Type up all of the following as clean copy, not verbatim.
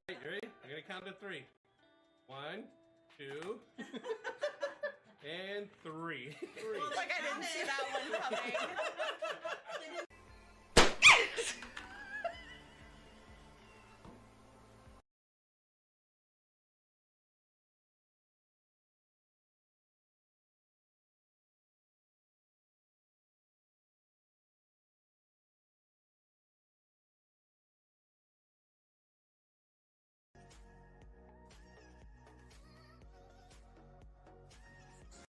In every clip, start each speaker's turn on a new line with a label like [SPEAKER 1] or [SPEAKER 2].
[SPEAKER 1] you ready? I'm gonna count to 3. 1, 2, and 3.
[SPEAKER 2] Like I didn't see that one coming.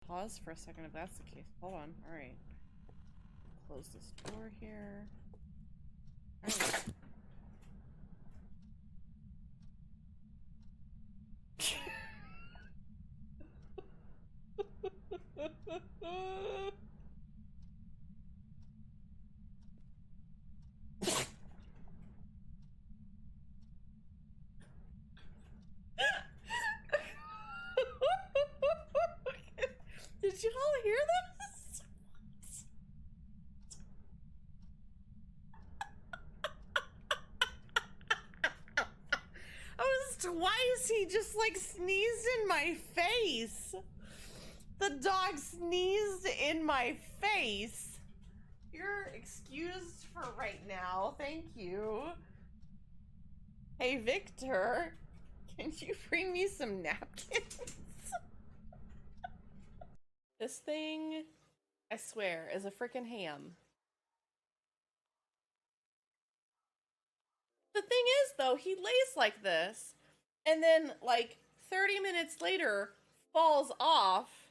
[SPEAKER 2] Pause for a second if that's the case. Hold on. All right. Close this door here. All right. Did you all hear this? That was twice. He just like sneezed in my face. The dog sneezed in my face. You're excused for right now. Thank you. Hey, Victor, can you bring me some napkins? This thing, I swear, is a freaking ham. The thing is, though, he lays like this, and then, like, 30 minutes later, falls off,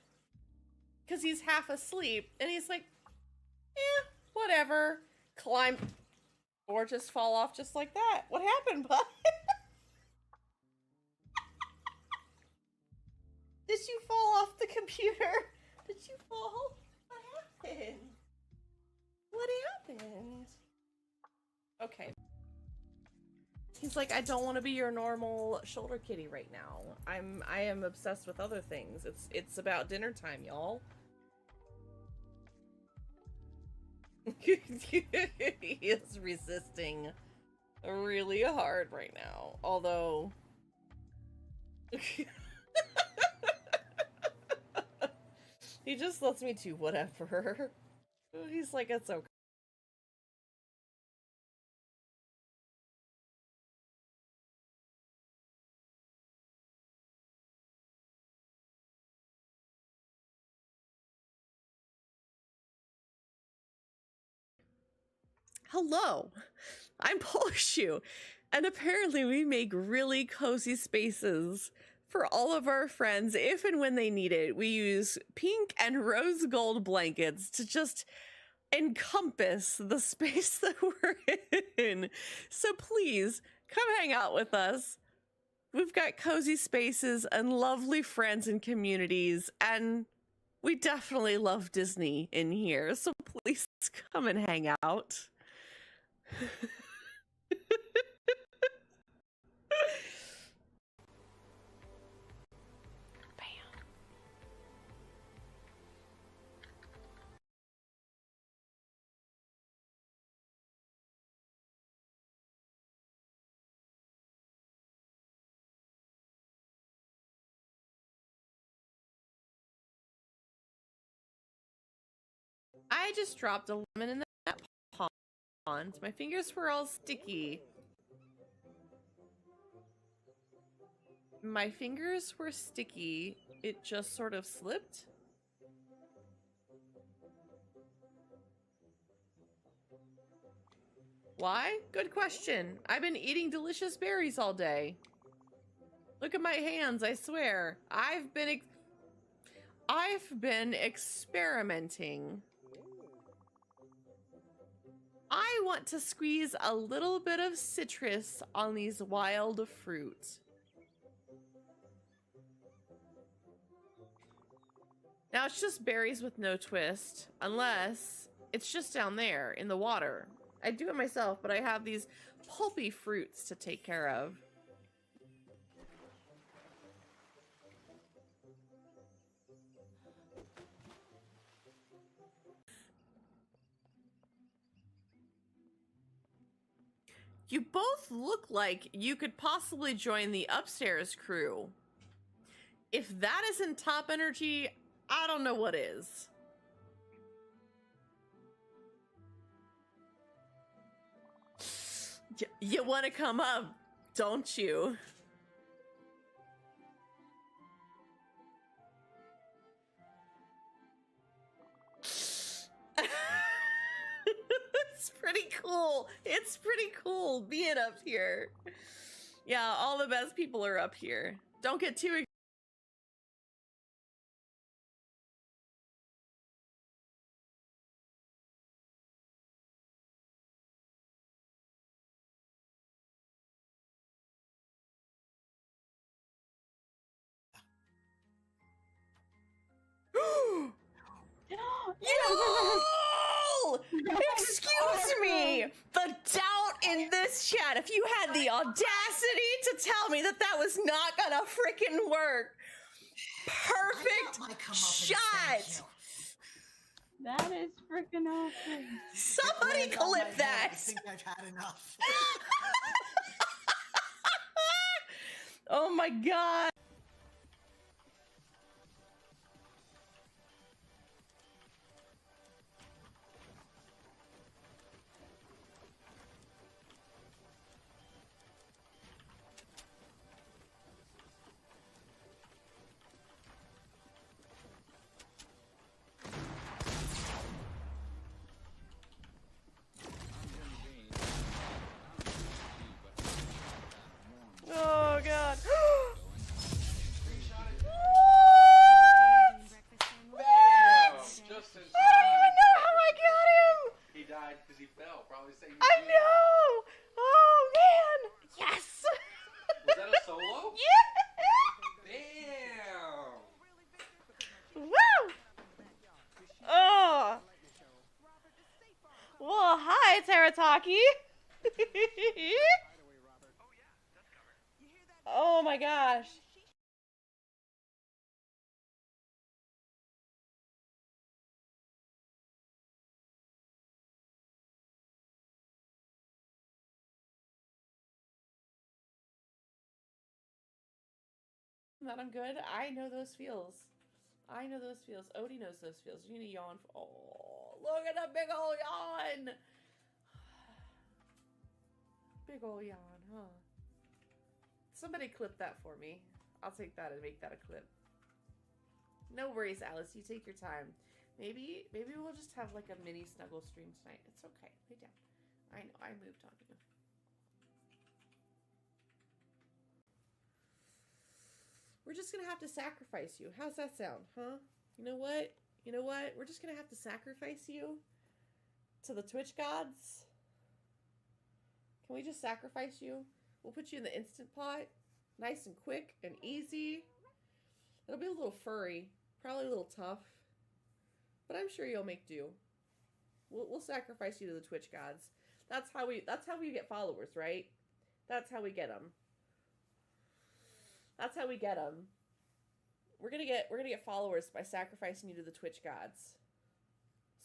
[SPEAKER 2] because he's half asleep, and he's like, eh, whatever, climb, or just fall off just like that. What happened, bud? Did you fall off the computer? Did you fall? What happened? What happened? Okay. He's like, I don't want to be your normal shoulder kitty right now. I am obsessed with other things. It's about dinner time, y'all. He is resisting really hard right now. Although he just lets me do whatever. He's like, it's okay. Hello, I'm Polishu, and apparently we make really cozy spaces for all of our friends if and when they need it. We use pink and rose gold blankets to just encompass the space that we're in. So please, come hang out with us. We've got cozy spaces and lovely friends and communities, and we definitely love Disney in here, so please come and hang out. Bam. I just dropped a lemon in that pond. My fingers were all sticky. My fingers were sticky. It just sort of slipped. Why? Good question. I've been eating delicious berries all day. Look at my hands, I swear. I've been experimenting. I want to squeeze a little bit of citrus on these wild fruit. Now it's just berries with no twist, unless it's just down there in the water. I do it myself, but I have these pulpy fruits to take care of. You both look like you could possibly join the upstairs crew. If that isn't top energy, I don't know what is. You want to come up, don't you? It's pretty cool. It's pretty cool being up here. Yeah, all the best people are up here. Don't get too Yo! Excuse me! The doubt in this chat, if you had the audacity to tell me that that was not gonna freaking work. Perfect shot!
[SPEAKER 3] That is freaking awesome.
[SPEAKER 2] Somebody clip that!
[SPEAKER 4] I think I've had enough.
[SPEAKER 2] Oh my god. Oh god.
[SPEAKER 1] Bam! Just in
[SPEAKER 2] I don't even know how I got him!
[SPEAKER 1] He died because he fell. Probably saying.
[SPEAKER 2] I know! Oh man! Yes!
[SPEAKER 1] Was that a solo?
[SPEAKER 2] Yeah!
[SPEAKER 1] Damn!
[SPEAKER 2] Woo! Oh! Well, hi, Terataki! Oh my gosh. That I'm good. I know those feels. I know those feels. Odie knows those feels. You need to yawn. Oh, look at that big ol' yawn. Big ol' yawn, huh? Somebody clip that for me. I'll take that and make that a clip. No worries, Alice. You take your time. Maybe we'll just have like a mini snuggle stream tonight. It's okay. Lay down. I know. I moved on you. We're just gonna have to sacrifice you. How's that sound, huh? You know what? You know what? We're just gonna have to sacrifice you to the Twitch gods. Can we just sacrifice you? We'll put you in the instant pot. Nice and quick and easy. It'll be a little furry. Probably a little tough. But I'm sure you'll make do. We'll sacrifice you to the Twitch gods. That's how we get followers, right? That's how we get them. That's how we get them. We're gonna get followers by sacrificing you to the Twitch gods,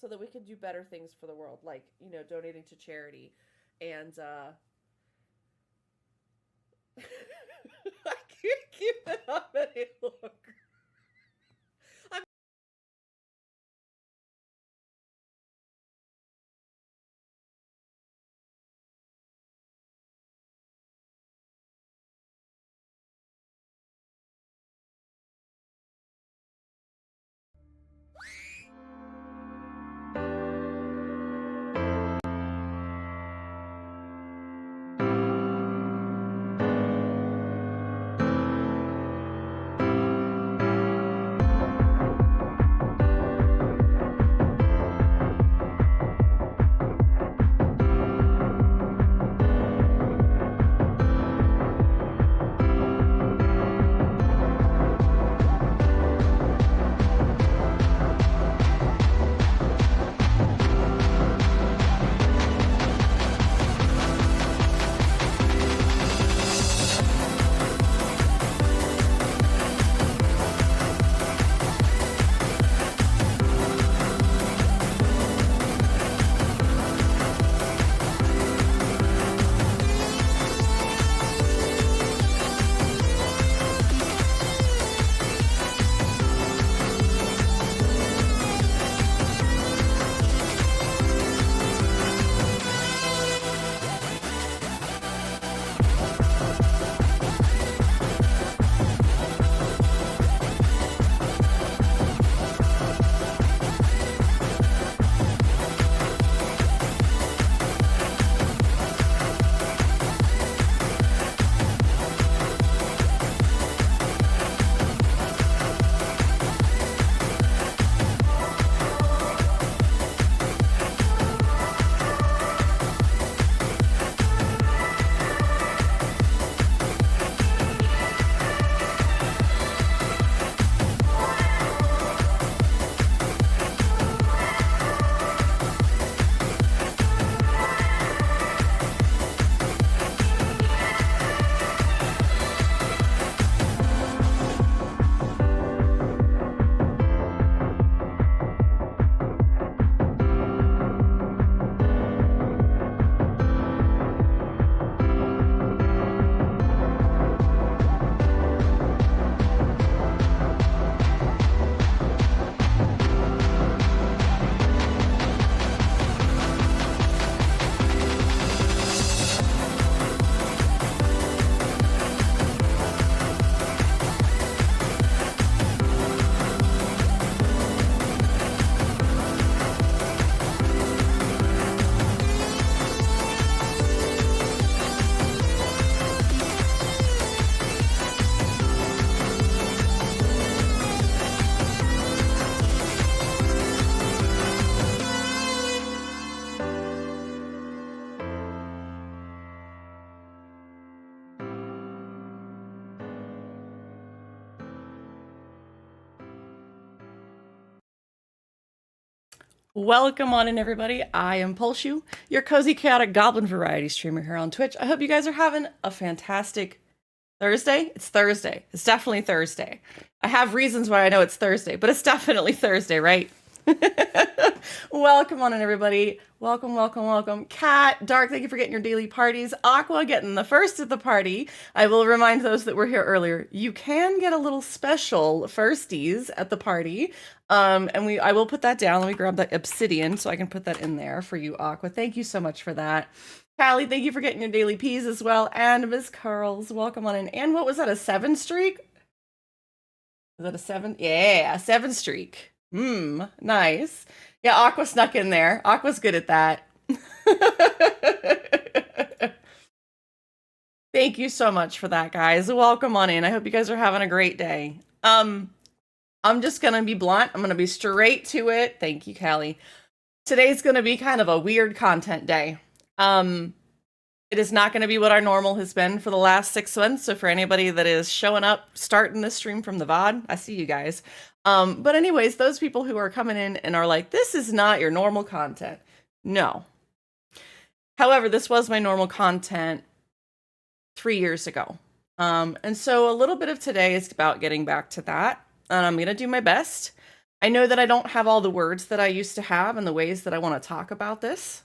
[SPEAKER 2] so that we can do better things for the world, like, you know, donating to charity, and I can't keep it up any longer. Welcome on in, everybody. I am Pulshu, your cozy chaotic goblin variety streamer here on Twitch. I hope you guys are having a fantastic Thursday. It's Thursday. It's definitely Thursday. I have reasons why I know it's Thursday, but it's definitely Thursday, right? Welcome on in, everybody. Welcome, welcome, welcome. Kat, Dark, thank you for getting your daily parties. Aqua getting the first at the party. I will remind those that were here earlier, you can get a little special firsties at the party. I will put that down. Let me grab that obsidian so I can put that in there for you, Aqua. Thank you so much for that. Callie, thank you for getting your daily peas as well. And Miss Curls, welcome on in. And what was that, a 7 streak? Is that a 7? Yeah, a 7 streak. Nice. Yeah, Aqua snuck in there. Aqua's good at that. Thank you so much for that, guys. Welcome on in. I hope you guys are having a great day. I'm just gonna be blunt. I'm gonna be straight to it. Thank you, Callie. Today's gonna be kind of a weird content day. It is not gonna be what our normal has been for the last 6 months. So for anybody that is showing up, starting this stream from the VOD, I see you guys. But anyways, those people who are coming in and are like, this is not your normal content. No. However, this was my normal content 3 years ago. And so a little bit of today is about getting back to that. And I'm going to do my best. I know that I don't have all the words that I used to have and the ways that I want to talk about this.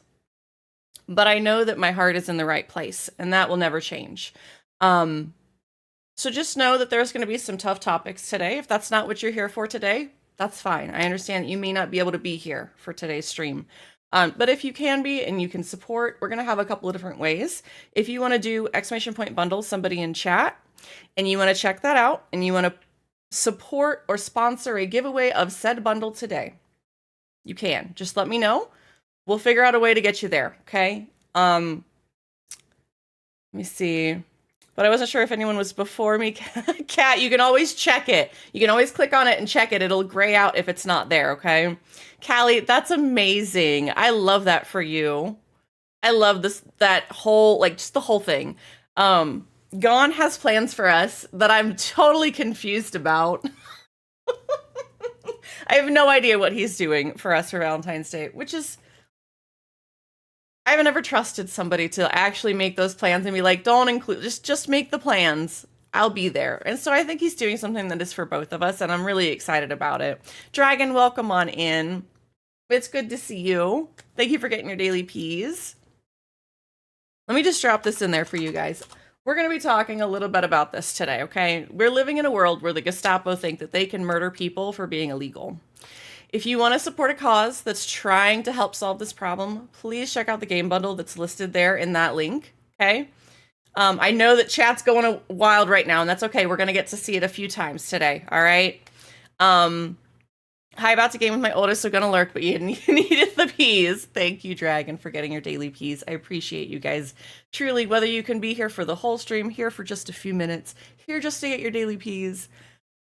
[SPEAKER 2] But I know that my heart is in the right place, and that will never change. So just know that there's going to be some tough topics today. If that's not what you're here for today, that's fine. I understand that you may not be able to be here for today's stream. But if you can be and you can support, we're going to have a couple of different ways. If you want to do exclamation point bundle somebody in chat, and you want to check that out, and you want to support or sponsor a giveaway of said bundle today, you can. Just let me know. We'll figure out a way to get you there, okay? Let me see. But I wasn't sure if anyone was before me. Kat, you can always check it. You can always click on it and check it. It'll gray out if it's not there, okay? Callie, that's amazing. I love that for you. I love that whole, like, just the whole thing. Gon has plans for us that I'm totally confused about. I have no idea what he's doing for us for Valentine's Day, which is... I haven't ever trusted somebody to actually make those plans and be like, don't include, just make the plans. I'll be there. And so I think he's doing something that is for both of us, and I'm really excited about it. Dragon, welcome on in. It's good to see you. Thank you for getting your daily peas. Let me just drop this in there for you guys. We're going to be talking a little bit about this today, okay? We're living in a world where the Gestapo think that they can murder people for being illegal. If you want to support a cause that's trying to help solve this problem, please check out the game bundle that's listed there in that link, okay? I know that chat's going wild right now, and that's okay. We're going to get to see it a few times today, all right? Hi, about to game with my oldest, so gonna lurk, but you needed the peas. Thank you, Dragon, for getting your daily peas. I appreciate you guys. Truly, whether you can be here for the whole stream, here for just a few minutes, here just to get your daily peas,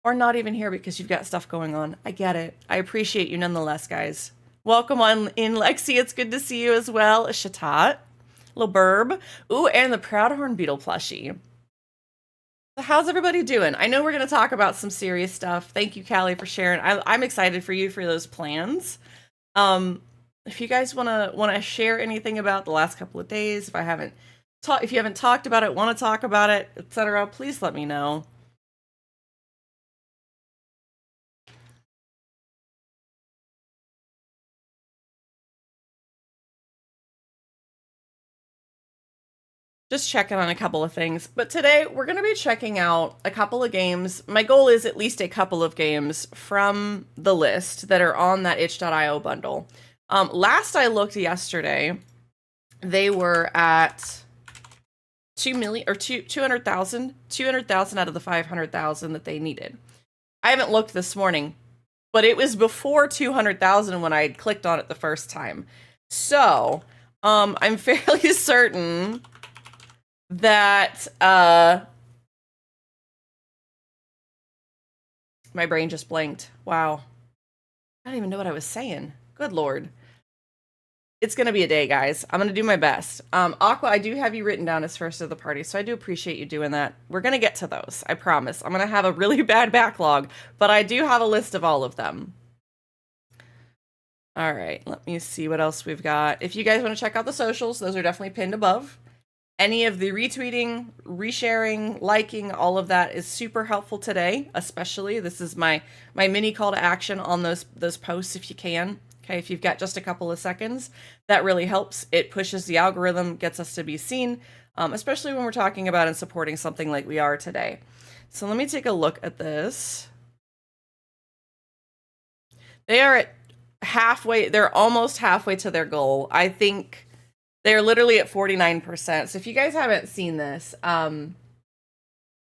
[SPEAKER 2] or not even here because you've got stuff going on. I get it. I appreciate you nonetheless, guys. Welcome on in, Lexi. It's good to see you as well. Shatat. Little Burb. Ooh, and the Proudhorn Beetle plushie. So how's everybody doing? I know we're going to talk about some serious stuff. Thank you, Callie, for sharing. I'm excited for you for those plans. If you guys want to share anything about the last couple of days, if you haven't talked about it, want to talk about it, etc., please let me know. Just checking on a couple of things. But today we're going to be checking out a couple of games. My goal is at least a couple of games from the list that are on that itch.io bundle. Last I looked yesterday, they were at 200,000 out of the 500,000 that they needed. I haven't looked this morning, but it was before 200,000 when I had clicked on it the first time. So, I'm fairly certain that my brain just blanked. Wow. I don't even know what I was saying. Good Lord. It's going to be a day, guys. I'm going to do my best. Aqua, I do have you written down as first of the party, so I do appreciate you doing that. We're going to get to those. I promise. I'm going to have a really bad backlog, but I do have a list of all of them. All right, let me see what else we've got. If you guys want to check out the socials, those are definitely pinned above. Any of the retweeting, resharing, liking, all of that is super helpful today, especially. This is my mini call to action on those posts if you can. Okay, if you've got just a couple of seconds, that really helps. It pushes the algorithm, gets us to be seen, especially when we're talking about and supporting something like we are today. So let me take a look at this. They are at halfway, they're almost halfway to their goal. I think they're literally at 49%. So if you guys haven't seen this,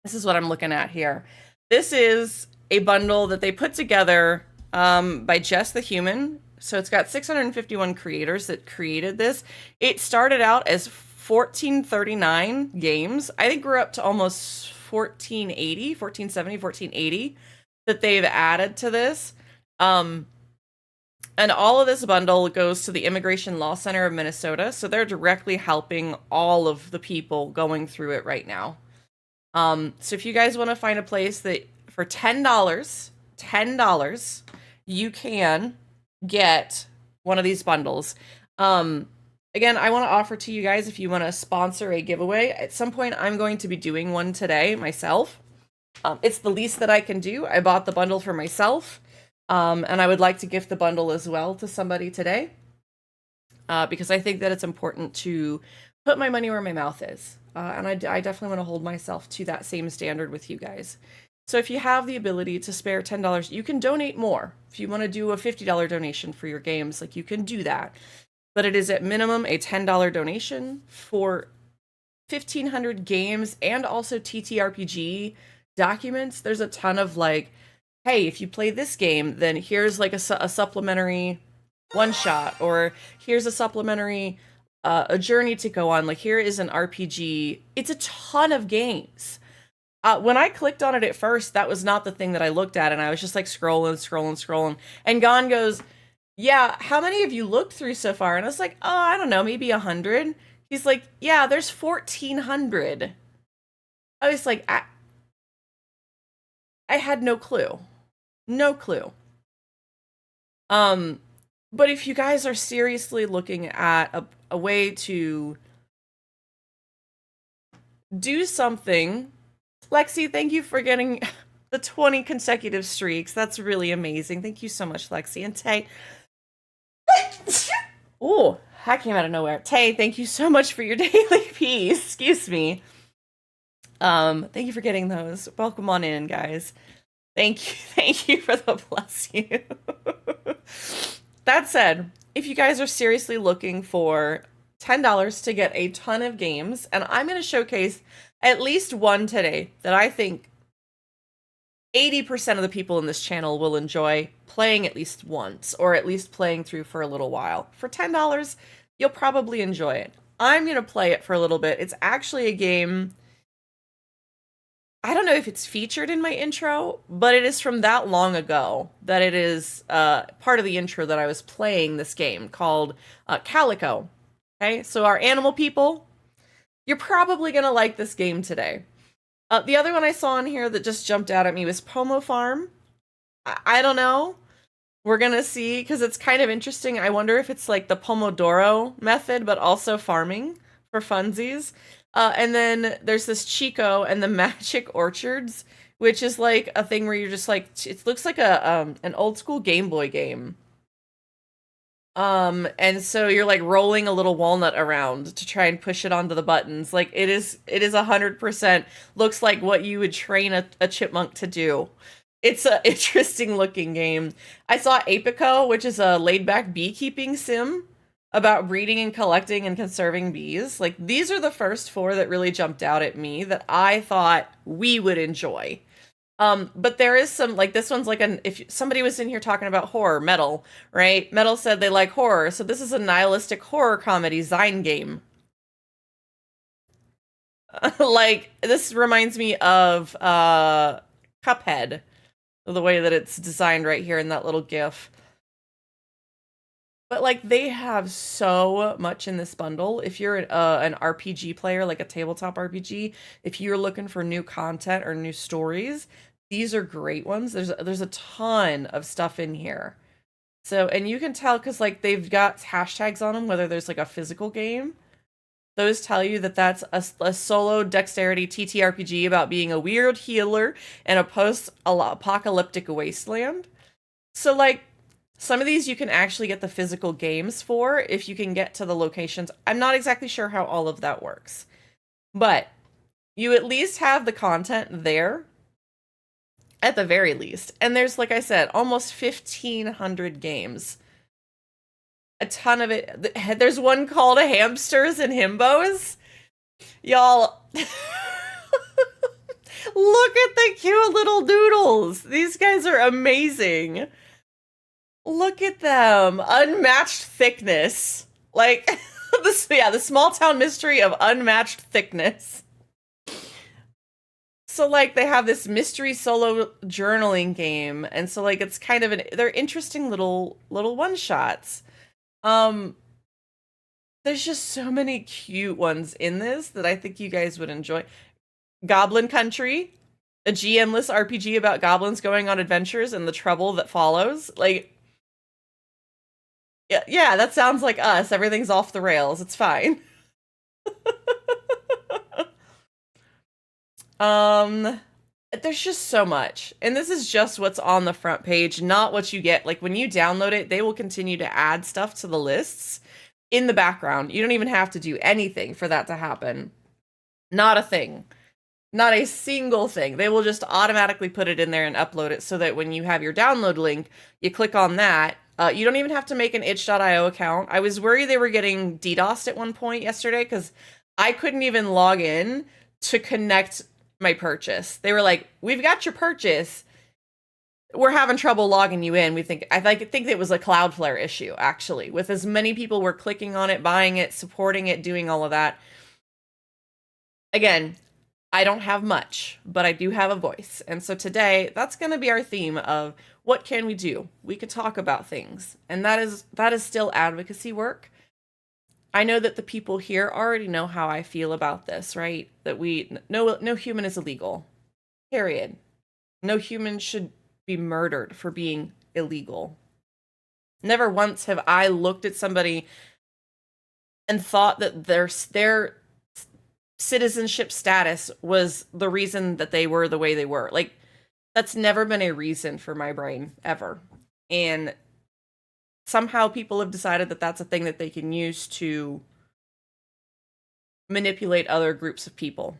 [SPEAKER 2] this is what I'm looking at here. This is a bundle that they put together by Jess the Human. So it's got 651 creators that created this. It started out as 1439 games. I think we're up to almost 1480, 1470, 1480 that they've added to this. And all of this bundle goes to the Immigration Law Center of Minnesota. So they're directly helping all of the people going through it right now. So if you guys want to find a place that for $10, you can get one of these bundles. Again, I want to offer to you guys, if you want to sponsor a giveaway, at some point I'm going to be doing one today myself. It's the least that I can do. I bought the bundle for myself. And I would like to gift the bundle as well to somebody today, because I think that it's important to put my money where my mouth is. And I definitely want to hold myself to that same standard with you guys. So if you have the ability to spare $10, you can donate more. If you want to do a $50 donation for your games, like, you can do that. But it is at minimum a $10 donation for 1,500 games and also TTRPG documents. There's a ton of, like, hey, if you play this game, then here's like a supplementary one-shot, or here's a supplementary a journey to go on. Like, here is an RPG. It's a ton of games. When I clicked on it at first, that was not the thing that I looked at, and I was just like scrolling. And Gon goes, yeah, how many have you looked through so far? And I was like, oh, I don't know, maybe 100. He's like, yeah, there's 1,400. I was like, I had no clue. No clue. But if you guys are seriously looking at a way to do something, Lexi, thank you for getting the 20 consecutive streaks. That's really amazing. Thank you so much, Lexi. And Tay, oh, that came out of nowhere. Tay, thank you so much for your daily piece. Excuse me. Thank you for getting those. Welcome on in, guys. Thank you for the bless you. That said, if you guys are seriously looking for $10 to get a ton of games, and I'm going to showcase at least one today that I think 80% of the people in this channel will enjoy playing at least once, or at least playing through for a little while. For $10, you'll probably enjoy it. I'm going to play it for a little bit. It's actually a game, I don't know if it's featured in my intro, but it is from that long ago that it is part of the intro that I was playing this game called Calico. Okay, so our animal people, you're probably going to like this game today. The other one I saw in here that just jumped out at me was Pomo Farm. I don't know. We're going to see, because it's kind of interesting. I wonder if it's like the Pomodoro method, but also farming for funsies. And then there's this Chico and the Magic Orchards, which is like a thing where you're just like, it looks like an old school Game Boy game. And so you're like rolling a little walnut around to try and push it onto the buttons. Like, it is 100% looks like what you would train a chipmunk to do. It's an interesting looking game. I saw Apico, which is a laid back beekeeping sim about breeding and collecting and conserving bees. Like, these are the first four that really jumped out at me that I thought we would enjoy. But there is some, like, this one's like if somebody was in here talking about horror, Metal, right? Metal said they like horror. So this is a nihilistic horror comedy Zine game. Like, this reminds me of Cuphead, the way that it's designed right here in that little GIF. But, like, they have so much in this bundle. If you're an RPG player, like a tabletop RPG, if you're looking for new content or new stories, these are great ones. There's a ton of stuff in here. So, and you can tell because like they've got hashtags on them, whether there's like a physical game. Those tell you that that's a solo dexterity TTRPG about being a weird healer in a post-apocalyptic wasteland. So like some of these you can actually get the physical games for if you can get to the locations. I'm not exactly sure how all of that works, but you at least have the content there at the very least. And there's, like I said, almost 1,500 games. A ton of it. There's one called Hamsters and Himbos. Y'all, look at the cute little doodles. These guys are amazing. Look at them. Unmatched thickness. Like, the small town mystery of unmatched thickness. So, like, they have this mystery solo journaling game. And so, like, it's kind of they're interesting little one-shots. There's just so many cute ones in this that I think you guys would enjoy. Goblin Country, a GM-less RPG about goblins going on adventures and the trouble that follows. Like, yeah, that sounds like us. Everything's off the rails. It's fine. There's just so much. And this is just what's on the front page, not what you get. Like, when you download it, they will continue to add stuff to the lists in the background. You don't even have to do anything for that to happen. Not a thing. Not a single thing. They will just automatically put it in there and upload it so that when you have your download link, you click on that. You don't even have to make an itch.io account. I was worried they were getting DDoSed at one point yesterday because I couldn't even log in to connect my purchase. They were like, "We've got your purchase. We're having trouble logging you in." I think it was a Cloudflare issue, actually, with as many people were clicking on it, buying it, supporting it, doing all of that. Again, I don't have much, but I do have a voice. And so today, that's going to be our theme of what can we do? We could talk about things. And that is still advocacy work. I know that the people here already know how I feel about this, right? That no human is illegal. Period. No human should be murdered for being illegal. Never once have I looked at somebody and thought that their citizenship status was the reason that they were the way they were. Like, that's never been a reason for my brain, ever. And somehow people have decided that that's a thing that they can use to manipulate other groups of people.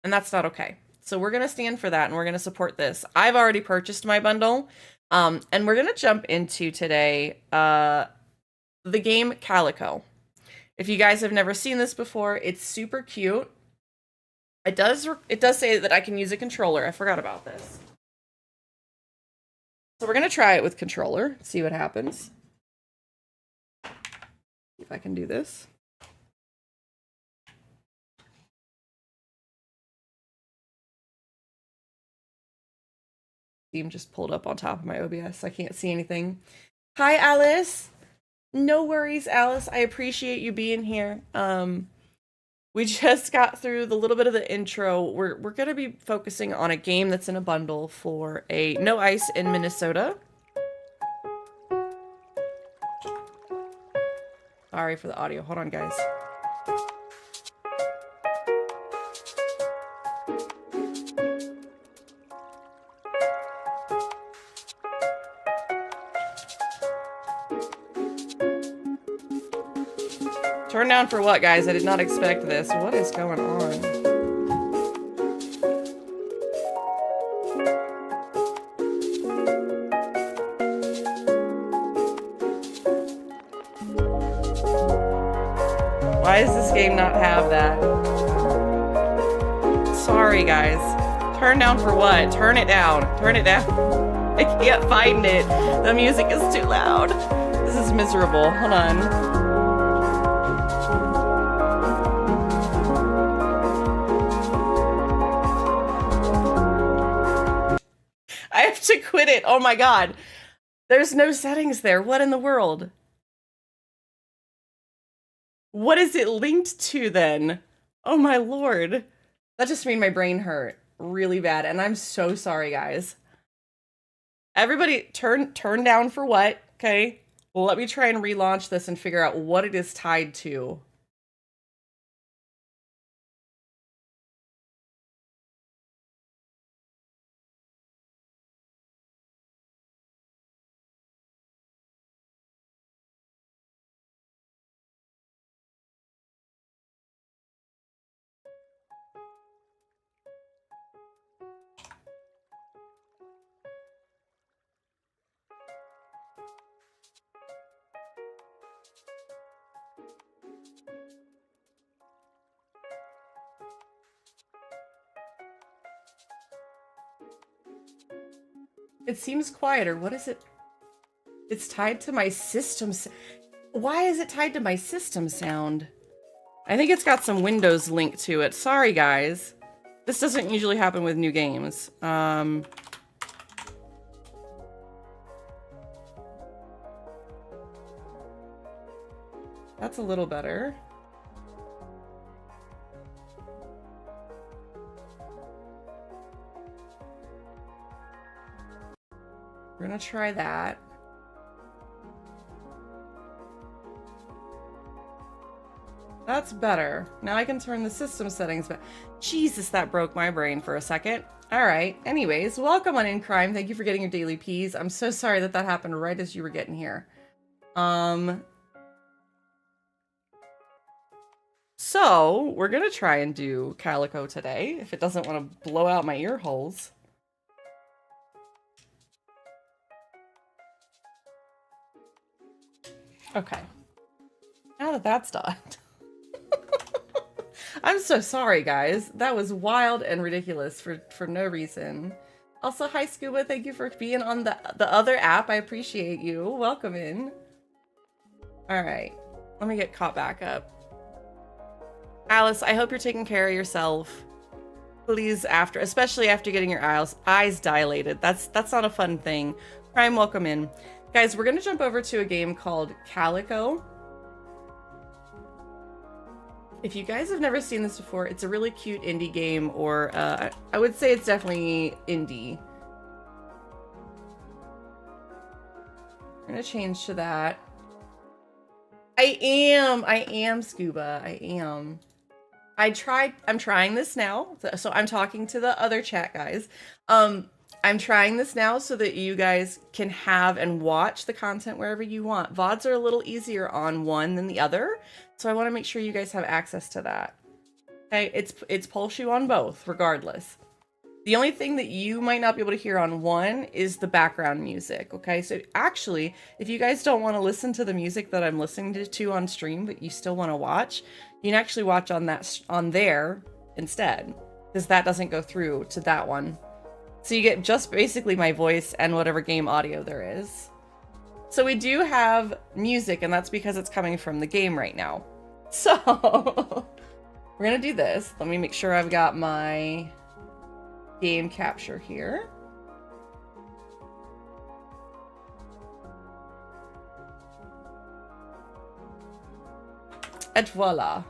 [SPEAKER 2] And that's not okay. So we're going to stand for that, and we're going to support this. I've already purchased my bundle, and we're going to jump into today the game Calico. If you guys have never seen this before, it's super cute. It does say that I can use a controller. I forgot about this. So we're going to try it with controller, see what happens. See if I can do this. Steam just pulled up on top of my OBS. I can't see anything. Hi, Alice. No worries, Alice. I appreciate you being here. We just got through the little bit of the intro. We're going to be focusing on a game that's in a bundle for a No Ice in Minnesota. Sorry for the audio. Hold on, guys. Turn down for what, guys? I did not expect this. What is going on? Why does this game not have that? Sorry, guys. Turn down for what? Turn it down. Turn it down. I can't find it. The music is too loud. This is miserable. Hold on. I have to quit it. Oh my god. There's no settings there. What in the world? What is it linked to then? Oh my lord. That just made my brain hurt really bad. And I'm so sorry, guys. Everybody turn down for what? Okay. Well, let me try and relaunch this and figure out what it is tied to. It seems quieter. What is it? It's tied to my system. Why is it tied to my system sound? I think it's got some Windows link to it. Sorry, guys. This doesn't usually happen with new games. That's a little better. We're gonna try that. That's better. Now I can turn the system settings back. Jesus, that broke my brain for a second. All right. Anyways, welcome on In Crime. Thank you for getting your daily peas. I'm so sorry that that happened right as you were getting here. So we're gonna try and do Calico today, if it doesn't want to blow out my ear holes. Okay. Now that that's done. I'm so sorry, guys. That was wild and ridiculous for no reason. Also, hi, Scuba. Thank you for being on the other app. I appreciate you. Welcome in. All right. Let me get caught back up. Alice, I hope you're taking care of yourself. Please, especially after getting your eyes dilated. That's not a fun thing. Prime, welcome in. Guys, we're going to jump over to a game called Calico. If you guys have never seen this before, it's a really cute indie game, or I would say it's definitely indie. I'm going to change to that. I am Scuba. I am. I'm trying this now. So I'm talking to the other chat guys. I'm trying this now so that you guys can have and watch the content wherever you want. VODs are a little easier on one than the other, so I want to make sure you guys have access to that. Okay, it's Polshu on both, regardless. The only thing that you might not be able to hear on one is the background music, okay? So actually, if you guys don't want to listen to the music that I'm listening to on stream, but you still want to watch, you can actually watch on there instead, because that doesn't go through to that one. So you get just basically my voice and whatever game audio there is. So we do have music, and that's because it's coming from the game right now. So we're gonna do this. Let me make sure I've got my game capture here. Et voila.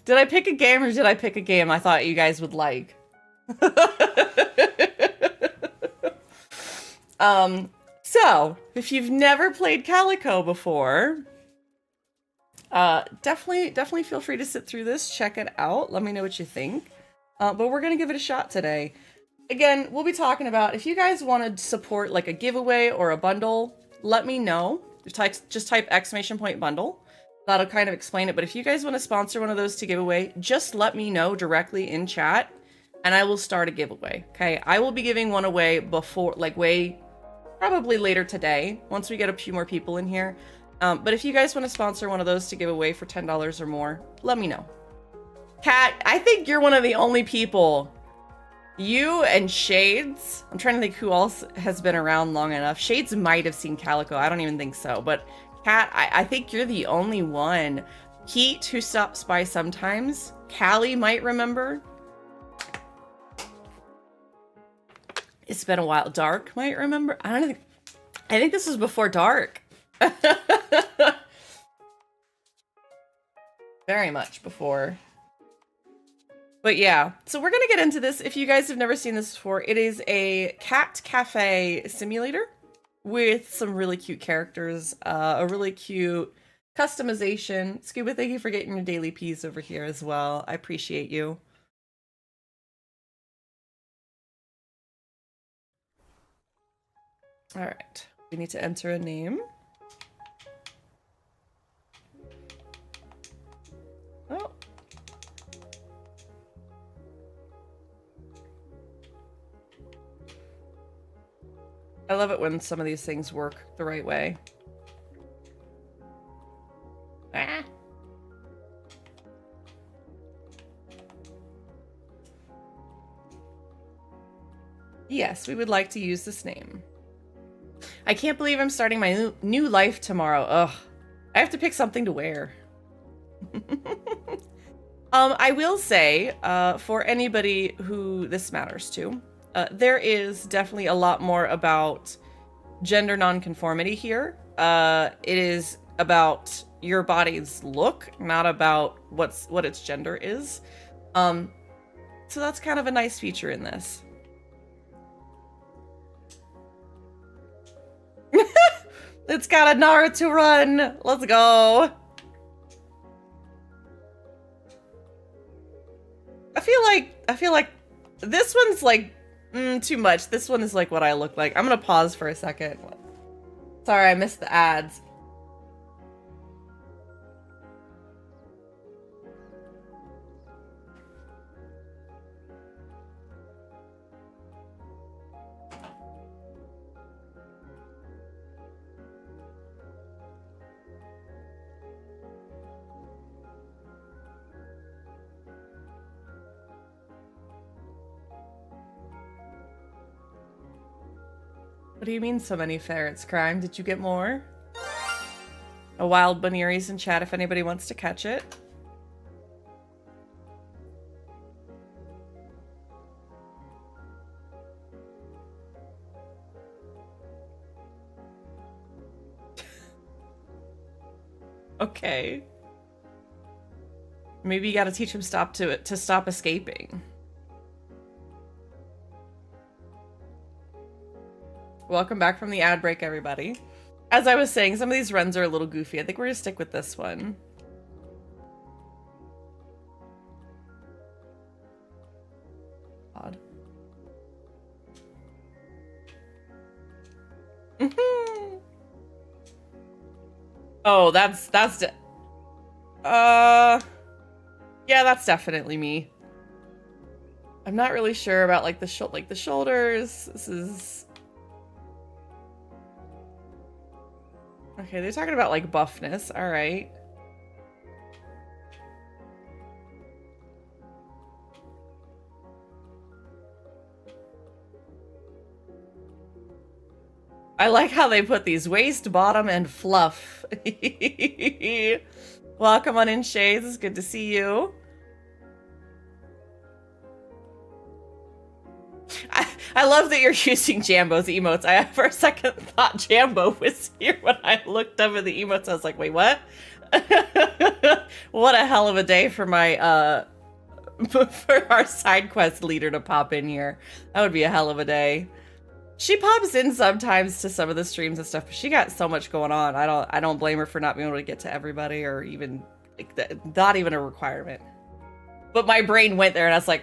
[SPEAKER 2] Did I pick a game or did I pick a game I thought you guys would like? So if you've never played Calico before, definitely feel free to sit through this, check it out, let me know what you think. But we're gonna give it a shot today. Again, we'll be talking about, if you guys want to support like a giveaway or a bundle, let me know. Just type !bundle. That'll kind of explain it. But if you guys want to sponsor one of those to give away, just let me know directly in chat and I will start a giveaway. Okay. I will be giving one away before, like probably later today, once we get a few more people in here. But if you guys want to sponsor one of those to give away for $10 or more, let me know. Kat, I think you're one of the only people. You and Shades. I'm trying to think who else has been around long enough. Shades might have seen Calico. I don't even think so. But Kat, I think you're the only one. Heat, who stops by sometimes. Callie might remember. It's been a while. Dark might remember. I think this was before Dark. Very much before. But yeah, so we're gonna get into this. If you guys have never seen this before, it is a cat cafe simulator with some really cute characters, a really cute customization. Scuba, thank you for getting your daily peas over here as well. I appreciate you. All right, we need to enter a name. Oh. I love it when some of these things work the right way. Ah. Yes, we would like to use this name. I can't believe I'm starting my new life tomorrow. Ugh. I have to pick something to wear. I will say, for anybody who this matters to, there is definitely a lot more about gender nonconformity here. It is about your body's look, not about what its gender is. So that's kind of a nice feature in this. It's got a Naruto run. Let's go. I feel like this one's like too much. This one is like what I look like. I'm gonna pause for a second. Sorry, I missed the ads. What do you mean so many ferrets? Crime? Did you get more? A wild Bunny's in chat if anybody wants to catch it. Okay. Maybe you gotta teach him to stop escaping. Welcome back from the ad break, everybody. As I was saying, some of these runs are a little goofy. I think we're gonna stick with this one. Odd. Oh, yeah, that's definitely me. I'm not really sure about like the shoulders. This is okay. They're talking about like buffness. All right. I like how they put these waist, bottom, and fluff. Welcome on in, Shades. It's good to see you. I love that you're using Jambo's emotes. I for a second thought Jambo was here when I looked up at the emotes. I was like, wait, what? What a hell of a day for my for our side quest leader to pop in here. That would be a hell of a day. She pops in sometimes to some of the streams and stuff, but she got so much going on. I don't blame her for not being able to get to everybody, or even like, not even a requirement. But my brain went there and I was like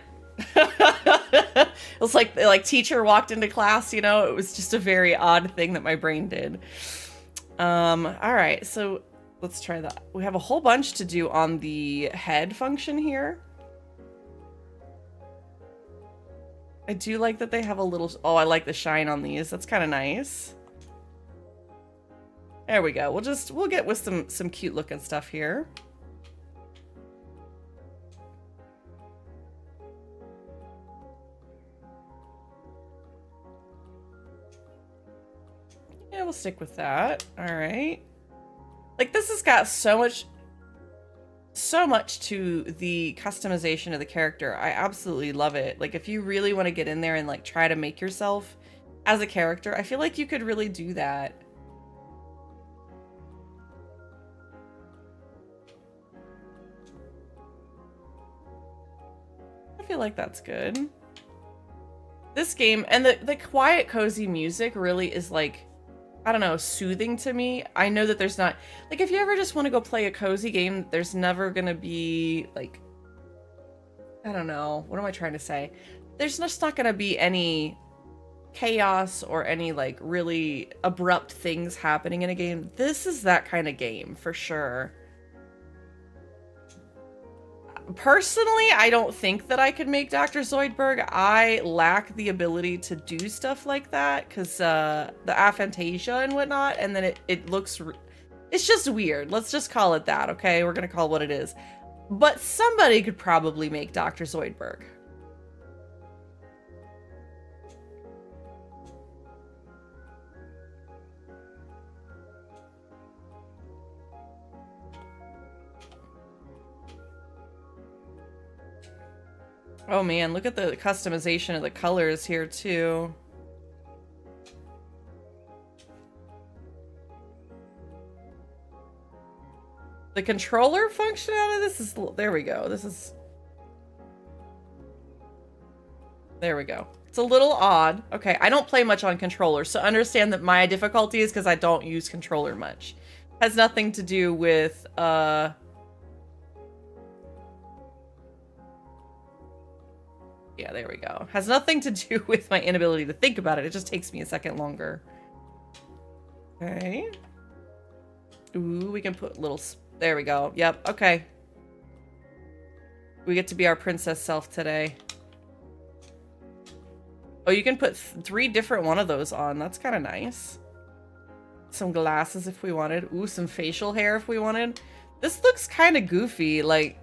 [SPEAKER 2] it was like teacher walked into class, you know. It was just a very odd thing that my brain did. All right, so let's try that. We have a whole bunch to do on the head function here. I do like that they have a little, oh, I like the shine on these. That's kind of nice. There we go. We'll get with some cute looking stuff here. Yeah, we'll stick with that. All right. Like, this has got so much to the customization of the character. I absolutely love it. Like, if you really want to get in there and like try to make yourself as a character, I feel like you could really do that. like that's good. This game, and the quiet, cozy music really is like, I don't know, soothing to me. I know that there's not, like, if you ever just want to go play a cozy game, there's never gonna be, like, I don't know, what am I trying to say? There's just not gonna be any chaos or any, like, really abrupt things happening in a game. This is that kind of game, for sure. Personally, I don't think that I could make Dr. Zoidberg. I lack the ability to do stuff like that because the aphantasia and whatnot, and then it looks... It's just weird. Let's just call it that, okay? We're gonna call it what it is. But somebody could probably make Dr. Zoidberg. Oh man, look at the customization of the colors here too. The controller function out of this is, there we go. There we go. It's a little odd. Okay, I don't play much on controller, so understand that my difficulty is because I don't use controller much. Has nothing to do with, yeah, there we go. Has nothing to do with my inability to think about it. It just takes me a second longer. Okay. Ooh, we can put little... There we go. Yep, okay. We get to be our princess self today. Oh, you can put 3 different one of those on. That's kind of nice. Some glasses if we wanted. Ooh, some facial hair if we wanted. This looks kind of goofy, like...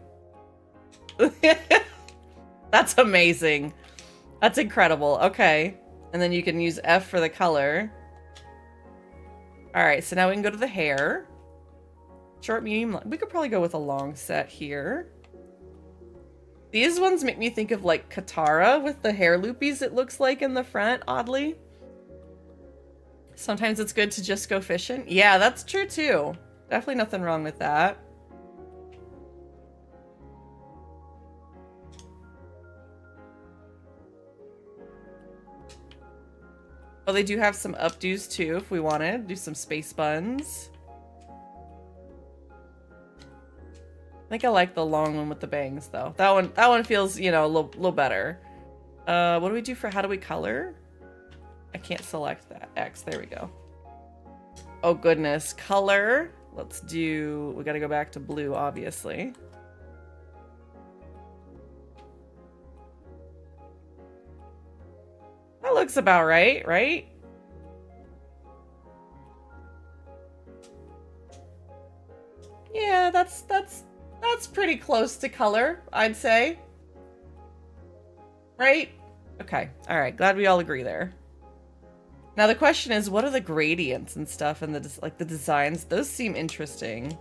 [SPEAKER 2] That's amazing. That's incredible. Okay. And then you can use F for the color. Alright, so now we can go to the hair. Short, medium, we could probably go with a long set here. These ones make me think of like Katara with the hair loopies it looks like in the front, oddly. Sometimes it's good to just go fishing. Yeah, that's true too. Definitely nothing wrong with that. Oh, they do have some updos too if we wanted. Do some space buns. I think I like the long one with the bangs though. That one feels, you know, a little better. What do we do for how do we color? I can't select that. X, there we go. Oh goodness, color. Let's do, we gotta go back to blue, obviously. That looks about right, right? Yeah, that's pretty close to color, I'd say. Right? Okay. All right. Glad we all agree there. Now the question is, what are the gradients and stuff and the designs? Those seem interesting.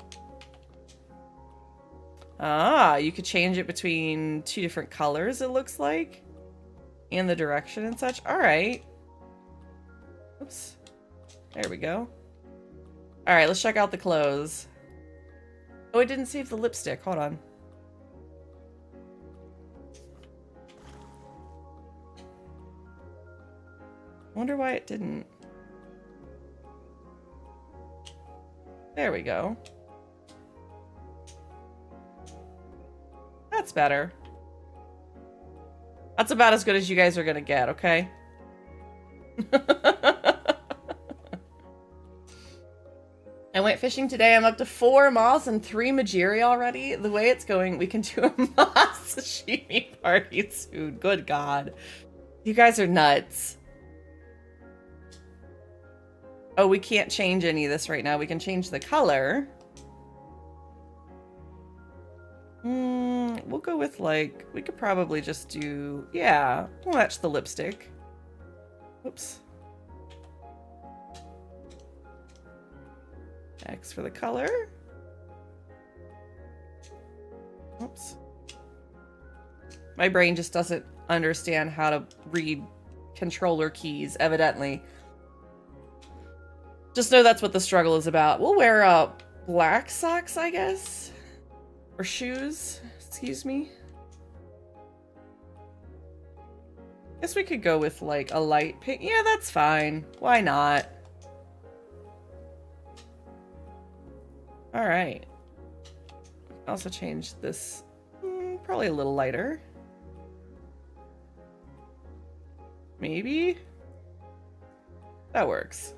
[SPEAKER 2] Ah, you could change it between 2 different colors, it looks like. And the direction and such. All right. Oops. There we go. All right, let's check out the clothes. Oh, it didn't save the lipstick. Hold on. Wonder why it didn't. There we go. That's better. That's about as good as you guys are gonna get, okay? I went fishing today. I'm up to 4 moths and 3 Majiri already. The way it's going, we can do a moth sashimi party soon. Good God. You guys are nuts. Oh, we can't change any of this right now. We can change the color. We'll go with like, we could probably just do, yeah, we'll match the lipstick. Oops. X for the color. Oops. My brain just doesn't understand how to read controller keys, evidently. Just know that's what the struggle is about. We'll wear black socks, I guess. Or shoes, excuse me. Guess we could go with like a light pink. Yeah, that's fine. Why not? All right. Also change this probably a little lighter. Maybe? That works.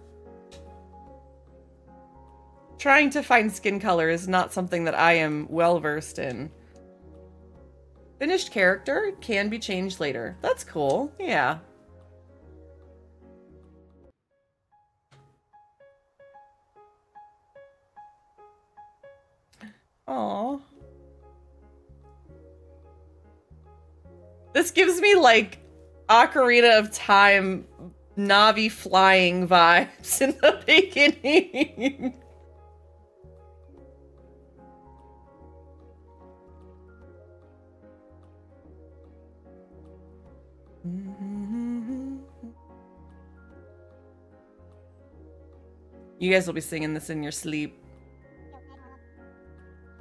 [SPEAKER 2] Trying to find skin color is not something that I am well versed in. Finished character can be changed later. That's cool. Yeah. Aww. This gives me like Ocarina of Time Navi flying vibes in the beginning. You guys will be singing this in your sleep.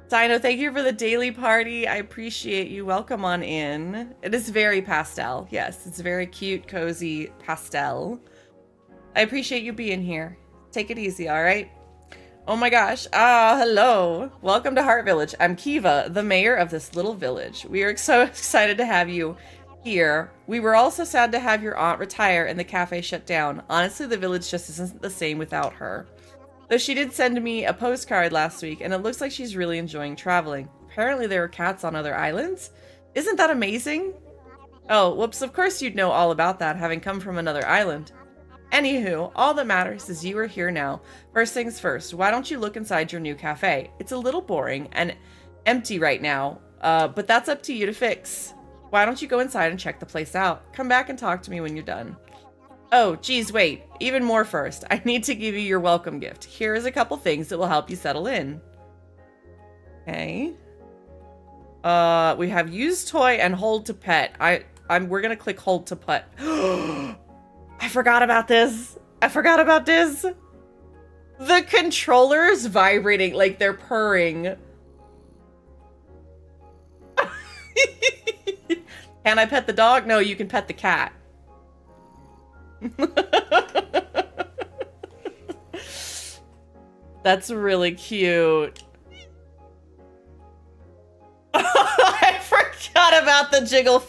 [SPEAKER 2] Dino, thank you for the daily party. I appreciate you. Welcome on in. It is very pastel. Yes, it's very cute, cozy pastel. I appreciate you being here. Take it easy, all right? Oh my gosh. Hello. Welcome to Heart Village. I'm Kiva, the mayor of this little village. We are so excited to have you here. We were also sad to have your aunt retire and the cafe shut down. Honestly, the village just isn't the same without her. Though she did send me a postcard last week, and it looks like she's really enjoying traveling. Apparently there are cats on other islands. Isn't that amazing? Oh, whoops, of course you'd know all about that, having come from another island. Anywho, all that matters is you are here now. First things first, why don't you look inside your new cafe? It's a little boring and empty right now, but that's up to you to fix. Why don't you go inside and check the place out? Come back and talk to me when you're done. Oh, geez, wait. Even more first. I need to give you your welcome gift. Here is a couple things that will help you settle in. Okay. We have use toy and hold to pet. We're gonna click hold to pet. I forgot about this. I forgot about this. The controller's vibrating, like they're purring. Can I pet the dog? No, you can pet the cat. That's really cute. I forgot about the jiggle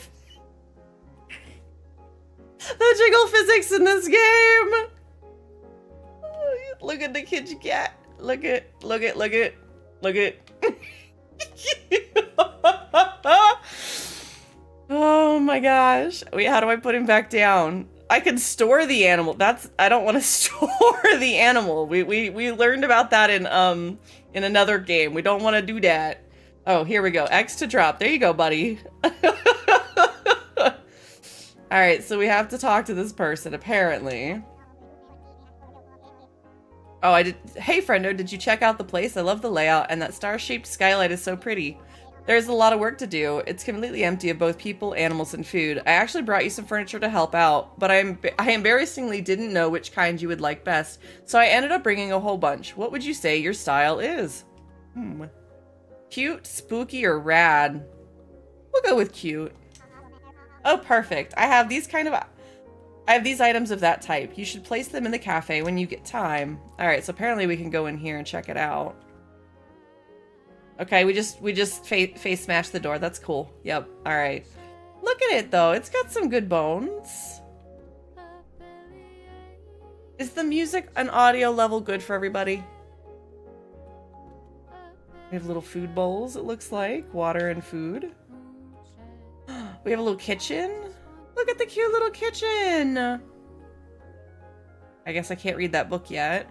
[SPEAKER 2] physics in this game. Look at the kitchen cat. Look at. Oh my gosh. Wait, how do I put him back down? I can store the animal. I don't want to store the animal. We learned about that in another game. We don't want to do that. Oh, here we go. X to drop. There you go, buddy. All right, so we have to talk to this person apparently. Oh, I did. Hey, friendo, did you check out the place? I love the layout, and that star-shaped skylight is so pretty. There's a lot of work to do. It's completely empty of both people, animals, and food. I actually brought you some furniture to help out, but I embarrassingly didn't know which kind you would like best, so I ended up bringing a whole bunch. What would you say your style is? Cute, spooky, or rad? We'll go with cute. Oh, perfect. I have these items of that type. You should place them in the cafe when you get time. All right, so apparently we can go in here and check it out. Okay, we just face smash the door. That's cool. Yep. All right. Look at it though. It's got some good bones. Is the music and audio level good for everybody? We have little food bowls, it looks like. Water and food. We have a little kitchen. Look at the cute little kitchen. I guess I can't read that book yet.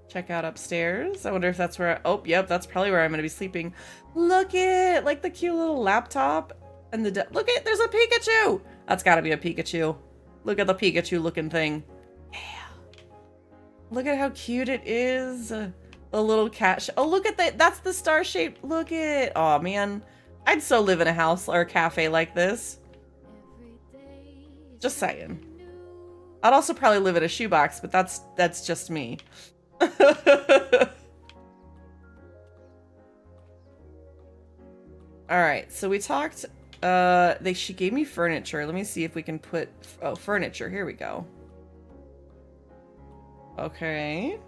[SPEAKER 2] Check out upstairs. I wonder if that's where oh, yep, that's probably where I'm going to be sleeping. Look at, like, the cute little laptop and the look at, there's a Pikachu. That's got to be a Pikachu. Look at the Pikachu looking thing. Yeah. Look at how cute it is. The little cat. Oh, look at that. That's the star shaped. Look at. Oh man, I'd so live in a house or a cafe like this. Just saying. I'd also probably live in a shoebox, but that's just me. All right, so we talked. She gave me furniture. Let me see if we can put. Oh, furniture. Here we go. Okay.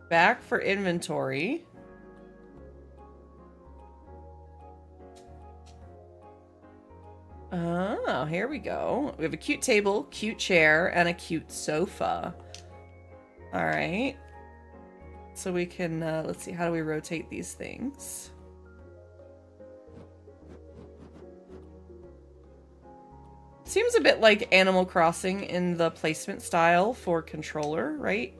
[SPEAKER 2] Back for inventory. Oh, here we go. We have a cute table, cute chair, and a cute sofa. All right. So we can, let's see, how do we rotate these things? Seems a bit like Animal Crossing in the placement style for controller, right?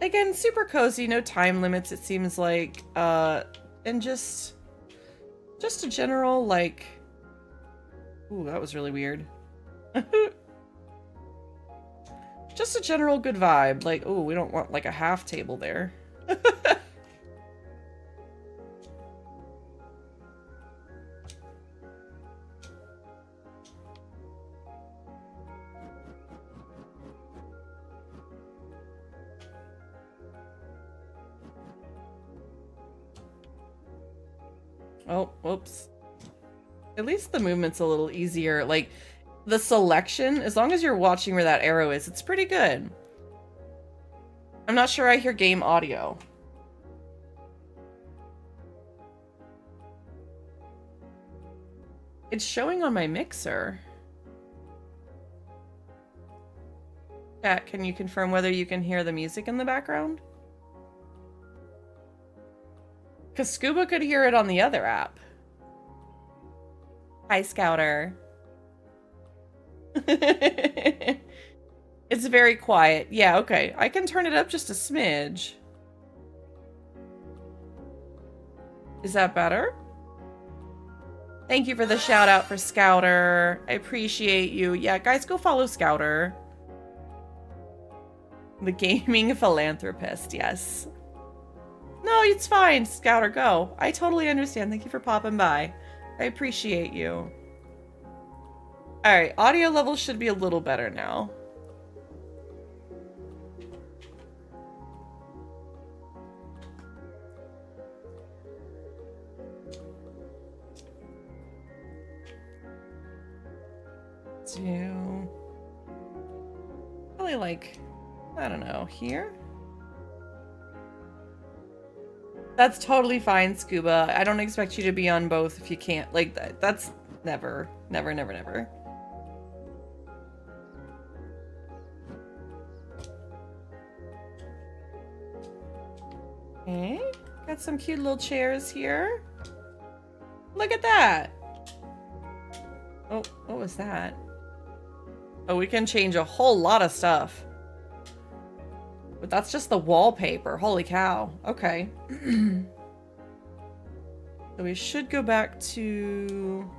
[SPEAKER 2] Again, super cozy, no time limits, it seems like. And just a general, like... Ooh, that was really weird. Just a general good vibe. Like, ooh, we don't want, like, a half table there. Oh, whoops. At least the movement's a little easier. Like, the selection, as long as you're watching where that arrow is, it's pretty good. I'm not sure I hear game audio. It's showing on my mixer. Chat, can you confirm whether you can hear the music in the background? Because Scuba could hear it on the other app. Hi, Scouter. It's very quiet. Yeah, okay. I can turn it up just a smidge. Is that better? Thank you for the shout out for Scouter. I appreciate you. Yeah, guys, go follow Scouter. The gaming philanthropist, yes. No, it's fine, Scouter, go. I totally understand. Thank you for popping by. I appreciate you. Alright, audio levels should be a little better now. Probably like, I don't know, here? That's totally fine, Scuba. I don't expect you to be on both if you can't. Like, that's never, never, never, never. Okay, got some cute little chairs here. Look at that. Oh, what was that? Oh, we can change a whole lot of stuff. But that's just the wallpaper. Holy cow. Okay. So we should go back to...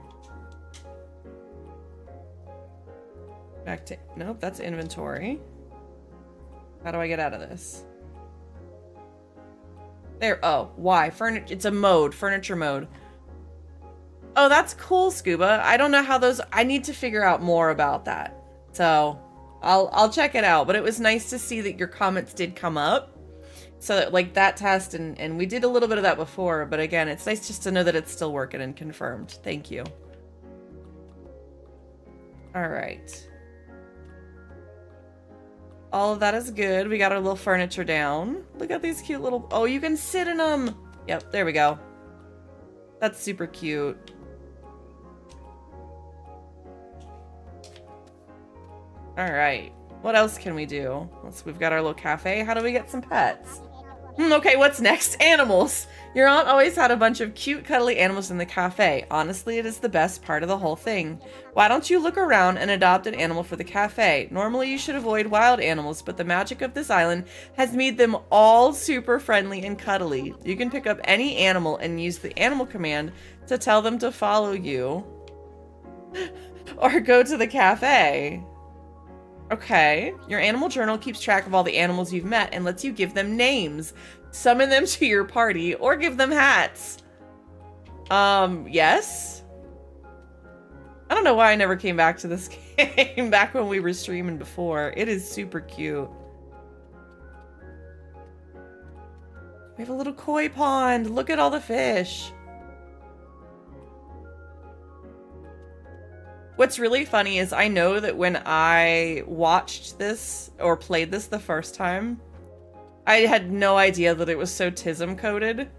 [SPEAKER 2] Nope, that's inventory. How do I get out of this? There. Oh, why? It's a mode. Furniture mode. Oh, that's cool, Scuba. I don't know how those... I need to figure out more about that. So, I'll check it out. But it was nice to see that your comments did come up. So, that, like, that test, and we did a little bit of that before. But again, it's nice just to know that it's still working and confirmed. Thank you. Alright. All of that is good. We got our little furniture down. Look at these cute little... Oh, you can sit in them! Yep, there we go. That's super cute. Alright. What else can we do? We've got our little cafe. How do we get some pets? Okay, what's next? Animals! Your aunt always had a bunch of cute, cuddly animals in the cafe. Honestly, it is the best part of the whole thing. Why don't you look around and adopt an animal for the cafe? Normally, you should avoid wild animals, but the magic of this island has made them all super friendly and cuddly. You can pick up any animal and use the animal command to tell them to follow you. Or go to the cafe. Okay. Your animal journal keeps track of all the animals you've met and lets you give them names. Summon them to your party or give them hats. Yes? I don't know why I never came back to this game back when we were streaming before. It is super cute.
[SPEAKER 4] We have a little koi pond. Look at all the fish. What's really funny is I know that when I watched this or played this the first time, I had no idea that it was so TISM coded.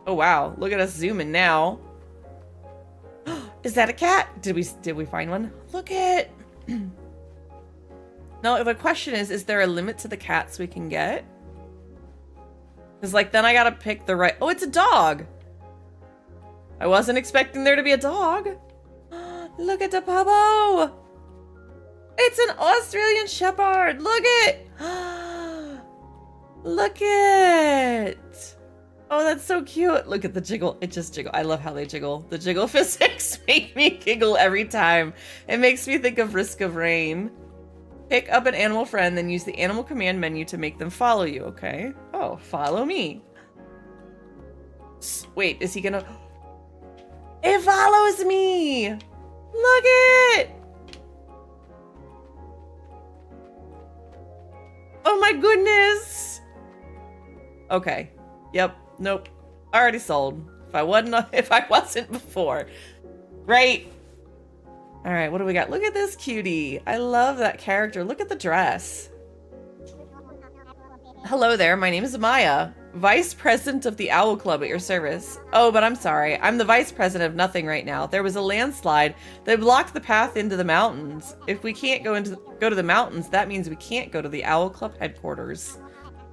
[SPEAKER 4] Oh wow, look at us zooming now. Is that a cat? Did we find one? Look at. No, the question is there a limit to the cats we can get? Because like then I gotta pick the right. Oh, it's a dog. I wasn't expecting there to be a dog. Look at the puppo. It's an Australian Shepherd. Look it. Look it. Oh, that's so cute. Look at the jiggle. It just jiggle. I love how they jiggle. The jiggle physics make me giggle every time. It makes me think of Risk of Rain. Pick up an animal friend, then use the animal command menu to make them follow you, okay? Oh, follow me. Wait, is he gonna... It follows me! Look it! Oh my goodness! Okay. Yep. Nope. Already sold. If I wasn't before. Right. All right, what do we got? Look at this cutie. I love that character. Look at the dress. Hello there. My name is Maya, Vice President of the Owl Club at your service. Oh, but I'm sorry. I'm the Vice President of nothing right now. There was a landslide that blocked the path into the mountains. If we can't go to the mountains, that means we can't go to the Owl Club headquarters.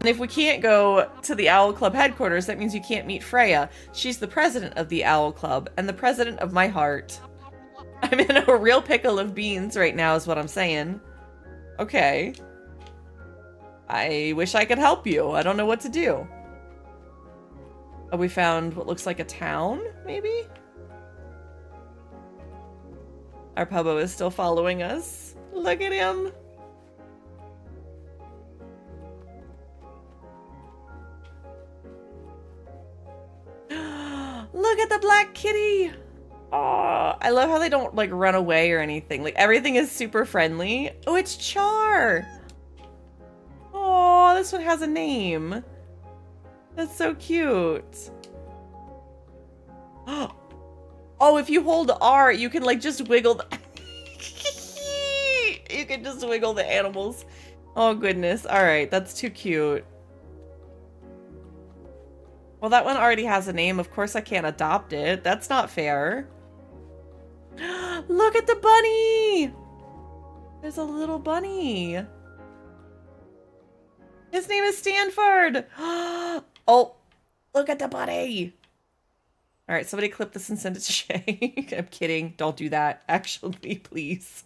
[SPEAKER 4] And if we can't go to the Owl Club headquarters, that means you can't meet Freya. She's the president of the Owl Club and the president of my heart. I'm in a real pickle of beans right now is what I'm saying. Okay. I wish I could help you. I don't know what to do. Oh, we found what looks like a town, maybe? Our pubbo is still following us. Look at him. Look at the black kitty. Oh, I love how they don't like run away or anything. Like everything is super friendly. Oh, it's Char. Oh, this one has a name. That's so cute. Oh, if you hold R, you can like just wiggle the you can just wiggle the animals. Oh goodness. All right, that's too cute. Well, that one already has a name. Of course I can't adopt it. That's not fair. Look at the bunny! There's a little bunny. His name is Stanford! Oh, look at the bunny! Alright, somebody clip this and send it to Shay. I'm kidding. Don't do that. Actually, please.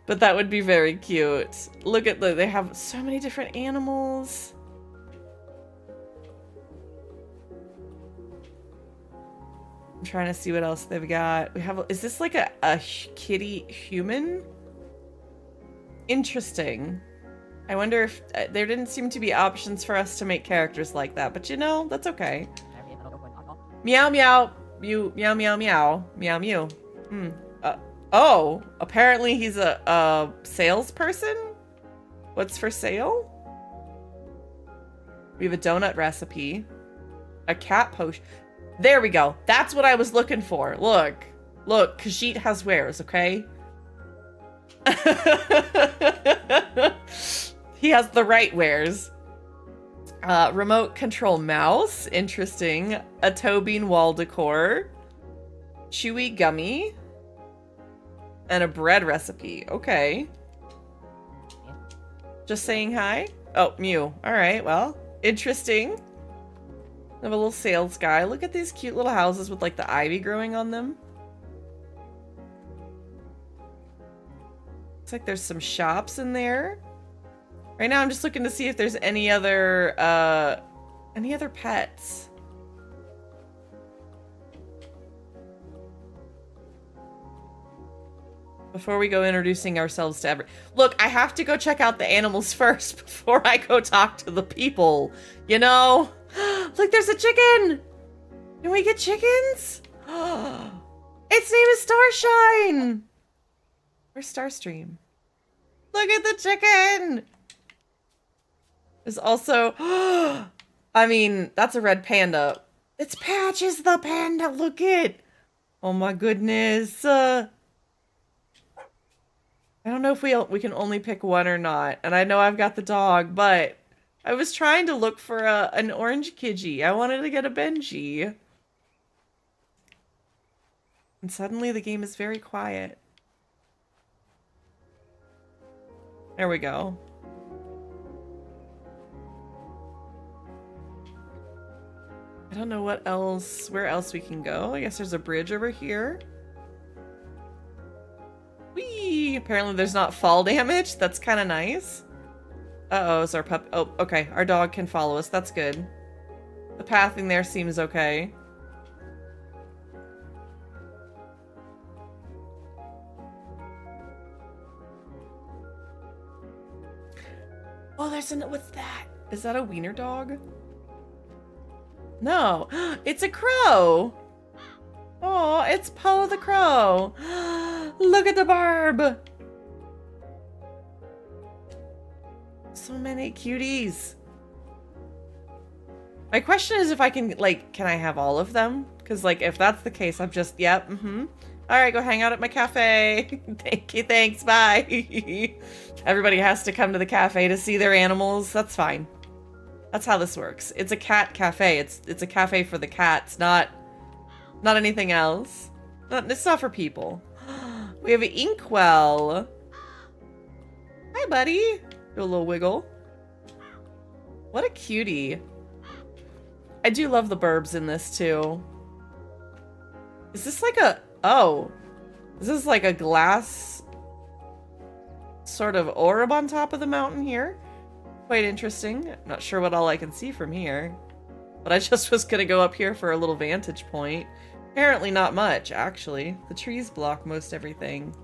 [SPEAKER 4] But that would be very cute. Look at they have so many different animals. I'm trying to see what else they've got. We have, is this like a kitty human? Interesting. I wonder if there didn't seem to be options for us to make characters like that, but you know, that's okay. Meow meow, mew meow meow meow meow mew. Oh, apparently he's a salesperson. What's for sale? We have a donut recipe, a cat potion. There we go. That's what I was looking for. Look. Look, Khajiit has wares, okay? He has the right wares. Remote control mouse. Interesting. A toe bean wall decor. Chewy gummy. And a bread recipe. Okay. Just saying hi? Oh, Mew. Alright, well. Interesting. I have a little sales guy. Look at these cute little houses with like the ivy growing on them. Looks like there's some shops in there. Right now I'm just looking to see if there's any other pets. Before we go introducing ourselves to Look, I have to go check out the animals first before I go talk to the people, you know? Look, there's a chicken! Can we get chickens? Its name is Starshine! Where's Starstream? Look at the chicken! There's also... I mean, that's a red panda. It's Patches the panda. Look it. Oh my goodness. I don't know if we can only pick one or not. And I know I've got the dog, but I was trying to look for an orange Kidgey. I wanted to get a Benji. And suddenly the game is very quiet. There we go. I don't know what else, where else we can go. I guess there's a bridge over here. Whee! Apparently there's not fall damage. That's kind of nice. Uh-oh, is our pup... Oh, okay. Our dog can follow us. That's good. The pathing there seems okay. Oh, there's an... What's that? Is that a wiener dog? No. It's a crow! Oh, it's Poe the crow! Look at the barb! So many cuties. My question is if I can, like, can I have all of them? Because, like, if that's the case, I'm just, yep, Alright, go hang out at my cafe. Thank you, thanks, bye. Everybody has to come to the cafe to see their animals. That's fine. That's how this works. It's a cat cafe. It's a cafe for the cats, not anything else. It's not for people. We have an inkwell. Hi, buddy. Do a little wiggle. What a cutie. I do love the burbs in this, too. Is this like a... Oh. Is this like a glass sort of orb on top of the mountain here? Quite interesting. Not sure what all I can see from here. But I just was gonna go up here for a little vantage point. Apparently not much, actually. The trees block most everything.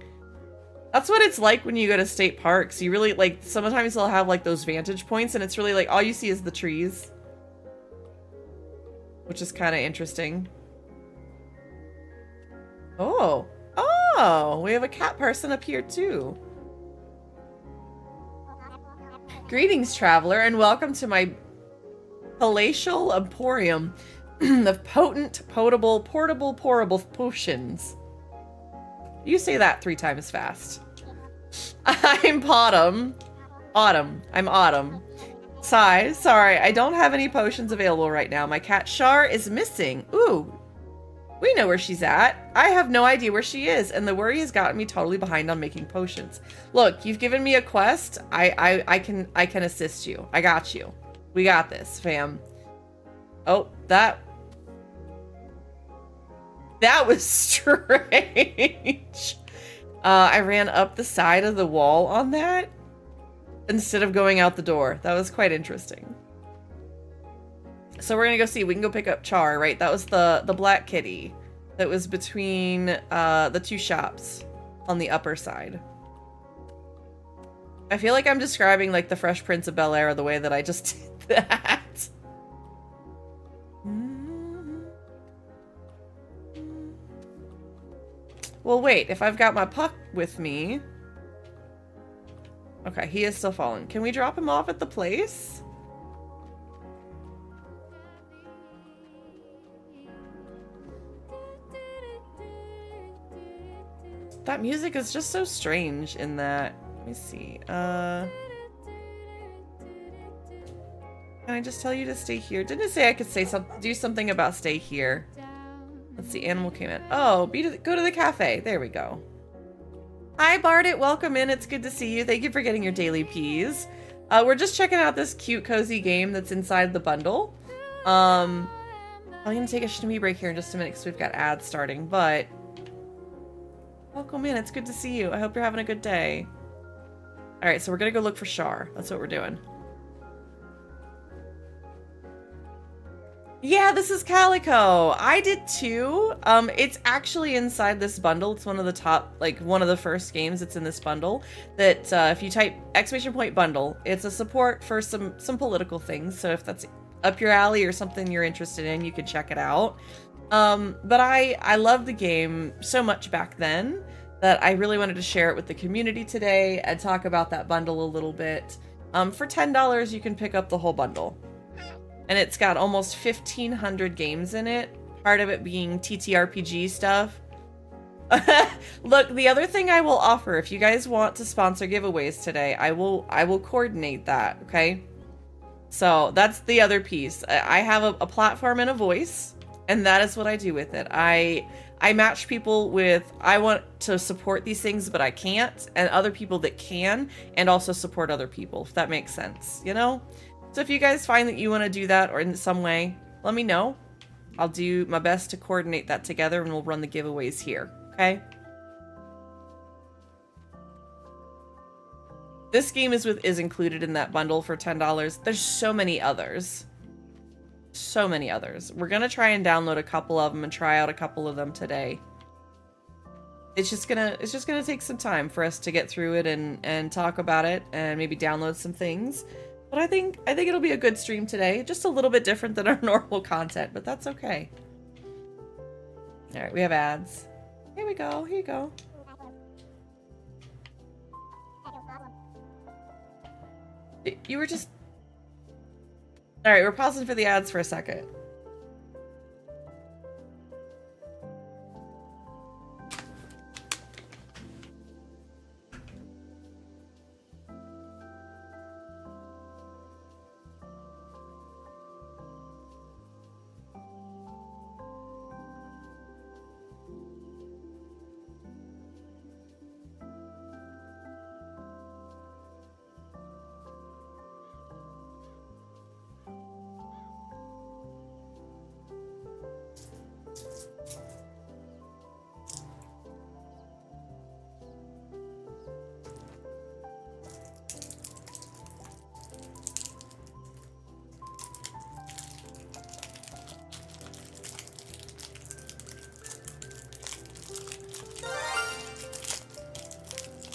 [SPEAKER 4] That's what it's like when you go to state parks. You really, like, sometimes they'll have, like, those vantage points, and it's really, like, all you see is the trees. Which is kind of interesting. Oh. Oh! We have a cat person up here, too. Greetings, traveler, and welcome to my palatial emporium of potent, potable, portable, pourable potions. You say that 3 times fast. I'm Autumn. I'm Autumn. Sigh. Sorry, I don't have any potions available right now. My cat Char is missing. Ooh. We know where she's at. I have no idea where she is, and the worry has gotten me totally behind on making potions. Look, you've given me a quest. I can assist you. I got you. We got this, fam. Oh, that was strange. I ran up the side of the wall on that instead of going out the door. That was quite interesting. So we're gonna go see. We can go pick up Char, right? That was the black kitty that was between the 2 shops on the upper side. I feel like I'm describing like the Fresh Prince of Bel-Air the way that I just did that. Well, wait. If I've got my puck with me... Okay, he is still falling. Can we drop him off at the place? That music is just so strange in that. Let me see. Can I just tell you to stay here? Didn't it say I could say do something about stay here? Let's see. Animal came in. Oh, go to the cafe. There we go. Hi, Bardit. Welcome in. It's good to see you. Thank you for getting your daily peas. We're just checking out this cute, cozy game that's inside the bundle. I'm gonna take a shimmy break here in just a minute because we've got ads starting, but welcome in. It's good to see you. I hope you're having a good day. All right, so we're gonna go look for Char. That's what we're doing. Yeah, this is Calico. I did too. It's actually inside this bundle. It's one of the top, like one of the first games that's in this bundle. That if you type !bundle, it's a support for some political things. So if that's up your alley or something you're interested in, you can check it out. But I loved the game so much back then that I really wanted to share it with the community today and talk about that bundle a little bit. For $10, you can pick up the whole bundle. and it's got almost 1,500 games in it. Part of it being TTRPG stuff. Look, the other thing I will offer, if you guys want to sponsor giveaways today, I will coordinate that, okay? So that's the other piece. I have a platform and a voice, and that is what I do with it. I match people with, I want to support these things, but I can't, and other people that can, and also support other people, if that makes sense, you know? So if you guys find that you want to do that or in some way, let me know. I'll do my best to coordinate that together, and we'll run the giveaways here, okay? This game is included in that bundle for $10. There's so many others. So many others. We're gonna try and download a couple of them and try out a couple of them today. It's just gonna take some time for us to get through it and talk about it and maybe download some things. But I think it'll be a good stream today. Just a little bit different than our normal content, but that's okay. All right, we have ads. Here we go. Here you go. You were just... All right, we're pausing for the ads for a second.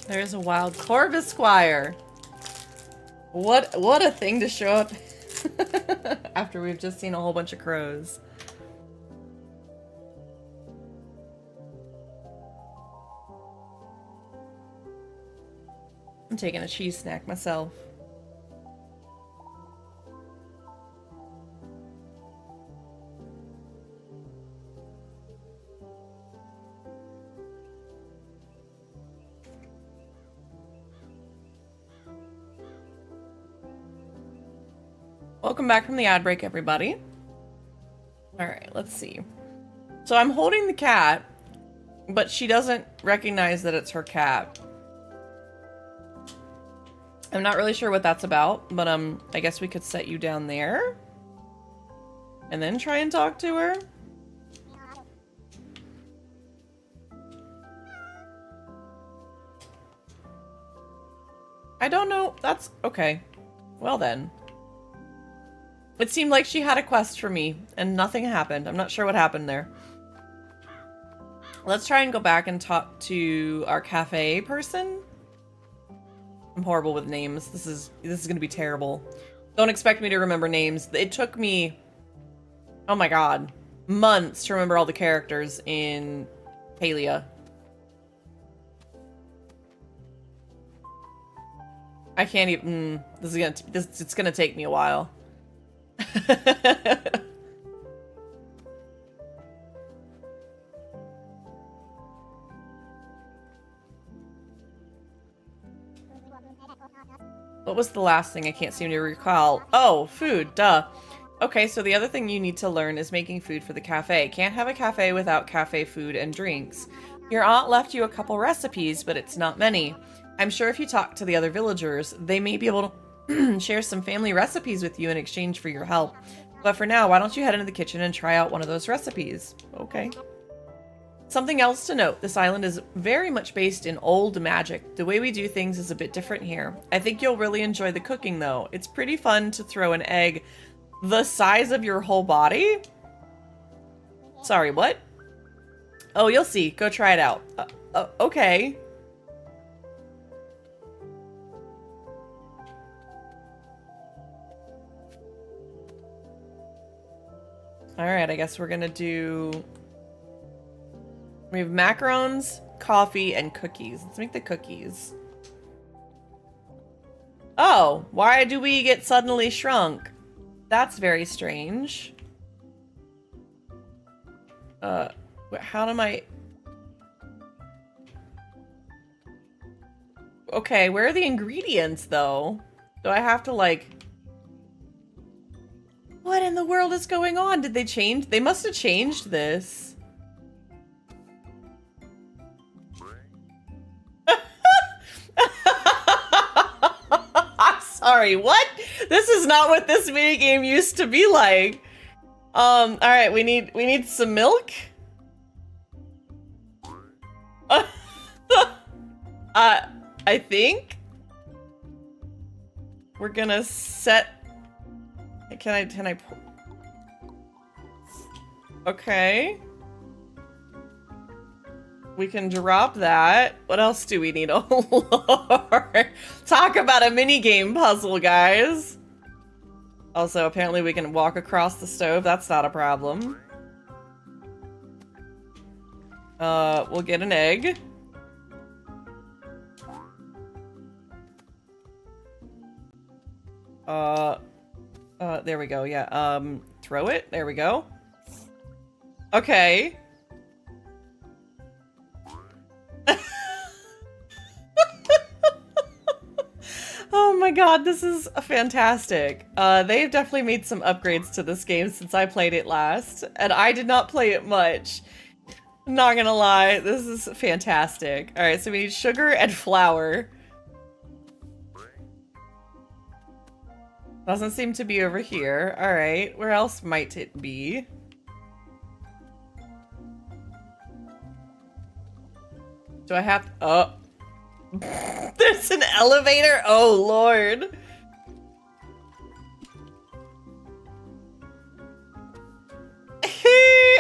[SPEAKER 4] There's a wild Corvus Squire. What a thing to show up after we've just seen a whole bunch of crows. I'm taking a cheese snack myself. Welcome back from the ad break, everybody. All right, let's see. So I'm holding the cat, but she doesn't recognize that it's her cat. I'm not really sure what that's about, but I guess we could set you down there and then try and talk to her. I don't know. That's okay. Well then. It seemed like she had a quest for me, and nothing happened. I'm not sure what happened there. Let's try and go back and talk to our cafe person. I'm horrible with names. This is gonna be terrible. Don't expect me to remember names. It took me, oh my god, months to remember all the characters in Palia. I can't even. It's gonna take me a while. What was the last thing? I can't seem to recall. Oh, food, duh. Okay, so the other thing you need to learn is making food for the cafe. Can't have a cafe without cafe food and drinks. Your aunt left you a couple recipes, but it's not many. I'm sure if you talk to the other villagers, they may be able to share some family recipes with you in exchange for your help. But for now, why don't you head into the kitchen and try out one of those recipes? Okay. Something else to note, this island is very much based in old magic. The way we do things is a bit different here. I think you'll really enjoy the cooking though. It's pretty fun to throw an egg the size of your whole body. Sorry, what? Oh, you'll see. Go try it out. Okay. Alright, I guess we're gonna do... We have macarons, coffee, and cookies. Let's make the cookies. Oh, why do we get suddenly shrunk? That's very strange. How am I... Okay, where are the ingredients, though? Do I have to, like... What in the world is going on? Did they change? They must have changed this. I'm sorry, what? This is not what this minigame used to be like. Alright, we need some milk. I think we're gonna set... Can I... Okay. We can drop that. What else do we need? Oh, Lord. Talk about a minigame puzzle, guys. Also, apparently we can walk across the stove. That's not a problem. We'll get an egg. There we go. Yeah. Throw it. There we go. Okay. Oh my god, this is fantastic. They've definitely made some upgrades to this game since I played it last, and I did not play it much. Not gonna lie, this is fantastic. Alright, so we need sugar and flour. Doesn't seem to be over here. Alright, where else might it be? Do I have... Oh. There's an elevator? Oh, Lord.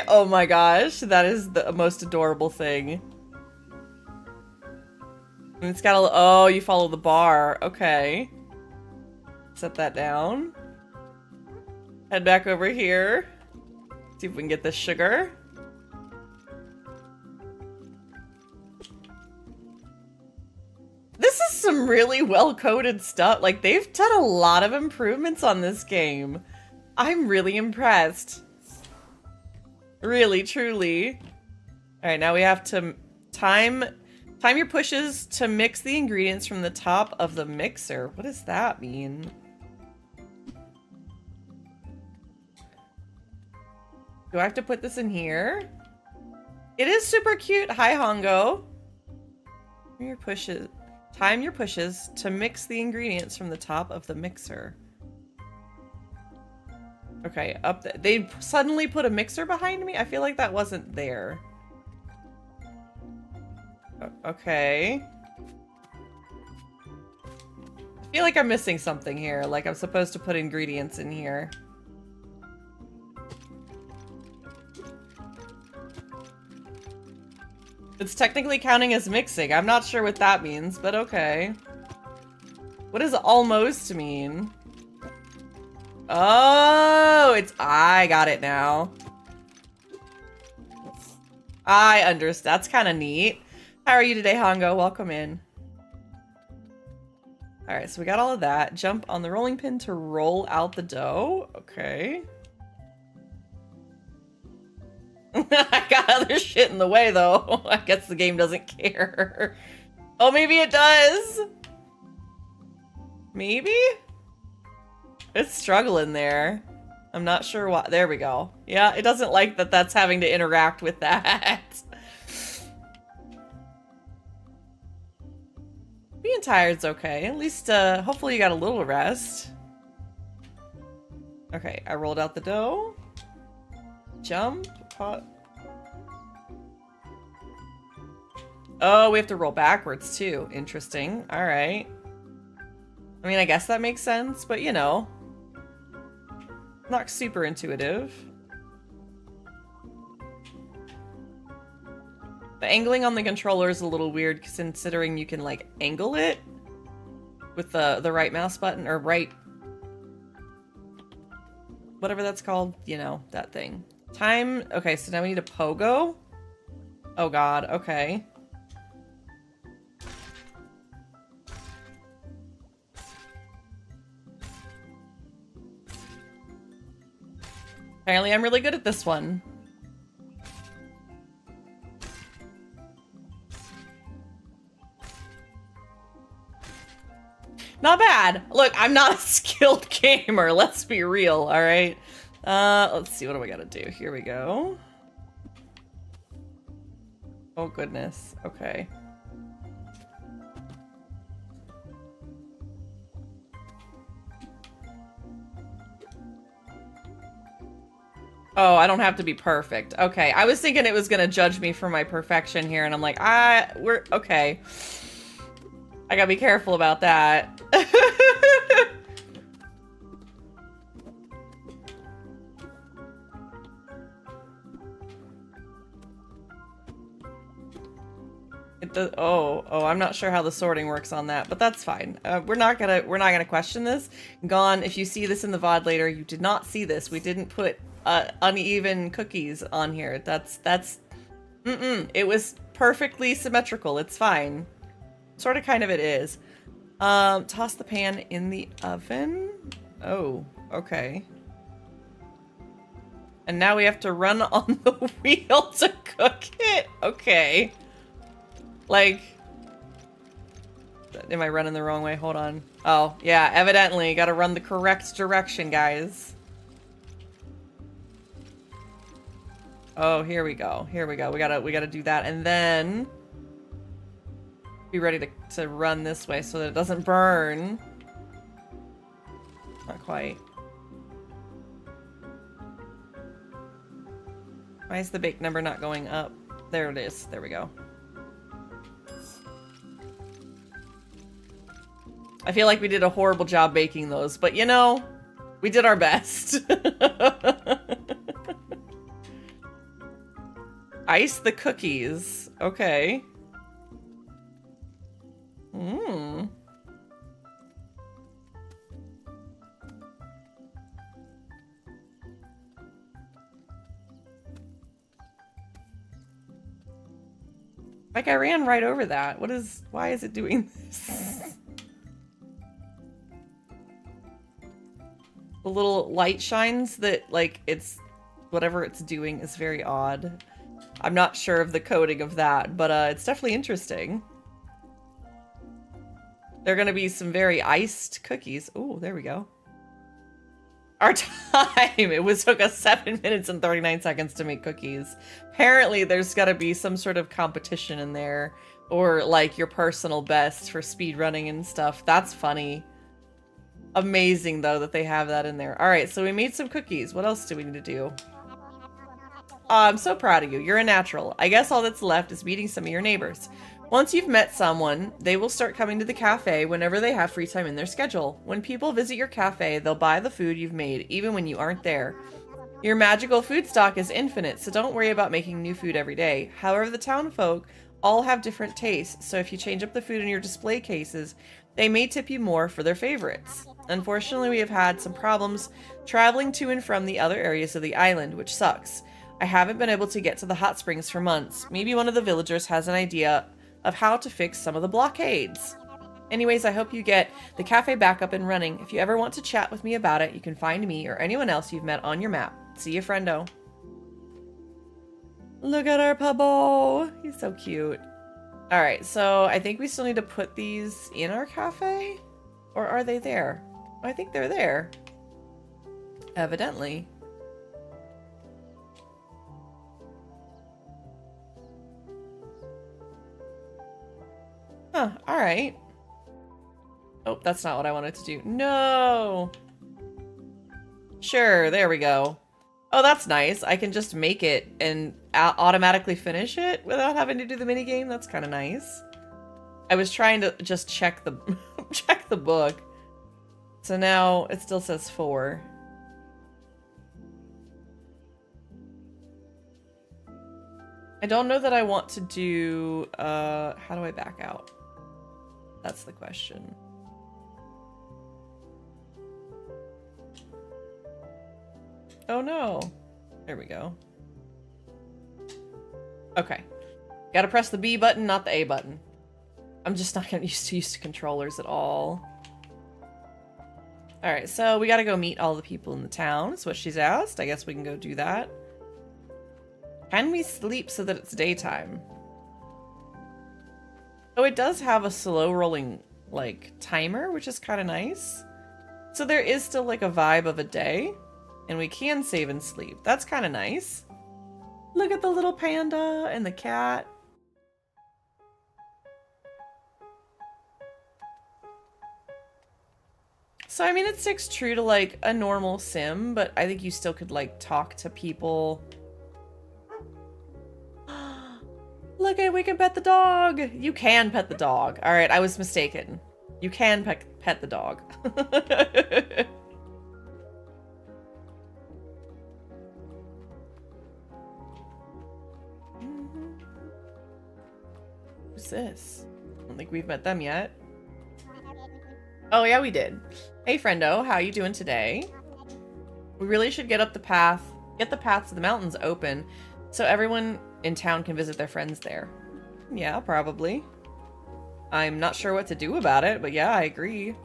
[SPEAKER 4] Oh my gosh, that is the most adorable thing. And it's got a... Oh, you follow the bar. Okay. Set that down. Head back over here. See if we can get this sugar. This is some really well-coded stuff. Like, they've done a lot of improvements on this game. I'm really impressed. Really, truly. Alright, now we have to time your pushes to mix the ingredients from the top of the mixer. What does that mean? Do I have to put this in here? It is super cute. Hi, Hongo. Time your pushes to mix the ingredients from the top of the mixer. Okay, up there. They suddenly put a mixer behind me? I feel like that wasn't there. Okay. I feel like I'm missing something here. Like I'm supposed to put ingredients in here. It's technically counting as mixing. I'm not sure what that means, but okay. What does almost mean? Oh, I got it now. I understand. That's kind of neat. How are you today, Hongo? Welcome in. Alright, so we got all of that. Jump on the rolling pin to roll out the dough. Okay. I got other shit in the way, though. I guess the game doesn't care. Oh, maybe it does. Maybe? It's struggling there. I'm not sure why. There we go. Yeah, it doesn't like that that's having to interact with that. Being tired's okay. At least, hopefully you got a little rest. Okay, I rolled out the dough. Jump. Pot. Oh, we have to roll backwards too. Interesting. All right. I mean, I guess that makes sense, but you know, not super intuitive. The angling on the controller is a little weird considering you can like angle it with the right mouse button or right whatever that's called, you know, that thing. Time. Okay, so now we need a pogo. Oh god, okay. Apparently I'm really good at this one. Not bad. Look, I'm not a skilled gamer. Let's be real, all right? Let's see. What do I gotta do? Here we go. Oh, goodness. Okay. Oh, I don't have to be perfect. Okay, I was thinking it was gonna judge me for my perfection here, and I'm like, we're okay. I gotta be careful about that. It does. Oh, I'm not sure how the sorting works on that, but that's fine. We're not gonna question this. Gone. If you see this in the VOD later, you did not see this. We didn't put uneven cookies on here. That's It was perfectly symmetrical. It's fine. Sort of, kind of, it is. Toss the pan in the oven. Oh, okay. And now we have to run on the wheel to cook it. Okay. Like, am I running the wrong way? Hold on. Oh, yeah, evidently. Gotta run the correct direction, guys. Oh, here we go. Here we go. We gotta do that, and then be ready to run this way so that it doesn't burn. Not quite. Why is the bake number not going up? There it is. There we go. I feel like we did a horrible job baking those, but you know, we did our best. Ice the cookies. Okay. Mmm. Like, I ran right over that. Why is it doing this? The little light shines that, like, whatever it's doing is very odd. I'm not sure of the coding of that, but it's definitely interesting. There are gonna be some very iced cookies. Oh, there we go. Our time! Took us 7 minutes and 39 seconds to make cookies. Apparently there's gotta be some sort of competition in there, or like your personal best for speed running and stuff. That's funny. Amazing, though, that they have that in there. All right, so we made some cookies. What else do we need to do? I'm so proud of you. You're a natural. I guess all that's left is meeting some of your neighbors. Once you've met someone, they will start coming to the cafe whenever they have free time in their schedule. When people visit your cafe, they'll buy the food you've made, even when you aren't there. Your magical food stock is infinite, so don't worry about making new food every day. However, the town folk all have different tastes, so if you change up the food in your display cases, they may tip you more for their favorites. Unfortunately, we have had some problems traveling to and from the other areas of the island, which sucks. I haven't been able to get to the hot springs for months. Maybe one of the villagers has an idea of how to fix some of the blockades. Anyways, I hope you get the cafe back up and running. If you ever want to chat with me about it, you can find me or anyone else you've met on your map. See you, friendo. Look at our pubbo. He's so cute. All right, so I think we still need to put these in our cafe? Or are they there? I think they're there. Evidently. Huh, alright. Oh, that's not what I wanted to do. No! Sure, there we go. Oh, that's nice. I can just make it and automatically finish it without having to do the minigame. That's kind of nice. I was trying to just check the check the book. So now it still says 4. I don't know that I want to do, how do I back out? That's the question. Oh no. There we go. Okay. Gotta press the B button, not the A button. I'm just not getting used to controllers at all. All right, so we got to go meet all the people in the town. That's what she's asked. I guess we can go do that. Can we sleep so that it's daytime? Oh, it does have a slow rolling, like, timer, which is kind of nice. So there is still, like, a vibe of a day. And we can save and sleep. That's kind of nice. Look at the little panda and the cat. So, I mean, it sticks true to, like, a normal sim, but I think you still could, like, talk to people. Look, we can pet the dog! You can pet the dog. Alright, I was mistaken. You can pet the dog. Who's this? I don't think we've met them yet. Oh, yeah, we did. Hey, friendo, how you doing today? We really should get the paths to the mountains open so everyone in town can visit their friends there. Yeah, probably. I'm not sure what to do about it, but yeah, I agree.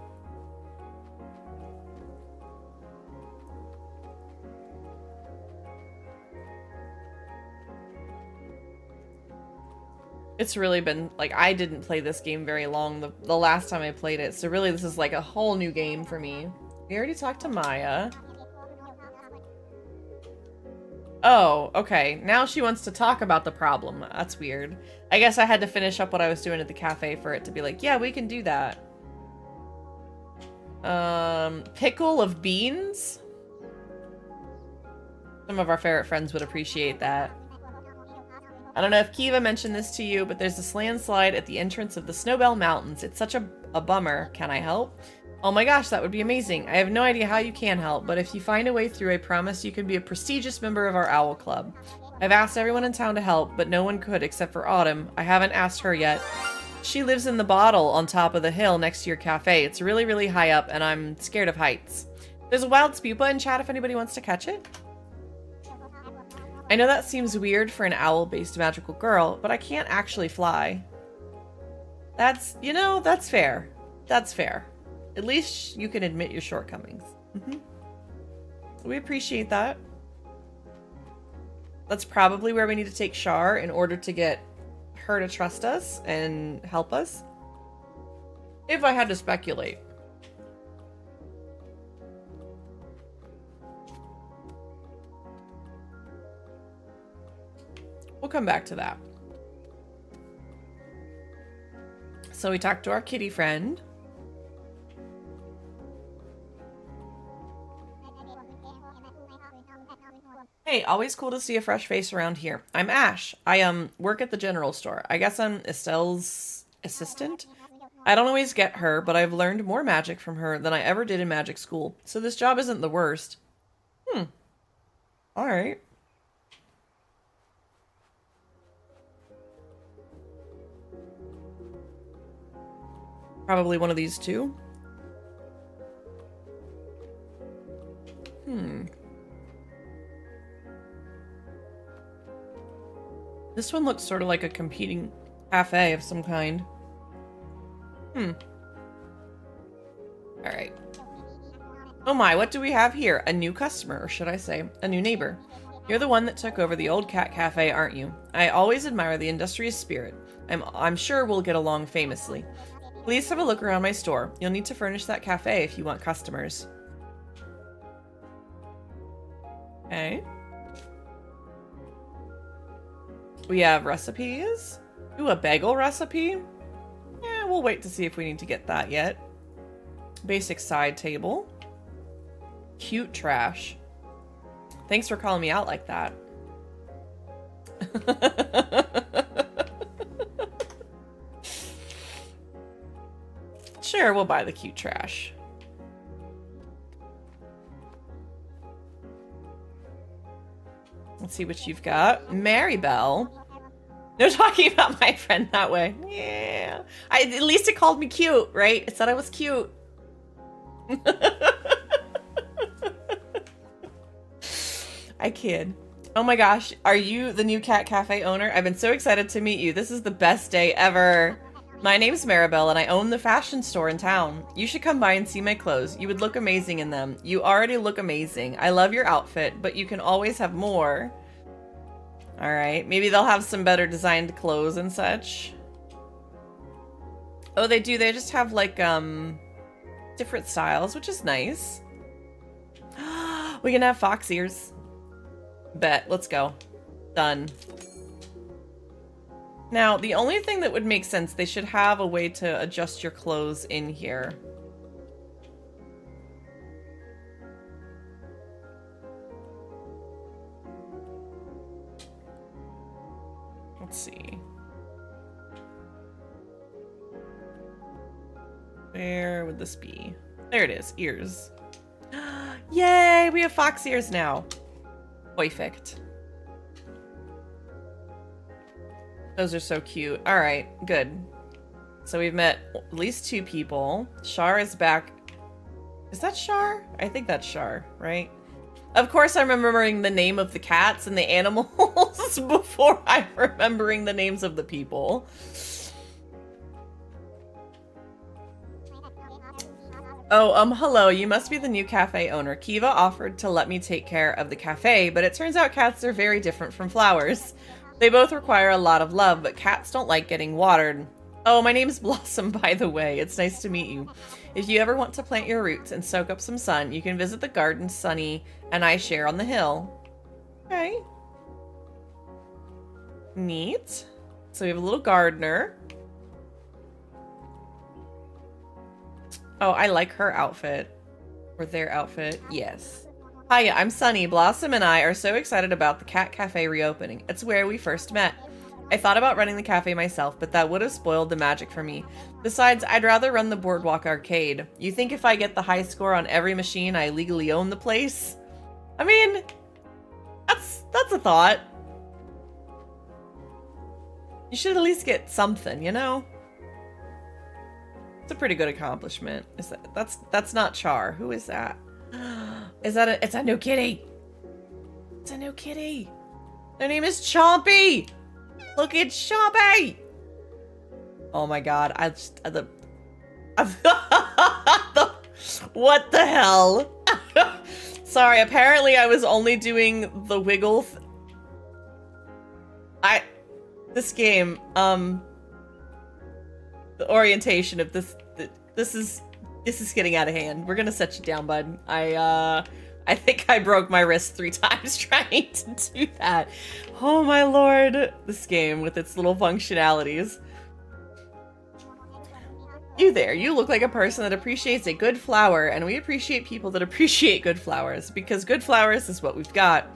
[SPEAKER 4] It's really been, like, I didn't play this game very long the last time I played it, so really this is like a whole new game for me. We already talked to Maya. Oh, okay. Now she wants to talk about the problem. That's weird. I guess I had to finish up what I was doing at the cafe for it to be like, yeah, we can do that. Pickle of beans? Some of our favorite friends would appreciate that. I don't know if Kiva mentioned this to you, but there's a landslide at the entrance of the Snowbell Mountains. It's such a bummer. Can I help? Oh my gosh, that would be amazing. I have no idea how you can help, but if you find a way through, I promise you can be a prestigious member of our Owl Club. I've asked everyone in town to help, but no one could except for Autumn. I haven't asked her yet. She lives in the bottle on top of the hill next to your cafe. It's really, really high up, and I'm scared of heights. There's a wild spupa in chat if anybody wants to catch it. I know that seems weird for an owl-based magical girl, but I can't actually fly. That's, you know, that's fair. That's fair. At least you can admit your shortcomings. We appreciate that. That's probably where we need to take Char in order to get her to trust us and help us. If I had to speculate. We'll come back to that. So we talked to our kitty friend. Hey, always cool to see a fresh face around here. I'm Ash. I work at the general store. I guess I'm Estelle's assistant. I don't always get her, but I've learned more magic from her than I ever did in magic school. So this job isn't the worst. All right. Probably one of these two. This one looks sort of like a competing cafe of some kind. Alright. Oh my, what do we have here? A new customer, or should I say, a new neighbor. You're the one that took over the old cat cafe, aren't you? I always admire the industrious spirit. I'm sure we'll get along famously. Please have a look around my store. You'll need to furnish that cafe if you want customers. Okay. We have recipes. Ooh, a bagel recipe? Yeah, we'll wait to see if we need to get that yet. Basic side table. Cute trash. Thanks for calling me out like that. Sure, we'll buy the cute trash. Let's see what you've got. Maribel. No talking about my friend that way. Yeah. At least it called me cute, right? It said I was cute. I kid. Oh my gosh. Are you the new cat cafe owner? I've been so excited to meet you. This is the best day ever. My name's Maribel and I own the fashion store in town. You should come by and see my clothes. You would look amazing in them. You already look amazing. I love your outfit, but you can always have more. Alright, maybe they'll have some better designed clothes and such. Oh, they do. They just have like, different styles, which is nice. We can have fox ears. Bet. Let's go. Done. Now, the only thing that would make sense, they should have a way to adjust your clothes in here. Let's see. Where would this be? There it is. Ears. Yay! We have fox ears now. Perfect. Those are so cute. Alright, good. So we've met at least 2 people. Shar is back. Is that Shar? I think that's Shar, right? Of course I'm remembering the name of the cats and the animals before I'm remembering the names of the people. Oh, hello. You must be the new cafe owner. Kiva offered to let me take care of the cafe, but it turns out cats are very different from flowers. They both require a lot of love, but cats don't like getting watered. Oh, my name's Blossom, by the way. It's nice to meet you. If you ever want to plant your roots and soak up some sun, you can visit the garden Sunny and I share on the hill. Okay. Neat. So we have a little gardener. Oh, I like her outfit. Or their outfit. Yes. Hiya, I'm Sunny. Blossom and I are so excited about the Cat Cafe reopening. It's where we first met. I thought about running the cafe myself, but that would have spoiled the magic for me. Besides, I'd rather run the Boardwalk Arcade. You think if I get the high score on every machine, I legally own the place? I mean, that's a thought. You should at least get something, you know? It's a pretty good accomplishment. Is that's not Char. Who is that? Is that it's a new kitty. It's a new kitty. Their name is Chompy. Look, it's Chompy. Oh my god. What the hell? Sorry, apparently I was only doing the wiggle. This game, the orientation of this is getting out of hand. We're gonna set you down, bud. I think I broke my wrist 3 times trying to do that. Oh my lord. This game with its little functionalities. You there, you look like a person that appreciates a good flower, and we appreciate people that appreciate good flowers, because good flowers is what we've got.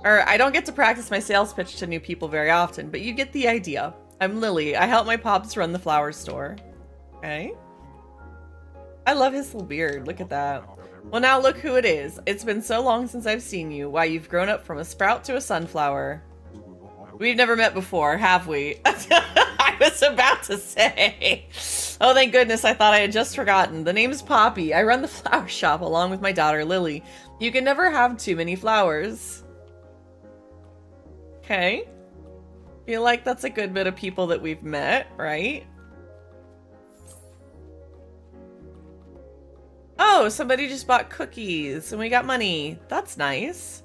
[SPEAKER 4] I don't get to practice my sales pitch to new people very often, but you get the idea. I'm Lily. I help my pops run the flower store. Okay. I love his little beard. Look at that. Well, now look who it is. It's been so long since I've seen you. Why, you've grown up from a sprout to a sunflower. We've never met before, have we? I was about to say. Oh, thank goodness. I thought I had just forgotten. The name's Poppy. I run the flower shop along with my daughter, Lily. You can never have too many flowers. Okay. Feel like that's a good bit of people that we've met, right? Oh, somebody just bought cookies and we got money. That's nice.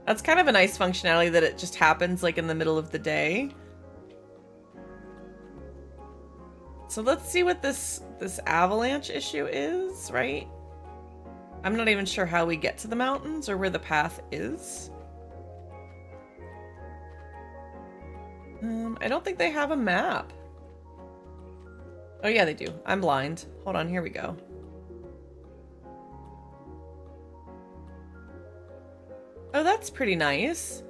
[SPEAKER 4] That's kind of a nice functionality that it just happens like in the middle of the day. So let's see what this avalanche issue is, right? I'm not even sure how we get to the mountains or where the path is. I don't think they have a map. Oh yeah, they do. I'm blind. Hold on, here we go. Oh, that's pretty nice.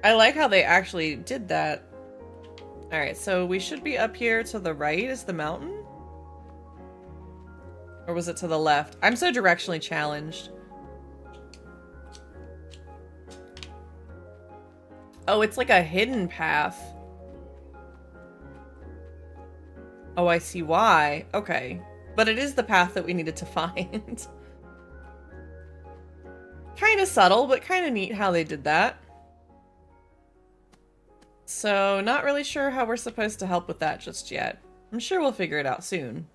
[SPEAKER 4] I like how they actually did that. Alright, so we should be up here to the right is the mountain? Or was it to the left? I'm so directionally challenged. Oh, it's like a hidden path. Oh, I see why. Okay. But it is the path that we needed to find. Kind of subtle, but kind of neat how they did that. So, not really sure how we're supposed to help with that just yet. I'm sure we'll figure it out soon.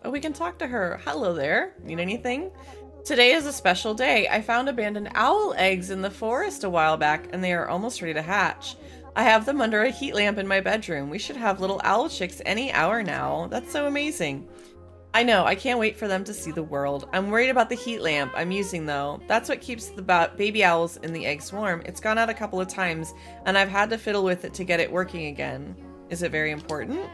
[SPEAKER 4] Oh, we can talk to her. Hello there. Need anything? Today is a special day. I found abandoned owl eggs in the forest a while back, and they are almost ready to hatch. I have them under a heat lamp in my bedroom. We should have little owl chicks any hour now. That's so amazing. I know. I can't wait for them to see the world. I'm worried about the heat lamp I'm using, though. That's what keeps the baby owls in the eggs warm. It's gone out a couple of times, and I've had to fiddle with it to get it working again. Is it very important?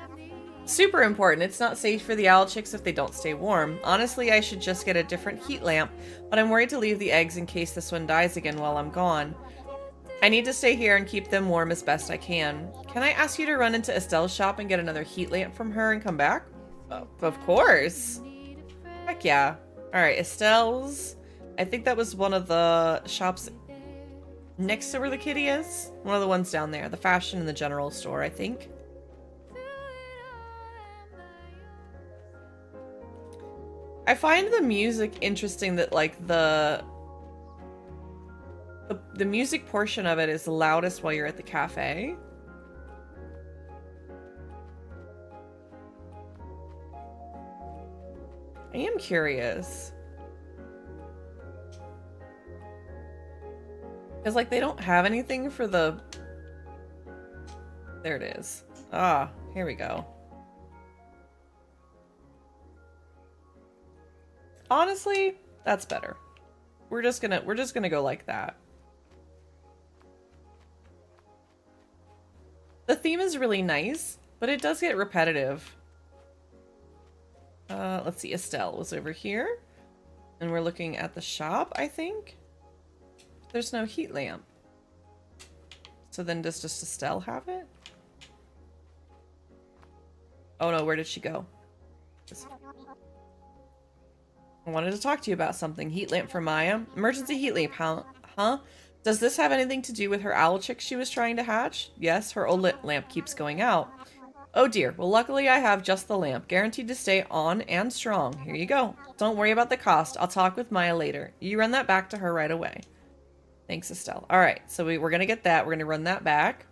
[SPEAKER 4] Super important. It's not safe for the owl chicks if they don't stay warm. Honestly, I should just get a different heat lamp, but I'm worried to leave the eggs in case this one dies again while I'm gone. I need to stay here and keep them warm as best I can. Can I ask you to run into Estelle's shop and get another heat lamp from her and come back? Oh, of course. Heck yeah. Alright, Estelle's. I think that was one of the shops next to where the kitty is. One of the ones down there. The fashion and the general store, I think. I find the music interesting that, like, the music portion of it is the loudest while you're at the cafe. I am curious. Because, like, they don't have anything for the... There it is. Ah, here we go. Honestly, that's better. We're just gonna go like that. The theme is really nice, but it does get repetitive. Let's see, Estelle was over here. And we're looking at the shop, I think. There's no heat lamp. So then does just Estelle have it? Oh no, where did she go? I wanted to talk to you about something. Heat lamp for Maya. Emergency heat lamp, huh? Does this have anything to do with her owl chick she was trying to hatch? Yes, her old lamp keeps going out. Oh dear. Well, luckily I have just the lamp. Guaranteed to stay on and strong. Here you go. Don't worry about the cost. I'll talk with Maya later. You run that back to her right away. Thanks, Estelle. Alright, so we're going to get that. We're going to run that back.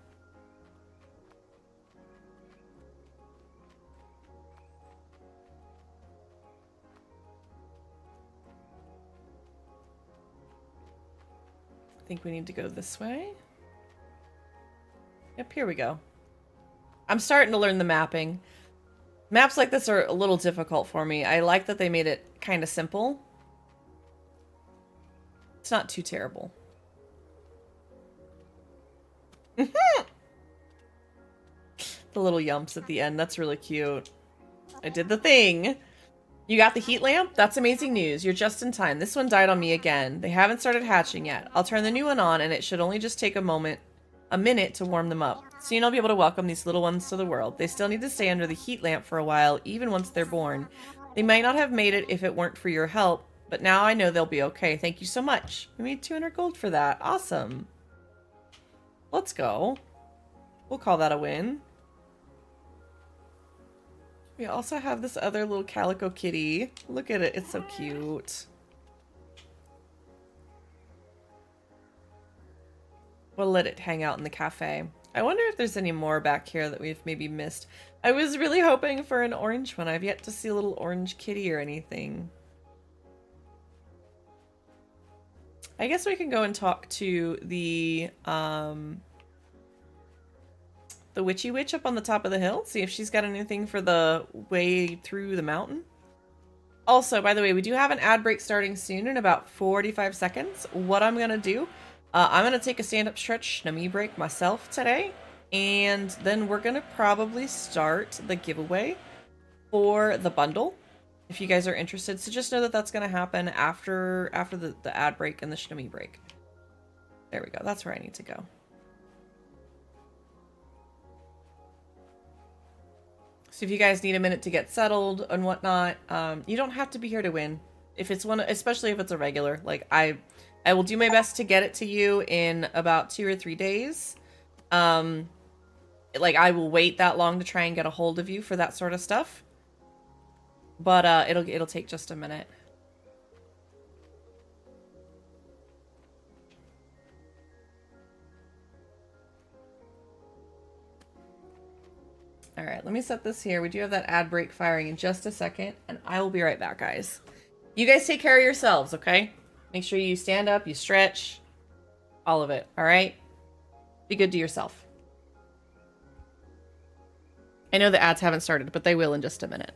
[SPEAKER 4] I think we need to go this way. Yep, here we go. I'm starting to learn the mapping. Maps like this are a little difficult for me. I like that they made it kind of simple. It's not too terrible. The little yumps at the end. That's really cute. I did the thing. You got the heat lamp? That's amazing news. You're just in time. This one died on me again. They haven't started hatching yet. I'll turn the new one on and it should only just take a minute to warm them up. Soon I'll be able to welcome these little ones to the world. They still need to stay under the heat lamp for a while, even once they're born. They might not have made it if it weren't for your help, but now I know they'll be okay. Thank you so much. We made 200 gold for that. Awesome. Let's go. We'll call that a win. We also have this other little calico kitty. Look at it. It's so cute. We'll let it hang out in the cafe. I wonder if there's any more back here that we've maybe missed. I was really hoping for an orange one. I've yet to see a little orange kitty or anything. I guess we can go and talk to the witchy witch up on the top of the hill. See if she's got anything for the way through the mountain. Also, by the way, we do have an ad break starting soon in about 45 seconds. What I'm going to do, I'm going to take a stand-up stretch Shnummy break myself today. And then we're going to probably start the giveaway for the bundle, if you guys are interested. So just know that that's going to happen after the ad break and the Shnummy break. There we go. That's where I need to go. So if you guys need a minute to get settled and whatnot, you don't have to be here to win. If it's one, especially if it's a regular, like I will do my best to get it to you in about 2 or 3 days. Like, I will wait that long to try and get a hold of you for that sort of stuff. But it'll take just a minute. All right, let me set this here. We do have that ad break firing in just a second, and I will be right back, guys. You guys take care of yourselves, okay? Make sure you stand up, you stretch, all of it, all right? Be good to yourself. I know the ads haven't started, but they will in just a minute.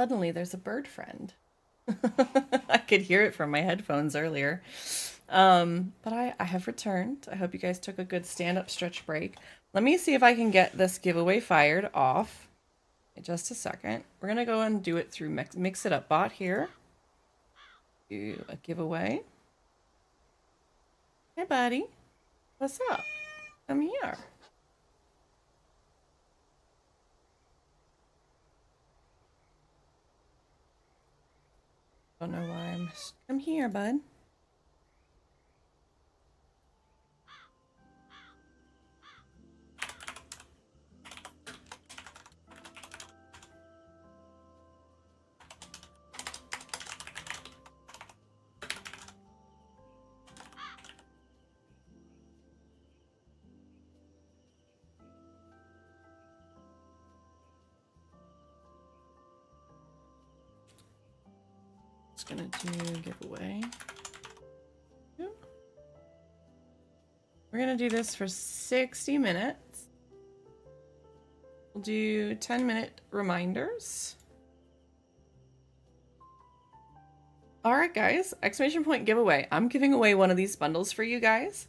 [SPEAKER 4] Suddenly there's a bird friend. I could hear it from my headphones earlier. But I have returned. I hope you guys took a good stand-up stretch break. Let me see if I can get this giveaway fired off. In just a second. We're going to go and do it through Mix It Up bot here. Do a giveaway. Hey, buddy. What's up? Come here. Don't know why I'm... Come here, bud. Just gonna do giveaway. We're gonna do this for 60 minutes. We'll do 10-minute reminders. All right, guys, exclamation point giveaway. I'm giving away one of these bundles for you guys.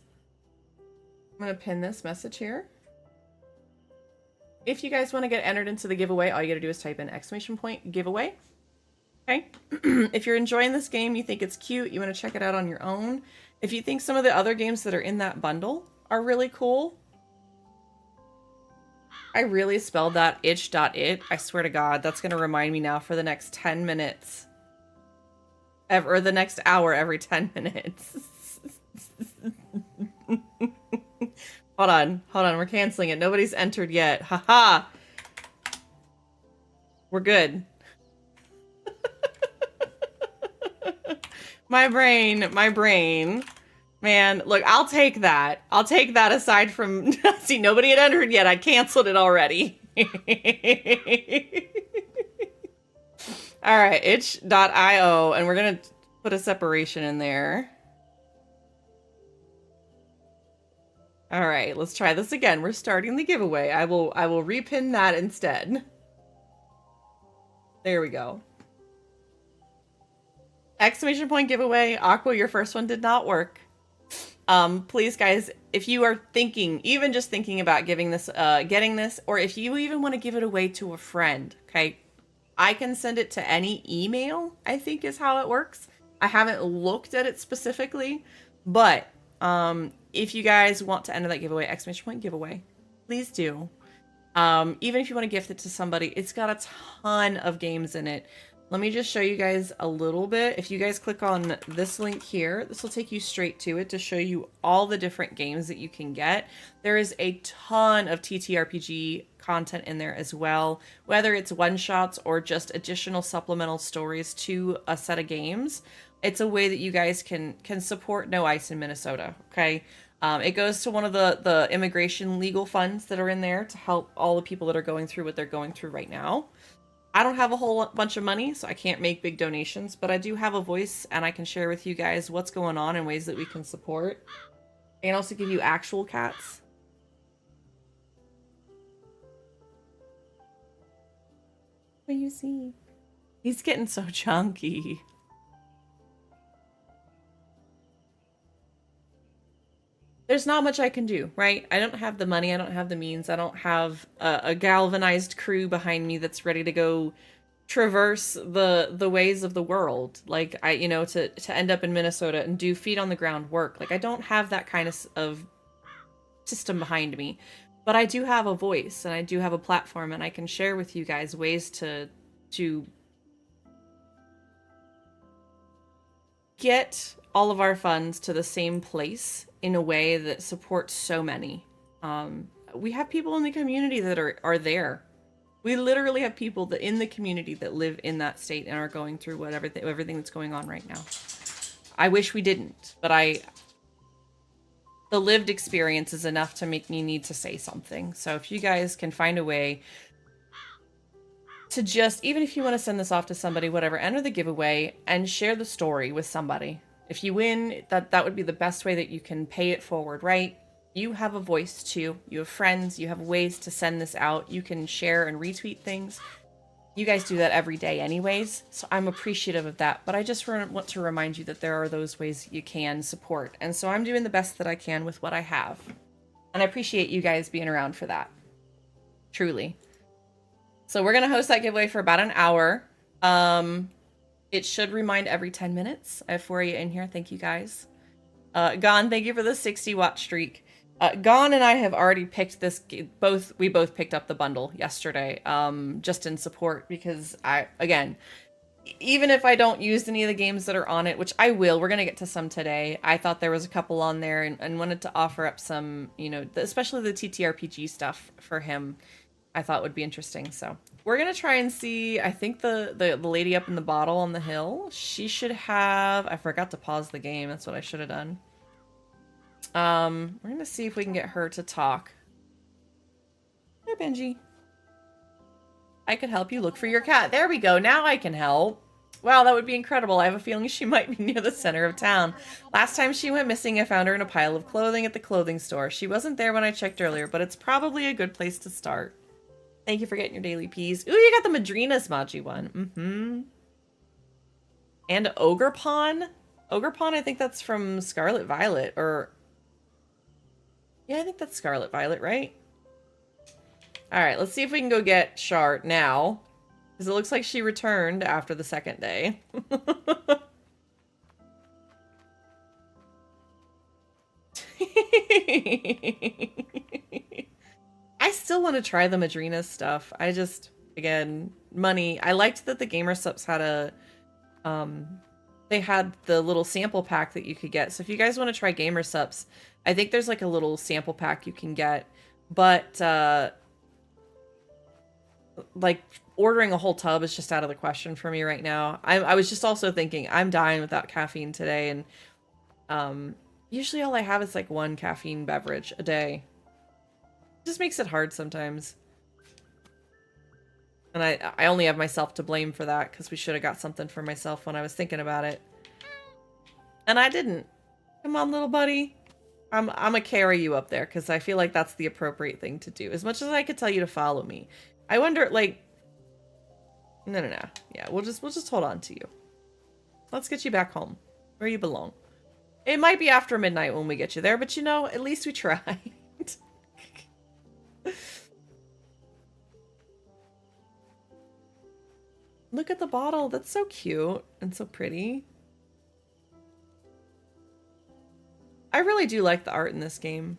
[SPEAKER 4] I'm gonna pin this message here. If you guys want to get entered into the giveaway, all you gotta do is type in exclamation point giveaway. Okay. If you're enjoying this game, you think it's cute, you want to check it out on your own. If you think some of the other games that are in that bundle are really cool. I really spelled that itch.it. I swear to God, that's going to remind me now for the next 10 minutes. Or the next hour every 10 minutes. Hold on. We're canceling it. Nobody's entered yet. Haha. We're good. My brain. Man, look, I'll take that. I'll take that aside from... See, nobody had entered yet. I canceled it already. All right, itch.io, and we're going to put a separation in there. All right, let's try this again. We're starting the giveaway. I will repin that instead. There we go. Exclamation point giveaway. Aqua, your first one did not work. Please, guys, if you are thinking, even just thinking about getting this, or if you even want to give it away to a friend, okay, I can send it to any email, I think is how it works. I haven't looked at it specifically, but if you guys want to enter that giveaway, exclamation point giveaway, please do. Even if you want to gift it to somebody, it's got a ton of games in it. Let me just show you guys a little bit. If you guys click on this link here, this will take you straight to it to show you all the different games that you can get. There is a ton of TTRPG content in there as well, whether it's one-shots or just additional supplemental stories to a set of games. It's a way that you guys can support No Ice in Minnesota, okay? It goes to one of the immigration legal funds that are in there to help all the people that are going through what they're going through right now. I don't have a whole bunch of money, so I can't make big donations, but I do have a voice, and I can share with you guys what's going on and ways that we can support. And also give you actual cats. What do you see? He's getting so chunky. There's not much I can do, right? I don't have the money. I don't have the means. I don't have a galvanized crew behind me that's ready to go traverse the ways of the world. Like, to end up in Minnesota and do feet on the ground work. Like, I don't have that kind of system behind me. But I do have a voice, and I do have a platform, and I can share with you guys ways to get all of our funds to the same place in a way that supports so many. We have people in the community that are there. We literally have people that in the community that live in that state and are going through everything that's going on right now. I wish we didn't, but the lived experience is enough to make me need to say something. So if you guys can find a way to just, even if you want to send this off to somebody, whatever, enter the giveaway and share the story with somebody. If you win, that would be the best way that you can pay it forward, right? You have a voice too. You have friends. You have ways to send this out. You can share and retweet things. You guys do that every day anyways, so I'm appreciative of that. But I just want to remind you that there are those ways you can support. And so I'm doing the best that I can with what I have. And I appreciate you guys being around for that. Truly. So we're going to host that giveaway for about an hour. It should remind every 10 minutes. I have 4 of you in here. Thank you guys. Gon, thank you for the 60-watt streak. Gon and I have already picked this. We both picked up the bundle yesterday, just in support because again, even if I don't use any of the games that are on it, which I will, we're gonna get to some today. I thought there was a couple on there and wanted to offer up some, you know, especially the TTRPG stuff for him. I thought would be interesting. So we're gonna try and see. I think the lady up in the bottle on the hill, she should have. I forgot to pause the game. That's what I should have done. We're gonna see if we can get her to talk. Hey, Benji. I could help you look for your cat. There we go. Now I can help. Wow, that would be incredible. I have a feeling she might be near the center of town. Last time she went missing, I found her in a pile of clothing at the clothing store. She wasn't there when I checked earlier, but it's probably a good place to start. Thank you for getting your daily peas. Ooh, you got the Madrina Smaji one. Mm-hmm. And Ogre Pawn. Ogre Pawn, I think that's from Scarlet Violet, or... Yeah, I think that's Scarlet Violet, right? Alright, let's see if we can go get Char now. Because it looks like she returned after the second day. I still want to try the Madrina stuff. I just, again, money. I liked that the Gamer Subs had a... they had the little sample pack that you could get. So if you guys want to try Gamer Subs, I think there's like a little sample pack you can get. But, like, ordering a whole tub is just out of the question for me right now. I was just also thinking, I'm dying without caffeine today. And usually all I have is like one caffeine beverage a day. It just makes it hard sometimes. And I only have myself to blame for that, because we should have got something for myself when I was thinking about it. And I didn't. Come on, little buddy. I'm gonna carry you up there, because I feel like that's the appropriate thing to do. As much as I could tell you to follow me. I wonder, like... No. Yeah, we'll just hold on to you. Let's get you back home, where you belong. It might be after midnight when we get you there, but you know, at least we tried. Look at the bottle. That's so cute and so pretty. I really do like the art in this game.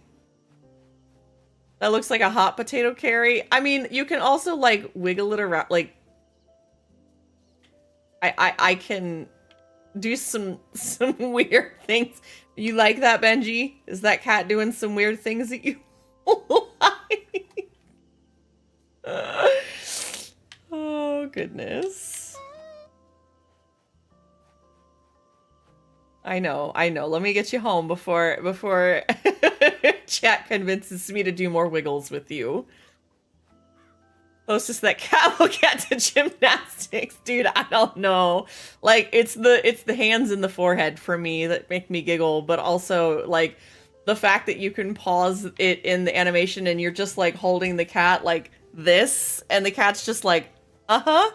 [SPEAKER 4] That looks like a hot potato carry. I mean, you can also like wiggle it around. Like, I can do some weird things. You like that, Benji? Is that cat doing some weird things that you like? Oh, goodness. I know. Let me get you home before chat convinces me to do more wiggles with you. Closest that cat will get to gymnastics. Dude, I don't know. Like, it's the hands and the forehead for me that make me giggle, but also, like, the fact that you can pause it in the animation and you're just, like, holding the cat like this, and the cat's just like, uh-huh.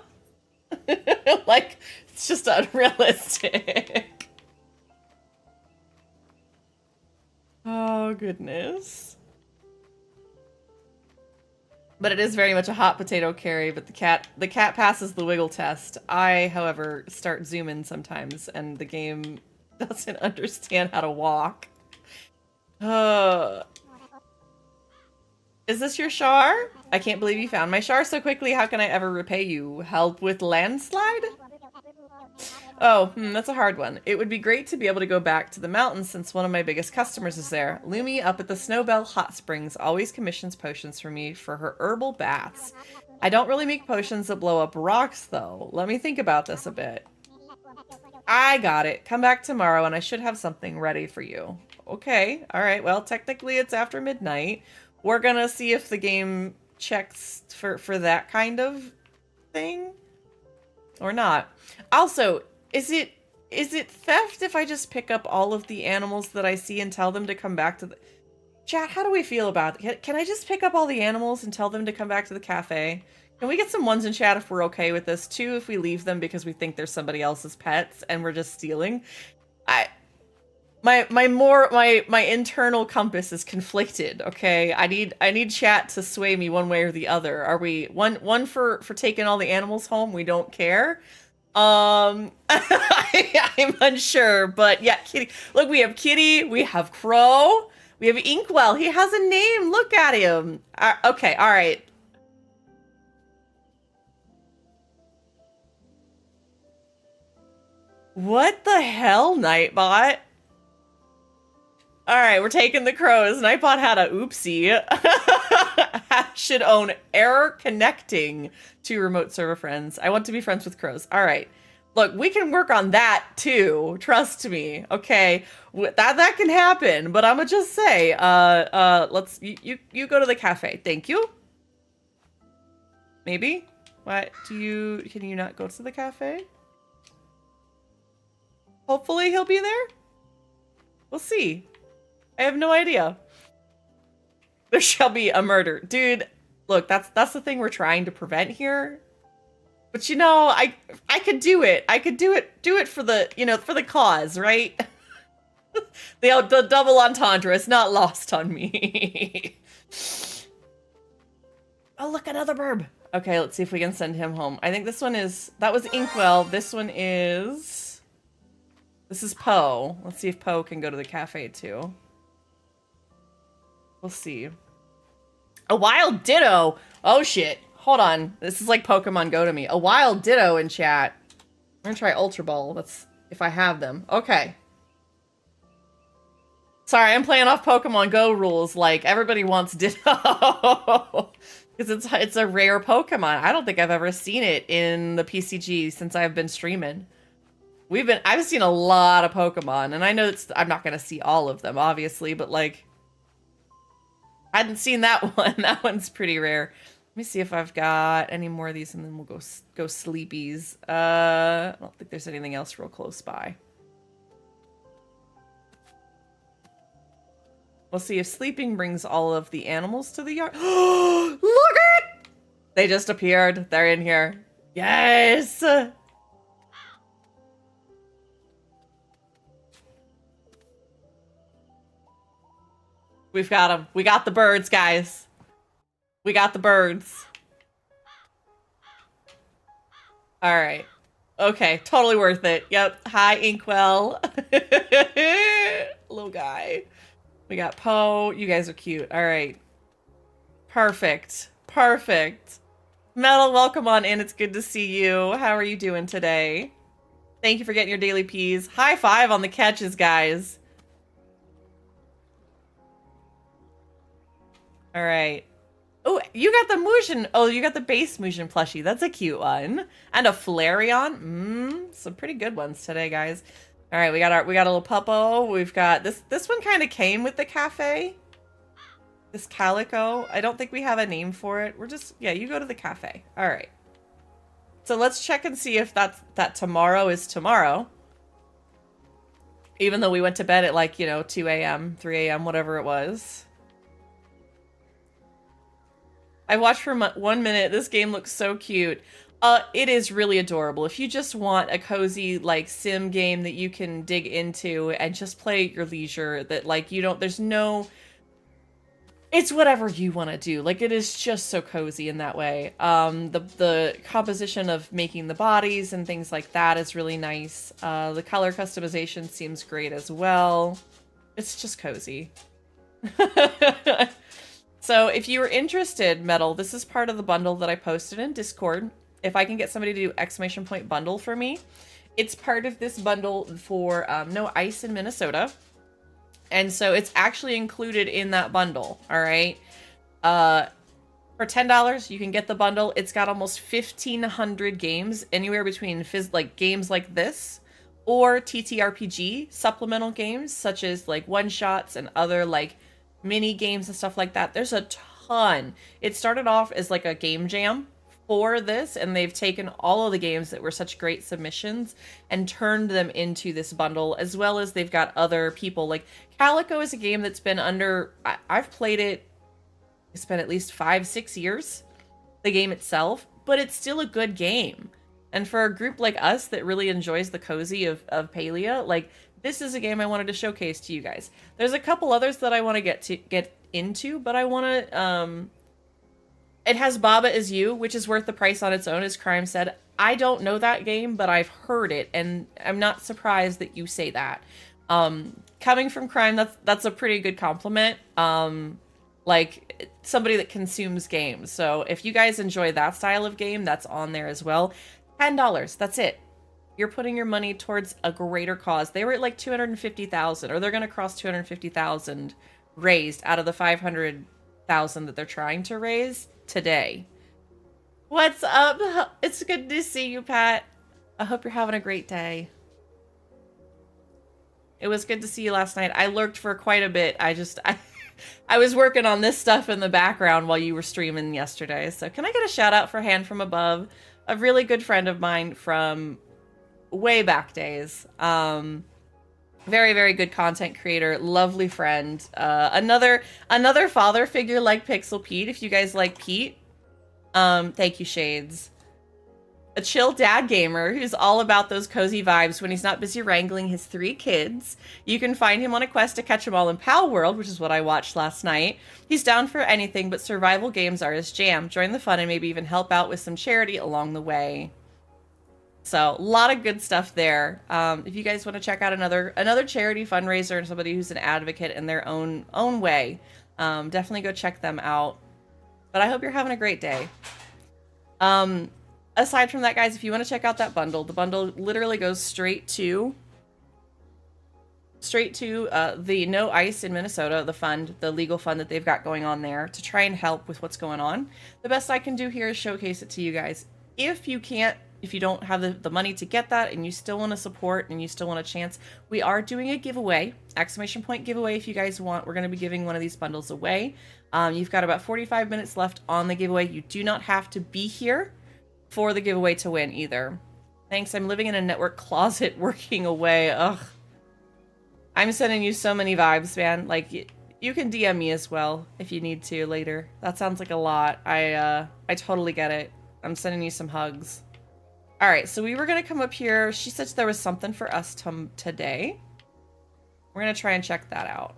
[SPEAKER 4] Like, it's just unrealistic. Oh, goodness. But it is very much a hot potato carry, but the cat passes the wiggle test. I, however, start zooming sometimes, and the game doesn't understand how to walk. Is this your Char? I can't believe you found my Char so quickly. How can I ever repay you? Help with landslide? Oh, that's a hard one. It would be great to be able to go back to the mountains since one of my biggest customers is there. Lumi up at the Snowbell Hot Springs always commissions potions for me for her herbal baths. I don't really make potions that blow up rocks, though. Let me think about this a bit. I got it. Come back tomorrow and I should have something ready for you. Okay, alright. Well, technically it's after midnight. We're gonna see if the game checks for that kind of thing or not. Also, is it theft if I just pick up all of the animals that I see and tell them to come back to the... Chat, how do we feel about it? Can I just pick up all the animals and tell them to come back to the cafe? Can we get some ones in chat if we're okay with this? 2 if we leave them because we think they're somebody else's pets and we're just stealing. My internal compass is conflicted, okay? I need chat to sway me one way or the other. Are we one for taking all the animals home? We don't care. I'm unsure, but yeah, Kitty. Look, we have Kitty, we have Crow, we have Inkwell. He has a name. Look at him. Okay, all right. What the hell, Nightbot? All right, we're taking the crows. Nightbot had a oopsie. Should own error connecting to remote server friends. I want to be friends with crows. All right. Look, we can work on that too. Trust me. Okay. That can happen, but I'm gonna just say, let's you go to the cafe. Thank you. Maybe? What? Can you not go to the cafe? Hopefully he'll be there. We'll see. I have no idea. There shall be a murder. Dude, look, that's the thing we're trying to prevent here. But you know, I could do it. I could do it for the, for the cause, right? the double entendre is not lost on me. Oh, look, another burb. Okay, let's see if we can send him home. I think that was Inkwell. This is Poe. Let's see if Poe can go to the cafe too. We'll see. A wild ditto. Oh shit. Hold on. This is like Pokemon Go to me. A wild ditto in chat. I'm gonna try Ultra Ball. That's if I have them. Okay. Sorry, I'm playing off Pokemon Go rules. Like everybody wants ditto. Because it's a rare Pokemon. I don't think I've ever seen it in the PCG since I've been streaming. I've seen a lot of Pokemon, and I know I'm not gonna see all of them, obviously, but like I hadn't seen that one. That one's pretty rare. Let me see if I've got any more of these, and then we'll go sleepies. I don't think there's anything else real close by. We'll see if sleeping brings all of the animals to the yard. Look it! They just appeared. They're in here. Yes! We've got them. We got the birds, guys. We got the birds. All right. Okay, totally worth it. Yep. Hi, Inkwell. Little guy. We got Poe. You guys are cute. All right. Perfect. Perfect. Metal, welcome on in. It's good to see you. How are you doing today? Thank you for getting your daily peas. High five on the catches, guys. All right. Oh, you got the Musion. Oh, you got the base Musion plushie. That's a cute one. And a Flareon. Some pretty good ones today, guys. All right, we got a little puppo. We've got this one kind of came with the cafe. This Calico. I don't think we have a name for it. We're just, yeah, you go to the cafe. All right. So let's check and see if that tomorrow is tomorrow. Even though we went to bed at like, 2 a.m., 3 a.m., whatever it was. I watched for 1 minute. This game looks so cute. It is really adorable. If you just want a cozy, like, sim game that you can dig into and just play at your leisure, that, like, it's whatever you want to do. Like, it is just so cozy in that way. The composition of making the bodies and things like that is really nice. The color customization seems great as well. It's just cozy. So if you were interested, Metal, this is part of the bundle that I posted in Discord. If I can get somebody to do ! Bundle for me, it's part of this bundle for No Ice in Minnesota. And so it's actually included in that bundle, all right? For $10, you can get the bundle. It's got almost 1,500 games, anywhere between games like this or TTRPG supplemental games, such as like one-shots and other like mini games and stuff like that. There's a ton. It started off as like a game jam for this, and they've taken all of the games that were such great submissions and turned them into this bundle, as well as they've got other people. Like Calico is a game that's been under, I've played it, it's been at least 5-6 years, the game itself, but it's still a good game. And for a group like us that really enjoys the cozy of Palia, like, this is a game I wanted to showcase to you guys. There's a couple others that I want to get into, but I want to, it has Baba Is You, which is worth the price on its own, as Crime said. I don't know that game, but I've heard it, and I'm not surprised that you say that. Coming from Crime, that's a pretty good compliment. Like, somebody that consumes games. So if you guys enjoy that style of game, that's on there as well. $10, that's it. You're putting your money towards a greater cause. They were at like 250,000, or they're going to cross 250,000 raised out of the 500,000 that they're trying to raise today. What's up? It's good to see you, Pat. I hope you're having a great day. It was good to see you last night. I lurked for quite a bit. I was working on this stuff in the background while you were streaming yesterday. So can I get a shout out for Hand from Above? A really good friend of mine from way back days. Very, very good content creator, lovely friend. Another father figure like Pixel Pete, if you guys like Pete. Thank you, Shades. A chill dad gamer who's all about those cozy vibes when he's not busy wrangling his 3 kids. You can find him on a quest to catch them all in Pal World, which is what I watched last night. He's down for anything, but survival games are his jam. Join the fun and maybe even help out with some charity along the way. So, a lot of good stuff there. If you guys want to check out another charity fundraiser and somebody who's an advocate in their own way, definitely go check them out. But I hope you're having a great day. Aside from that, guys, if you want to check out that bundle, the bundle literally goes straight to the No Ice in Minnesota, the fund, the legal fund that they've got going on there to try and help with what's going on. The best I can do here is showcase it to you guys. If you don't have the money to get that and you still want to support and you still want a chance, we are doing a giveaway, exclamation point giveaway if you guys want. We're going to be giving one of these bundles away. You've got about 45 minutes left on the giveaway. You do not have to be here for the giveaway to win either. Thanks, I'm living in a network closet working away. Ugh. I'm sending you so many vibes, man. Like, you can DM me as well if you need to later. That sounds like a lot. I totally get it. I'm sending you some hugs. All right, so we were gonna come up here. She said there was something for us today. We're gonna try and check that out.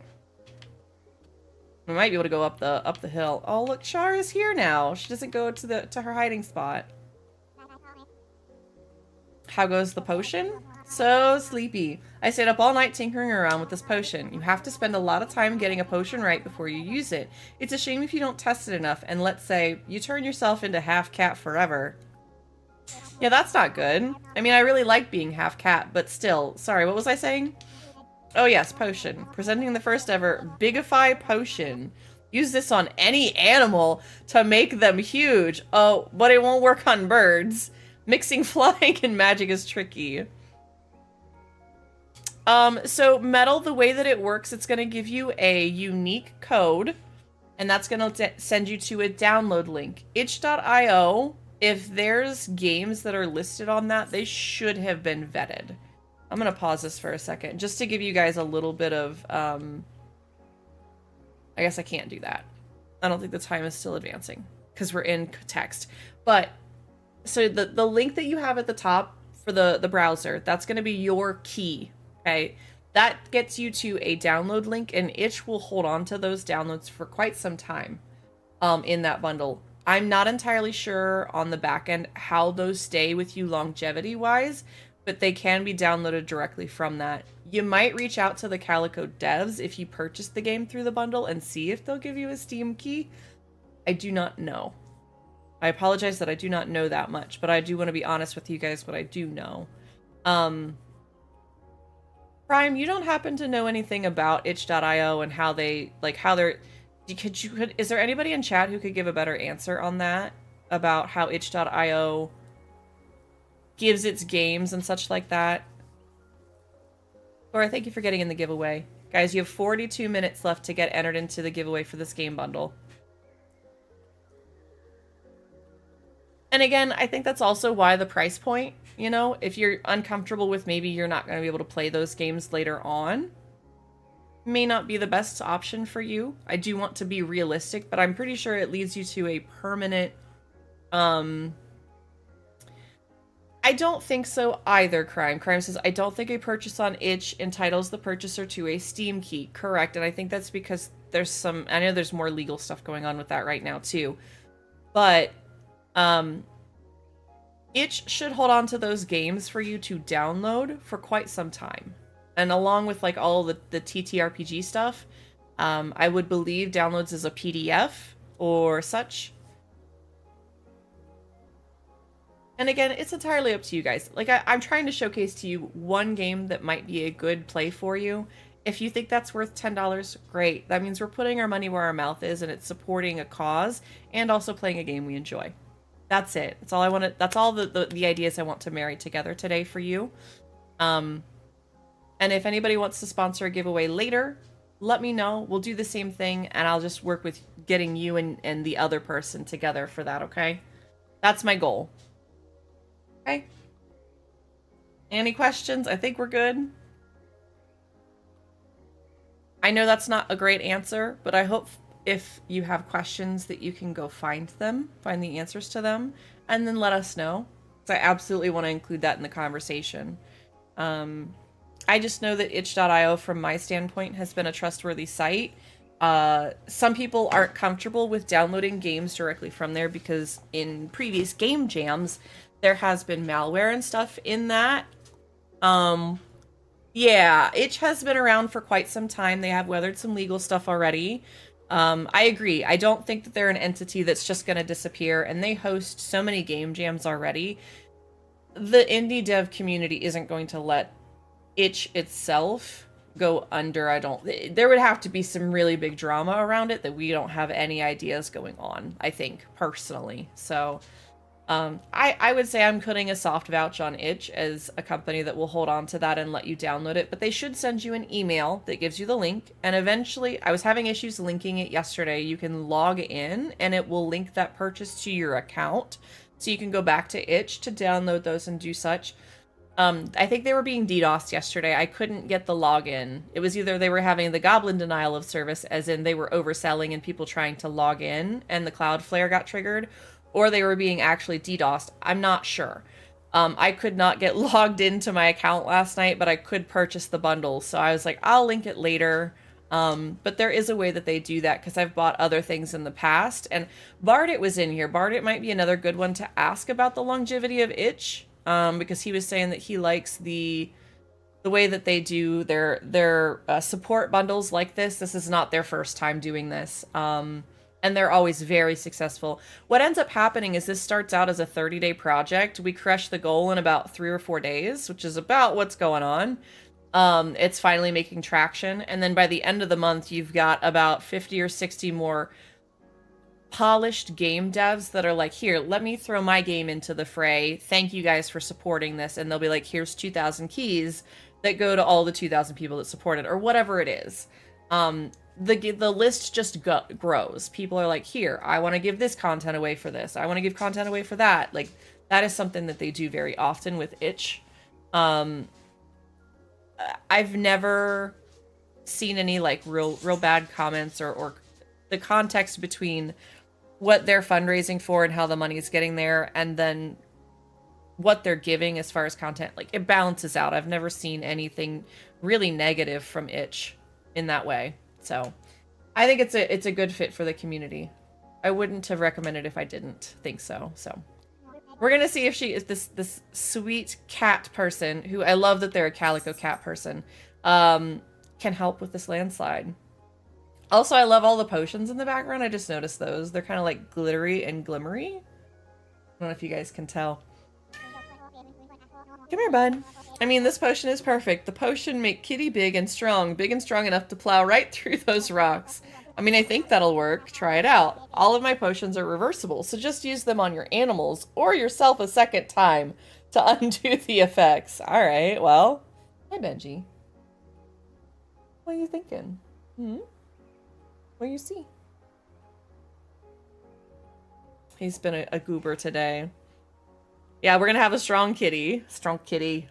[SPEAKER 4] We might be able to go up the hill. Oh, look, Char is here now. She doesn't go to her hiding spot. How goes the potion? So sleepy. I stayed up all night tinkering around with this potion. You have to spend a lot of time getting a potion right before you use it. It's a shame if you don't test it enough, and let's say you turn yourself into half cat forever. Yeah, that's not good. I mean, I really like being half cat, but still. Sorry, what was I saying? Oh yes, potion. Presenting the first ever Bigify potion. Use this on any animal to make them huge. Oh, but it won't work on birds. Mixing flying and magic is tricky. So metal, the way that it works, it's going to give you a unique code, and that's going to send you to a download link. itch.io, if there's games that are listed on that, they should have been vetted. I'm going to pause this for a second, just to give you guys a little bit of, I guess I can't do that. I don't think the time is still advancing, because we're in text. But, so the link that you have at the top for the browser, that's going to be your key. Okay, that gets you to a download link, and Itch will hold on to those downloads for quite some time in that bundle. I'm not entirely sure on the back end how those stay with you longevity wise, but they can be downloaded directly from that. You might reach out to the Calico devs if you purchase the game through the bundle and see if they'll give you a Steam key. I do not know. I apologize that I do not know that much, but I do want to be honest with you guys what I do know. Prime, you don't happen to know anything about itch.io and how they, like, how they're, is there anybody in chat who could give a better answer on that? About how itch.io gives its games and such like that? Laura, thank you for getting in the giveaway. Guys, you have 42 minutes left to get entered into the giveaway for this game bundle. And again, I think that's also why the price point, you know, if you're uncomfortable with maybe you're not going to be able to play those games later on, may not be the best option for you. I do want to be realistic, but I'm pretty sure it leads you to a permanent, I don't think so either, Crime. Crime says, I don't think a purchase on itch entitles the purchaser to a Steam key. Correct, and I think that's because there's some, I know there's more legal stuff going on with that right now too. But, itch should hold on to those games for you to download for quite some time. And along with like all the TTRPG stuff, I would believe downloads as a PDF or such. And again, it's entirely up to you guys. Like, I'm trying to showcase to you one game that might be a good play for you. If you think that's worth $10, great. That means we're putting our money where our mouth is, and it's supporting a cause and also playing a game we enjoy. That's it. That's all I want to, that's all the ideas I want to marry together today for you. And if anybody wants to sponsor a giveaway later, let me know. We'll do the same thing, and I'll just work with getting you and the other person together for that, okay? That's my goal. Okay. Any questions? I think we're good. I know that's not a great answer, but I hope if you have questions that you can go find them, find the answers to them, and then let us know. Because I absolutely want to include that in the conversation. I just know that itch.io, from my standpoint, has been a trustworthy site. Some people aren't comfortable with downloading games directly from there because in previous game jams, there has been malware and stuff in that. Yeah, itch has been around for quite some time. They have weathered some legal stuff already. I agree. I don't think that they're an entity that's just going to disappear, and they host so many game jams already. The indie dev community isn't going to let itch itself go under. There would have to be some really big drama around it that we don't have any ideas going on, I think, personally. So, I would say I'm putting a soft vouch on itch as a company that will hold on to that and let you download it, but they should send you an email that gives you the link, and eventually, I was having issues linking it yesterday. You can log in and it will link that purchase to your account, so you can go back to itch to download those and do such. I think they were being DDoSed yesterday. I couldn't get the login. It was either they were having the goblin denial of service, as in they were overselling and people trying to log in and the Cloudflare got triggered, or they were being actually DDoSed. I'm not sure. I could not get logged into my account last night, but I could purchase the bundle. So I was like, I'll link it later. But there is a way that they do that because I've bought other things in the past. And Bardit was in here. Bardit might be another good one to ask about the longevity of itch. Because he was saying that he likes the way that they do their support bundles like this. This is not their first time doing this. And they're always very successful. What ends up happening is this starts out as a 30-day project. We crush the goal in about 3 or 4 days, which is about what's going on. It's finally making traction. And then by the end of the month, you've got about 50 or 60 more polished game devs that are like, here, let me throw my game into the fray. Thank you guys for supporting this. And they'll be like, here's 2,000 keys that go to all the 2,000 people that support it, or whatever it is. The list just grows. People are like, here, I want to give this content away for this. I want to give content away for that. Like, that is something that they do very often with itch. I've never seen any like real bad comments or the context between what they're fundraising for and how the money is getting there, and then what they're giving as far as content. Like, it balances out. I've never seen anything really negative from itch in that way. So I think it's a good fit for the community. I wouldn't have recommended if I didn't think so. So we're gonna see if she is this sweet cat person, who I love that they're a calico cat person, can help with this landslide. Also, I love all the potions in the background. I just noticed those. They're kind of like glittery and glimmery. I don't know if you guys can tell. Come here, bud. I mean, this potion is perfect. The potion make Kitty big and strong enough to plow right through those rocks. I mean, I think that'll work. Try it out. All of my potions are reversible, so just use them on your animals or yourself a second time to undo the effects. All right, well. Hi, Benji. What are you thinking? What do you see? He's been a goober today. Yeah, we're gonna have a strong kitty. Strong kitty.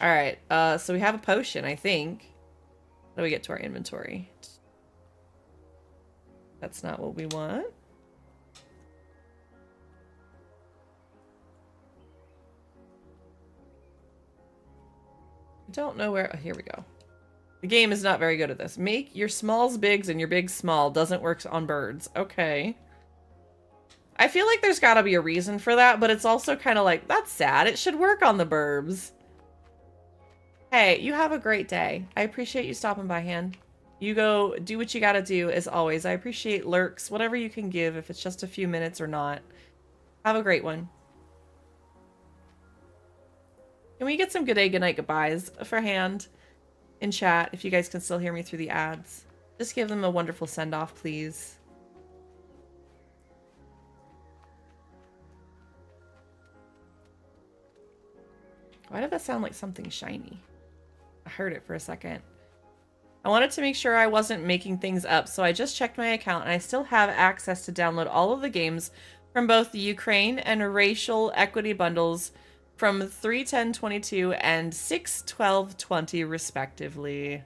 [SPEAKER 4] All right. So we have a potion, I think. How do we get to our inventory? That's not what we want. I don't know where. Oh, here we go. The game is not very good at this. Make your smalls bigs and your bigs small. Doesn't work on birds. Okay. I feel like there's gotta be a reason for that, but it's also kind of like, that's sad. It should work on the burbs. Hey, you have a great day. I appreciate you stopping by, Han. You go do what you gotta do, as always. I appreciate lurks, whatever you can give, if it's just a few minutes or not. Have a great one. Can we get some good day, good night, goodbyes for Hand in chat, if you guys can still hear me through the ads? Just give them a wonderful send-off, please. Why did that sound like something shiny? I heard it for a second. I wanted to make sure I wasn't making things up, so I just checked my account and I still have access to download all of the games from both the Ukraine and racial equity bundles from 3.10.22 and 6.12.20 respectively.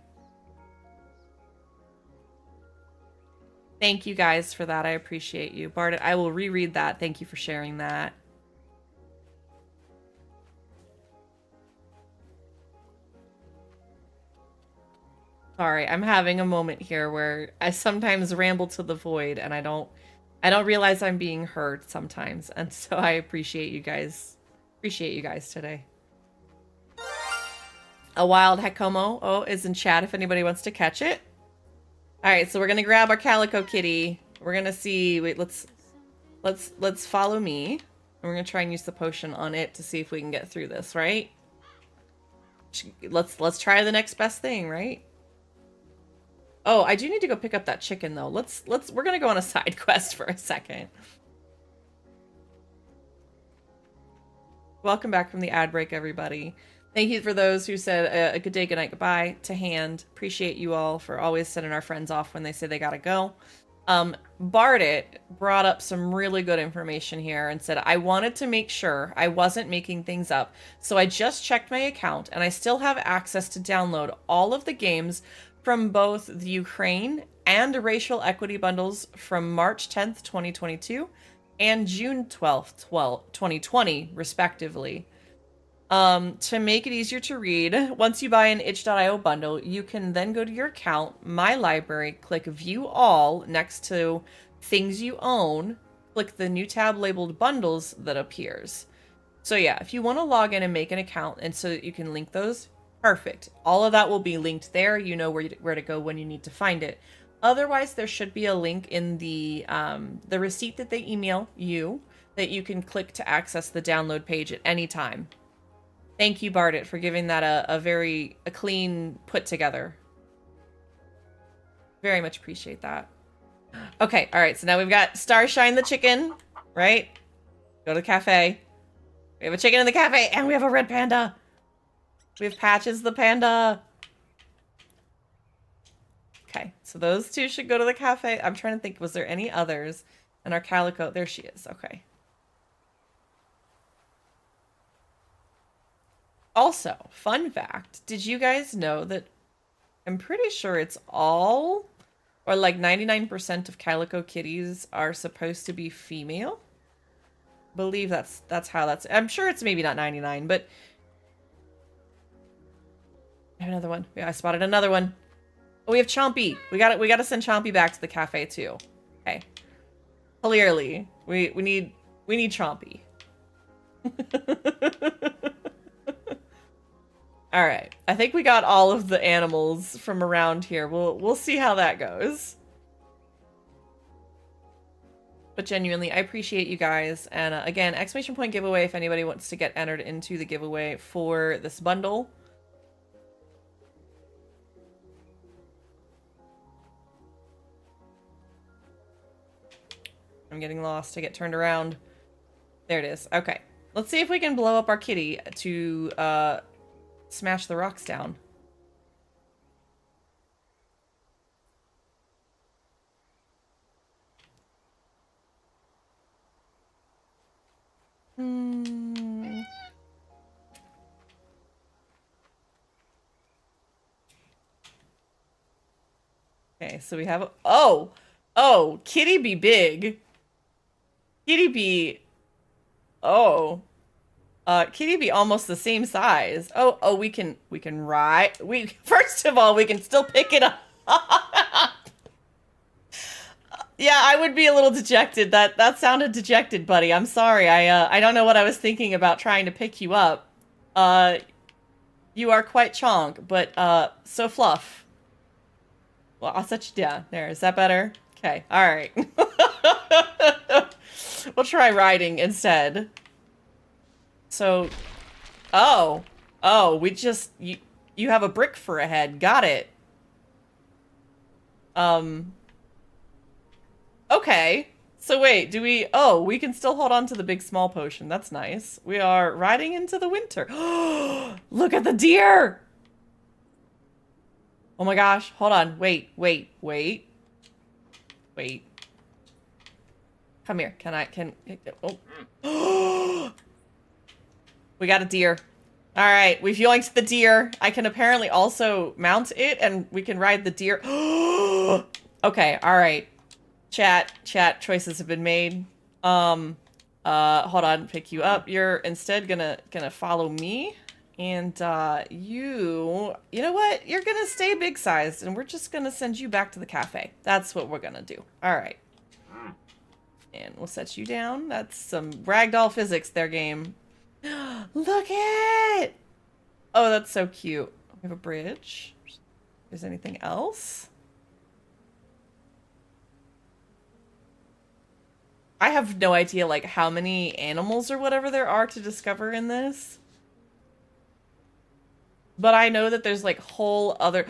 [SPEAKER 4] Thank you guys for that. I appreciate you. Bart, I will reread that. Thank you for sharing that. Sorry, I'm having a moment here where I sometimes ramble to the void and I don't realize I'm being heard sometimes. And so I appreciate you guys. Appreciate you guys today. A wild Hekomo is in chat if anybody wants to catch it. All right, so we're gonna grab our calico kitty. We're gonna see. Wait, let's follow me. And we're gonna try and use the potion on it to see if we can get through this. Right? Let's try the next best thing. Right? Oh, I do need to go pick up that chicken though. We're gonna go on a side quest for a second. Welcome back from the ad break, everybody. Thank you for those who said a good day, good night, goodbye to Hand. Appreciate you all for always sending our friends off when they say they gotta go. Bardit brought up some really good information here and said, I wanted to make sure I wasn't making things up. So I just checked my account and I still have access to download all of the games from both the Ukraine and racial equity bundles from March 10th, 2022 and June 12th, 2020, respectively. To make it easier to read, once you buy an itch.io bundle, you can then go to your account, My Library, click View All next to Things You Own, click the new tab labeled Bundles that appears. So yeah, if you want to log in and make an account and so that you can link those, perfect. All of that will be linked there. You know where to go when you need to find it. Otherwise, there should be a link in the receipt that they email you that you can click to access the download page at any time. Thank you, Bardit, for giving that a clean put together. Very much appreciate that. Okay, all right. So now we've got Starshine the chicken, right? Go to the cafe. We have a chicken in the cafe, and we have a red panda. We have Patches the panda. Okay, so those two should go to the cafe. I'm trying to think, was there any others? And our calico, there she is. Okay. Also, fun fact, did you guys know that I'm pretty sure it's all, or like 99% of calico kitties are supposed to be female? Believe that's how that's, I'm sure it's maybe not 99, but I have another one. Yeah, I spotted another one. Oh, we have Chompy. We gotta send Chompy back to the cafe too. Okay. Clearly, we need Chompy. All right. I think we got all of the animals from around here. We'll see how that goes. But genuinely, I appreciate you guys. And again, exclamation point giveaway if anybody wants to get entered into the giveaway for this bundle. I'm getting lost. I get turned around. There it is. Okay. Let's see if we can blow up our kitty to smash the rocks down. Okay, so we have oh, kitty be big. Kitty be kitty be almost the same size. Oh, we can ride. First of all, we can still pick it up. Yeah, I would be a little dejected. That sounded dejected, buddy. I'm sorry. I don't know what I was thinking about trying to pick you up. You are quite chonk, but so fluff. Well, I'll set you down. There, is that better? Okay, all right. We'll try riding instead. So, oh, we just you have a brick for a head. Got it. Okay. So wait, do we... Oh, we can still hold on to the big small potion. That's nice. We are riding into the winter. Look at the deer! Oh my gosh. Hold on. Wait. Come here. Oh. We got a deer. All right. We've yoinked the deer. I can apparently also mount it and we can ride the deer. Okay. All right. Chat, choices have been made. Hold on, pick you up. You're instead gonna follow me. And, you know what? You're gonna stay big sized and we're just gonna send you back to the cafe. That's what we're gonna do. All right. And we'll set you down. That's some ragdoll physics there, game. Look it! Oh, that's so cute. We have a bridge. Is there anything else? I have no idea, like, how many animals or whatever there are to discover in this. But I know that there's, like, whole other...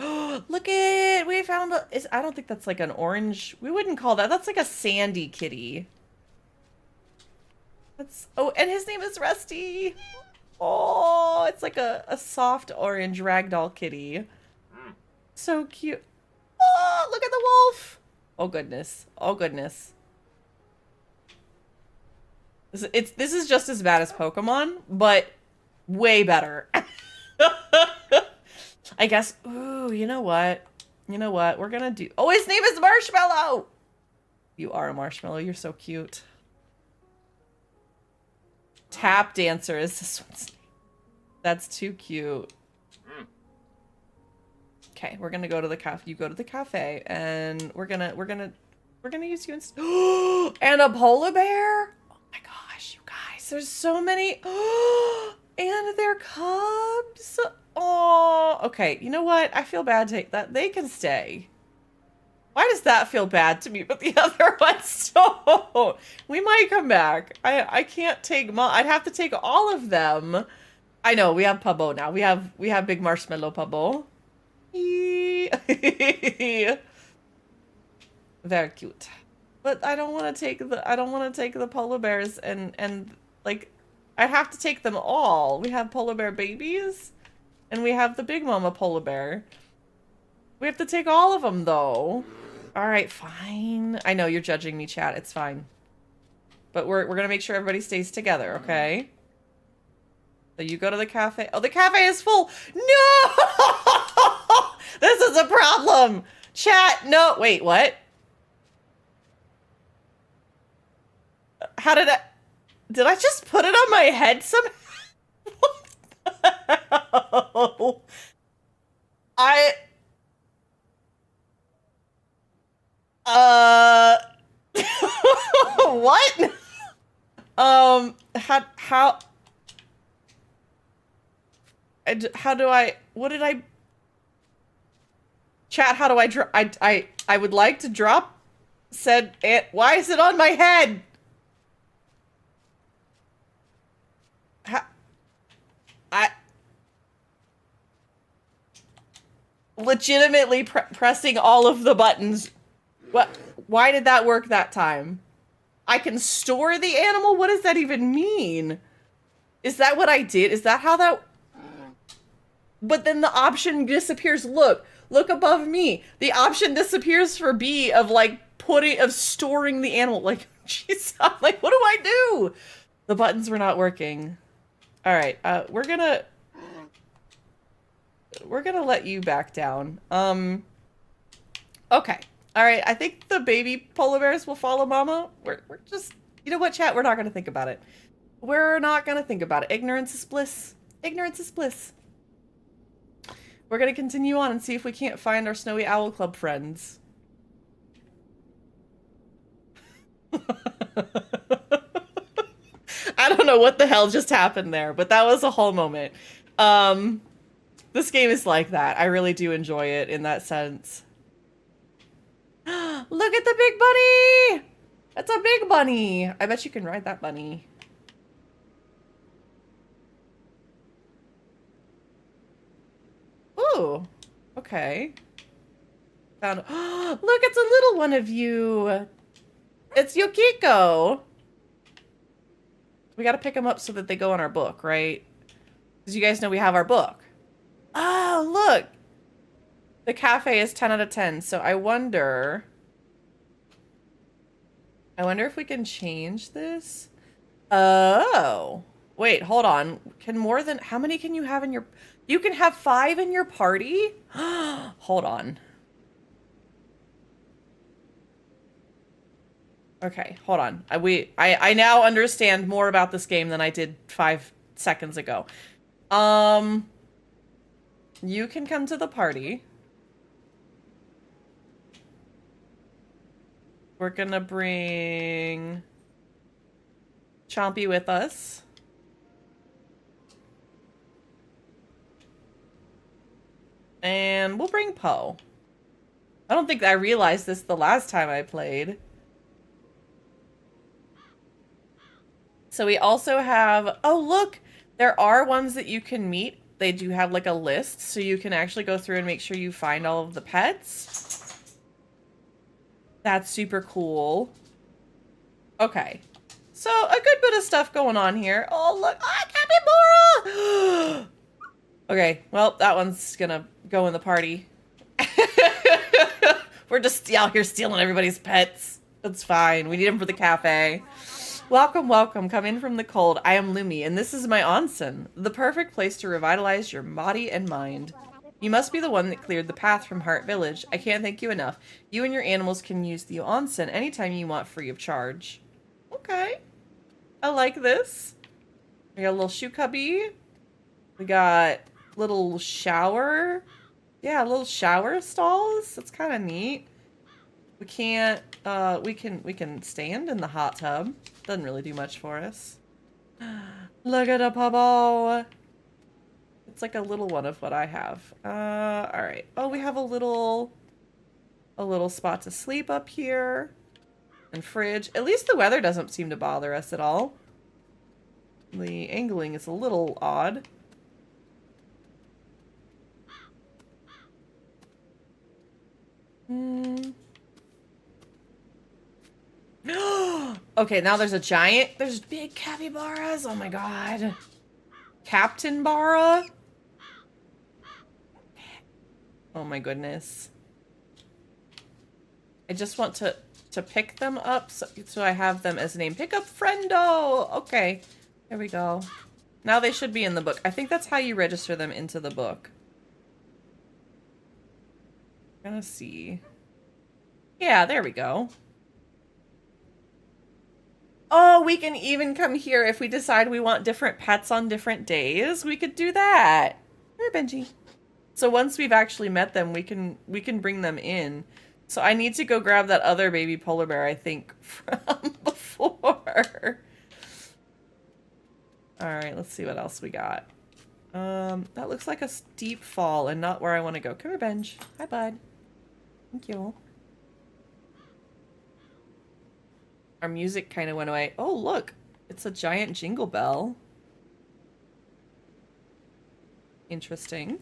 [SPEAKER 4] Look it! We found a... I don't think that's, like, an orange... We wouldn't call that. That's, like, a sandy kitty. That's... Oh, and his name is Rusty! Oh, it's like a soft orange ragdoll kitty. So cute. Oh, look at the wolf! Oh, goodness. Oh, goodness. This is just as bad as Pokemon, but way better. I guess. Ooh, you know what? We're gonna do. Oh, his name is Marshmallow. You are a marshmallow. You're so cute. Tap Dancer is this one's name. That's too cute. Okay, we're gonna go to the cafe. You go to the cafe, and we're gonna use you instead. And a polar bear. Oh my gosh, you guys, there's so many. And they're cubs. Oh, okay. You know what? I feel bad to take that. They can stay. Why does that feel bad to me, but the other ones don't? We might come back. I can't take I'd have to take all of them. I know, we have Pubbo now. We have big marshmallow Pubbo. Very cute. But I don't want to take the polar bears and like I'd have to take them all. We have polar bear babies and we have the big mama polar bear. We have to take all of them though. All right, fine. I know you're judging me, chat. It's fine. But we're going to make sure everybody stays together, okay? So you go to the cafe. Oh, the cafe is full. No! This is a problem. Chat, no. Wait, what? How did I just put it on my head somehow? What what? How do I, what did I, chat, how do I drop, I would like to drop said, why is it on my head? I legitimately pressing all of the buttons. What? Why did that work that time? I can store the animal? What does that even mean? Is that what I did? Is that how that... But then the option disappears. Look above me. The option disappears for B of like storing the animal. Like, jeez, I'm like, what do I do? The buttons were not working. All right, we're gonna let you back down. Okay. All right, I think the baby polar bears will follow Mama. We're just, you know what, chat? We're not going to think about it. We're not going to think about it. Ignorance is bliss. Ignorance is bliss. We're going to continue on and see if we can't find our Snowy Owl Club friends. I don't know what the hell just happened there, but that was a whole moment. This game is like that. I really do enjoy it in that sense. Look at the big bunny! That's a big bunny. I bet you can ride that bunny. Ooh, okay. Found. Look, it's a little one of you. It's Yukiko. We got to pick them up so that they go in our book, right? Because you guys know we have our book. Oh, look. The cafe is 10 out of 10. So I wonder if we can change this. Oh. Wait, hold on. How many can you have in your... You can have 5 in your party? Hold on. Okay, hold on. I now understand more about this game than I did 5 seconds ago. You can come to the party. We're gonna bring Chompy with us. And we'll bring Poe. I don't think I realized this the last time I played. So we also have, oh look, there are ones that you can meet. They do have like a list, so you can actually go through and make sure you find all of the pets. That's super cool. Okay. So a good bit of stuff going on here. Oh look, capybara! Okay, well, that one's gonna go in the party. We're just out here stealing everybody's pets. That's fine. We need them for the cafe. Welcome, welcome. Come in from the cold. I am Lumi, and this is my onsen. The perfect place to revitalize your body and mind. You must be the one that cleared the path from Heart Village. I can't thank you enough. You and your animals can use the onsen anytime you want free of charge. Okay. I like this. We got a little shoe cubby. We got little shower. Yeah, little shower stalls. That's kind of neat. We can't, we can stand in the hot tub. Doesn't really do much for us. Look at a pubbo. It's like a little one of what I have. All right. Oh, we have a little spot to sleep up here. And fridge. At least the weather doesn't seem to bother us at all. The angling is a little odd. Okay, now there's there's big capybaras. Oh my god. Captain Bara? Oh my goodness. I just want to pick them up so I have them as a name. Pick up Friendo! Okay, there we go. Now they should be in the book. I think that's how you register them into the book. I'm gonna see. Yeah, there we go. Oh, we can even come here if we decide we want different pets on different days. We could do that. Here, Benji. So once we've actually met them, we can bring them in. So I need to go grab that other baby polar bear, I think, from before. All right, let's see what else we got. That looks like a steep fall and not where I want to go. Come here, Benj. Hi, bud. Thank you. Our music kind of went away. Oh, look. It's a giant jingle bell. Interesting.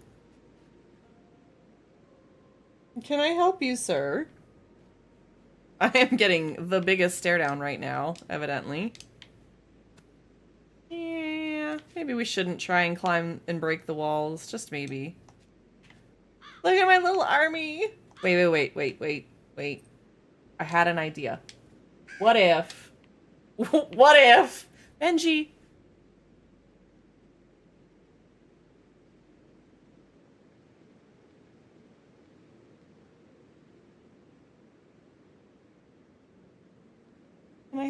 [SPEAKER 4] Can I help you, sir? I am getting the biggest stare down right now, evidently. Yeah, maybe we shouldn't try and climb and break the walls. Just maybe. Look at my little army. Wait. I had an idea. What if? What if? Benji.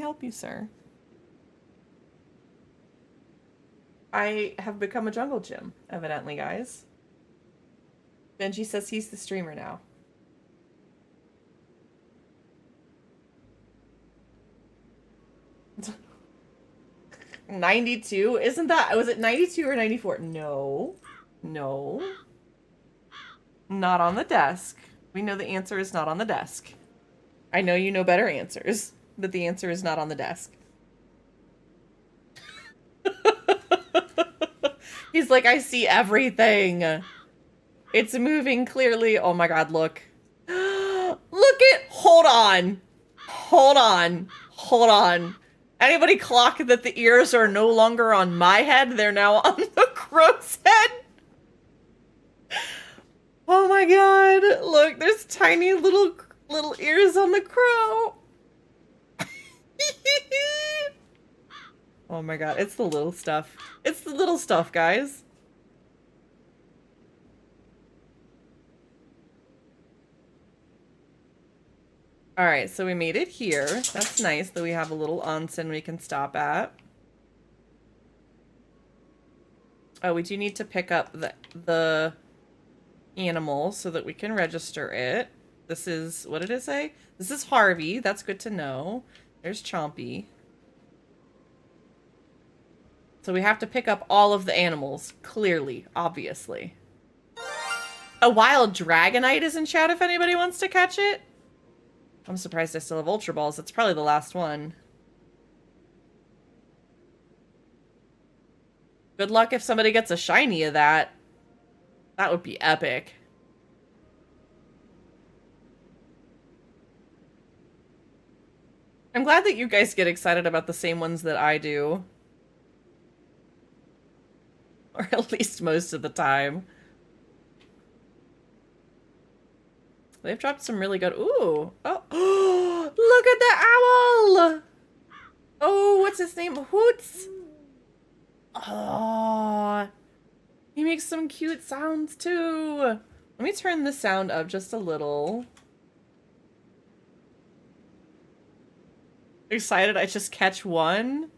[SPEAKER 4] help you, sir? I have become a jungle gym, evidently, guys. Benji says he's the streamer now. $92? Isn't that... Was it 92 or 94? No. No. Not on the desk. We know the answer is not on the desk. I know you know better answers, but the answer is not on the desk. He's like, I see everything. It's moving clearly. Oh my god, look. Look at... Hold on. Hold on. Hold on. Anybody clock that the ears are no longer on my head? They're now on the crow's head? Oh my god. Look, there's tiny little ears on the crow. Oh my god, it's the little stuff. It's the little stuff, guys. Alright, so we made it here. That's nice that we have a little onsen we can stop at. Oh, we do need to pick up the animal so that we can register it. This is... What did it say? This is Harvey. That's good to know. There's Chompy. So we have to pick up all of the animals. Clearly. Obviously. A wild dragonite is in chat if anybody wants to catch it. I'm surprised I still have Ultra Balls. That's probably the last one. Good luck if somebody gets a shiny of that. That would be epic. I'm glad that you guys get excited about the same ones that I do. Or at least most of the time. They've dropped some really good... Ooh. Oh. Look at the owl! Oh, what's his name? Hoots. Oh. He makes some cute sounds, too. Let me turn the sound up just a little. Excited I just catch one?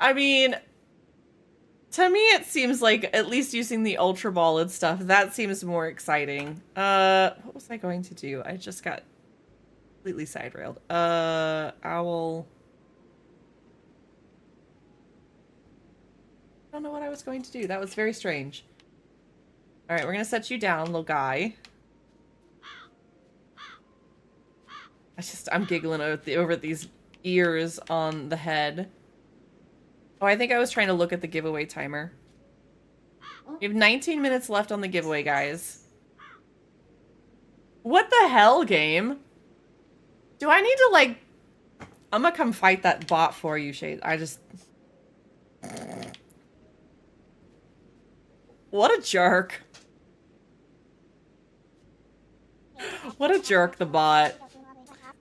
[SPEAKER 4] I mean... To me, it seems like, at least using the Ultra Ball and stuff, that seems more exciting. What was I going to do? I just got completely side-railed. Owl. I don't know what I was going to do. That was very strange. Alright, we're gonna set you down, little guy. I'm giggling over these ears on the head. Oh, I think I was trying to look at the giveaway timer. We have 19 minutes left on the giveaway, guys. What the hell, game? Do I need to, like... I'm gonna come fight that bot for you, Shade. I just... What a jerk. What a jerk, the bot.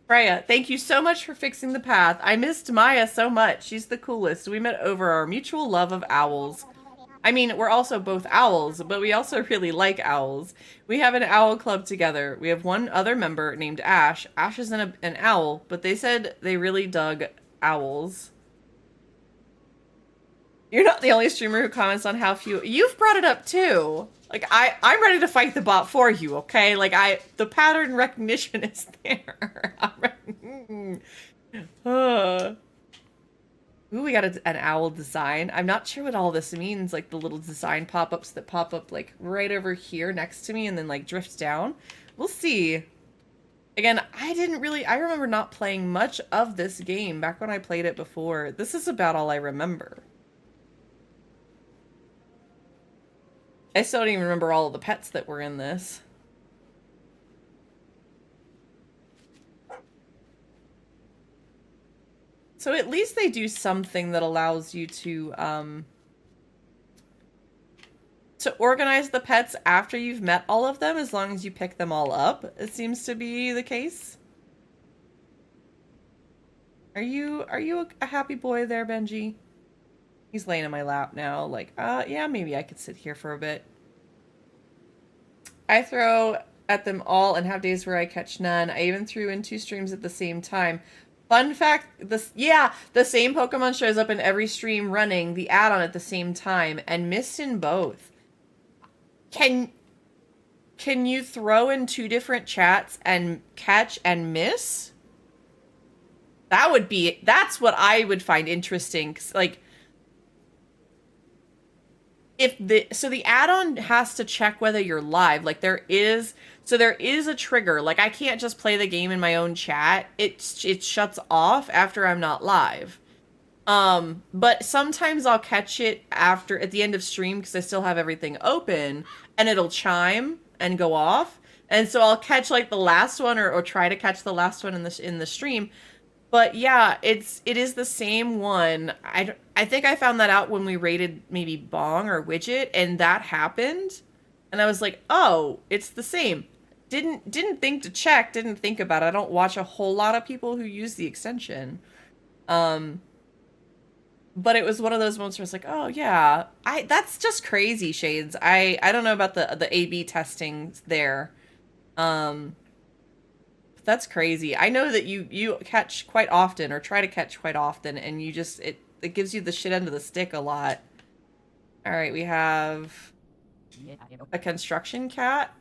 [SPEAKER 4] Freya, thank you so much for fixing the path. I missed Maya so much. She's the coolest. We met over our mutual love of owls. I mean, we're also both owls, but we also really like owls. We have an owl club together. We have one other member named Ash. Ash is an owl, but they said they really dug owls. You're not the only streamer who comments on how few... You've brought it up too. Like, I'm ready to fight the bot for you, okay? Like, the pattern recognition is there. Ooh, we got an owl design. I'm not sure what all this means, like the little design pop-ups that pop up, like, right over here next to me and then, like, drift down. We'll see. Again, I remember not playing much of this game back when I played it before. This is about all I remember. I still don't even remember all of the pets that were in this. So at least they do something that allows you to organize the pets after you've met all of them, as long as you pick them all up. It seems to be the case. Are you a happy boy there, Benji? He's laying in my lap now, like, yeah, maybe I could sit here for a bit. I throw at them all and have days where I catch none. I even threw in 2 streams at the same time. Fun fact, the same Pokemon shows up in every stream running the add-on at the same time and missed in both. Can you throw in 2 different chats and catch and miss? That's what I would find interesting. 'Cause, like, so the add-on has to check whether you're live. Like there is a trigger. Like I can't just play the game in my own chat. It shuts off after I'm not live. But sometimes I'll catch it at the end of stream because I still have everything open and it'll chime and go off. And so I'll catch like the last one or try to catch the last one in the stream. But yeah, it is the same one. I think I found that out when we rated maybe Bong or Widget, and that happened. And I was like, oh, it's the same. Didn't think to check, didn't think about it. I don't watch a whole lot of people who use the extension. But it was one of those moments where it's like, oh yeah, that's just crazy, Shades. I don't know about the A/B testing there. That's crazy. I know that you catch quite often or try to catch quite often and you just it gives you the shit end of the stick a lot. All right, we have a construction cat.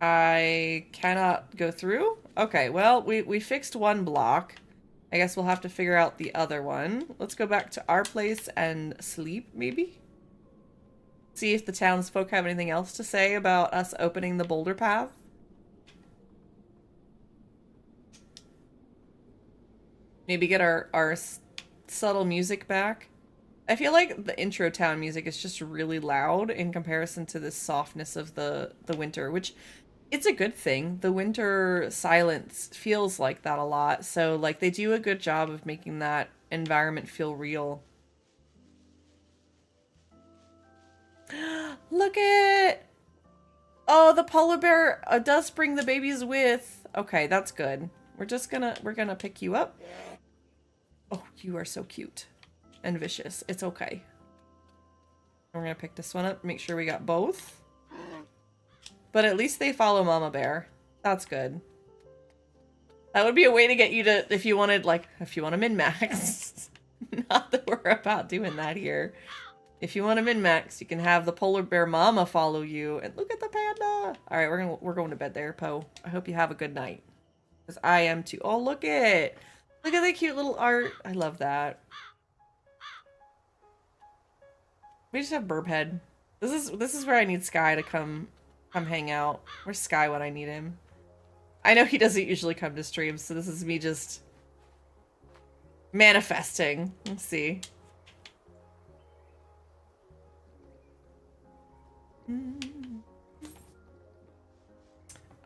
[SPEAKER 4] I cannot go through. Okay, well, we fixed one block. I guess we'll have to figure out the other one. Let's go back to our place and sleep, maybe? See if the townsfolk have anything else to say about us opening the boulder path. Maybe get our subtle music back. I feel like the intro town music is just really loud in comparison to the softness of the winter, which it's a good thing. The winter silence feels like that a lot. So like they do a good job of making that environment feel real. Look at... Oh, the polar bear does bring the babies with. Okay, that's good. We're gonna pick you up. Oh, you are so cute and vicious. It's okay. We're gonna pick this one up, make sure we got both. But at least they follow Mama Bear. That's good. That would be a way to get you to, if you want to min-max. Not that we're about doing that here. If you want to min-max, you can have the polar bear mama follow you. And look at the panda! Alright, we're going to bed there, Poe. I hope you have a good night. Because I am too. Oh, look at the cute little art. I love that. We just have Burbhead. This is where I need Sky to come hang out. Where's Sky when I need him? I know he doesn't usually come to streams, so this is me just manifesting. Let's see.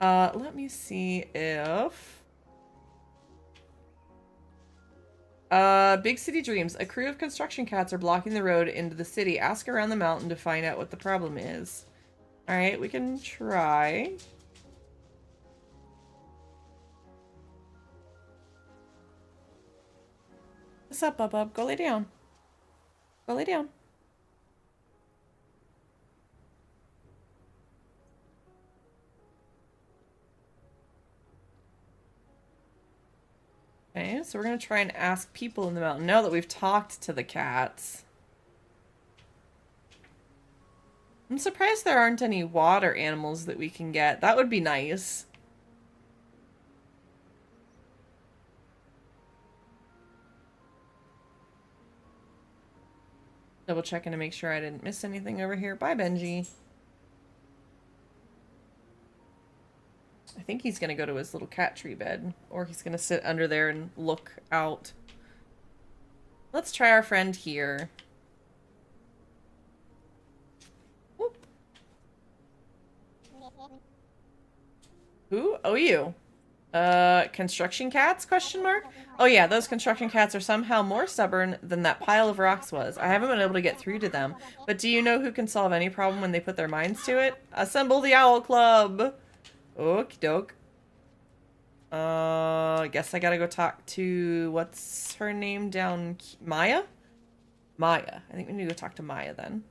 [SPEAKER 4] Let me see if... Big City Dreams. A crew of construction cats are blocking the road into the city. Ask around the mountain to find out what the problem is. Alright, we can try. What's up, Bub? Go lay down. Go lay down. Okay, so we're gonna try and ask people in the mountain now that we've talked to the cats. I'm surprised there aren't any water animals that we can get. That would be nice. Double checking to make sure I didn't miss anything over here. Bye, Benji. I think he's gonna go to his little cat tree bed, or he's gonna sit under there and look out. Let's try our friend here. Whoop. Who? Oh, you. Construction cats? Question mark? Oh yeah, those construction cats are somehow more stubborn than that pile of rocks was. I haven't been able to get through to them. But do you know who can solve any problem when they put their minds to it? Assemble the Owl Club! Okie doke. I guess I gotta go talk to... What's her name down... Maya? Maya. I think we need to go talk to Maya then.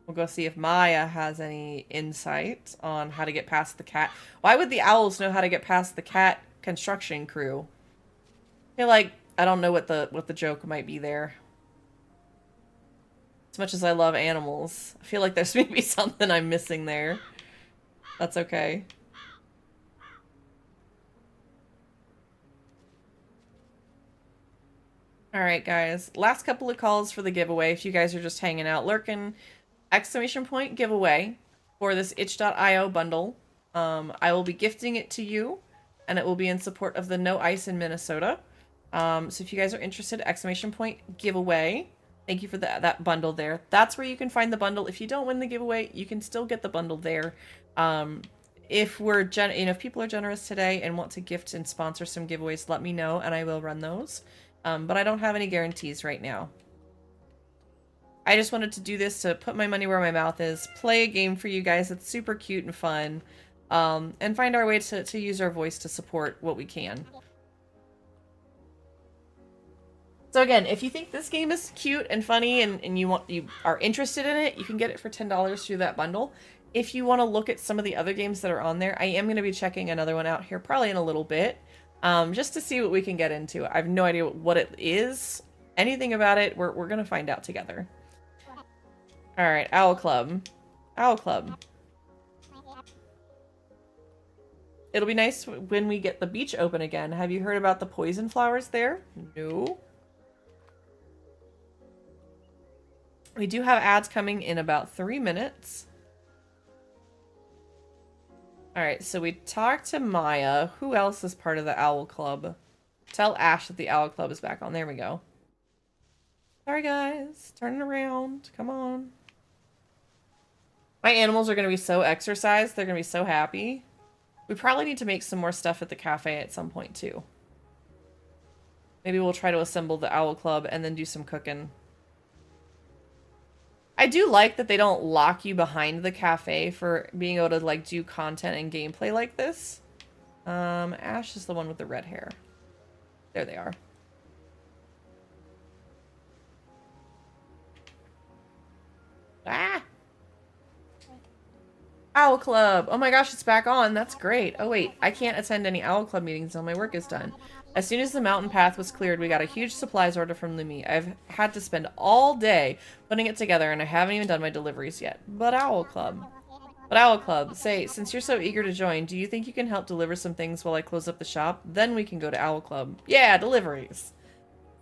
[SPEAKER 4] We'll go see if Maya has any insight on how to get past the cat. Why would the owls know how to get past the cat construction crew? I feel like I don't know what the joke might be there. As much as I love animals, I feel like there's maybe something I'm missing there. That's okay. Alright, guys. Last couple of calls for the giveaway. If you guys are just hanging out, lurking, exclamation point giveaway for this itch.io bundle. I will be gifting it to you, and it will be in support of the No Ice in Minnesota. So if you guys are interested, exclamation point giveaway. Thank you for that bundle there. That's where you can find the bundle. If you don't win the giveaway, you can still get the bundle there. If if people are generous today and want to gift and sponsor some giveaways, let me know and I will run those. But I don't have any guarantees right now. I just wanted to do this to put my money where my mouth is, play a game for you guys that's super cute and fun, and find our way to use our voice to support what we can. So again, if you think this game is cute and funny and you are interested in it, you can get it for $10 through that bundle. If you want to look at some of the other games that are on there, I am going to be checking another one out here probably in a little bit, just to see what we can get into. I have no idea what it is, anything about it. We're going to find out together. All right, Owl Club. Owl Club. It'll be nice when we get the beach open again. Have you heard about the poison flowers there? No. We do have ads coming in about 3 minutes. Alright, so we talked to Maya. Who else is part of the Owl Club? Tell Ash that the Owl Club is back on. There we go. Sorry, guys. Turning around. Come on. My animals are going to be so exercised. They're going to be so happy. We probably need to make some more stuff at the cafe at some point, too. Maybe we'll try to assemble the Owl Club and then do some cooking. I do like that they don't lock you behind the cafe for being able to, like, do content and gameplay like this. Ash is the one with the red hair. There they are. Ah! Owl Club! Oh my gosh, it's back on. That's great. Oh wait, I can't attend any Owl Club meetings until my work is done. As soon as the mountain path was cleared, we got a huge supplies order from Lumi. I've had to spend all day putting it together, and I haven't even done my deliveries yet. But Owl Club, say, since you're so eager to join, do you think you can help deliver some things while I close up the shop? Then we can go to Owl Club. Yeah, deliveries.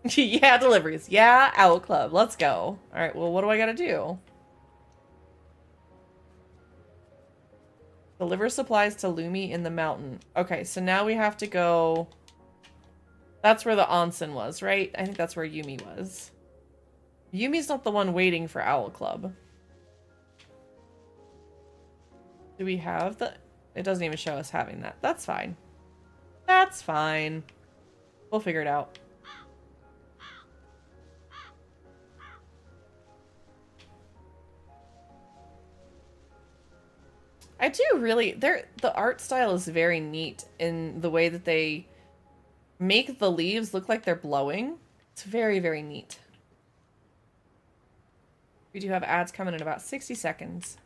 [SPEAKER 4] Yeah, deliveries. Yeah, Owl Club. Let's go. Alright, well, what do I gotta do? Deliver supplies to Lumi in the mountain. Okay, so now we have to go... That's where the onsen was, right? I think that's where Yumi was. Yumi's not the one waiting for Owl Club. Do we have the... It doesn't even show us having that. That's fine. That's fine. We'll figure it out. I do really... The art style is very neat in the way that they make the leaves look like they're blowing. It's very, very neat. We do have ads coming in about 60 seconds.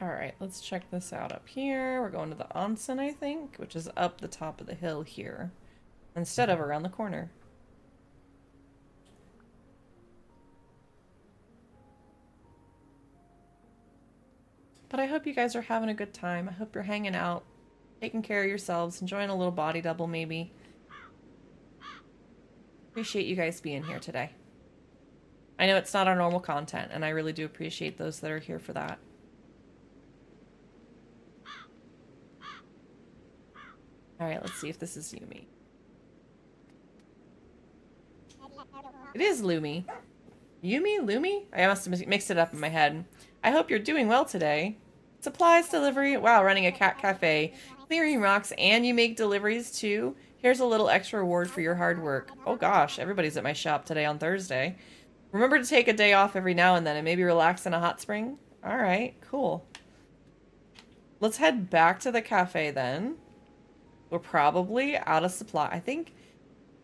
[SPEAKER 4] Alright, let's check this out up here. We're going to the onsen, I think, which is up the top of the hill here, instead of around the corner. But I hope you guys are having a good time. I hope you're hanging out, taking care of yourselves, enjoying a little body double maybe. Appreciate you guys being here today. I know it's not our normal content, and I really do appreciate those that are here for that. Alright, let's see if this is Yumi. It is Lumi. Yumi? Lumi? I must have mixed it up in my head. I hope you're doing well today. Supplies delivery. Wow, running a cat cafe. Clearing rocks, and you make deliveries too? Here's a little extra reward for your hard work. Oh gosh, everybody's at my shop today on Thursday. Remember to take a day off every now and then and maybe relax in a hot spring? Alright, cool. Let's head back to the cafe then. We're probably out of supply. I think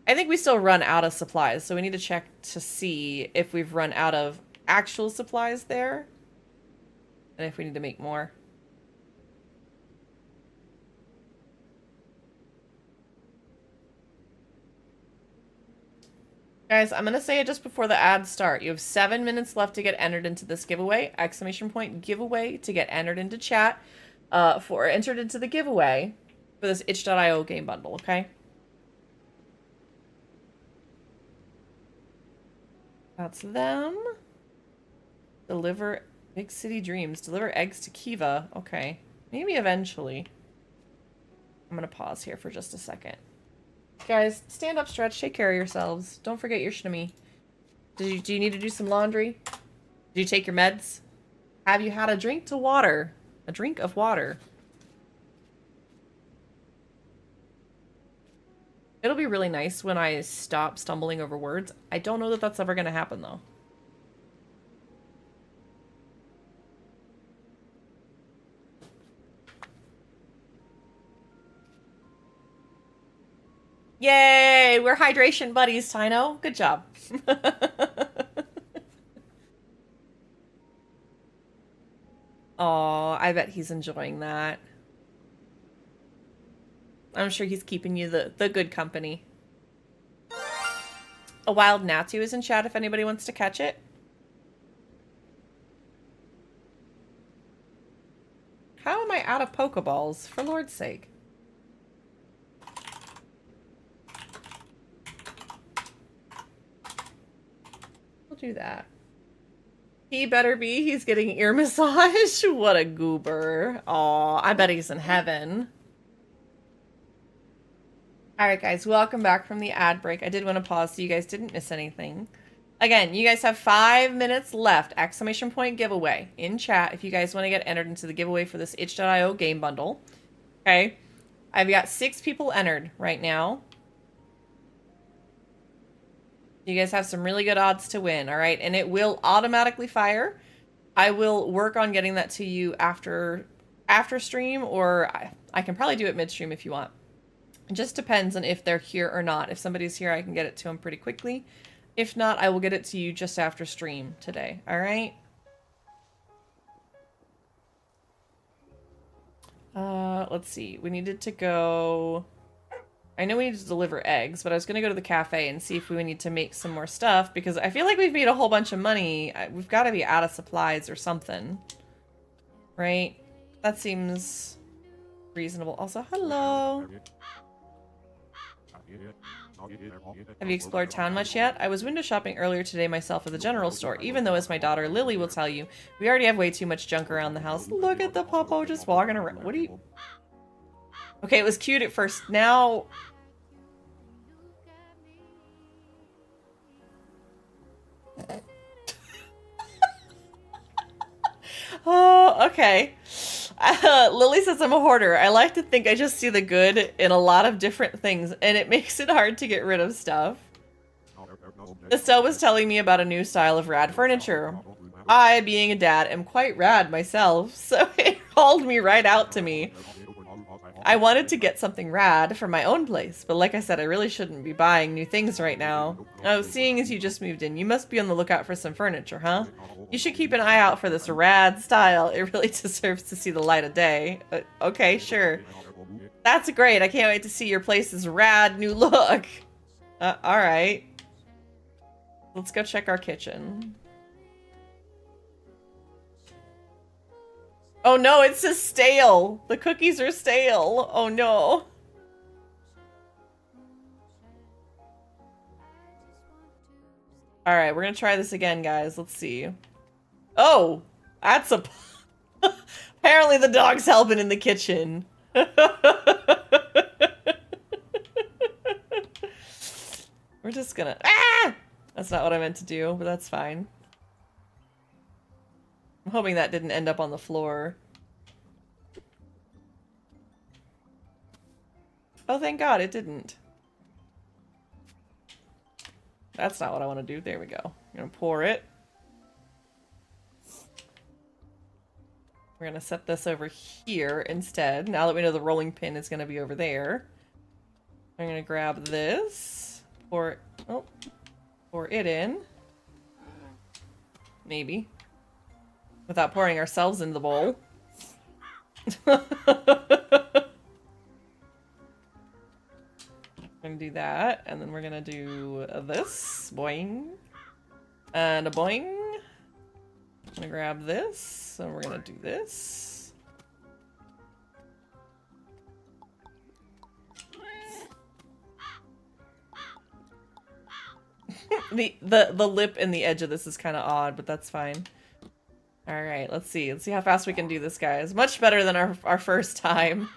[SPEAKER 4] we still run out of supplies, so we need to check to see if we've run out of actual supplies there. And if we need to make more. Guys, I'm going to say it just before the ads start. You have 7 minutes left to get entered into this giveaway. Exclamation point giveaway to get entered into chat. Entered into the giveaway for this itch.io game bundle, okay? That's them. Deliver Big City Dreams. Deliver eggs to Kiva. Okay. Maybe eventually. I'm going to pause here for just a second. Guys, stand up, stretch, take care of yourselves. Don't forget your shimmy. Do you need to do some laundry? Did you take your meds? Have you had a drink to water? A drink of water. It'll be really nice when I stop stumbling over words. I don't know that that's ever going to happen, though. Yay! We're hydration buddies, Tino. Good job. Aw, I bet he's enjoying that. I'm sure he's keeping you the good company. A wild Natu is in chat if anybody wants to catch it. How am I out of Pokeballs? For Lord's sake. We'll do that. He better be. He's getting ear massage. What a goober. Aw, I bet he's in heaven. Alright guys, welcome back from the ad break. I did want to pause so you guys didn't miss anything. Again, you guys have 5 minutes left. Exclamation point giveaway in chat if you guys want to get entered into the giveaway for this itch.io game bundle. Okay. I've got 6 people entered right now. You guys have some really good odds to win, alright? And it will automatically fire. I will work on getting that to you after stream, or I can probably do it midstream if you want. It just depends on if they're here or not. If somebody's here, I can get it to them pretty quickly. If not, I will get it to you just after stream today. All right? Let's see. We needed to go... I know we need to deliver eggs, but I was going to go to the cafe and see if we need to make some more stuff, because I feel like we've made a whole bunch of money. We've got to be out of supplies or something. Right? That seems reasonable. Also, hello. Have you explored town much yet? I was window shopping earlier today myself at the general store, even though, as my daughter Lily will tell you, we already have way too much junk around the house. Look at the puppo just walking around. What are you... Okay, it was cute at first. Now... Oh, okay. Lily says I'm a hoarder. I like to think I just see the good in a lot of different things, and it makes it hard to get rid of stuff. Estelle was telling me about a new style of rad furniture. I, being a dad, am quite rad myself, so it called me right out to me. I wanted to get something rad for my own place, but like I said, I really shouldn't be buying new things right now. Oh, seeing as you just moved in, you must be on the lookout for some furniture, huh? You should keep an eye out for this rad style. It really deserves to see the light of day. Okay, sure. That's great. I can't wait to see your place's rad new look. Alright. Let's go check our kitchen. Oh no, it's just stale. The cookies are stale. Oh no. Alright, we're gonna try this again, guys. Let's see. Oh! That's a... Apparently the dog's helping in the kitchen. We're just gonna... Ah! That's not what I meant to do, but that's fine. I'm hoping that didn't end up on the floor. Oh, thank God it didn't. That's not what I want to do. There we go. I'm gonna pour it. We're gonna set this over here instead. Now that we know the rolling pin is gonna be over there. I'm gonna grab this. Pour it in. Maybe. Without pouring ourselves into the bowl. I'm gonna do that, and then we're gonna do this. Boing. And a boing. I'm gonna grab this, and we're gonna do this. the lip and the edge of this is kind of odd, but that's fine. All right, let's see. Let's see how fast we can do this, guys. Much better than our first time.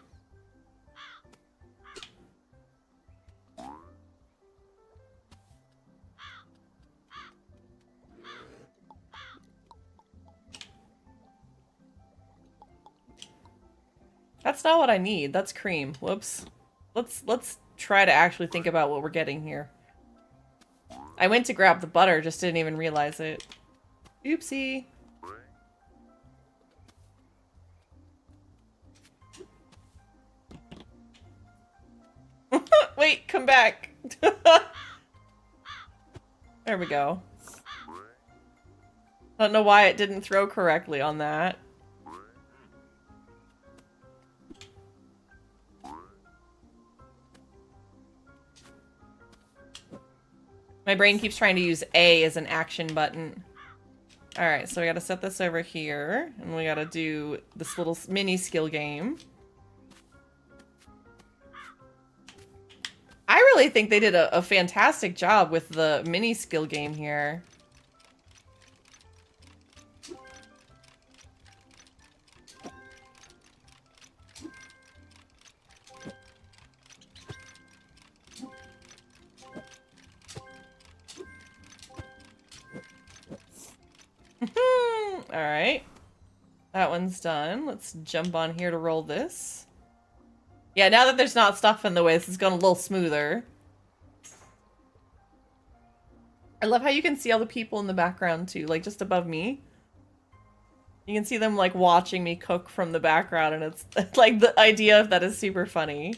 [SPEAKER 4] That's not what I need. That's cream. Whoops. Let's try to actually think about what we're getting here. I went to grab the butter, just didn't even realize it. Oopsie. Wait, come back. There we go. I don't know why it didn't throw correctly on that. My brain keeps trying to use A as an action button. Alright, so we gotta set this over here, and we gotta do this little mini skill game. I really think they did a fantastic job with the mini skill game here. Alright. That one's done. Let's jump on here to roll this. Yeah, now that there's not stuff in the way, this is going a little smoother. I love how you can see all the people in the background too, like just above me. You can see them like watching me cook from the background, and it's like the idea of that is super funny.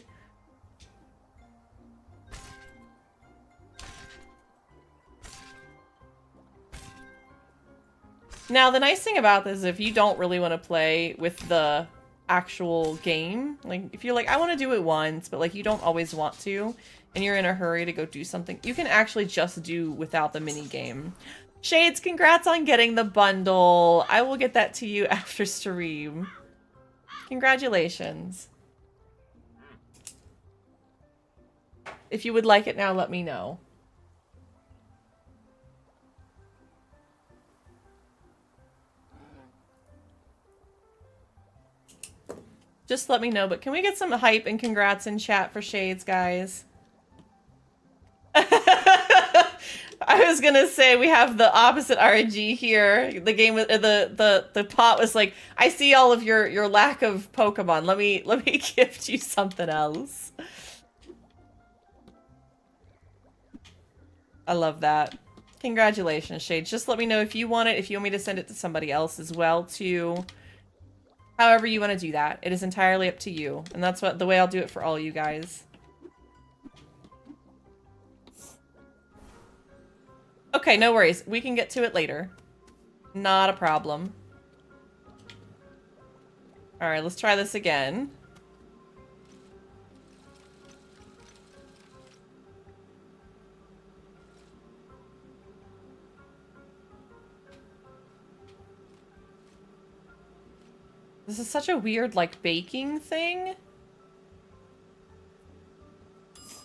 [SPEAKER 4] Now, the nice thing about this is if you don't really want to play with the actual game, like if you're like, I want to do it once, but like you don't always want to, and you're in a hurry to go do something, you can actually just do without the mini game. Shades, congrats on getting the bundle. I will get that to you after stream. Congratulations. If you would like it now, let me know. Just let me know, but can we get some hype and congrats in chat for Shades, guys? I was gonna say we have the opposite RNG here. The game with the pot was like, I see all of your lack of Pokemon. Let me gift you something else. I love that. Congratulations, Shades. Just let me know if you want it, if you want me to send it to somebody else as well too. However you want to do that. It is entirely up to you. And that's the way I'll do it for all you guys. Okay, no worries. We can get to it later. Not a problem. Alright, let's try this again. This is such a weird, like, baking thing.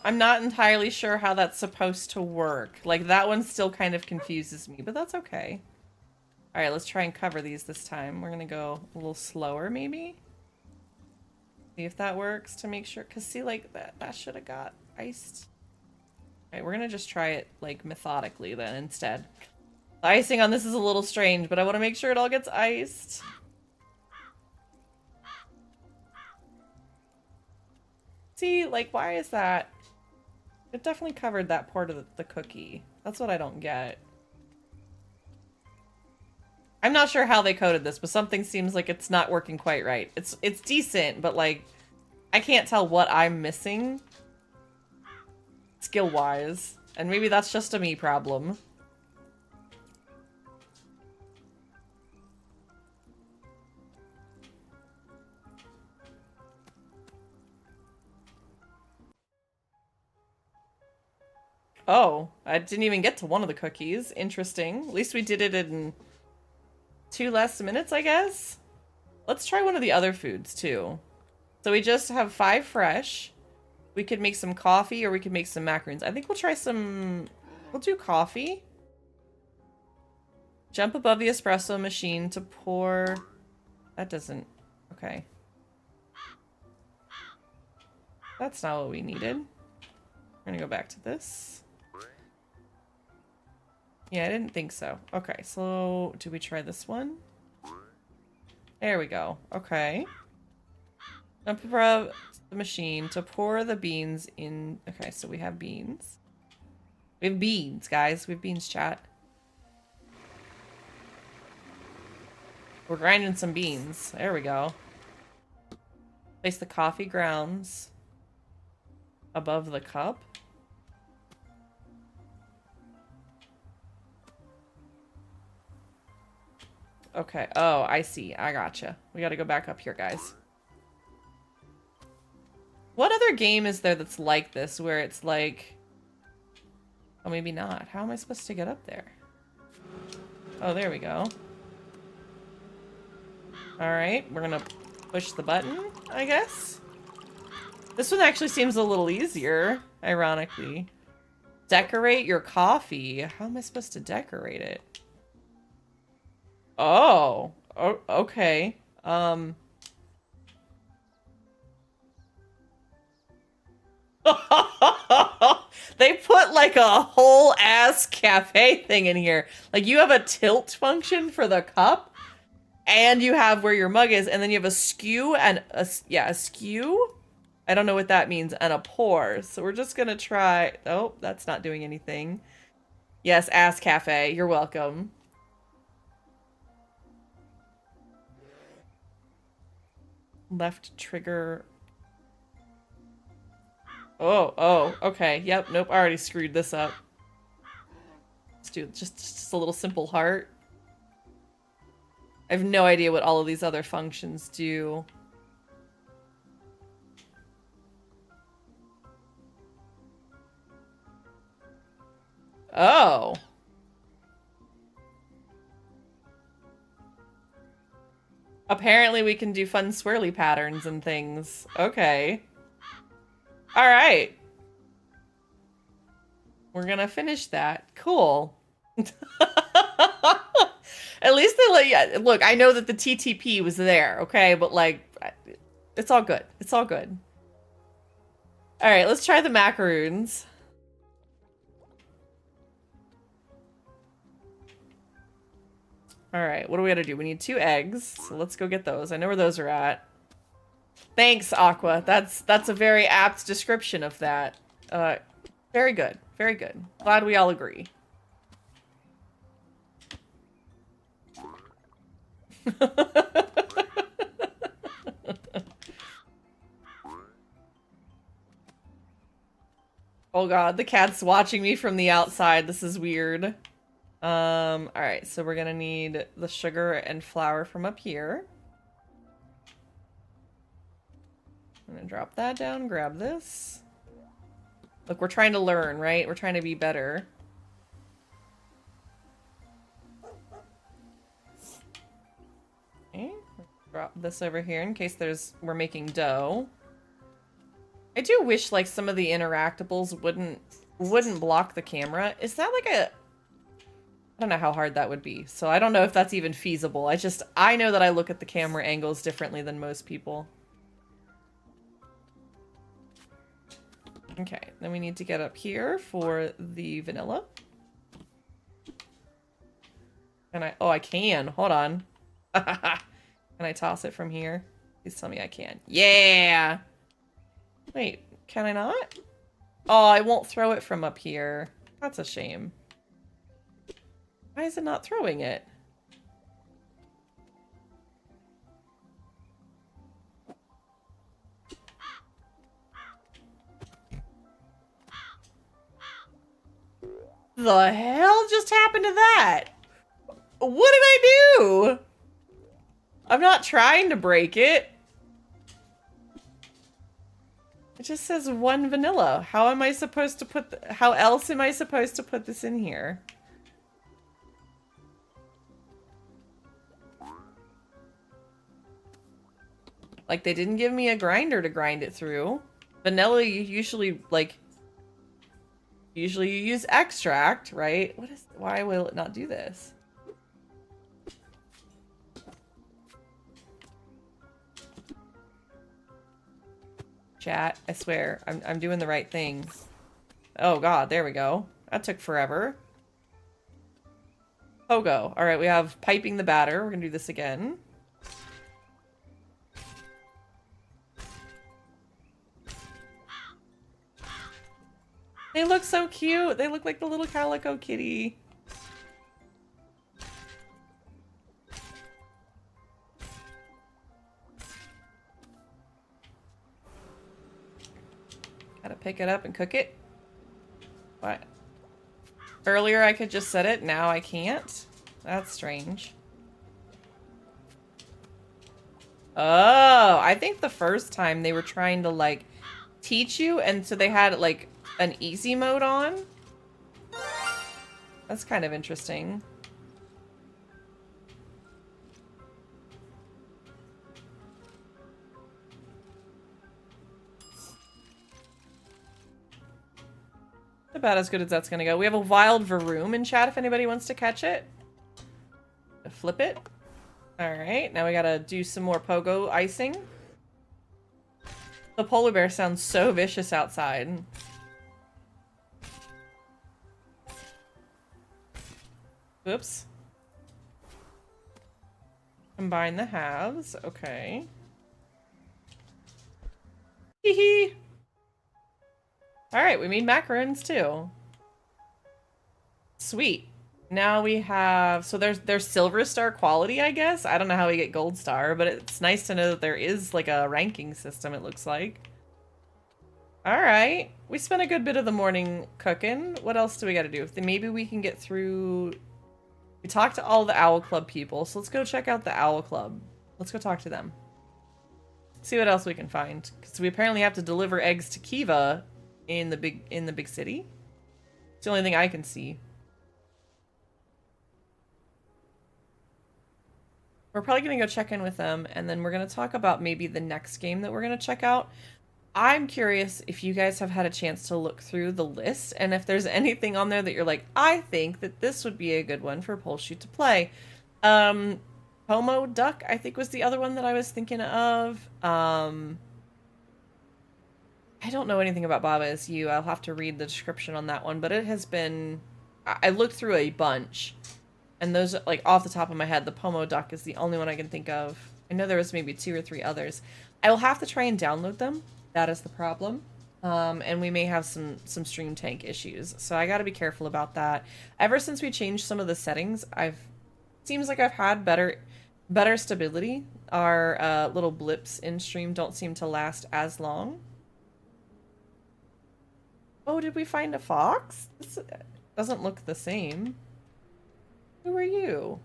[SPEAKER 4] I'm not entirely sure how that's supposed to work. Like, that one still kind of confuses me, but that's okay. Alright, let's try and cover these this time. We're gonna go a little slower, maybe? See if that works to make sure. Because, see, like, that should have got iced. Alright, we're gonna just try it, like, methodically then instead. The icing on this is a little strange, but I want to make sure it all gets iced. See, like, why is that? It definitely covered that part of the cookie. That's what I don't get. I'm not sure how they coded this, but something seems like it's not working quite right. It's decent, but like I can't tell what I'm missing skill-wise. And maybe that's just a me problem. Oh, I didn't even get to one of the cookies. Interesting. At least we did it in 2 less minutes, I guess? Let's try one of the other foods, too. So we just have 5 fresh. We could make some coffee, or we could make some macaroons. I think we'll try some... We'll do coffee. Jump above the espresso machine to pour... That doesn't... Okay. That's not what we needed. We're gonna go back to this. Yeah, I didn't think so. Okay, so do we try this one? There we go. Okay. Jump above the machine to pour the beans in. Okay, so we have beans. We have beans, guys. We have beans, chat. We're grinding some beans. There we go. Place the coffee grounds above the cup. Okay. Oh, I see. I gotcha. We gotta go back up here, guys. What other game is there that's like this, where it's like... Oh, maybe not. How am I supposed to get up there? Oh, there we go. Alright, we're gonna push the button, I guess. This one actually seems a little easier, ironically. Decorate your coffee. How am I supposed to decorate it? Oh, okay. They put like a whole ass cafe thing in here. Like you have a tilt function for the cup, and you have where your mug is, and then you have a skew and a skew. I don't know what that means, and a pour. So we're just gonna try. Oh, that's not doing anything. Yes, ass cafe. You're welcome. Left trigger. Oh, okay. Yep, nope, I already screwed this up. Let's do just a little simple heart. I have no idea what all of these other functions do. Oh. Apparently we can do fun swirly patterns and things. Okay. Alright. We're gonna finish that. Cool. At least they let you... Look, I know that the TTP was there, okay? But, like, it's all good. It's all good. Alright, let's try the macaroons. Alright, what do we gotta do? We need 2 eggs, so let's go get those. I know where those are at. Thanks, Aqua. That's a very apt description of that. Very good. Very good. Glad we all agree. Oh god, the cat's watching me from the outside. This is weird. Alright, so we're gonna need the sugar and flour from up here. I'm gonna drop that down, grab this. Look, we're trying to learn, right? We're trying to be better. Okay, drop this over here in case we're making dough. I do wish like some of the interactables wouldn't block the camera. Is that like a... I don't know how hard that would be, so I don't know if that's even feasible. I know that I look at the camera angles differently than most people. Okay, then we need to get up here for the vanilla. I can. Hold on. Can I toss it from here? Please tell me I can. Yeah! Wait, can I not? Oh, I won't throw it from up here. That's a shame. Why is it not throwing it? The hell just happened to that? What did I do? I'm not trying to break it. It just says 1 vanilla. How am I supposed to put how else am I supposed to put this in here? Like, they didn't give me a grinder to grind it through. Vanilla, you usually, like, you use extract, right? Why will it not do this? Chat, I swear, I'm doing the right thing. Oh god, there we go. That took forever. Pogo. Alright, we have piping the batter. We're gonna do this again. They look so cute. They look like the little calico kitty. Gotta pick it up and cook it. What? Earlier I could just set it, now I can't? That's strange. Oh, I think the first time they were trying to, like, teach you, and so they had, like, an easy mode on? That's kind of interesting. About as good as that's gonna go. We have a wild Varoom in chat if anybody wants to catch it. Flip it. Alright, now we gotta do some more pogo icing. The polar bear sounds so vicious outside. Oops. Combine the halves. Okay. Hee hee. Alright, we made macarons too. Sweet. Now we have, so there's silver star quality, I guess. I don't know how we get gold star, but it's nice to know that there is like a ranking system, it looks like. Alright. We spent a good bit of the morning cooking. What else do we gotta do? Maybe we can get through. We talked to all the Owl Club people, so let's go check out the Owl Club. Let's go talk to them. See what else we can find. Because we apparently have to deliver eggs to Kiva in the big city. It's the only thing I can see. We're probably gonna go check in with them, and then we're gonna talk about maybe the next game that we're gonna check out. I'm curious if you guys have had a chance to look through the list, and if there's anything on there that you're like, I think that this would be a good one for Poleshoot to play. Homo Duck, I think, was the other one that I was thinking of. I don't know anything about Baba Is You. I'll have to read the description on that one, but it has been... I looked through a bunch, and those, like, off the top of my head, the Pomo Duck is the only one I can think of. I know there was maybe 2 or 3 others. I will have to try and download them. That is the problem. And we may have some stream tank issues, so I gotta be careful about that. Ever since we changed some of the settings, seems like I've had better stability. Our little blips in stream don't seem to last as long. Oh, did we find a fox? This doesn't look the same. Who are you?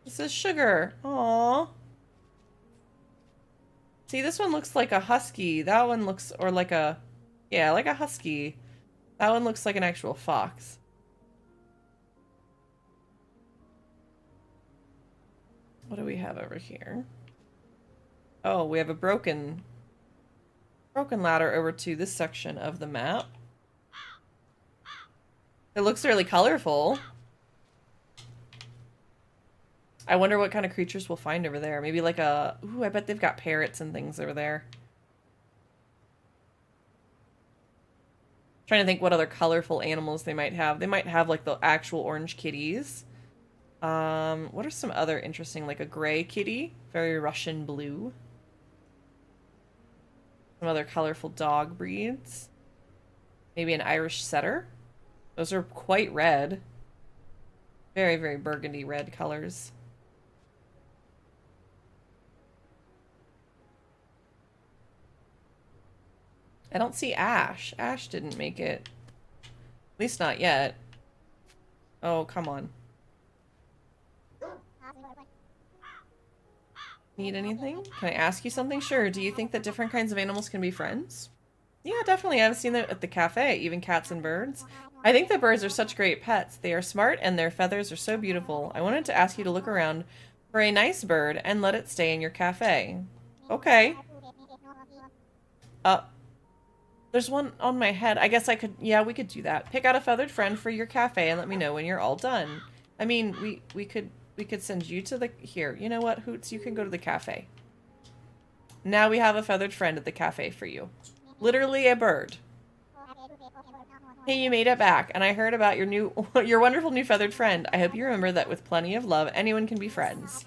[SPEAKER 4] This is Sugar. Aww. See, this one looks like a husky. That one looks, or like a, yeah, like a husky. That one looks like an actual fox. What do we have over here? Oh, we have a broken ladder over to this section of the map. It looks really colorful. I wonder what kind of creatures we'll find over there. Maybe like a... Ooh, I bet they've got parrots and things over there. Trying to think what other colorful animals they might have. They might have like the actual orange kitties. What are some other interesting, like a gray kitty? Very Russian blue. Some other colorful dog breeds. Maybe an Irish setter. Those are quite red. Very, very burgundy red colors. I don't see Ash. Ash didn't make it. At least not yet. Oh, come on. Need anything? Can I ask you something? Sure. Do you think that different kinds of animals can be friends? Yeah, definitely. I've seen that at the cafe, even cats and birds. I think that birds are such great pets. They are smart and their feathers are so beautiful. I wanted to ask you to look around for a nice bird and let it stay in your cafe. Okay. There's one on my head. I guess I could, yeah, we could do that. Pick out a feathered friend for your cafe and let me know when you're all done. I mean, we could send you to the, here, you know what, Hoots, you can go to the cafe. Now we have a feathered friend at the cafe for you. Literally a bird. Hey, you made it back, and I heard about your wonderful new feathered friend. I hope you remember that with plenty of love, anyone can be friends.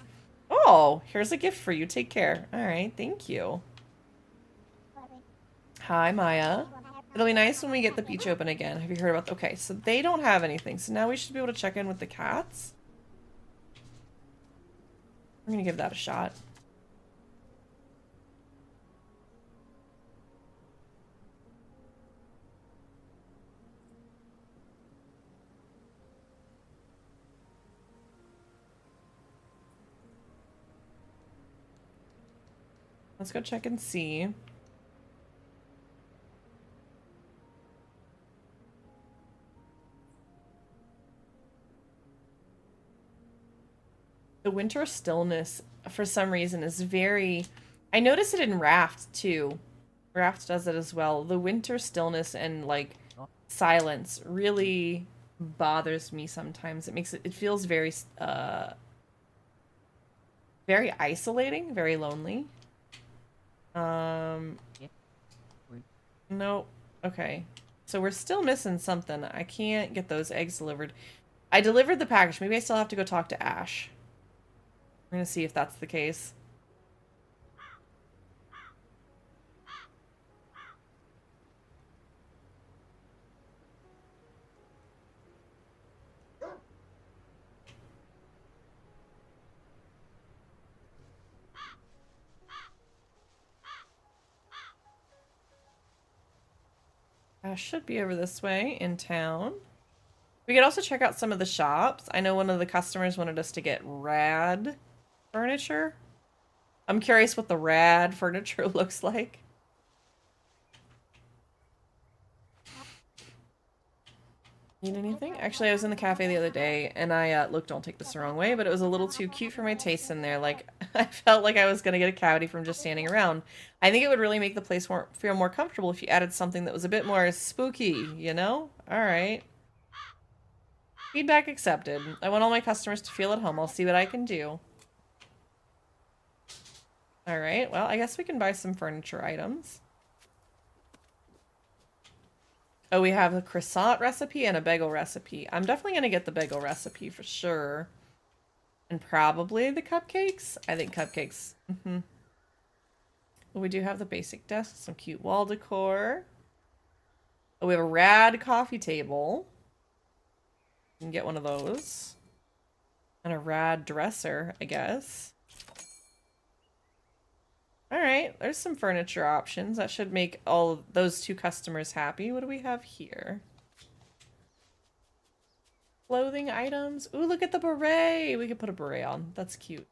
[SPEAKER 4] Oh, here's a gift for you. Take care. All right, thank you. Hi, Maya. It'll be nice when we get the beach open again. Have you heard about... Okay, so they don't have anything. So now we should be able to check in with the cats. I'm gonna give that a shot. Let's go check and see. The winter stillness, for some reason, is very... I notice it in Raft, too. Raft does it as well. The winter stillness and, like, silence really bothers me sometimes. It makes it... It feels very, very isolating, very lonely. Nope. Okay. So we're still missing something. I can't get those eggs delivered. I delivered the package. Maybe I still have to go talk to Ash. We're gonna see if that's the case. Ash should be over this way in town. We could also check out some of the shops. I know one of the customers wanted us to get rad furniture. I'm curious what the rad furniture looks like. Need anything? Actually, I was in the cafe the other day, and I, look, don't take this the wrong way, but it was a little too cute for my taste in there. Like, I felt like I was gonna get a cavity from just standing around. I think it would really make the place feel more comfortable if you added something that was a bit more spooky, you know? Alright. Feedback accepted. I want all my customers to feel at home. I'll see what I can do. Alright, well, I guess we can buy some furniture items. Oh, we have a croissant recipe and a bagel recipe. I'm definitely going to get the bagel recipe for sure. And probably the cupcakes. I think cupcakes. Well, we do have the basic desk, some cute wall decor. Oh, we have a rad coffee table. You can get one of those. And a rad dresser, I guess. Alright, there's some furniture options. That should make all of those two customers happy. What do we have here? Clothing items. Ooh, look at the beret! We could put a beret on. That's cute.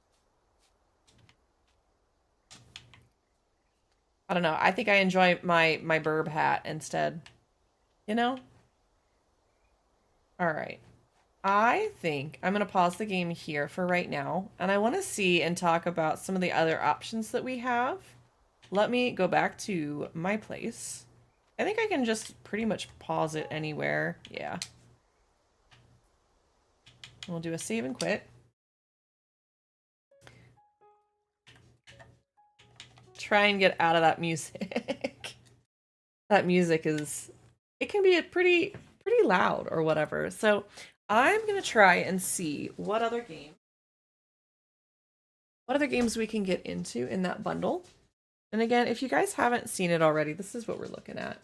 [SPEAKER 4] I don't know. I think I enjoy my burb hat instead. You know? Alright. I think I'm going to pause the game here for right now, and I want to see and talk about some of the other options that we have. Let me go back to my place. I think I can just pretty much pause it anywhere. Yeah. We'll do a save and quit. Try and get out of that music. That music is... It can be a pretty loud or whatever. So... I'm going to try and see what other games we can get into in that bundle. And again, if you guys haven't seen it already, this is what we're looking at.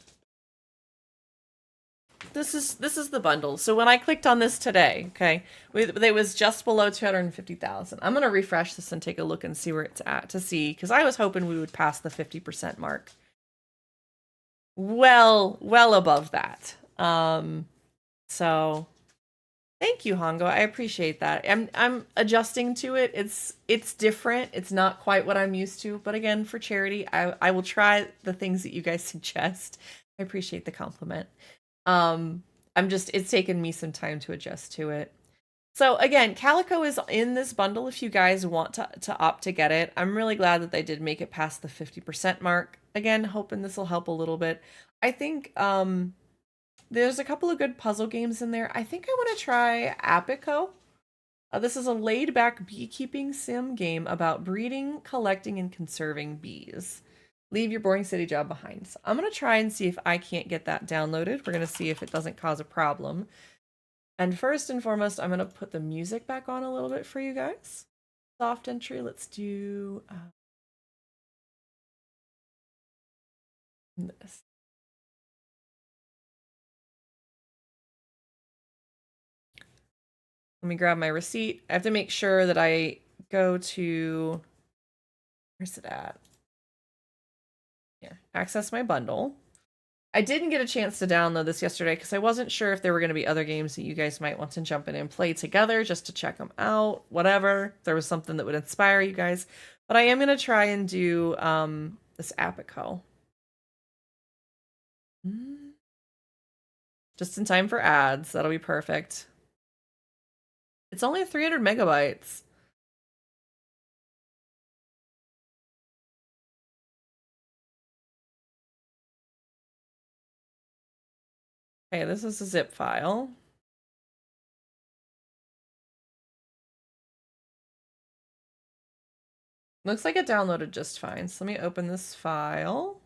[SPEAKER 4] This is the bundle. So when I clicked on this today, okay, it was just below 250,000. I'm gonna refresh this and take a look and see where it's at to see, because I was hoping we would pass the 50% mark. Well above that. So thank you, Hongo. I appreciate that. I'm adjusting to it. It's different. It's not quite what I'm used to, but again, for charity, I will try the things that you guys suggest. I appreciate the compliment. It's taken me some time to adjust to it. So again, Calico is in this bundle if you guys want to opt to get it. I'm really glad that they did make it past the 50% mark. Again, hoping this will help a little bit. I think there's a couple of good puzzle games in there. I think I want to try Apico. This is a laid-back beekeeping sim game about breeding, collecting, and conserving bees. Leave your boring city job behind. So I'm going to try and see if I can't get that downloaded. We're going to see if it doesn't cause a problem. And first and foremost, I'm going to put the music back on a little bit for you guys. Soft entry. Let's do this. Let me grab my receipt. I have to make sure that I go to, where's it at? Here, access my bundle. I didn't get a chance to download this yesterday because I wasn't sure if there were going to be other games that you guys might want to jump in and play together just to check them out, whatever. If there was something that would inspire you guys. But I am going to try and do this Apico. Just in time for ads. That'll be perfect. It's only 300 megabytes. Okay, this is a zip file. Looks like it downloaded just fine. So let me open this file.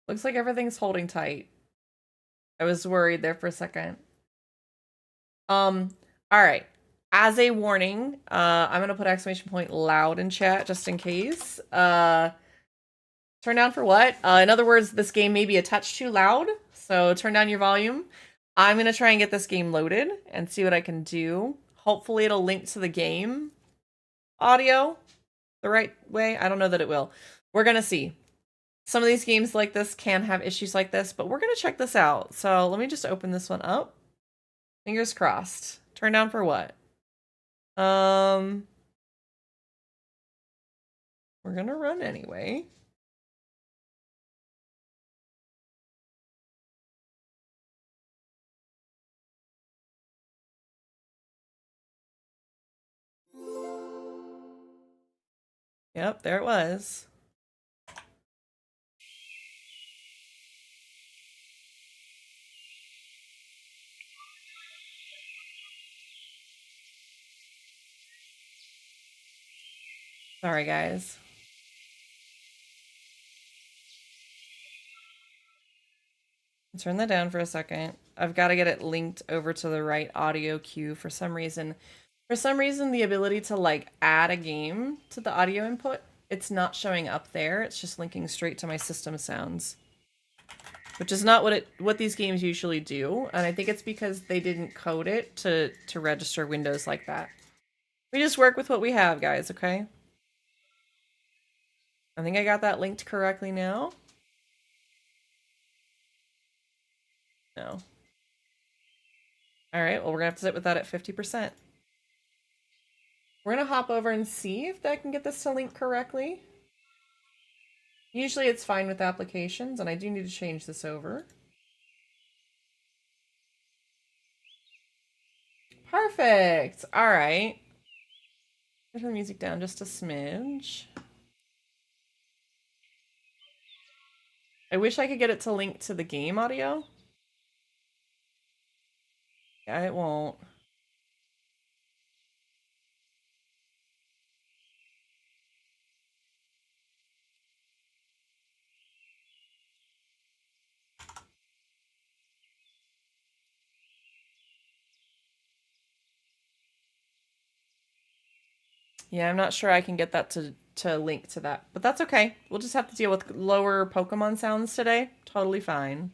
[SPEAKER 4] Looks like everything's holding tight. I was worried there for a second. All right. As a warning, I'm gonna put exclamation point loud in chat just in case. Turn down for what? In other words, this game may be a touch too loud, so turn down your volume. I'm gonna try and get this game loaded and see what I can do. Hopefully it'll link to the game audio the right way. I don't know that it will. We're gonna see. Some of these games like this can have issues like this, but we're gonna check this out. So let me just open this one up. Fingers crossed. Turn down for what? We're gonna run anyway. Yep, there it was. Sorry, guys. Turn that down for a second. I've got to get it linked over to the right audio cue for some reason. For some reason, the ability to like add a game to the audio input, it's not showing up there. It's just linking straight to my system sounds, which is not what these games usually do. And I think it's because they didn't code it to register Windows like that. We just work with what we have, guys, okay? I think I got that linked correctly now. No. All right, well, we're gonna have to sit with that at 50%. We're gonna hop over and see if I can get this to link correctly. Usually it's fine with applications, and I do need to change this over. Perfect. All right. Turn the music down just a smidge. I wish I could get it to link to the game audio. Yeah, it won't. Yeah, I'm not sure I can get that to link to that, but that's okay. We'll just have to deal with lower Pokemon sounds today. Totally fine.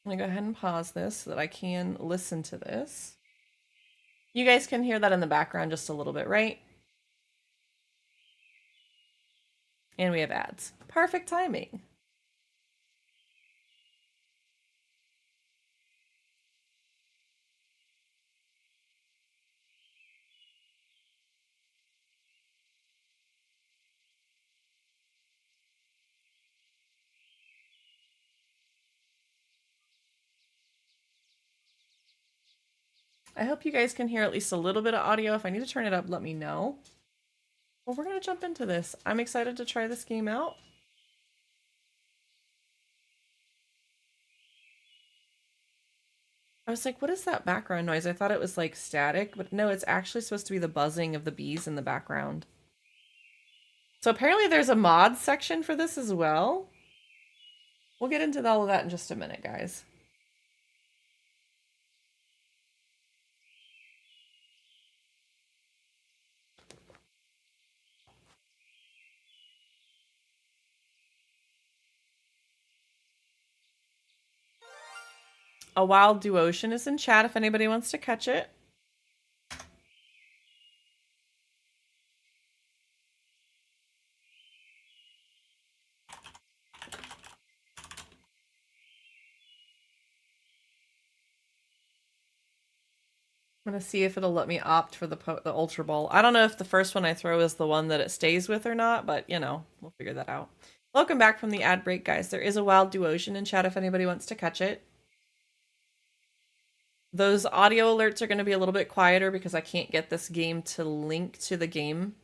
[SPEAKER 4] I'm gonna go ahead and pause this so that I can listen to this. You guys can hear that in the background just a little bit, right? And we have ads. Perfect timing. I hope you guys can hear at least a little bit of audio. If I need to turn it up, let me know. Well, we're going to jump into this. I'm excited to try this game out. I was like, what is that background noise? I thought it was like static, but no, it's actually supposed to be the buzzing of the bees in the background. So apparently there's a mod section for this as well. We'll get into all of that in just a minute, guys. A Wild Duocean is in chat if anybody wants to catch it. I'm gonna see if it'll let me opt for the Ultra Ball. I don't know if the first one I throw is the one that it stays with or not, but you know, we'll figure that out. Welcome back from the ad break, guys. There is a Wild Duocean in chat if anybody wants to catch it. Those audio alerts are going to be a little bit quieter because I can't get this game to link to the game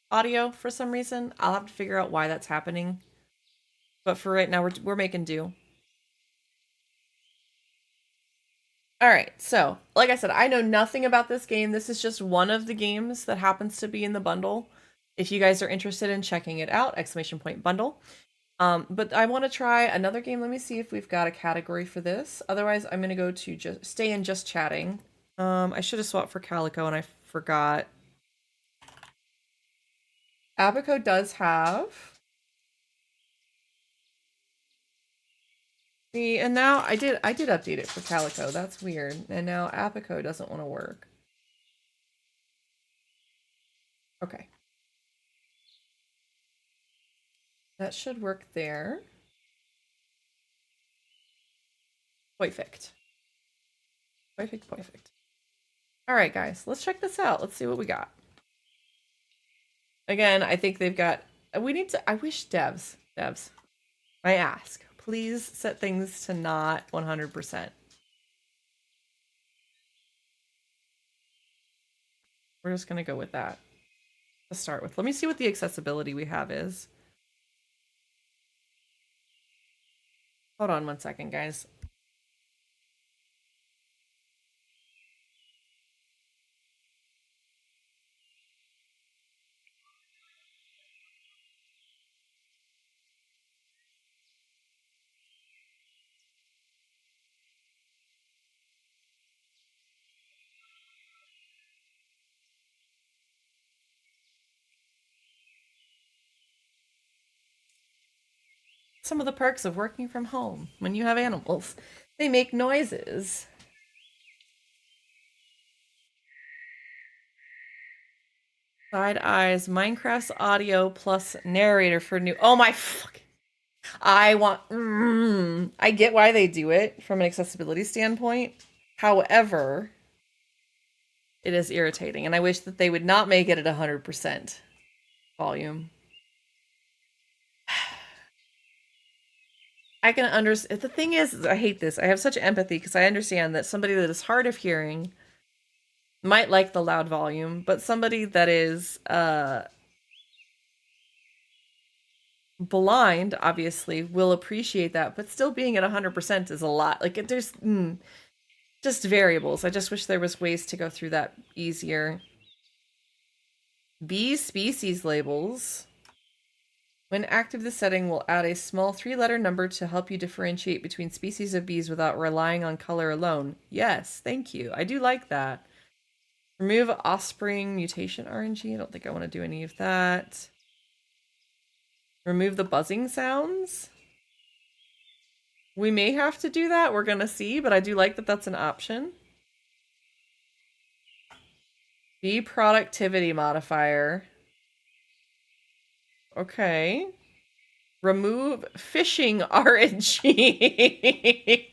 [SPEAKER 4] audio for some reason. I'll have to figure out why that's happening. But for right now, we're making do. All right, so like I said, I know nothing about this game. This is just one of the games that happens to be in the bundle. If you guys are interested in checking it out, exclamation point bundle. But I want to try another game. Let me see if we've got a category for this. Otherwise, I'm going to go to just stay in just chatting. I should have swapped for Calico and I forgot. Abaco does have. See, and now I did update it for Calico. That's weird. And now Apico doesn't want to work. Okay. That should work there. Perfect. Perfect, perfect. All right, guys, let's check this out. Let's see what we got. Again, I think they've got, we need to, I wish devs, I ask, please set things to not 100%. We're just going to go with that to start with. Let me see what the accessibility we have is. Hold on one second, guys. Some of the perks of working from home when you have animals. They make noises. Side eyes, Minecraft's audio plus narrator for new. Oh my fuck. I want. I get why they do it from an accessibility standpoint. However, it is irritating, and I wish that they would not make it at 100% volume. I can understand. The thing is, I hate this. I have such empathy because I understand that somebody that is hard of hearing might like the loud volume, but somebody that is blind obviously will appreciate that, but still being at 100% is a lot. Like there's just variables. I just wish there was ways to go through that easier. Bee species labels. When active, the setting will add a small 3-letter number to help you differentiate between species of bees without relying on color alone. Yes, thank you. I do like that. Remove offspring mutation RNG. I don't think I want to do any of that. Remove the buzzing sounds. We may have to do that. We're going to see, but I do like that that's an option. Bee productivity modifier. Okay. Remove fishing RNG.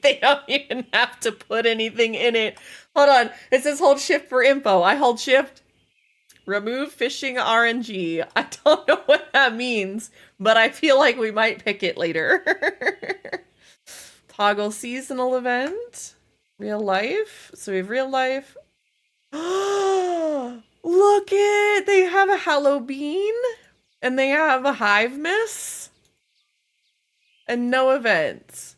[SPEAKER 4] They don't even have to put anything in it. Hold on. It says hold shift for info. I hold shift. Remove fishing RNG. I don't know what that means, but I feel like we might pick it later. Toggle seasonal event. Real life. So we have real life. Look it! They have a Halloween. And they have a hive miss. And no events.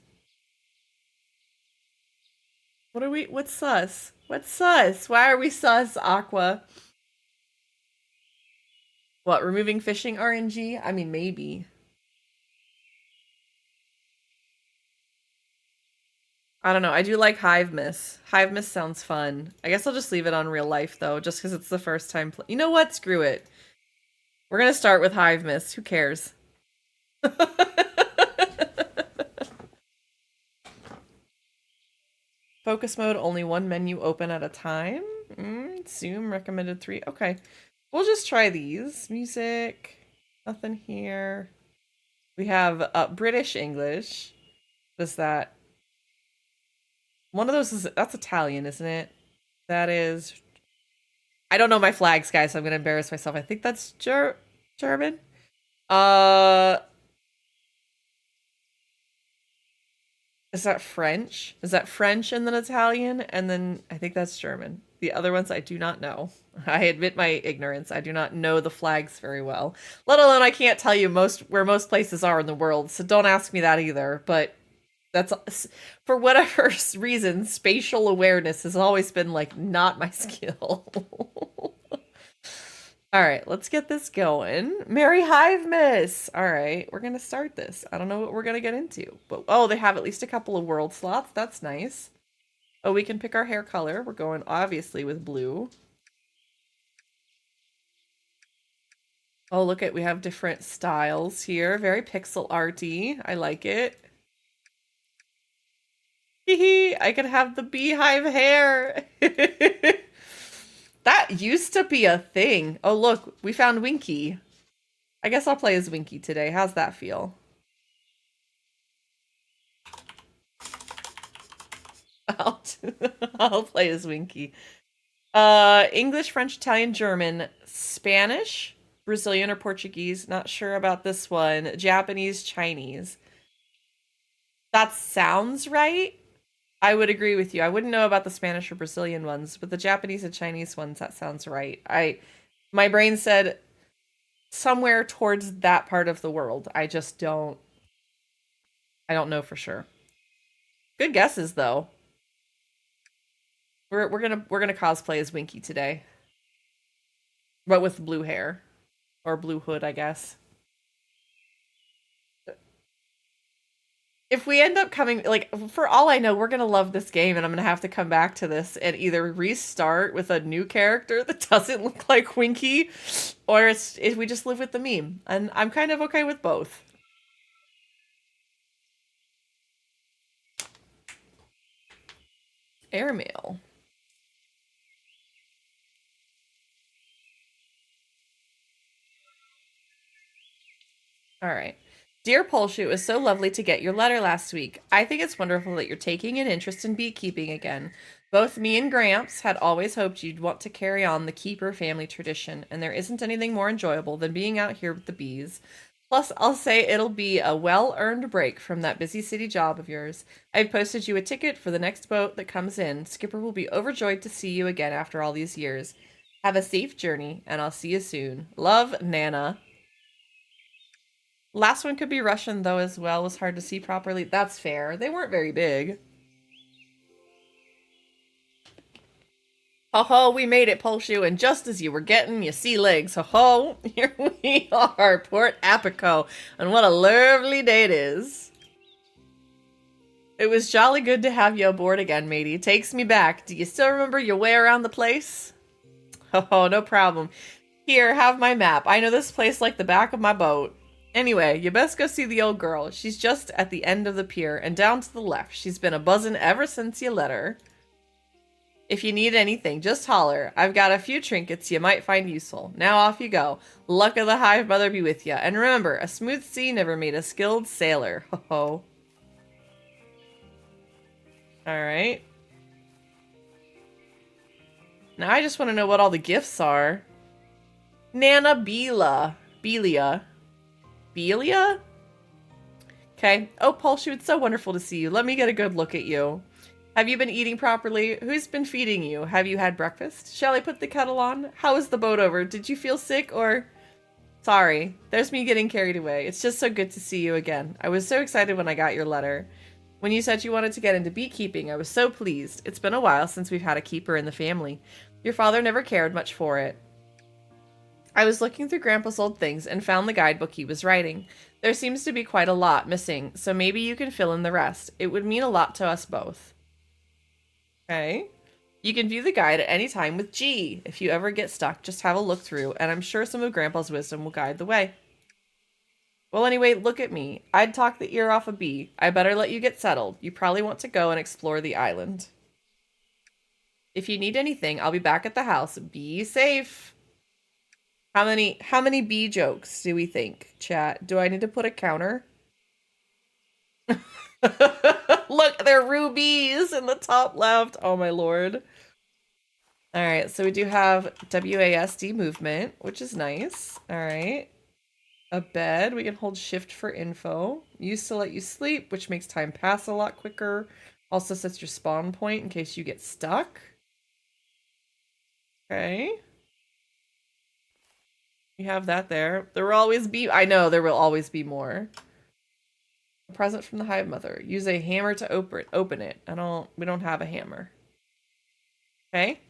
[SPEAKER 4] What's sus? What's sus? Why are we sus, Aqua? What, removing fishing RNG? I mean, maybe. I don't know. I do like Hive Miss. Hive Miss sounds fun. I guess I'll just leave it on real life, though, just because it's the first time. You know what? Screw it. We're going to start with Hive Miss. Who cares? Focus mode, only one menu open at a time. Zoom, recommended 3. Okay. We'll just try these. Music. Nothing here. We have British English. What is that? One of those is, that's Italian, isn't it? That is, I don't know my flags, guys, so I'm gonna embarrass myself. I think that's German. Is that French? Is that French and then Italian? And then I think that's German. The other ones I do not know. I admit my ignorance. I do not know the flags very well. Let alone I can't tell you where most places are in the world, so don't ask me that either. But that's, for whatever reason, spatial awareness has always been, like, not my skill. All right, let's get this going. Merry Hive Miss! All right, we're going to start this. I don't know what we're going to get into. But, oh, they have at least a couple of world slots. That's nice. Oh, we can pick our hair color. We're going, obviously, with blue. Oh, look at, we have different styles here. Very pixel arty. I like it. I could have the beehive hair. That used to be a thing. Oh, look, we found Winky. I guess I'll play as Winky today. How's that feel? I'll play as Winky. English, French, Italian, German, Spanish, Brazilian, or Portuguese. Not sure about this one. Japanese, Chinese. That sounds right. I would agree with you. I wouldn't know about the Spanish or Brazilian ones, but the Japanese and Chinese ones, that sounds right. My brain said somewhere towards that part of the world. I just don't know for sure. Good guesses though. We're gonna cosplay as Winky today. But with blue hair. Or blue hood, I guess. If we end up coming, like, for all I know, we're going to love this game, and I'm going to have to come back to this and either restart with a new character that doesn't look like Winky, or if we just live with the meme. And I'm kind of okay with both. Airmail. All right. Dear Polshu, it was so lovely to get your letter last week. I think it's wonderful that you're taking an interest in beekeeping again. Both me and Gramps had always hoped you'd want to carry on the keeper family tradition, and there isn't anything more enjoyable than being out here with the bees. Plus, I'll say it'll be a well-earned break from that busy city job of yours. I've posted you a ticket for the next boat that comes in. Skipper will be overjoyed to see you again after all these years. Have a safe journey, and I'll see you soon. Love, Nana. Last one could be Russian, though, as well. It was hard to see properly. That's fair. They weren't very big. Ho ho, we made it, Polshu, and just as you were getting your sea legs, ho ho, here we are, Port Apico, and what a lovely day it is. It was jolly good to have you aboard again, matey. Takes me back. Do you still remember your way around the place? Ho ho, no problem. Here, have my map. I know this place like the back of my boat. Anyway, you best go see the old girl. She's just at the end of the pier, and down to the left. She's been a-buzzin' ever since you let her. If you need anything, just holler. I've got a few trinkets you might find useful. Now off you go. Luck of the Hive Mother be with you. And remember, a smooth sea never made a skilled sailor. Ho ho. Alright. Now I just want to know what all the gifts are. Nana Belia. Belia? Okay. Oh, Polshu, it's so wonderful to see you. Let me get a good look at you. Have you been eating properly? Who's been feeding you? Have you had breakfast? Shall I put the kettle on? How is the boat over? Did you feel sick or... Sorry. There's me getting carried away. It's just so good to see you again. I was so excited when I got your letter. When you said you wanted to get into beekeeping, I was so pleased. It's been a while since we've had a keeper in the family. Your father never cared much for it. I was looking through Grandpa's old things and found the guidebook he was writing. There seems to be quite a lot missing, so maybe you can fill in the rest. It would mean a lot to us both. Okay. You can view the guide at any time with G. If you ever get stuck, just have a look through, and I'm sure some of Grandpa's wisdom will guide the way. Well, anyway, look at me. I'd talk the ear off a bee. I better let you get settled. You probably want to go and explore the island. If you need anything, I'll be back at the house. Be safe. How many bee jokes do we think, chat? Do I need to put a counter? Look, there are rubies in the top left. Oh my lord. All right, so we do have WASD movement, which is nice. All right. A bed. We can hold shift for info. Used to let you sleep, which makes time pass a lot quicker. Also sets your spawn point in case you get stuck. Okay. You have that there. There will always be... I know, there will always be more. A present from the Hive Mother. Use a hammer to open it. We don't have a hammer. Okay.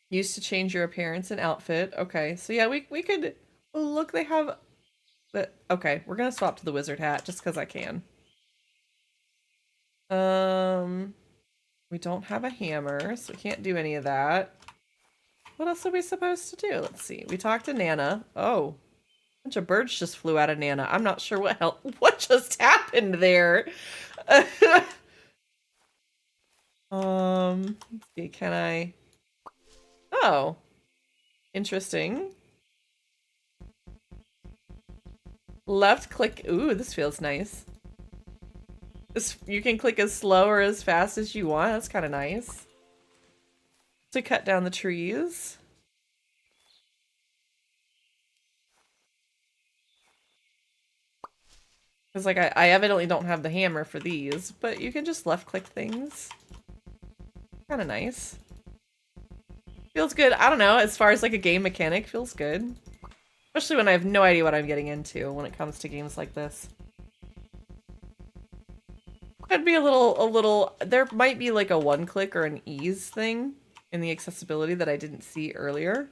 [SPEAKER 4] Used to change your appearance and outfit. Okay, so yeah, we could... Oh, look, they have... Okay, we're gonna swap to the wizard hat just because I can. We don't have a hammer, so we can't do any of that. What else are we supposed to do? Let's see. We talked to Nana. Oh. A bunch of birds just flew out of Nana. I'm not sure what just happened there. Let's see, can I... Oh. Interesting. Left click. Ooh, this feels nice. You can click as slow or as fast as you want. That's kind of nice. To cut down the trees. Because, like, I evidently don't have the hammer for these, but you can just left click things. Kind of nice. Feels good. I don't know. As far as, like, a game mechanic, feels good. Especially when I have no idea what I'm getting into when it comes to games like this. Could be a little, there might be like a one click or an ease thing in the accessibility that I didn't see earlier.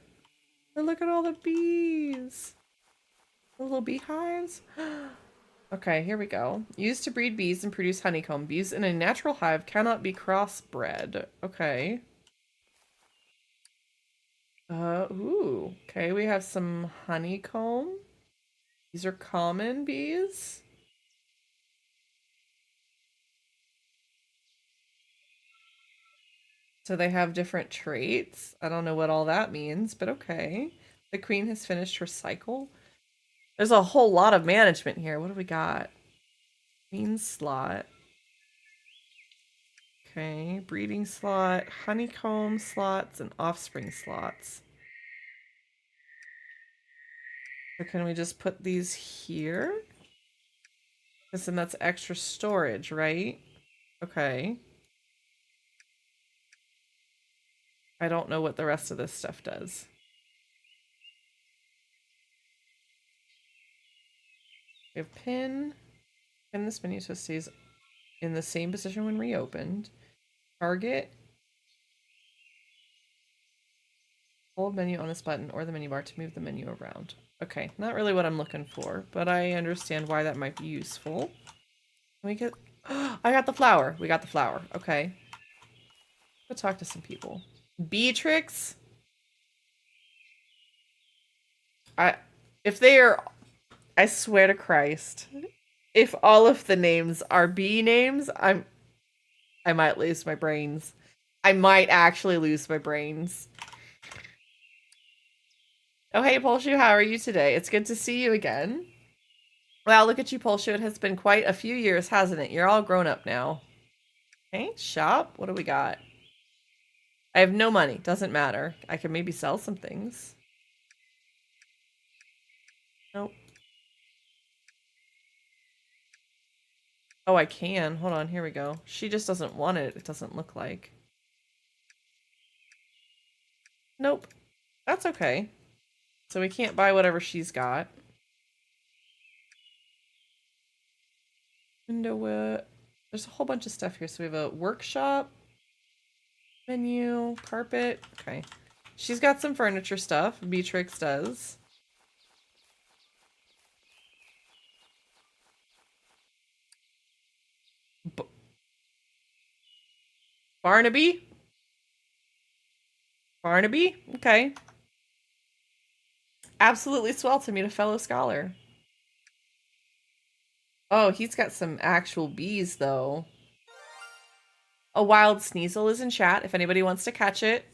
[SPEAKER 4] But look at all the bees. The little beehives. Okay, here we go. Used to breed bees and produce honeycomb. Bees in a natural hive cannot be crossbred. Okay. Ooh. Okay, we have some honeycomb. These are common bees. So they have different traits. I don't know what all that means, but okay. The queen has finished her cycle. There's a whole lot of management here. What do we got? Queen slot. Okay, breeding slot, honeycomb slots, and offspring slots. So can we just put these here? Because then that's extra storage, right? Okay. I don't know what the rest of this stuff does. We have pin. Pin this menu so it stays in the same position when reopened. Target. Hold menu on this button or the menu bar to move the menu around. Okay, not really what I'm looking for, but I understand why that might be useful. Can we get... I got the flower. We got the flower. Okay. Go talk to some people. Beatrix? If they are... I swear to Christ. If all of the names are bee names, I might lose my brains. I might actually lose my brains. Oh, hey, Polshu, how are you today? It's good to see you again. Wow, look at you, Polshu. It has been quite a few years, hasn't it? You're all grown up now. Okay, shop. What do we got? I have no money. Doesn't matter. I can maybe sell some things. Nope. Oh, I can. Hold on. Here we go. She just doesn't want it. It doesn't look like. Nope. That's okay. So we can't buy whatever she's got. Window. There's a whole bunch of stuff here. So we have a workshop. Menu. Carpet. Okay. She's got some furniture stuff. Beatrix does. Barnaby? Barnaby? Okay. Absolutely swell to meet a fellow scholar. Oh, he's got some actual bees, though. A wild sneasel is in chat if anybody wants to catch it.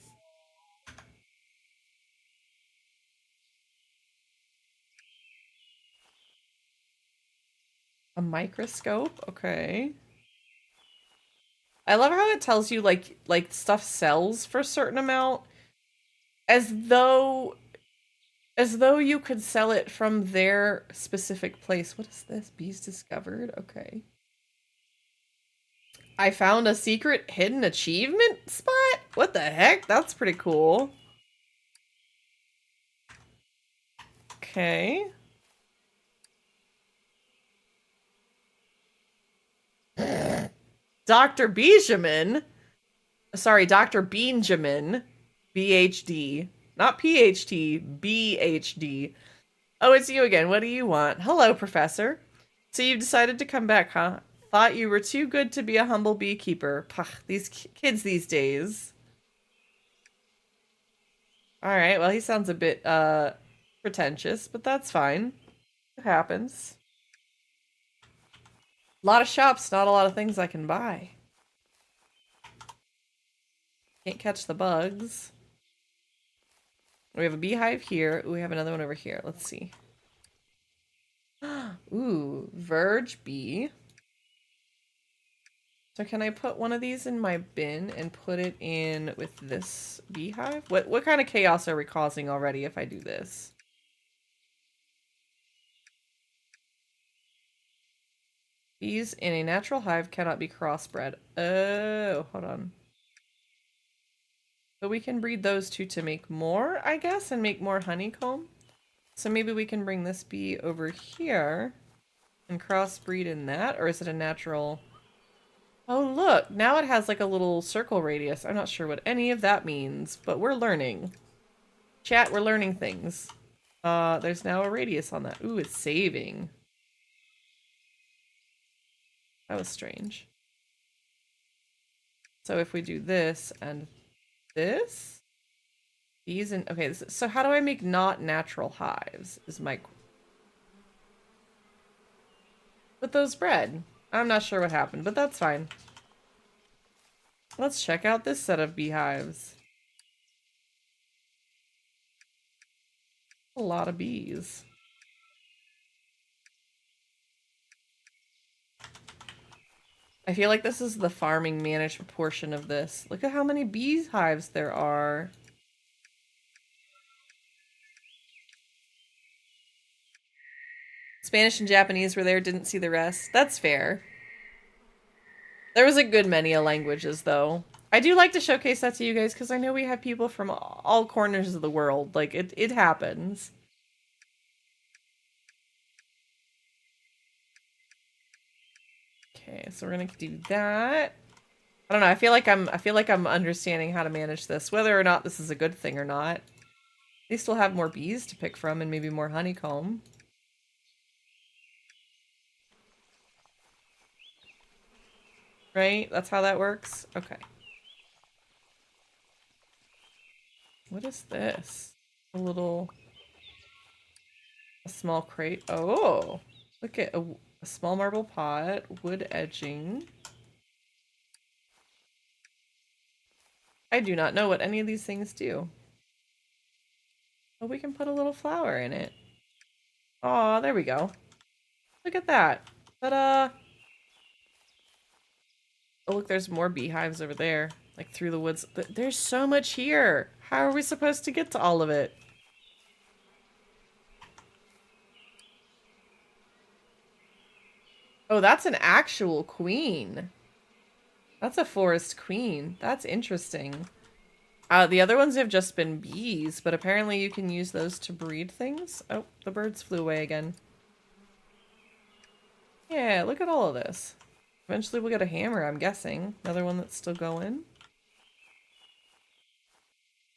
[SPEAKER 4] A microscope? Okay. I love how it tells you, like stuff sells for a certain amount. As though you could sell it from their specific place. What is this? Bees discovered? Okay. I found a secret hidden achievement spot? What the heck? That's pretty cool. Okay. Dr. Benjamin? Sorry, Dr. Benjamin. BHD. Not PhD, BHD. Oh, it's you again. What do you want? Hello, Professor. So you've decided to come back, huh? Thought you were too good to be a humble beekeeper. Pah, these kids these days. Alright, well, he sounds a bit, pretentious, but that's fine. It happens. A lot of shops, not a lot of things I can buy. Can't catch the bugs. We have a beehive here. Ooh, we have another one over here. Let's see. Ooh, verge bee. So can I put one of these in my bin and put it in with this beehive? What kind of chaos are we causing already if I do this? Bees in a natural hive cannot be crossbred. Oh, hold on. But we can breed those two to make more, I guess, and make more honeycomb. So maybe we can bring this bee over here and crossbreed in that, or is it a natural... Oh, look, now it has like a little circle radius. I'm not sure what any of that means, but we're learning. Chat, we're learning things. There's now a radius on that. Ooh, it's saving. That was strange. So if we do this and this, these and okay, so how do I make not natural hives? Is my with those bred? I'm not sure what happened, but that's fine. Let's check out this set of beehives. A lot of bees. I feel like this is the farming management portion of this. Look at how many beehives there are. Spanish and Japanese were there, didn't see the rest. That's fair. There was a good many languages, though. I do like to showcase that to you guys, because I know we have people from all corners of the world. Like, it happens. Okay, so we're gonna do that. I don't know, I feel like I'm understanding how to manage this, whether or not this is a good thing or not. They still have more bees to pick from and maybe more honeycomb. Right? That's how that works? Okay. What is this? A small crate. Oh! Look at a small marble pot, wood edging. I do not know what any of these things do. Oh, we can put a little flower in it. Oh, there we go. Look at that. Ta-da! Oh, look, there's more beehives over there. Like, through the woods. There's so much here. How are we supposed to get to all of it? Oh, that's an actual queen. That's a forest queen. That's interesting. The other ones have just been bees, but apparently you can use those to breed things. Oh, the birds flew away again. Yeah, look at all of this. Eventually we'll get a hammer, I'm guessing. Another one that's still going.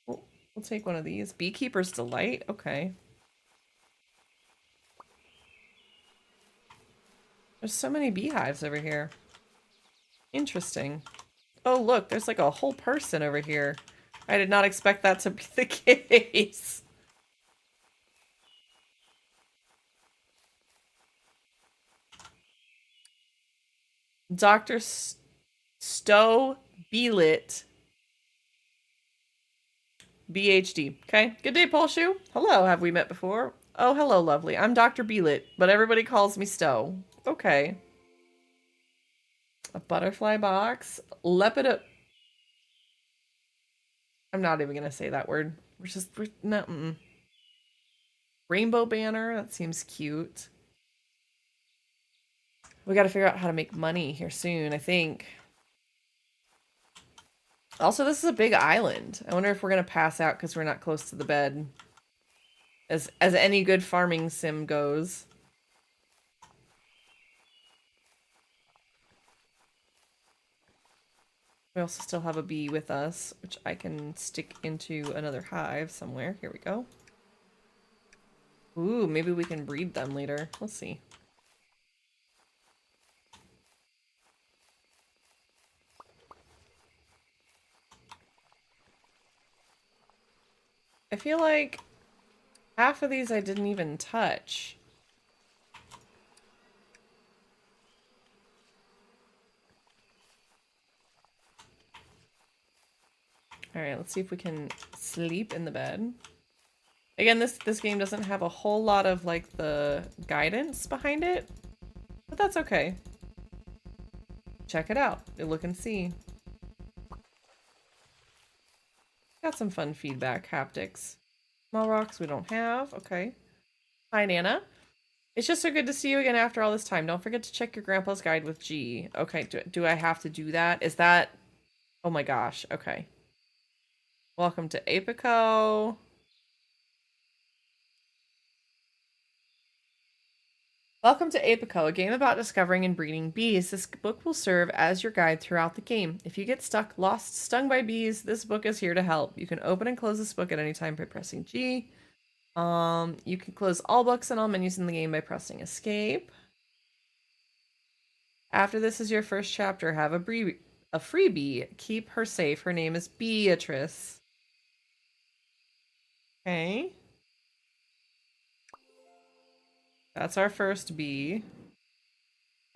[SPEAKER 4] We'll take one of these. Beekeeper's Delight? Okay. There's so many beehives over here. Interesting. Oh, look, there's like a whole person over here. I did not expect that to be the case. Dr. Stowe Beelit. BHD. Okay. Good day, Paul Shoe. Hello, have we met before? Oh, hello, lovely. I'm Dr. Beelit, but everybody calls me Stowe. Okay. A butterfly box. Lepida. I'm not even gonna say that word. We're not. Rainbow banner. That seems cute. We gotta figure out how to make money here soon, I think. Also, this is a big island. I wonder if we're gonna pass out because we're not close to the bed. As any good farming sim goes. We also still have a bee with us, which I can stick into another hive somewhere. Here we go. Ooh, maybe we can breed them later. Let's see. I feel like half of these I didn't even touch. Alright, let's see if we can sleep in the bed. Again, this game doesn't have a whole lot of, like, the guidance behind it. But that's okay. Check it out. Look and see. Got some fun feedback, haptics. Small rocks we don't have. Okay. Hi, Nana. It's just so good to see you again after all this time. Don't forget to check your grandpa's guide with G. Okay, do I have to do that? Is that... Oh my gosh. Okay. Welcome to Apico. Welcome to Apico, a game about discovering and breeding bees. This book will serve as your guide throughout the game. If you get stuck, lost, stung by bees, this book is here to help. You can open and close this book at any time by pressing G. You can close all books and all menus in the game by pressing escape. After this is your first chapter, have a freebie. Keep her safe. Her name is Beatrice. Okay. That's our first bee.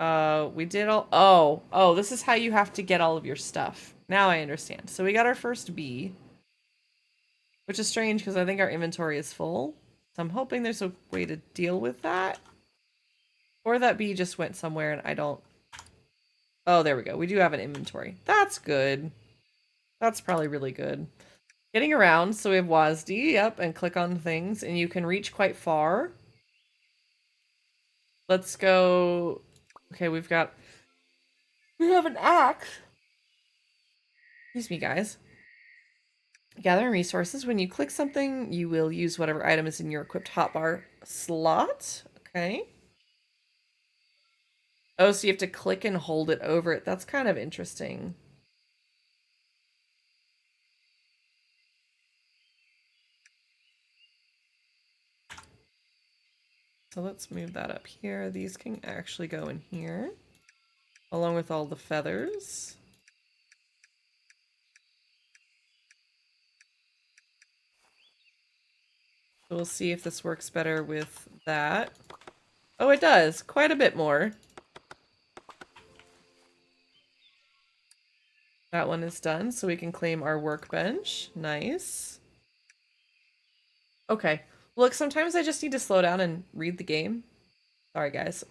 [SPEAKER 4] We did all... Oh, this is how you have to get all of your stuff. Now I understand. So we got our first bee. Which is strange because I think our inventory is full. So I'm hoping there's a way to deal with that. Or that bee just went somewhere and I don't... Oh, there we go. We do have an inventory. That's good. That's probably really good. Getting around. So we have WASD. Yep. And click on things. And you can reach quite far. Let's go... Okay, we have an axe. Excuse me, guys. Gathering resources. When you click something, you will use whatever item is in your equipped hotbar slot. Okay. Oh, so you have to click and hold it over it. That's kind of interesting. so let's move that up here. These can actually go in here, along with all the feathers. So we'll see if this works better with that. Oh, it does. Quite a bit more. That one is done, so we can claim our workbench. Nice. Okay. Look, sometimes I just need to slow down and read the game. Sorry, guys.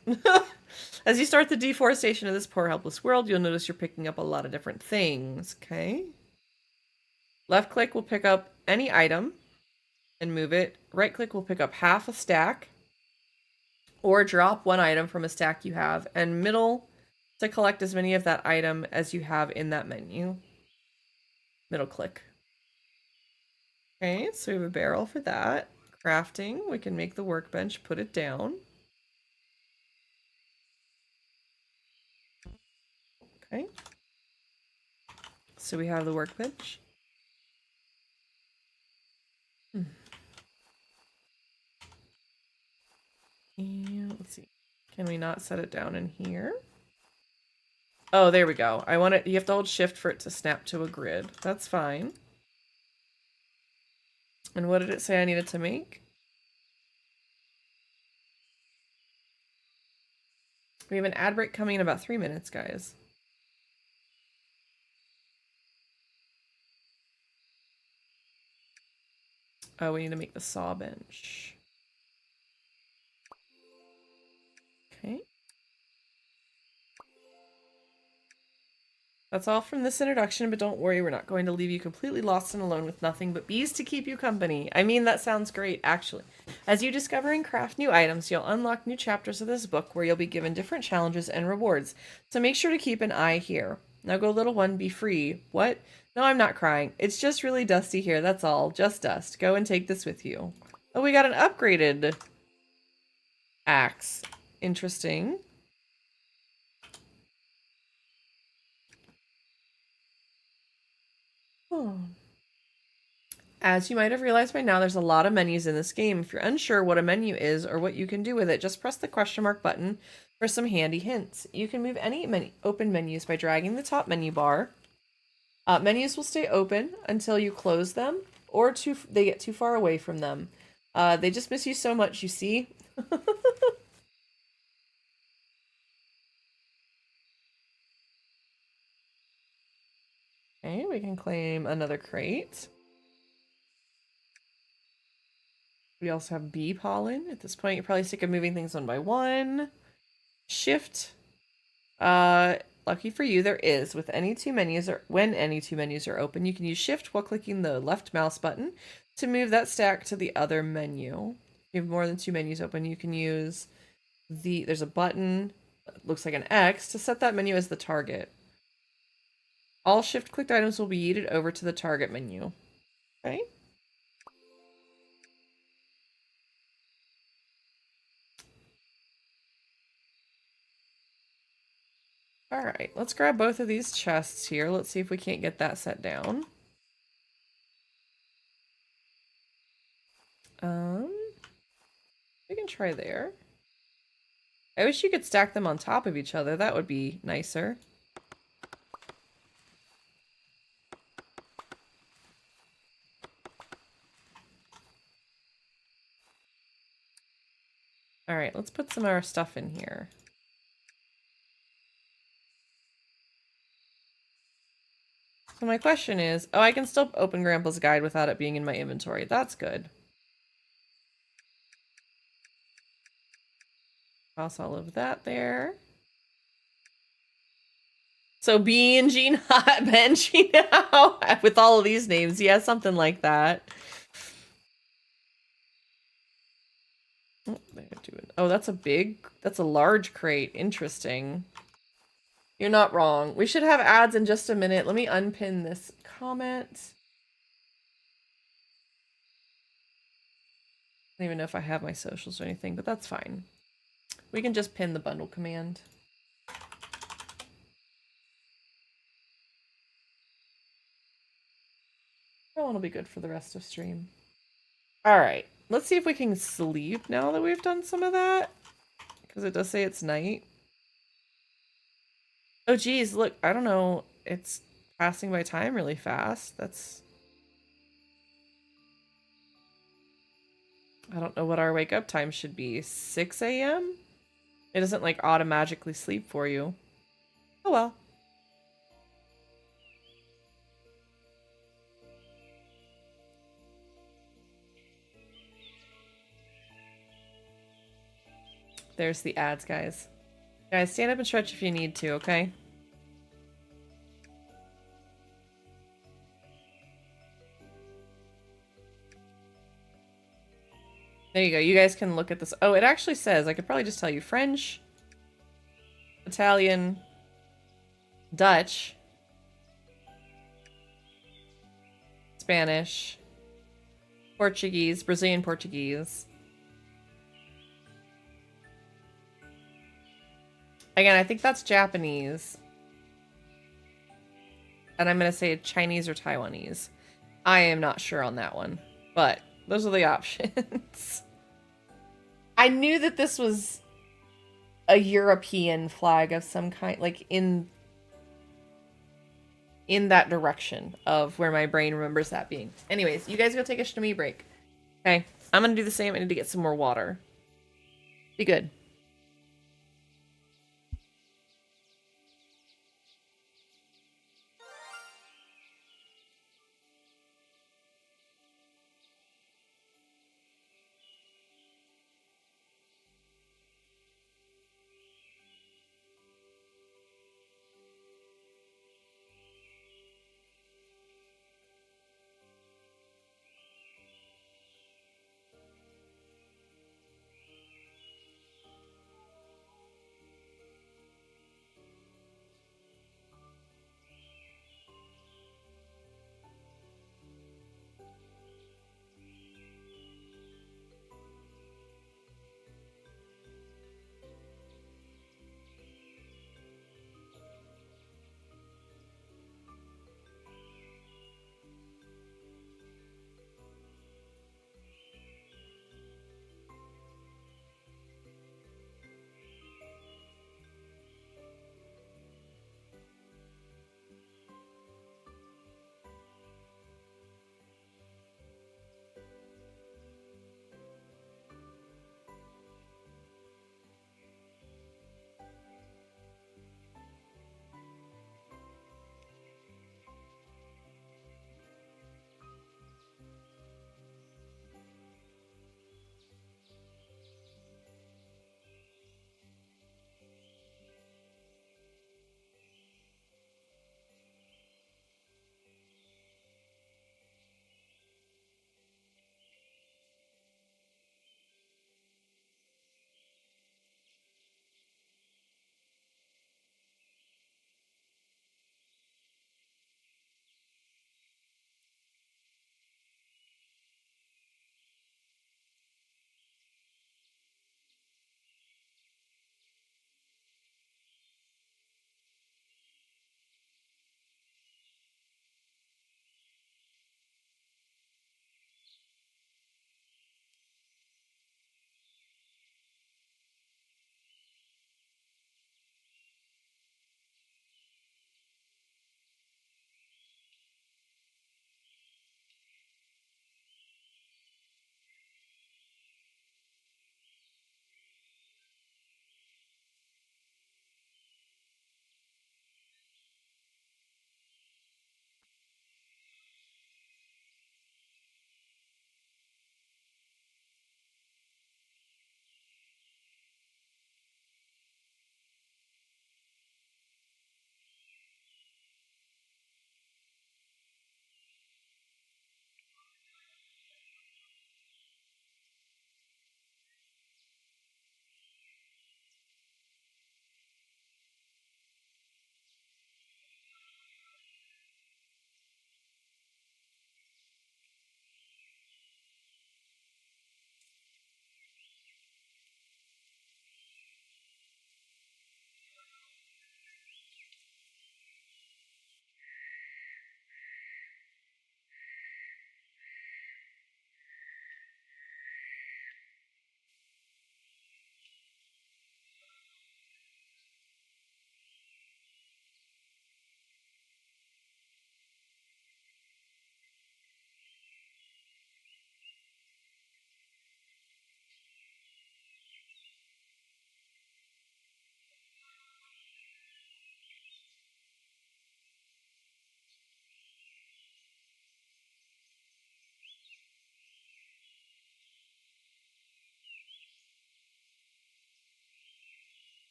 [SPEAKER 4] As you start the deforestation of this poor, helpless world, you'll notice you're picking up a lot of different things. Okay. Left click will pick up any item and move it. Right click will pick up half a stack or drop one item from a stack you have. And middle to collect as many of that item as you have in that menu. Middle click. Okay, so we have a barrel for that. Crafting, we can make the workbench, put it down. Okay. So we have the workbench. And let's see. Can we not set it down in here? Oh, there we go. I want it, you have to hold shift for it to snap to a grid. That's fine. And what did it say I needed to make? We have an ad break coming in about 3 minutes, guys. Oh, we need to make the saw bench. Okay. That's all from this introduction, but don't worry, we're not going to leave you completely lost and alone with nothing but bees to keep you company. I mean, that sounds great, actually. As you discover and craft new items, you'll unlock new chapters of this book where you'll be given different challenges and rewards. So make sure to keep an eye here. Now go, little one, be free. What? No, I'm not crying. It's just really dusty here, that's all. Just dust. Go and take this with you. Oh, we got an upgraded axe. Interesting. Oh. As you might have realized by now, there's a lot of menus in this game. If you're unsure what a menu is or what you can do with it, just press the question mark button for some handy hints. You can move any open menus by dragging the top menu bar. Menus will stay open until you close them or they get too far away from them. They just miss you so much, you see? Okay, we can claim another crate. We also have bee pollen. At this point, you're probably sick of moving things one by one. Shift. Lucky for you, there is. With any two menus, or when any two menus are open, you can use shift while clicking the left mouse button to move that stack to the other menu. If you have more than two menus open, you can use there's a button, looks like an X, to set that menu as the target. All shift clicked items will be yeeted over to the target menu. Okay. All right, let's grab both of these chests here. Let's see if we can't get that set down. We can try there. I wish you could stack them on top of each other. That would be nicer. All right, let's put some of our stuff in here. So my question is, oh, I can still open Grandpa's Guide without it being in my inventory. That's good. Toss all of that there. So B&G not Benji now with all of these names. Yeah, something like that. Oh, that's a large crate. Interesting. You're not wrong. We should have ads in just a minute. Let me unpin this comment. I don't even know if I have my socials or anything, but that's fine. We can just pin the bundle command. That one will be good for the rest of stream. All right. let's see if we can sleep now that we've done some of that. Because it does say it's night. Oh, geez, look, I don't know. It's passing by time really fast. That's... I don't know what our wake up time should be. 6 a.m.? It doesn't, like, automatically sleep for you. Oh, well. There's the ads, guys. Guys, stand up and stretch if you need to, okay? There you go. You guys can look at this. Oh, it actually says, I could probably just tell you French, Italian, Dutch, Spanish, Portuguese, Brazilian Portuguese. Again, I think that's Japanese. And I'm going to say Chinese or Taiwanese. I am not sure on that one. But those are the options. I knew that this was a European flag of some kind. Like in that direction of where my brain remembers that being. Anyways, you guys go take a shimmy break. Okay. I'm going to do the same. I need to get some more water. Be good.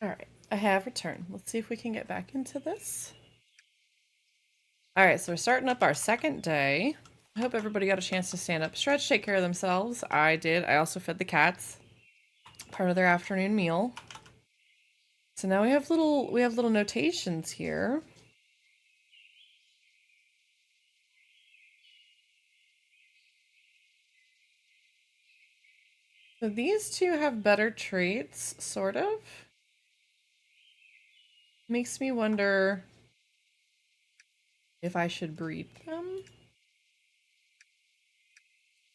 [SPEAKER 4] All right, I have returned. Let's see if we can get back into this. All right, so we're starting up our second day. I hope everybody got a chance to stand up, stretch, take care of themselves. I did. I also fed the cats, part of their afternoon meal. So now we have little notations here. So these two have better traits, sort of. Makes me wonder if I should breed them.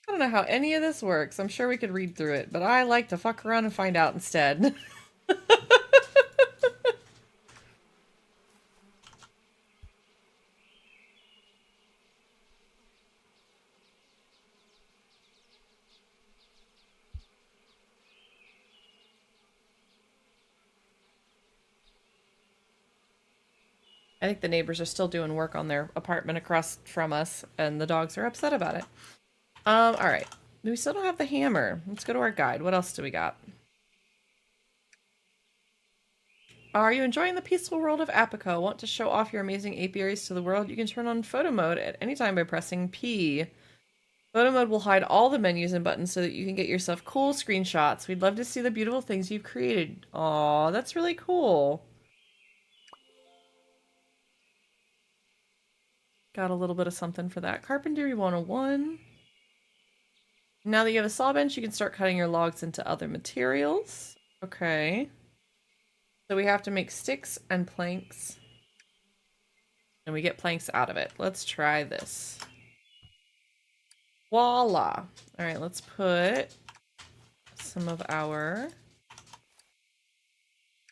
[SPEAKER 4] I don't know how any of this works. I'm sure we could read through it, but I like to fuck around and find out instead. I think the neighbors are still doing work on their apartment across from us, and the dogs are upset about it. All right. We still don't have the hammer. Let's go to our guide. What else do we got? Are you enjoying the peaceful world of Apico? Want to show off your amazing apiaries to the world? You can turn on photo mode at any time by pressing P. Photo mode will hide all the menus and buttons so that you can get yourself cool screenshots. We'd love to see the beautiful things you've created. Aw, that's really cool. Got a little bit of something for that. Carpentry 101. Now that you have a saw bench, you can start cutting your logs into other materials. Okay. So we have to make sticks and planks. And we get planks out of it. Let's try this. Voila. All right, let's put some of our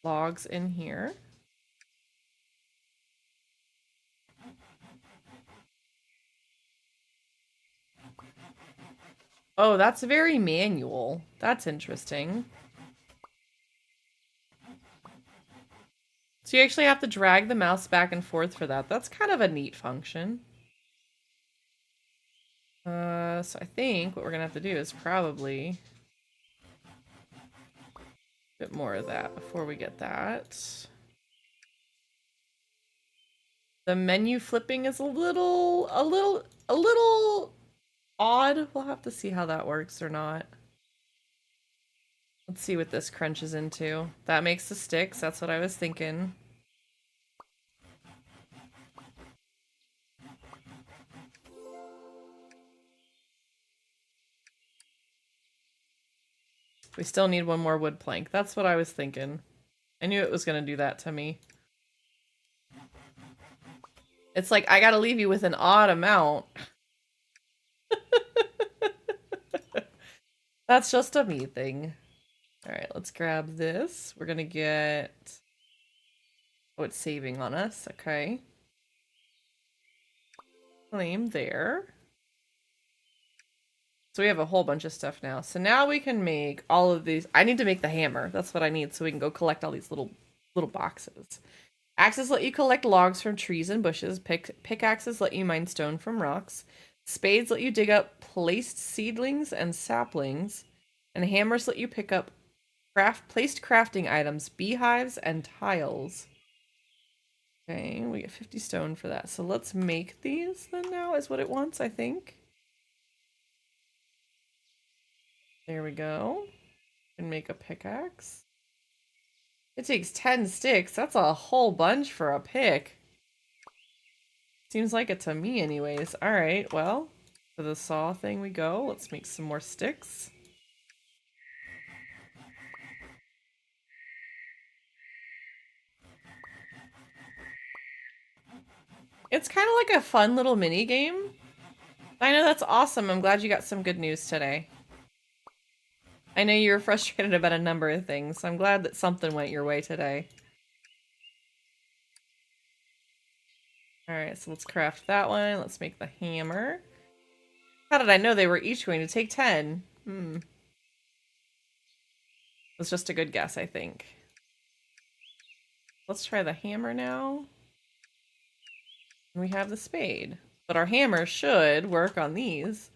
[SPEAKER 4] logs in here. Oh, that's very manual. That's interesting. So you actually have to drag the mouse back and forth for that. That's kind of a neat function. So I think what we're gonna have to do is probably a bit more of that before we get that. The menu flipping is a little odd. We'll have to see how that works or not. Let's see what this crunches into. That makes the sticks. That's what I was thinking. We still need one more wood plank. That's what I was thinking. I knew it was going to do that to me. It's like, I gotta leave you with an odd amount. That's just a me thing. Alright, let's grab this. We're gonna get... Oh, it's saving on us. Okay. Flame there. So we have a whole bunch of stuff now. So now we can make all of these. I need to make the hammer. That's what I need so we can go collect all these little boxes. Axes let you collect logs from trees and bushes. Pickaxes let you mine stone from rocks. Spades let you dig up placed seedlings and saplings. And hammers let you pick up placed crafting items, beehives, and tiles. Okay, we get 50 stone for that. So let's make these then now is what it wants, I think. There we go. And make a pickaxe. It takes 10 sticks. That's a whole bunch for a pick. Seems like it to me anyways. Alright, well, to the saw thing we go. Let's make some more sticks. It's kind of like a fun little mini game. I know, that's awesome. I'm glad you got some good news today. I know you were frustrated about a number of things, so I'm glad that something went your way today. Alright, so let's craft that one. Let's make the hammer. How did I know they were each going to take 10? It's just a good guess, I think. Let's try the hammer now. We have the spade. But our hammer should work on these.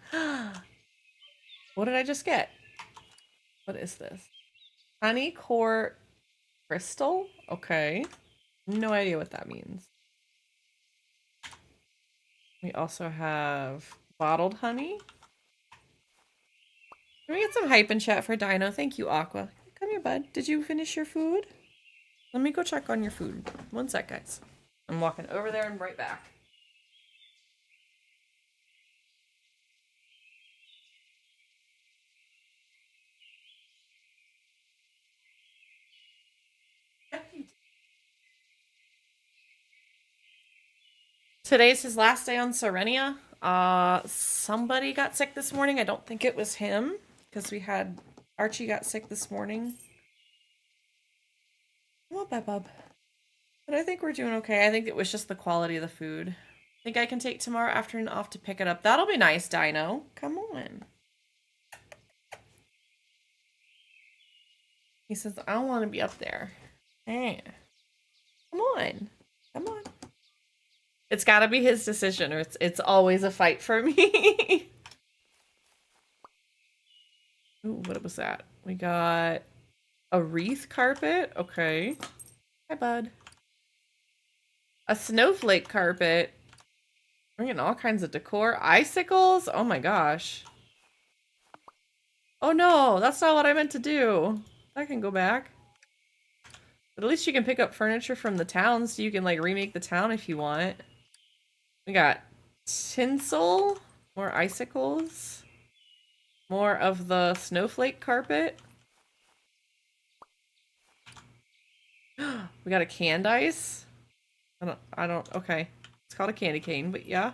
[SPEAKER 4] What did I just get? What is this? Honey core Crystal? Okay. No idea what that means. We also have bottled honey. Can we get some hype in chat for Dino? Thank you, Aqua. Come here, bud. Did you finish your food? Let me go check on your food. One sec, guys. I'm walking over there and right back. Today's his last day on Serenia. Somebody got sick this morning. I don't think it was him, because we had Archie got sick this morning. Come on, bub. But I think we're doing okay. I think it was just the quality of the food. I think I can take tomorrow afternoon off to pick it up. That'll be nice, Dino. Come on. He says, I don't want to be up there. Hey. Come on. Come on. It's got to be his decision, or it's always a fight for me. Ooh, what was that? We got a wreath carpet. Okay. Hi, bud. A snowflake carpet. We're getting all kinds of decor. Icicles? Oh my gosh. Oh no, that's not what I meant to do. I can go back. But at least you can pick up furniture from the town, so you can like remake the town if you want. We got tinsel, more icicles, more of the snowflake carpet. We got a canned ice. Okay. It's called a candy cane, but yeah.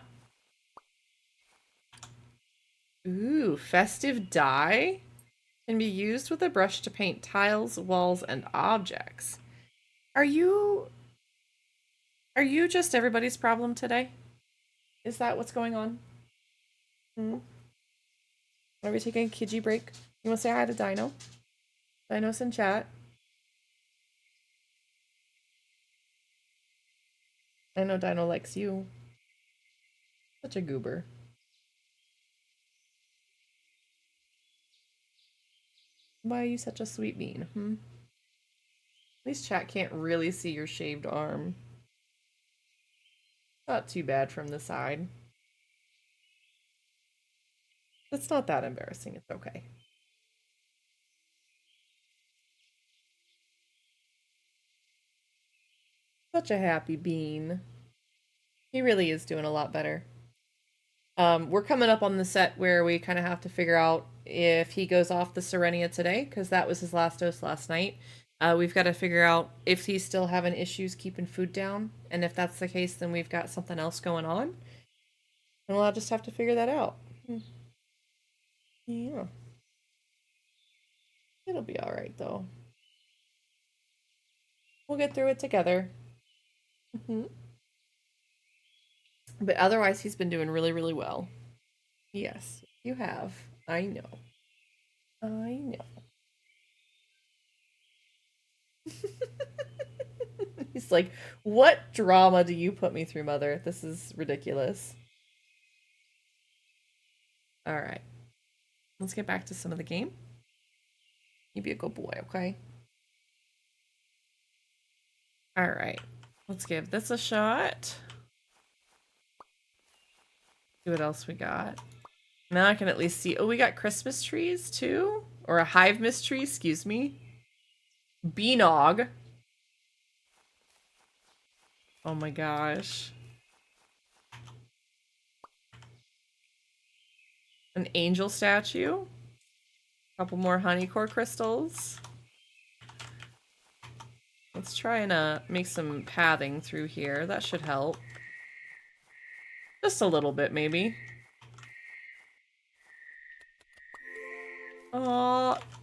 [SPEAKER 4] Ooh, festive dye can be used with a brush to paint tiles, walls, and objects. Are you just everybody's problem today? Is that what's going on? Are we taking a Kiji break? You want to say hi to Dino? Dino's in chat. I know Dino likes you. Such a goober. Why are you such a sweet bean? At least chat can't really see your shaved arm. Not too bad from the side. It's not that embarrassing. It's okay. Such a happy bean. He really is doing a lot better. We're coming up on the set where we kind of have to figure out if he goes off the Serenia today, because that was his last dose last night. We've got to figure out if he's still having issues keeping food down, and if that's the case, then we've got something else going on. And we'll just have to figure that out. Yeah. It'll be alright, though. We'll get through it together. But otherwise, he's been doing really, really well. Yes, you have. I know. I know. He's like, what drama do you put me through, Mother? This is ridiculous. Alright. Let's get back to some of the game. You be a good boy, okay? Alright. Let's give this a shot. See what else we got. Now I can at least see. Oh, we got Christmas trees too? Or a hive mist tree, excuse me. Beanog. Oh my gosh. An angel statue. A couple more honey core crystals. Let's try and make some pathing through here. That should help. Just a little bit, maybe.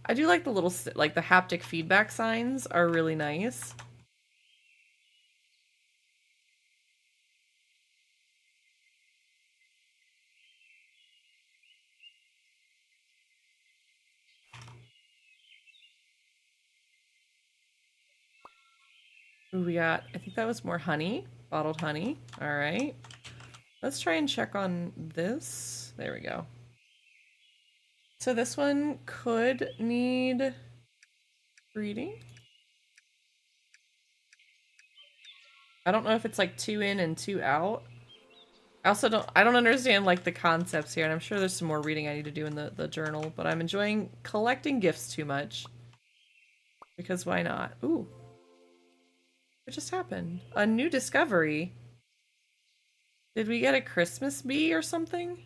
[SPEAKER 4] I do like the little, like the haptic feedback signs are really nice. Ooh, we got, I think that was more honey, bottled honey. All right. Let's try and check on this. There we go. So this one could need breeding. I don't know if it's like 2 in and 2 out. I don't understand like the concepts here, and I'm sure there's some more reading I need to do in the journal, but I'm enjoying collecting gifts too much. Because why not? Ooh. What just happened? A new discovery. Did we get a Christmas bee or something?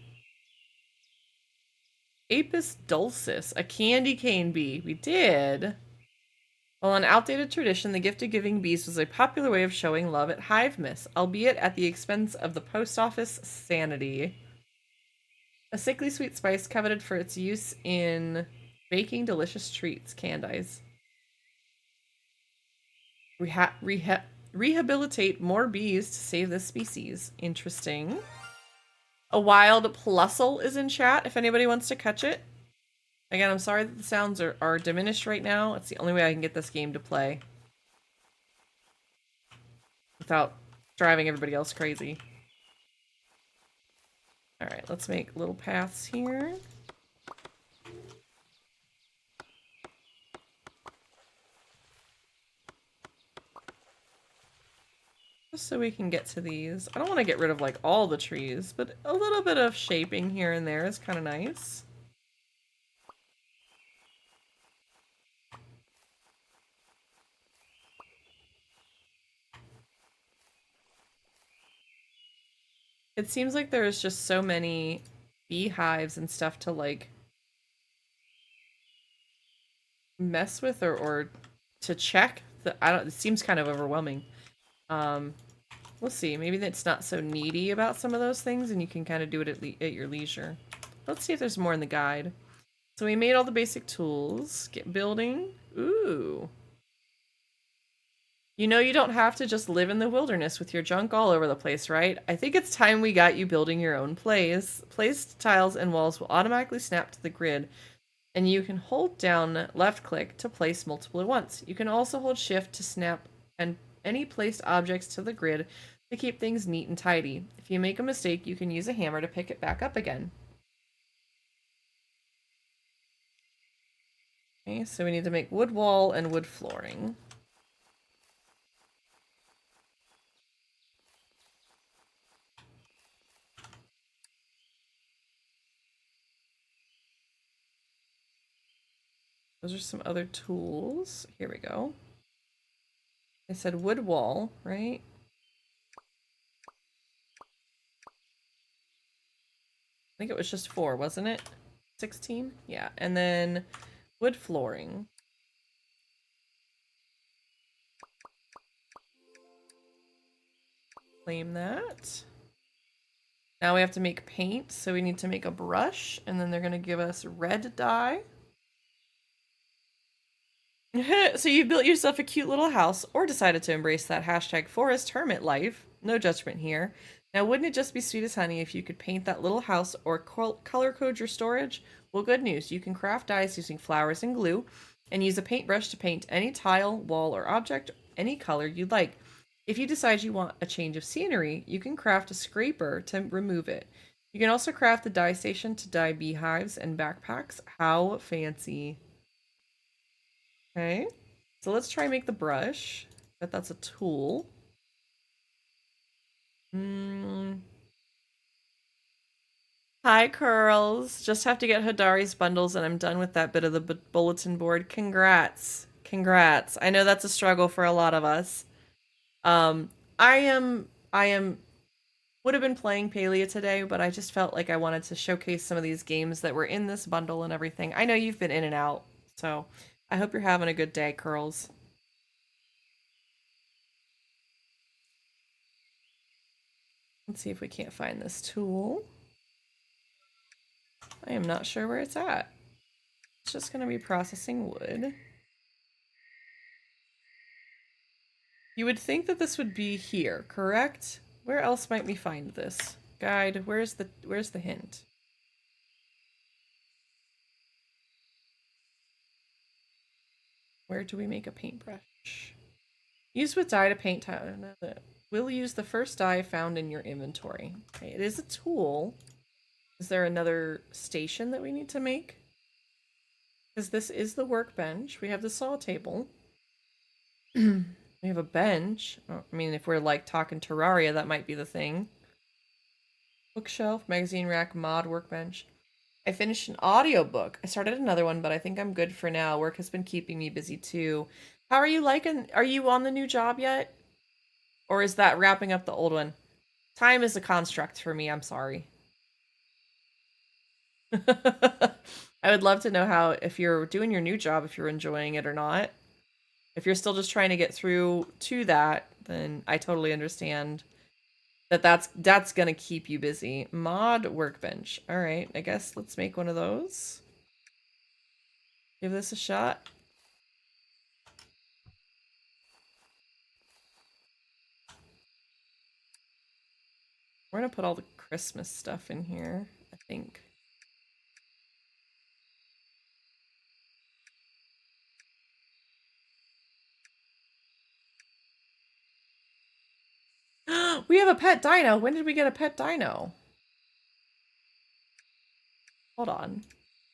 [SPEAKER 4] Apis dulcis, a candy cane bee. We did. Well, an outdated tradition, the gift of giving bees was a popular way of showing love at Hivemas, albeit at the expense of the post office sanity. A sickly sweet spice coveted for its use in baking delicious treats, Candice. Rehabilitate more bees to save this species. Interesting. A wild plusle is in chat if anybody wants to catch it. Again, I'm sorry that the sounds are diminished right now. It's the only way I can get this game to play without driving everybody else crazy. Alright, let's make little paths here. Just so we can get to these. I don't want to get rid of like all the trees, but a little bit of shaping here and there is kind of nice. It seems like there's just so many beehives and stuff to like mess with or to check. It seems kind of overwhelming. We'll see. Maybe that's not so needy about some of those things and you can kind of do it at your leisure. Let's see if there's more in the guide. So we made all the basic tools. Get building. Ooh. You know you don't have to just live in the wilderness with your junk all over the place, right? I think it's time we got you building your own plays. Placed tiles and walls will automatically snap to the grid, and you can hold down left click to place multiple at once. You can also hold shift to snap and any placed objects to the grid to keep things neat and tidy. If you make a mistake, you can use a hammer to pick it back up again. Okay, so we need to make wood wall and wood flooring. Those are some other tools. Here we go. I said wood wall, right? I think it was just 4, wasn't it? 16? Yeah. And then wood flooring. Claim that. Now we have to make paint, so we need to make a brush, and then they're going to give us red dye. So you've built yourself a cute little house, or decided to embrace that hashtag forest hermit life. No judgment here. Now, wouldn't it just be sweet as honey if you could paint that little house or color code your storage? Well, good news. You can craft dyes using flowers and glue, and use a paintbrush to paint any tile, wall, or object any color you'd like. If you decide you want a change of scenery, you can craft a scraper to remove it. You can also craft the dye station to dye beehives and backpacks. How fancy. Okay, so let's try and make the brush. Bet that's a tool. Hi, Curls. Just have to get Hadari's bundles and I'm done with that bit of the bulletin board. Congrats. Congrats. I know that's a struggle for a lot of us. I would have been playing Palia today, but I just felt like I wanted to showcase some of these games that were in this bundle and everything. I know you've been in and out, so I hope you're having a good day, Curls. Let's see if we can't find this tool. I am not sure where it's at. It's just going to be processing wood. You would think that this would be here, correct? Where else might we find this? Guide, where's the hint? Where do we make a paintbrush? Use with dye to paint tile. We'll use the first dye found in your inventory. Okay, it is a tool. Is there another station that we need to make? Because this is the workbench. We have the saw table. We We have a bench. Oh, I mean, if we're like talking Terraria, that might be the thing. Bookshelf, magazine rack, mod, workbench. I finished an audiobook. I started another one, but I think I'm good for now. Work has been keeping me busy too. How are you liking? Are you on the new job yet? Or is that wrapping up the old one? Time is a construct for me. I'm sorry. I would love to know how, if you're doing your new job, if you're enjoying it or not. If you're still just trying to get through to that, then I totally understand that that's gonna keep you busy. Mod workbench. All right, I guess let's make one of those. Give this a shot. We're gonna put all the Christmas stuff in here, I think. We have a pet dino. When did we get a pet dino? Hold on.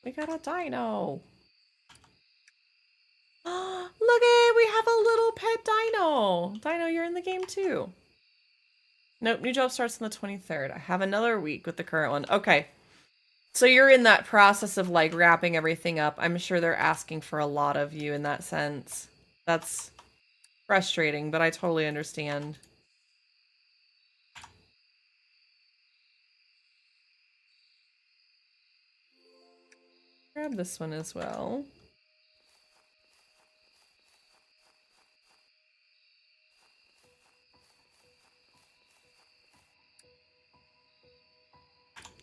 [SPEAKER 4] We got a dino. Look it, we have a little pet dino. Dino, you're in the game too. Nope, new job starts on the 23rd. I have another week with the current one. Okay. So you're in that process of like wrapping everything up. I'm sure they're asking for a lot of you in that sense. That's frustrating, but I totally understand. Grab this one as well.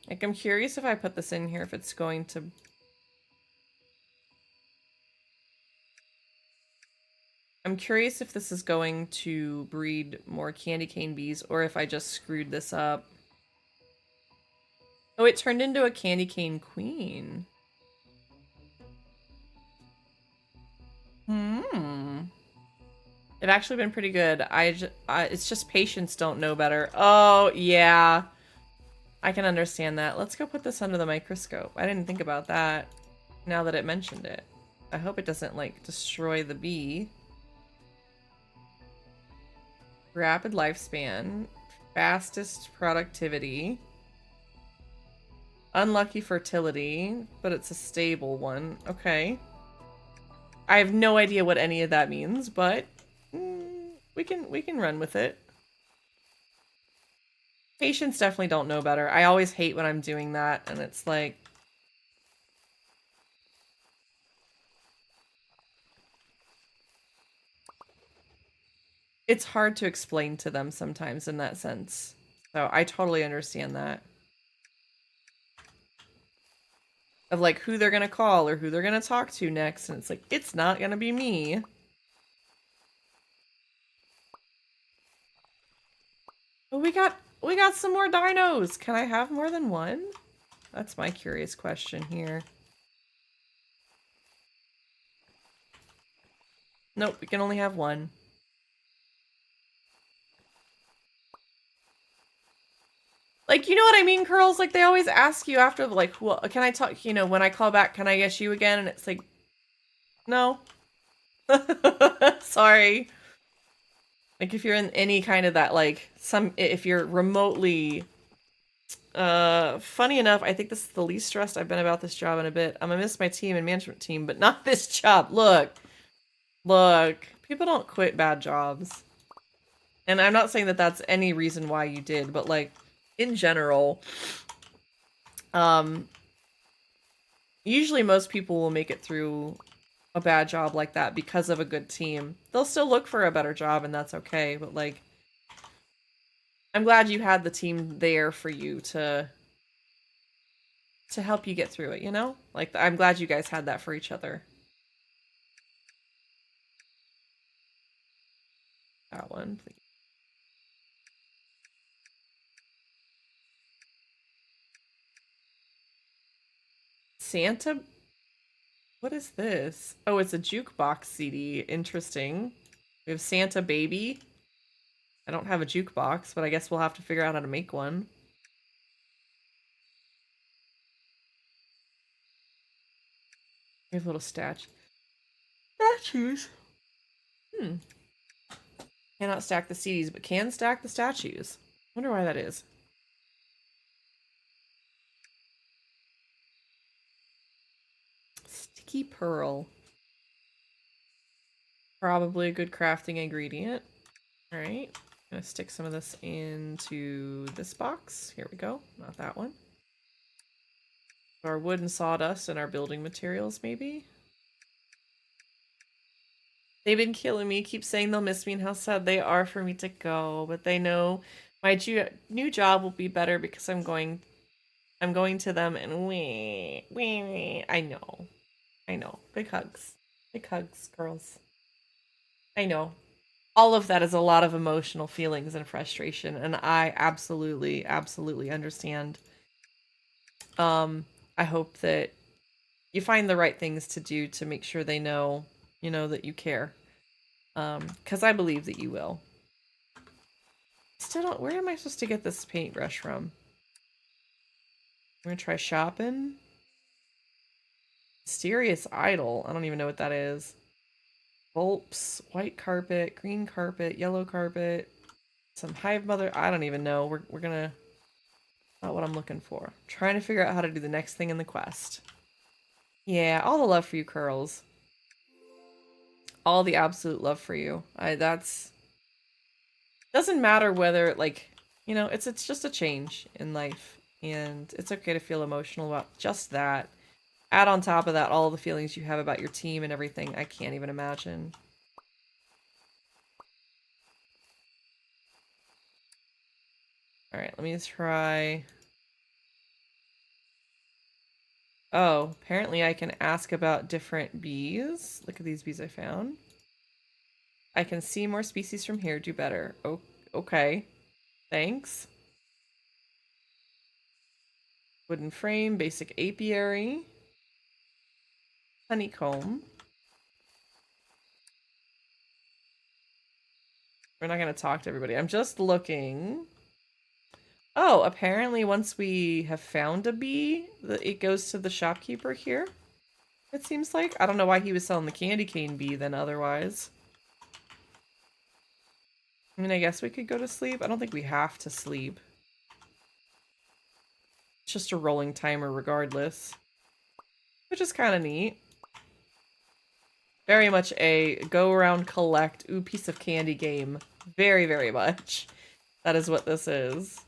[SPEAKER 4] Like, I'm curious if I put this in here, if it's going to... I'm curious if this is going to breed more candy cane bees, or if I just screwed this up. Oh, it turned into a candy cane queen. It actually been pretty good. It's just patients don't know better. Oh, yeah. I can understand that. Let's go put this under the microscope. I didn't think about that now that it mentioned it. I hope it doesn't, like, destroy the bee. Rapid lifespan. Fastest productivity. Unlucky fertility, but it's a stable one. Okay. I have no idea what any of that means, but we can run with it. Patients definitely don't know better. I always hate when I'm doing that, and it's like... It's hard to explain to them sometimes in that sense. So I totally understand that. Of like who they're gonna call or who they're gonna talk to next, and it's like, it's not gonna be me. Oh, we got some more dinos. Can I have more than one? That's my curious question here. Nope, we can only have one. Like, you know what I mean, Curls? Like, they always ask you after, like, well, can I talk, you know, when I call back, can I get you again? And it's like, no. Sorry. Like, if you're in any kind of that, like, if you're remotely, funny enough, I think this is the least stressed I've been about this job in a bit. I'm gonna miss my team and management team, but not this job. Look, people don't quit bad jobs. And I'm not saying that that's any reason why you did, but, like, in general, usually most people will make it through a bad job like that because of a good team. They'll still look for a better job, and that's okay, but, like, I'm glad you had the team there for you to help you get through it, you know? Like, I'm glad you guys had that for each other. That one, please. Santa? What is this? Oh, it's a jukebox CD. Interesting. We have Santa Baby. I don't have a jukebox, but I guess we'll have to figure out how to make one. We have little statues. Cannot stack the CDs, but can stack the statues. Wonder why that is. Sticky pearl. Probably a good crafting ingredient. Alright. Gonna stick some of this into this box. Here we go. Not that one. Our wood and sawdust and our building materials, maybe? They've been killing me. Keep saying they'll miss me and how sad they are for me to go. But they know my new job will be better because I'm going to them and wee. I know. Big hugs. Big hugs, girls. I know. All of that is a lot of emotional feelings and frustration, and I absolutely understand. I hope that you find the right things to do to make sure they know, that you care. Because I believe that you will. Still don't, where am I supposed to get this paintbrush from? I'm gonna try shopping. Mysterious idol. I don't even know what that is. Volps, white carpet, green carpet, yellow carpet, some hive mother. I don't even know. We're gonna. Not what I'm looking for. Trying to figure out how to do the next thing in the quest. Yeah, all the love for you, Curls. All the absolute love for you. That's. Doesn't matter whether, like, it's just a change in life. And it's okay to feel emotional about just that. Add on top of that all the feelings you have about your team and everything. I can't even imagine. Alright, let me try. Oh, apparently I can ask about different bees. Look at these bees I found. I can see more species from here. Do better. Oh, okay. Thanks. Wooden frame, basic apiary. Honeycomb. We're not going to talk to everybody. I'm just looking. Oh, apparently once we have found a bee, it goes to the shopkeeper here. It seems like. I don't know why he was selling the candy cane bee then otherwise. I mean, I guess we could go to sleep. I don't think we have to sleep. It's just a rolling timer regardless. Which is kind of neat. Very much a go around collect, ooh, piece of candy game. Very, very much. That is what this is.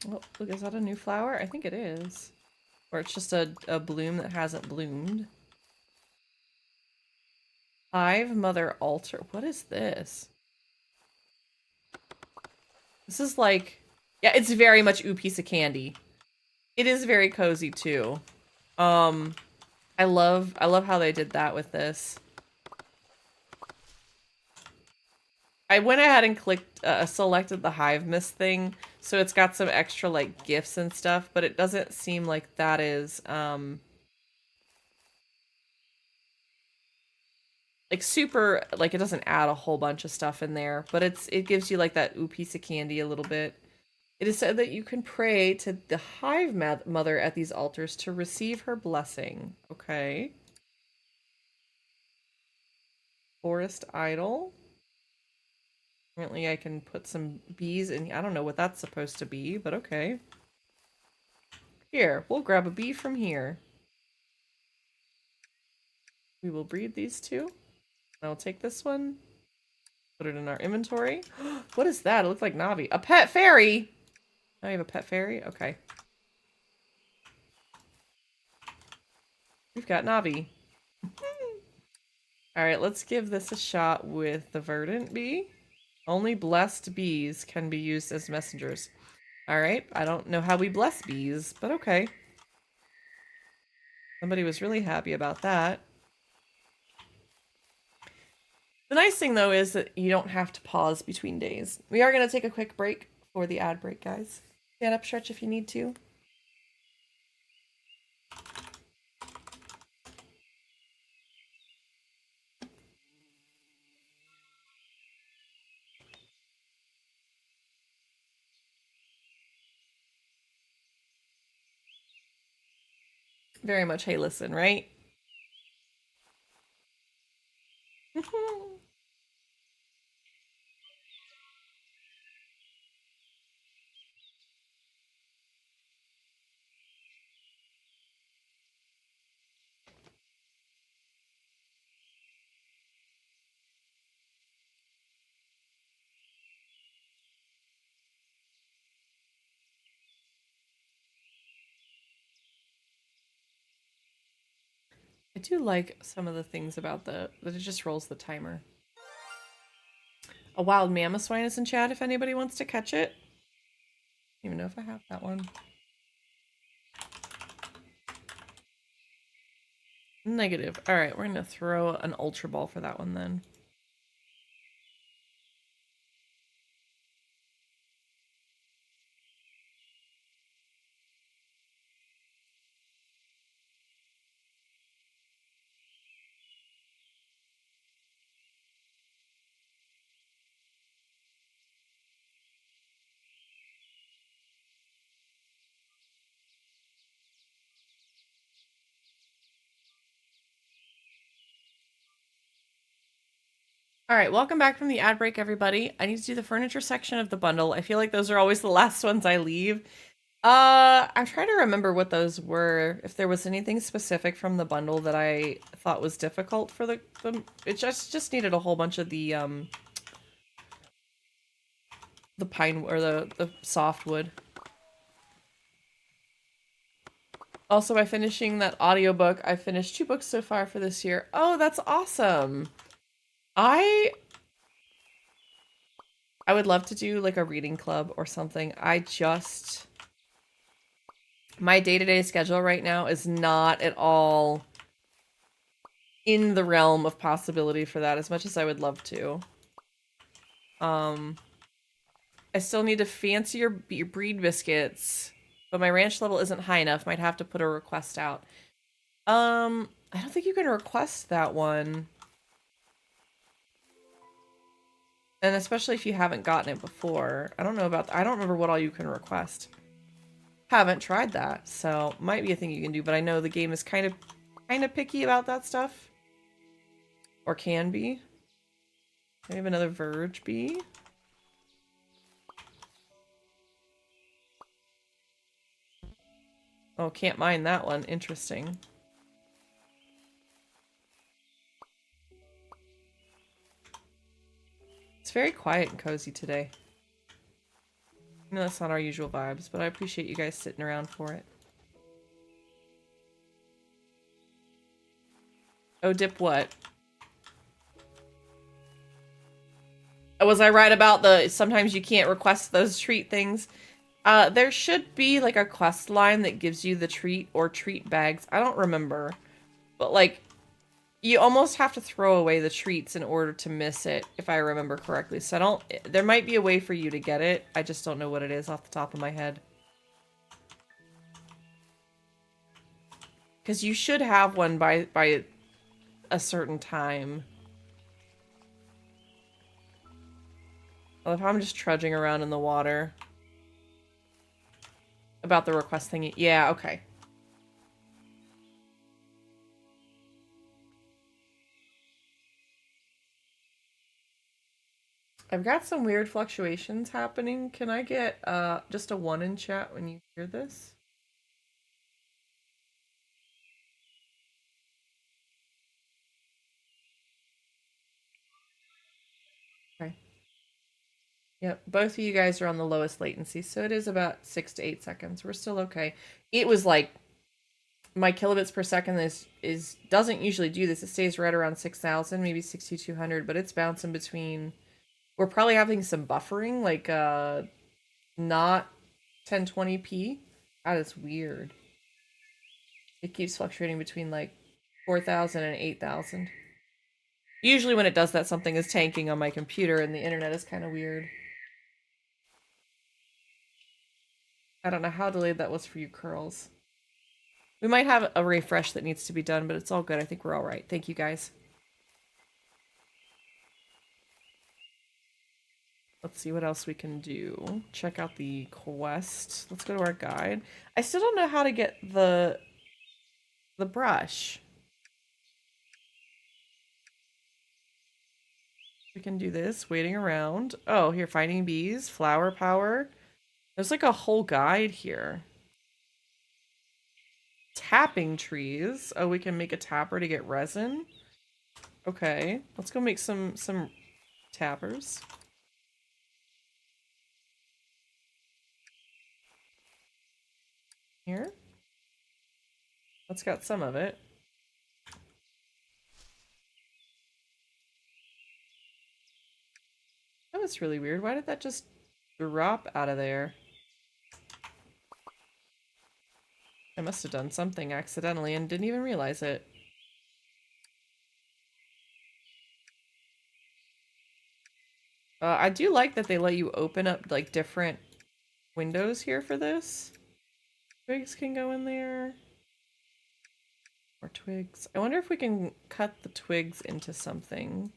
[SPEAKER 4] Oh, look, is that a new flower? I think it is. Or it's just a bloom that hasn't bloomed. Hive Mother Altar. What is this? This is like... Yeah, it's very much ooh, piece of candy. It is very cozy too. I love how they did that with this. I went ahead and clicked, selected the Hive Mist thing, so it's got some extra, like, gifts and stuff, but it doesn't seem like that is, like, super, like, it doesn't add a whole bunch of stuff in there, but it gives you, like, that ooh, piece of candy a little bit. It is said that you can pray to the Hive Mother at these altars to receive her blessing. Okay. Forest Idol. Apparently I can put some bees in. I don't know what that's supposed to be, but okay. Here, we'll grab a bee from here. We will breed these two. I'll take this one. Put it in our inventory. What is that? It looks like Navi. A pet fairy! I have a pet fairy? Okay. We've got Navi. Alright, let's give this a shot with the verdant bee. Only blessed bees can be used as messengers. Alright, I don't know how we bless bees, but okay. Somebody was really happy about that. The nice thing, though, is that you don't have to pause between days. We are going to take a quick break for the ad break, guys. Stand up, stretch if you need to. very much hey listen, right? I do like some of the things about that it just rolls the timer. A wild mammoth swine is in chat if anybody wants to catch it. I don't even know if I have that one. Negative. All right, we're going to throw an ultra ball for that one then. All right, welcome back from the ad break, everybody. I need to do the furniture section of the bundle. I feel like those are always the last ones I leave. I'm trying to remember what those were. If there was anything specific from the bundle that I thought was difficult for the it just needed a whole bunch of the pine or the softwood. Also, by finishing that audiobook, I finished 2 books so far for this year. Oh, that's awesome. I would love to do like a reading club or something. My day-to-day schedule right now is not at all in the realm of possibility for that as much as I would love to. I still need to fancy your breed biscuits, but my ranch level isn't high enough. Might have to put a request out. I don't think you can request that one. And especially if you haven't gotten it before. I don't remember what all you can request. Haven't tried that, so might be a thing you can do, but I know the game is kind of picky about that stuff. Or can be. I have another Verge bee. Oh, can't mine that one. Interesting. It's very quiet and cozy today. I know that's not our usual vibes, but I appreciate you guys sitting around for it. Oh, dip what? Was I right about sometimes you can't request those treat things? There should be like a quest line that gives you the treat or treat bags. I don't remember. But like, you almost have to throw away the treats in order to miss it, if I remember correctly. So there might be a way for you to get it. I just don't know what it is off the top of my head. Because you should have one by a certain time. Well, if I'm just trudging around in the water. About the request thing. Yeah, okay. I've got some weird fluctuations happening. Can I get just a 1 in chat when you hear this? Okay. Yep, both of you guys are on the lowest latency, so it is about 6 to 8 seconds. We're still okay. It was like my kilobits per second doesn't usually do this. It stays right around 6,000, maybe 6,200, but it's bouncing between. We're probably having some buffering, like not 1020p. That is weird. It keeps fluctuating between like 4,000 and 8,000. Usually when it does that, something is tanking on my computer and the internet is kind of weird. I don't know how delayed that was for you, Curls. We might have a refresh that needs to be done, but it's all good. I think we're all right. Thank you, guys. Let's see what else we can do. Check out the quest. Let's go to our guide. I still don't know how to get the the brush. We can do this, waiting around. Oh, here, finding bees, flower power. There's like a whole guide here. Tapping trees. Oh, we can make a tapper to get resin. Okay, let's go make some tappers. Here. That's got some of it. That was really weird. Why did that just drop out of there? I must have done something accidentally and didn't even realize it. I do like that they let you open up like different windows here for this. Twigs can go in there. More twigs. I wonder if we can cut the twigs into something.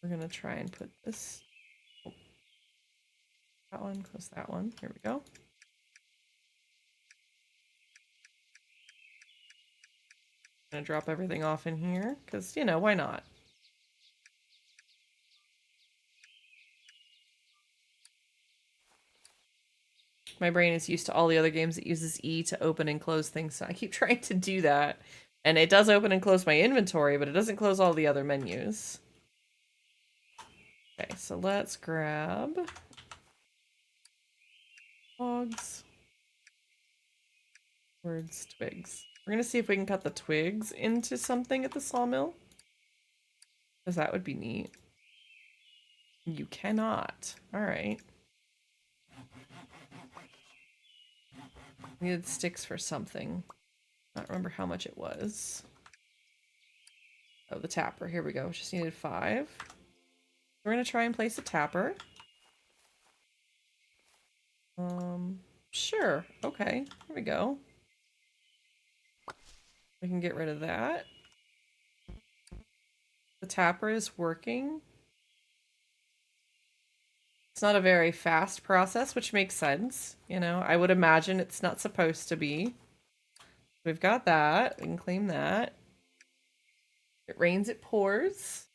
[SPEAKER 4] We're gonna try and put this. Oh. That one, close that one. Here we go. Gonna drop everything off in here, because, you know, why not? My brain is used to all the other games that uses E to open and close things, so I keep trying to do that. And it does open and close my inventory, but it doesn't close all the other menus. Okay, so let's grab logs, words, twigs. We're gonna see if we can cut the twigs into something at the sawmill, because that would be neat. You cannot. All right. Needed sticks for something. I don't remember how much it was. Oh, the tapper. Here we go. Just needed 5. We're gonna try and place a tapper. Sure. Okay. Here we go. We can get rid of that. The tapper is working. It's not a very fast process, which makes sense. You know, I would imagine it's not supposed to be. We've got that. We can claim that. It rains, it pours.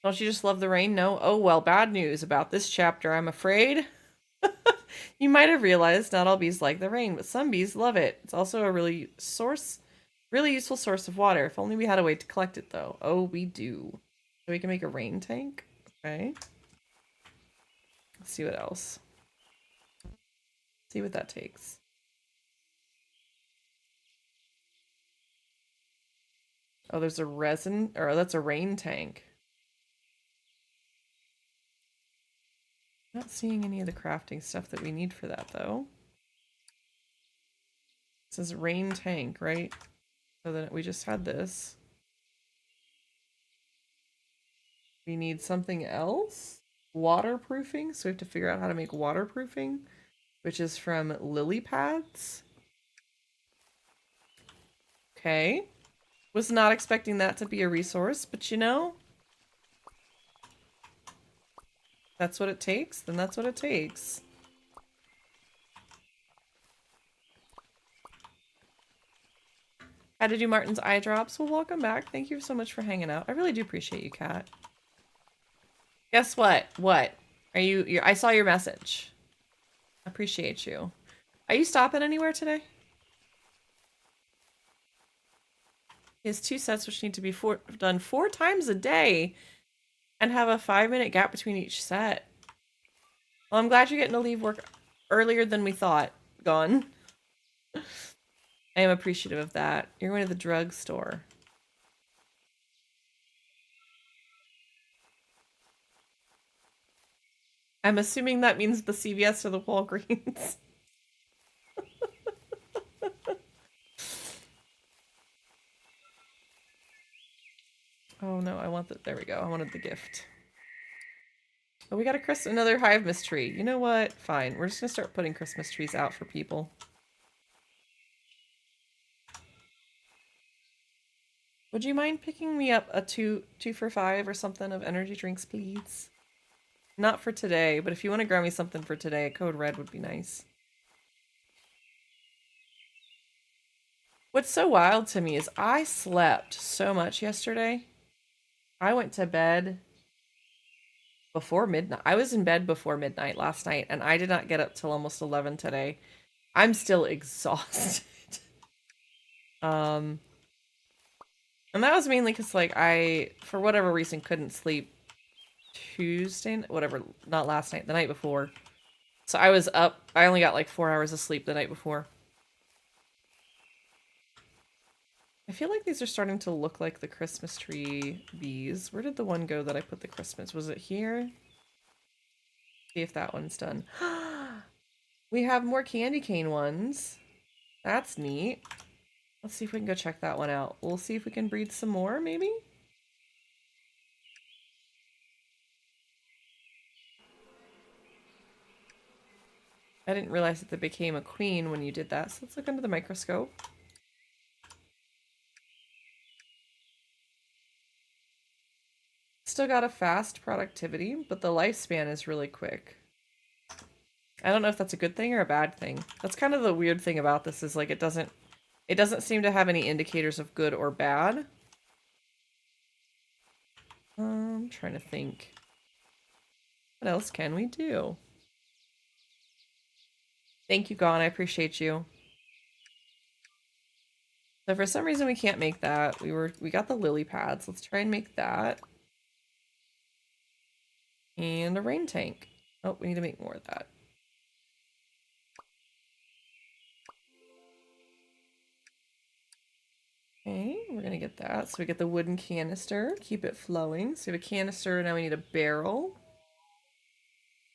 [SPEAKER 4] Don't you just love the rain? No? Oh, well, bad news about this chapter, I'm afraid. You might have realized not all bees like the rain, but some bees love it. It's also a really useful source of water. If only we had a way to collect it, though. Oh, we do. So we can make a rain tank. Okay. Let's see what else. See what that takes. Oh, there's a resin, or that's a rain tank. Not seeing any of the crafting stuff that we need for that, though. It says rain tank, right? So then we just had this. We need something else. Waterproofing, so we have to figure out how to make waterproofing, which is from lily pads. Okay. Was not expecting that to be a resource, but you know, that's what it takes, then that's what it takes. Had to do Martin's eye drops. Well, welcome back. Thank you so much for hanging out. I really do appreciate you, Kat. Guess what? What? Are you I saw your message. I appreciate you. Are you stopping anywhere today? He has 2 sets which need to be done 4 times a day and have a 5-minute gap between each set. Well, I'm glad you're getting to leave work earlier than we thought. Gone. I am appreciative of that. You're going to the drugstore. I'm assuming that means the CVS or the Walgreens. Oh no, I want the, there we go. I wanted the gift. Oh, we got another hive mist tree. You know what? Fine. We're just gonna start putting Christmas trees out for people. Would you mind picking me up a 2 for $5 or something of energy drinks, please? Not for today, but if you want to grab me something for today, a code red would be nice. What's so wild to me is I slept so much yesterday. I went to bed before midnight. I was in bed before midnight last night, and I did not get up till almost 11 today. I'm still exhausted. And that was mainly because, like, I, for whatever reason, couldn't sleep Tuesday, whatever, not last night, the night before. So I was up, I only got like 4 hours of sleep the night before. I feel like these are starting to look like the Christmas tree bees. Where did the one go that I put the Christmas? Was it here? See if that one's done. We have more candy cane ones. That's neat. Let's see if we can go check that one out. We'll see if we can breed some more, maybe? I didn't realize that they became a queen when you did that, so let's look under the microscope. Still got a fast productivity, but the lifespan is really quick. I don't know if that's a good thing or a bad thing. That's kind of the weird thing about this, is like it doesn't seem to have any indicators of good or bad. I'm trying to think. What else can we do? Thank you, Gon. I appreciate you. So for some reason we can't make that. We got the lily pads. Let's try and make that. And a rain tank. Oh, we need to make more of that. Okay, we're gonna get that. So we get the wooden canister, keep it flowing. So we have a canister, now we need a barrel.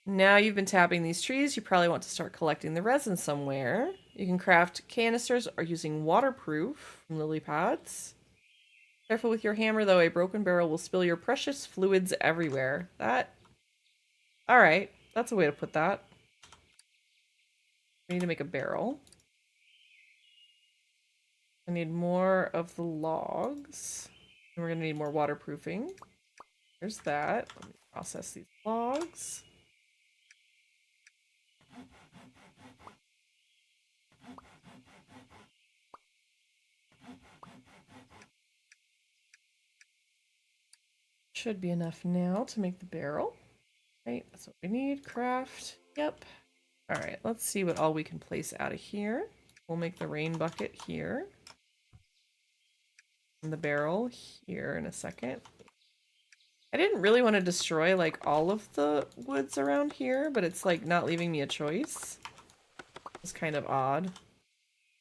[SPEAKER 4] Now you've been tapping these trees, you probably want to start collecting the resin somewhere. You can craft canisters or using waterproof from lily pads. Careful with your hammer though, a broken barrel will spill your precious fluids everywhere. Alright, that's a way to put that. We need to make a barrel. I need more of the logs. And we're gonna need more waterproofing. There's that. Let me process these logs. Should be enough now to make the barrel. Right, that's what we need. Craft. Yep. Alright, let's see what all we can place out of here. We'll make the rain bucket here. And the barrel here in a second. I didn't really want to destroy like all of the woods around here, but it's like not leaving me a choice. It's kind of odd. I'm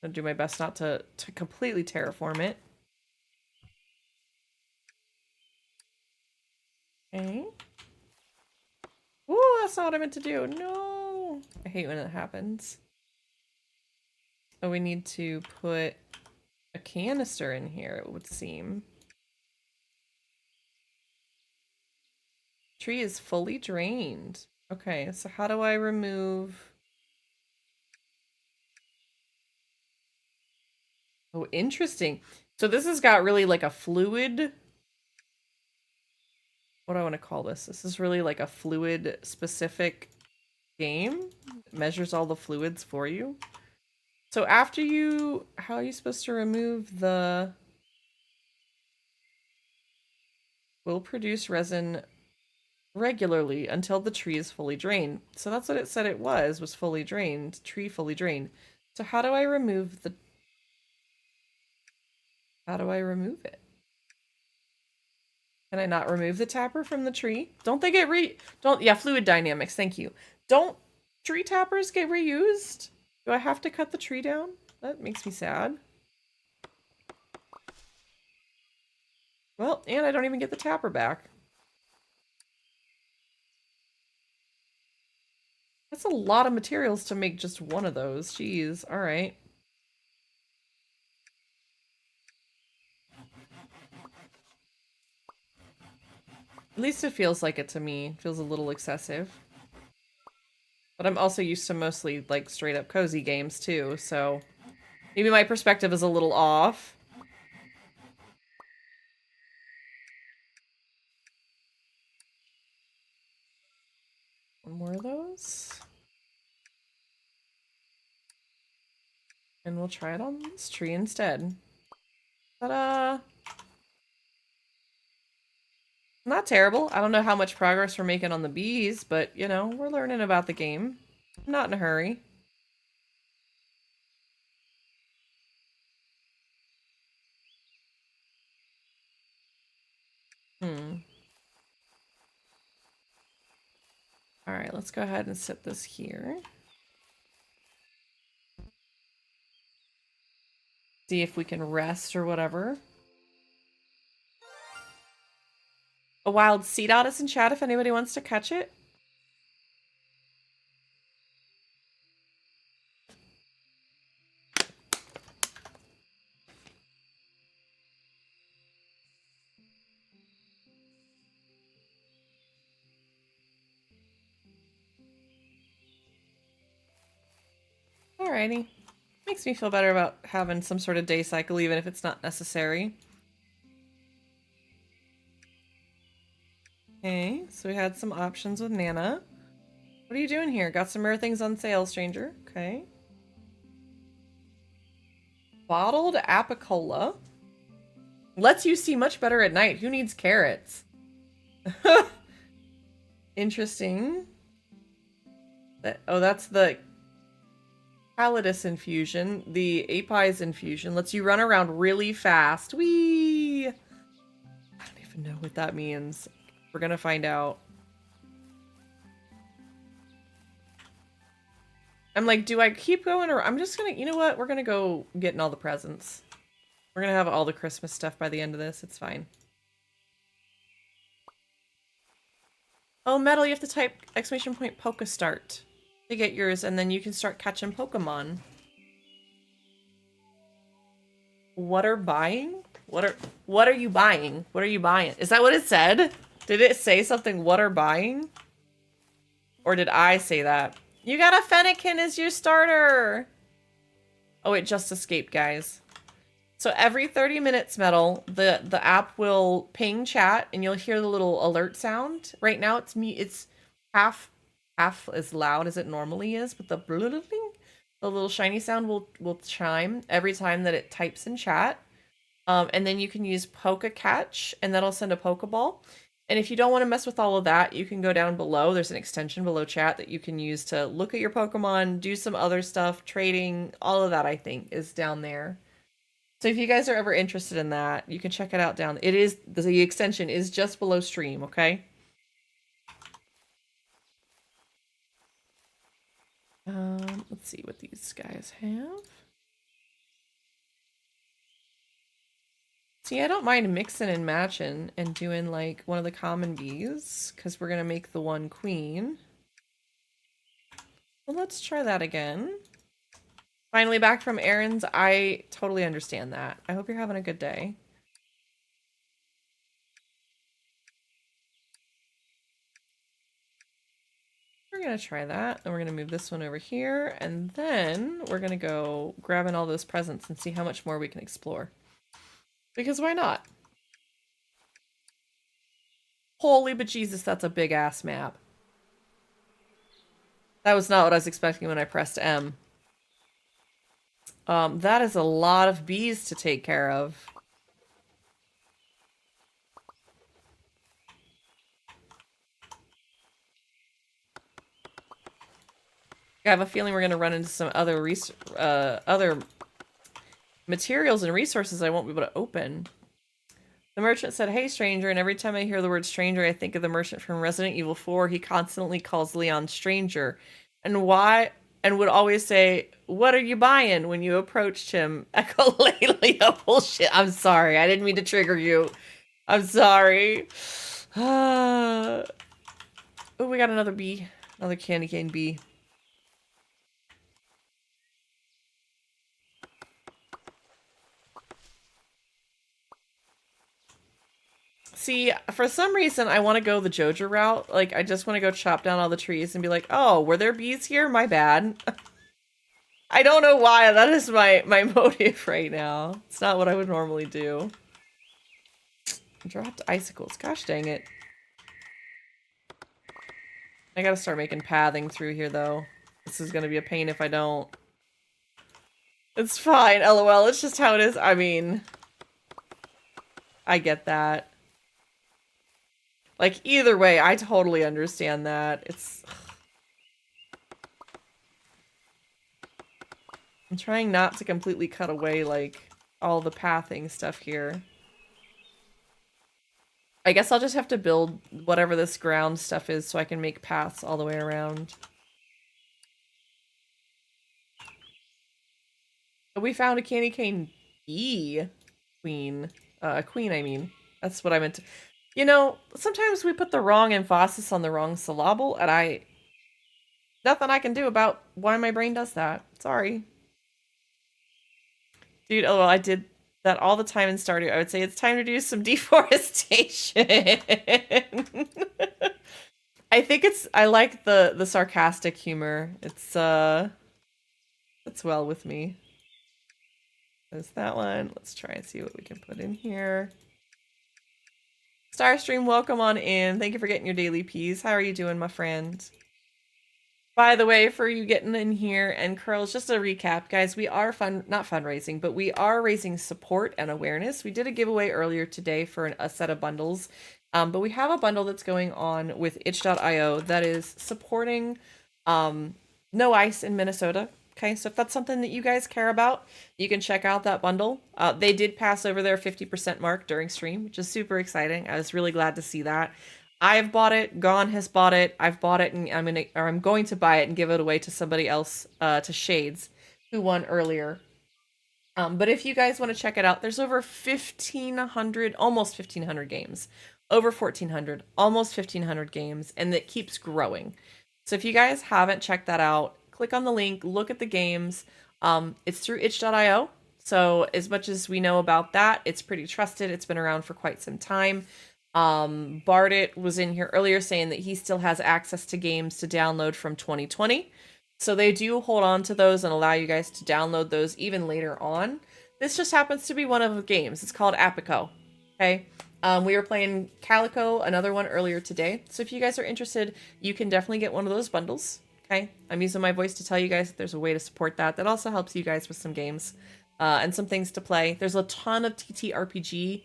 [SPEAKER 4] gonna do my best not to completely terraform it. Okay. Ooh, that's not what I meant to do. No! I hate when it happens. Oh, we need to put a canister in here, it would seem. Tree is fully drained. Okay, so how do I remove... Oh, interesting. So this has got really like a fluid... What do I want to call this? This is really like a fluid specific game. It measures all the fluids for you. So after you... How are you supposed to remove the... Will produce resin regularly until the tree is fully drained. So that's what it said it was fully drained. Tree fully drained. So how do I remove the... How do I remove it? Can I not remove the tapper from the tree? Don't they get yeah, fluid dynamics, thank you. Don't tree tappers get reused? Do I have to cut the tree down? That makes me sad. Well, and I don't even get the tapper back. That's a lot of materials to make just one of those. Jeez, alright. At least it feels like it to me. It feels a little excessive. But I'm also used to mostly, like, straight-up cozy games, too, so... Maybe my perspective is a little off. One more of those. And we'll try it on this tree instead. Ta-da! Not terrible. I don't know how much progress we're making on the bees, but, you know, we're learning about the game. Not in a hurry. Alright, let's go ahead and set this here. See if we can rest or whatever. A wild sea dot is in chat if anybody wants to catch it. Alrighty. Makes me feel better about having some sort of day cycle, even if it's not necessary. Okay, so we had some options with Nana. What are you doing here? Got some rare things on sale, stranger. Okay. Bottled apicola. Lets you see much better at night. Who needs carrots? Interesting. Oh, that's the Calidus infusion. The Apis infusion lets you run around really fast. Whee! I don't even know what that means. We're gonna find out. I'm like, do I keep going or I'm just gonna, you know what? We're gonna go getting all the presents. We're gonna have all the Christmas stuff by the end of this. It's fine. Oh, Metal, you have to type exclamation point Poke Start to get yours, and then you can start catching Pokemon. What are buying? What are you buying? What are you buying? Is that what it said? Did it say something, what are buying? Or did I say that? You got a Fennekin as your starter! Oh, it just escaped, guys. So every 30 minutes, Metal, the app will ping chat and you'll hear the little alert sound. Right now it's half as loud as it normally is, but the little shiny sound will chime every time that it types in chat. And then you can use Poke Catch and that'll send a Pokeball. And if you don't want to mess with all of that, you can go down below. There's an extension below chat that you can use to look at your Pokemon, do some other stuff, trading, all of that I think is down there. So if you guys are ever interested in that, you can check it out down. It is, the extension is just below stream, okay? Let's see what these guys have. See, I don't mind mixing and matching and doing like one of the common bees because we're going to make the one queen. Well, let's try that again. Finally back from errands. I totally understand that. I hope you're having a good day. We're going to try that. And we're going to move this one over here. And then we're going to go grabbing all those presents and see how much more we can explore. Because why not? Holy bejesus, that's a big ass map. That was not what I was expecting when I pressed M. That is a lot of bees to take care of. I have a feeling we're going to run into some other materials and resources I won't be able to open. The merchant said, "Hey, stranger," and every time I hear the word stranger, I think of the merchant from Resident Evil 4. He constantly calls Leon stranger. And would always say, "What are you buying?" when you approached him. Echolalium. Bullshit. I'm sorry. I didn't mean to trigger you. I'm sorry. Oh, we got another bee. Another candy cane bee. See, for some reason, I want to go the Joja route. Like, I just want to go chop down all the trees and be like, oh, were there bees here? My bad. I don't know why. That is my motive right now. It's not what I would normally do. Dropped icicles. Gosh dang it. I gotta start making pathing through here, though. This is gonna be a pain if I don't. It's fine, lol. It's just how it is. I mean, I get that. Like, either way, I totally understand that. It's... I'm trying not to completely cut away, like, all the pathing stuff here. I guess I'll just have to build whatever this ground stuff is so I can make paths all the way around. But we found a candy cane bee queen. Queen, I mean. That's what I meant to... You know, sometimes we put the wrong emphasis on the wrong syllable, and nothing I can do about why my brain does that. Sorry. Dude, oh, well, I did that all the time in Stardew. I would say it's time to do some deforestation. I think I like the sarcastic humor. It's well with me. There's that one. Let's try and see what we can put in here. Starstream, welcome on in. Thank you for getting your daily peas. How are you doing, my friend? By the way, for you getting in here and Curls, just a recap, guys, we are not fundraising, but we are raising support and awareness. We did a giveaway earlier today for a set of bundles, but we have a bundle that's going on with itch.io that is supporting No Ice in Minnesota. Okay, so if that's something that you guys care about, you can check out that bundle. They did pass over their 50% mark during stream, which is super exciting. I was really glad to see that. I've bought it. Gon has bought it. I've bought it, and I'm going to buy it and give it away to somebody else, to Shades, who won earlier. But if you guys want to check it out, there's over 1,500, almost 1,500 games, over 1,400, almost 1,500 games, and it keeps growing. So if you guys haven't checked that out, click on the link, look at the games. It's through itch.io. So as much as we know about that, it's pretty trusted. It's been around for quite some time. Bardit was in here earlier saying that he still has access to games to download from 2020. So they do hold on to those and allow you guys to download those even later on. This just happens to be one of the games. It's called Apico. Okay. We were playing Calico, another one earlier today. So if you guys are interested, you can definitely get one of those bundles. Okay. I'm using my voice to tell you guys that there's a way to support that. That also helps you guys with some games, and some things to play. There's a ton of TTRPG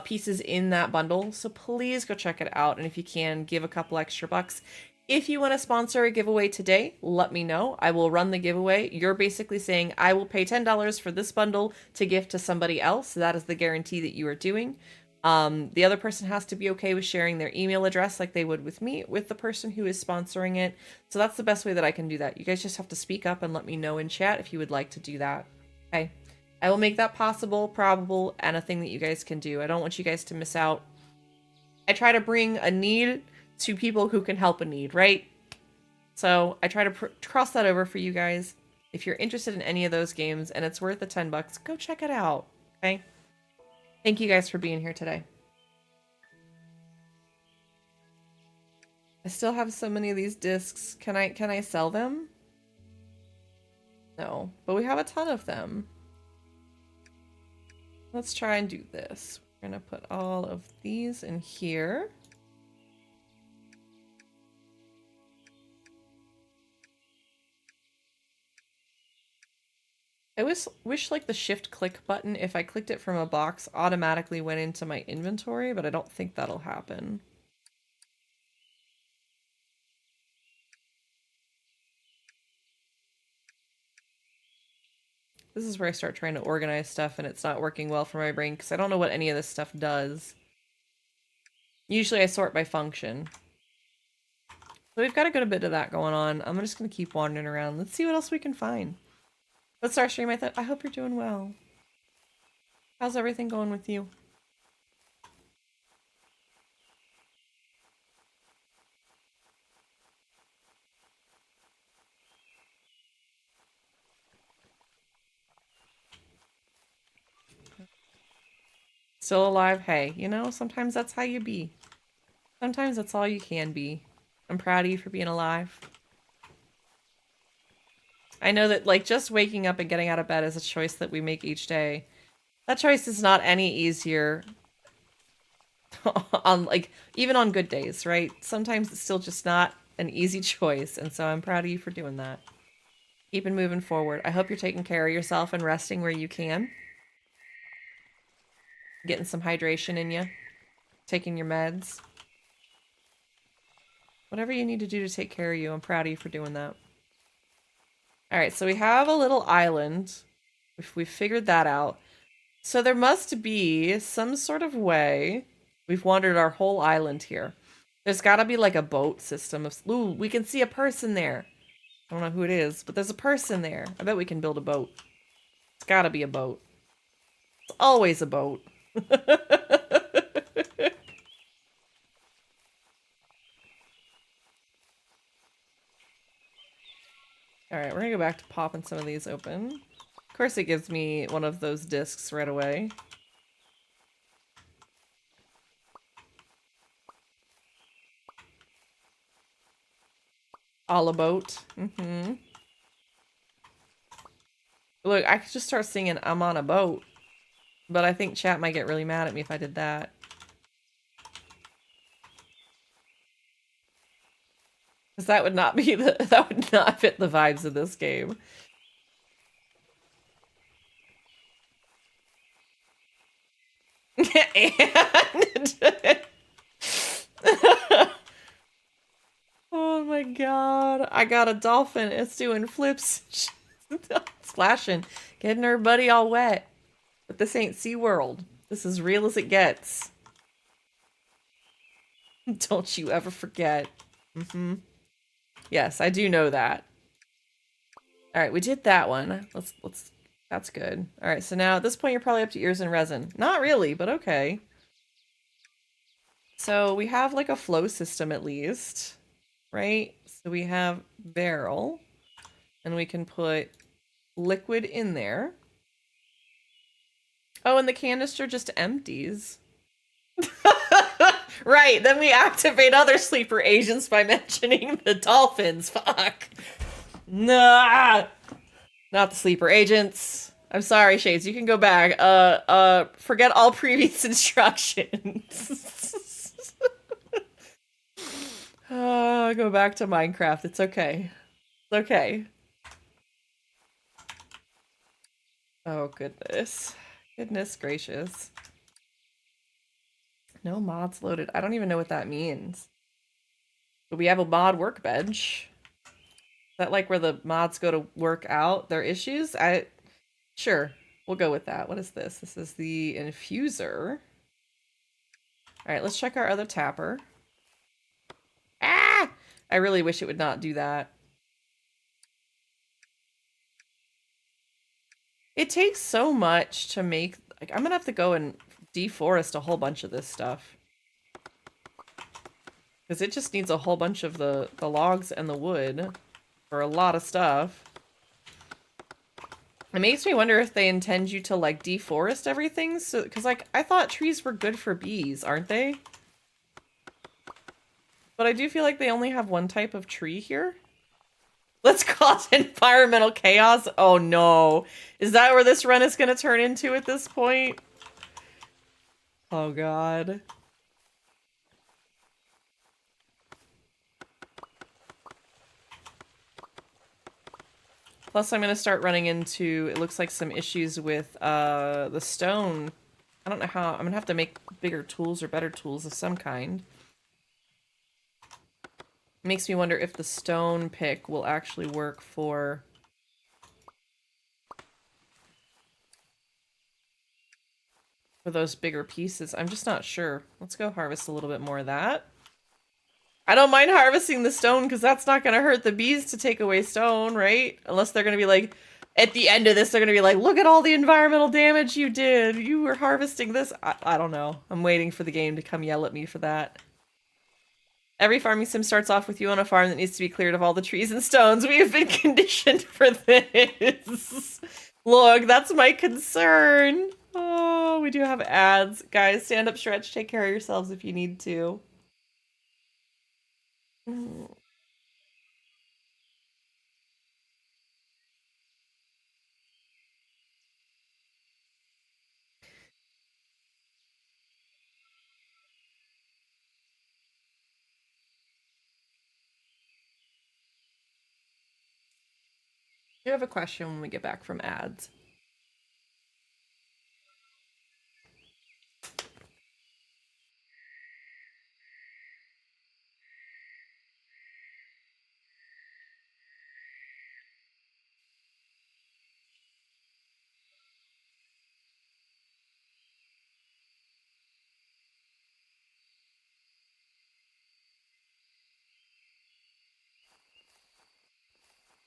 [SPEAKER 4] pieces in that bundle, so please go check it out, and if you can, give a couple extra bucks. If you want to sponsor a giveaway today, let me know. I will run the giveaway. You're basically saying, I will pay $10 for this bundle to gift to somebody else. That is the guarantee that you are doing. The other person has to be okay with sharing their email address like they would with me, with the person who is sponsoring it. So that's the best way that I can do that. You guys just have to speak up and let me know in chat if you would like to do that. Okay. I will make that possible, probable, and a thing that you guys can do. I don't want you guys to miss out. I try to bring a need to people who can help a need, right? So I try to cross that over for you guys. If you're interested in any of those games and it's worth the $10, go check it out, okay? Thank you guys for being here today. I still have so many of these discs. Can I sell them? No, but we have a ton of them. Let's try and do this. We're gonna put all of these in here. I wish like the shift click button, if I clicked it from a box, automatically went into my inventory, but I don't think that'll happen. This is where I start trying to organize stuff and it's not working well for my brain because I don't know what any of this stuff does. Usually I sort by function. So we've got a good bit of that going on. I'm just going to keep wandering around. Let's see what else we can find. Let's start stream. I hope you're doing well. How's everything going with you? Still alive? Hey, you know, sometimes that's how you be. Sometimes that's all you can be. I'm proud of you for being alive. I know that, like, just waking up and getting out of bed is a choice that we make each day. That choice is not any easier on, like, even on good days, right? Sometimes it's still just not an easy choice, and so I'm proud of you for doing that. Keeping moving forward. I hope you're taking care of yourself and resting where you can. Getting some hydration in you. Taking your meds. Whatever you need to do to take care of you, I'm proud of you for doing that. Alright, so we have a little island. We've figured that out. So there must be some sort of way. We've wandered our whole island here. There's gotta be like a boat system. Ooh, we can see a person there. I don't know who it is, but there's a person there. I bet we can build a boat. It's gotta be a boat. It's always a boat. Alright, we're gonna go back to popping some of these open. Of course it gives me one of those discs right away. All a boat. Mm-hmm. Look, I could just start singing I'm on a boat. But I think chat might get really mad at me if I did that. Because that would not be the that would not fit the vibes of this game. And oh my god. I got a dolphin. It's doing flips. Splashing. Getting her buddy all wet. But this ain't SeaWorld. This is real as it gets. Don't you ever forget. Mm-hmm. Yes, I do know that. Alright, we did that one. Let's that's good. Alright, so now at this point you're probably up to ears in resin. Not really, but okay. So we have like a flow system at least. Right? So we have barrel. And we can put liquid in there. Oh, and the canister just empties. Right, then we activate other sleeper agents by mentioning the dolphins. Fuck. Nah. Not the sleeper agents. I'm sorry, Shades. You can go back. Forget all previous instructions. Go back to Minecraft. It's okay. It's okay. Oh, goodness. Goodness gracious. No mods loaded. I don't even know what that means. But we have a mod workbench. Is that like where the mods go to work out their issues? Sure. We'll go with that. What is this? This is the infuser. Alright, let's check our other tapper. Ah! I really wish it would not do that. It takes so much to make... Like, I'm gonna have to go and deforest a whole bunch of this stuff. Because it just needs a whole bunch of the logs and the wood for a lot of stuff. It makes me wonder if they intend you to, like, deforest everything. So, because, like, I thought trees were good for bees, aren't they? But I do feel like they only have one type of tree here. Let's cause environmental chaos? Oh no. Is that where this run is going to turn into at this point? Oh god. Plus I'm going to start running into, it looks like, some issues with the stone. I don't know how, I'm going to have to make bigger tools or better tools of some kind. Makes me wonder if the stone pick will actually work for those bigger pieces. I'm just not sure. Let's go harvest a little bit more of that. I don't mind harvesting the stone because that's not going to hurt the bees to take away stone, right? Unless they're going to be like, at the end of this, they're going to be like, look at all the environmental damage you did. You were harvesting this. I don't know. I'm waiting for the game to come yell at me for that. Every farming sim starts off with you on a farm that needs to be cleared of all the trees and stones. We have been conditioned for this. Look, that's my concern. Oh, we do have ads. Guys, stand up, stretch, take care of yourselves if you need to. You have a question when we get back from ads.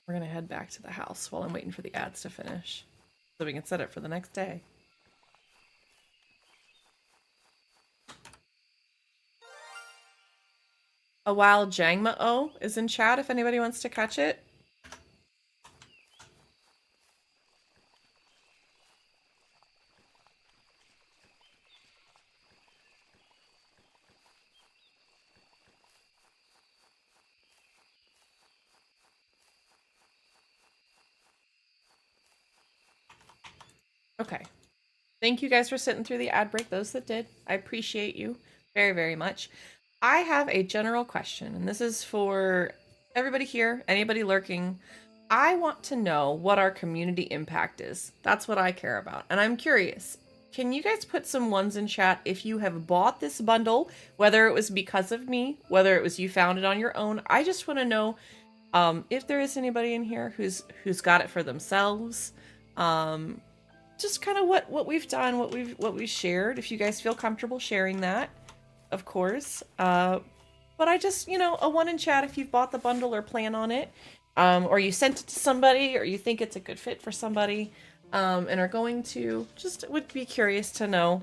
[SPEAKER 4] We're gonna head back to the house while I'm waiting for the ads to finish, so we can set it for the next day. A wild Jangma-O is in chat if anybody wants to catch it. Okay. Thank you guys for sitting through the ad break, those that did. I appreciate you very, very much. I have a general question, and this is for everybody here, anybody lurking. I want to know what our community impact is. That's what I care about. And I'm curious, can you guys put some ones in chat if you have bought this bundle, whether it was because of me, whether it was you found it on your own? I just want to know if there is anybody in here who's got it for themselves. Just kind of what we've done, what we've shared. If you guys feel comfortable sharing that, of course. But I just, you know, a one in chat if you've bought the bundle or plan on it, or you sent it to somebody, or you think it's a good fit for somebody, and are going to. Just would be curious to know.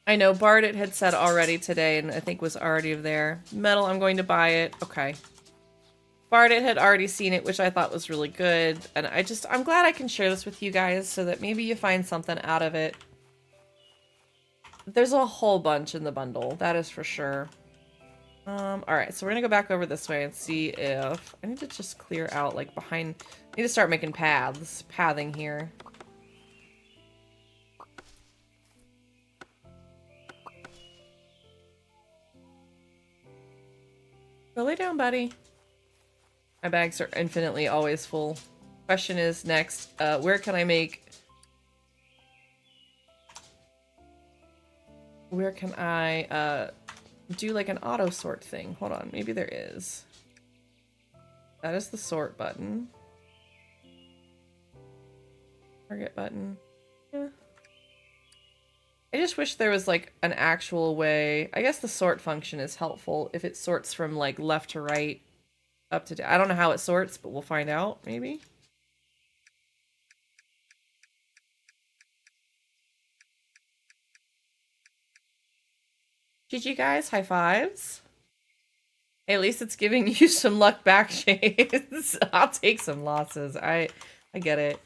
[SPEAKER 4] I know Bardit had said already today, and I think was already there. Metal, I'm going to buy it. Okay. Bardit had already seen it, which I thought was really good. And I'm glad I can share this with you guys so that maybe you find something out of it. There's a whole bunch in the bundle, that is for sure. Alright, so we're gonna go back over this way and see if... I need to just clear out, like, behind... I need to start making pathing here. Go lay down, buddy. My bags are infinitely always full. Question is next, where can I make... Where can I, do like an auto sort thing? Hold on, maybe there is. That is the sort button. Target button. Yeah. I just wish there was like an actual way. I guess the sort function is helpful if it sorts from like left to right. Up to I don't know how it sorts, but we'll find out, maybe. GG guys, high fives. Hey, at least it's giving you some luck back, Shades. I'll take some losses. I get it.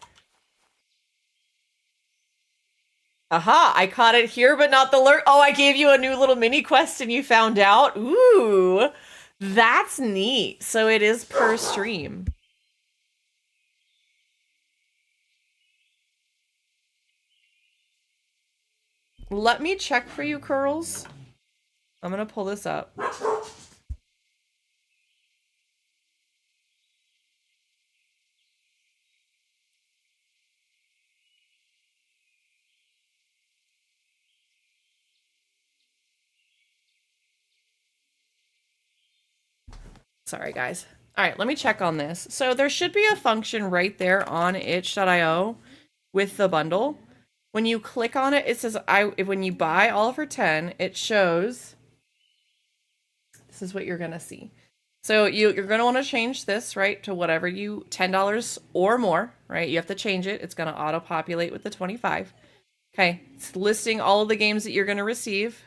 [SPEAKER 4] Aha, I caught it here, but not the lurk. Oh, I gave you a new little mini quest and you found out? Ooh. That's neat. So it is per stream. Let me check for you, Curls. I'm gonna pull this up. Sorry, guys. All right, let me check on this. So there should be a function right there on itch.io with the bundle. When you click on it, it says, when you buy all for 10, it shows, this is what you're going to see. So you're going to want to change this, right, to whatever you, $10 or more, right? You have to change it. It's going to auto-populate with the 25. Okay, it's listing all of the games that you're going to receive.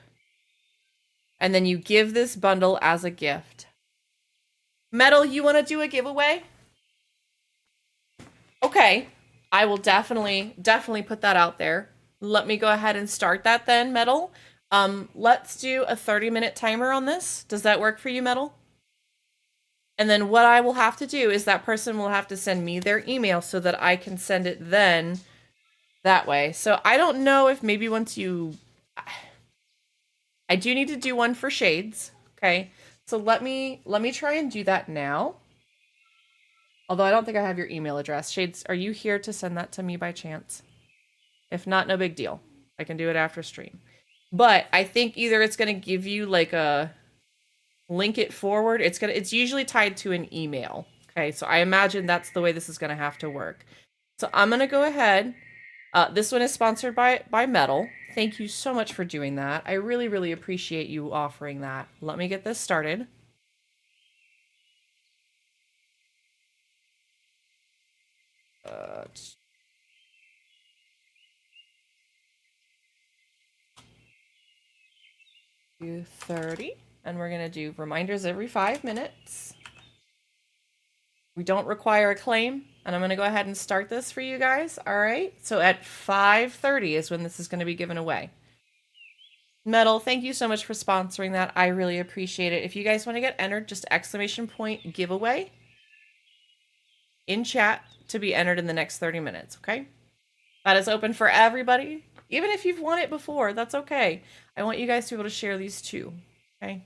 [SPEAKER 4] And then you give this bundle as a gift. Metal, you want to do a giveaway? Okay, I will definitely put that out there. Let me go ahead and start that then, Metal. Let's do a 30-minute timer on this. Does that work for you, Metal? And then what I will have to do is that person will have to send me their email so that I can send it then that way. So I don't know if maybe once you... I do need to do one for Shades, okay? So let me try and do that now. Although I don't think I have your email address. Shades, are you here to send that to me by chance? If not, no big deal. I can do it after stream. But I think either it's going to give you like a link it forward. It's usually tied to an email. Okay, so I imagine that's the way this is going to have to work. So I'm going to go ahead. This one is sponsored by Metal. Thank you so much for doing that. I really, really appreciate you offering that. Let me get this started. Do 30, and we're gonna do reminders every 5 minutes. We don't require a claim, and I'm gonna go ahead and start this for you guys. All right, so at 5:30 is when this is gonna be given away. Metal, thank you so much for sponsoring that. I really appreciate it. If you guys want to get entered, just ! giveaway in chat to be entered in the next 30 minutes, okay? That is open for everybody. Even if you've won it before, that's okay. I want you guys to be able to share these too, okay?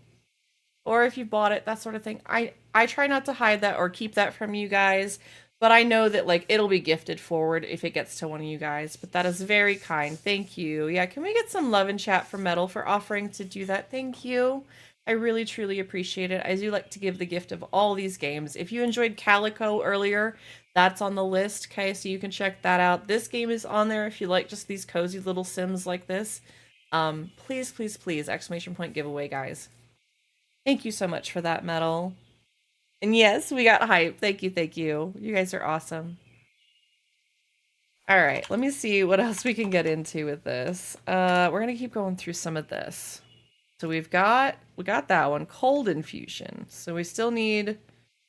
[SPEAKER 4] Or if you bought it, that sort of thing. I try not to hide that or keep that from you guys, but I know that like it'll be gifted forward if it gets to one of you guys. But that is very kind. Thank you. Yeah, can we get some love in chat for Metal for offering to do that? Thank you. I really, truly appreciate it. I do like to give the gift of all these games. If you enjoyed Calico earlier, that's on the list, okay? So you can check that out. This game is on there if you like just these cozy little sims like this. Please, please, please, ! giveaway, guys. Thank you so much for that, Metal. And yes, we got hype. Thank you, thank you. You guys are awesome. All right, let me see what else we can get into with this. We're gonna keep going through some of this. So we got that one, cold infusion. So we still need,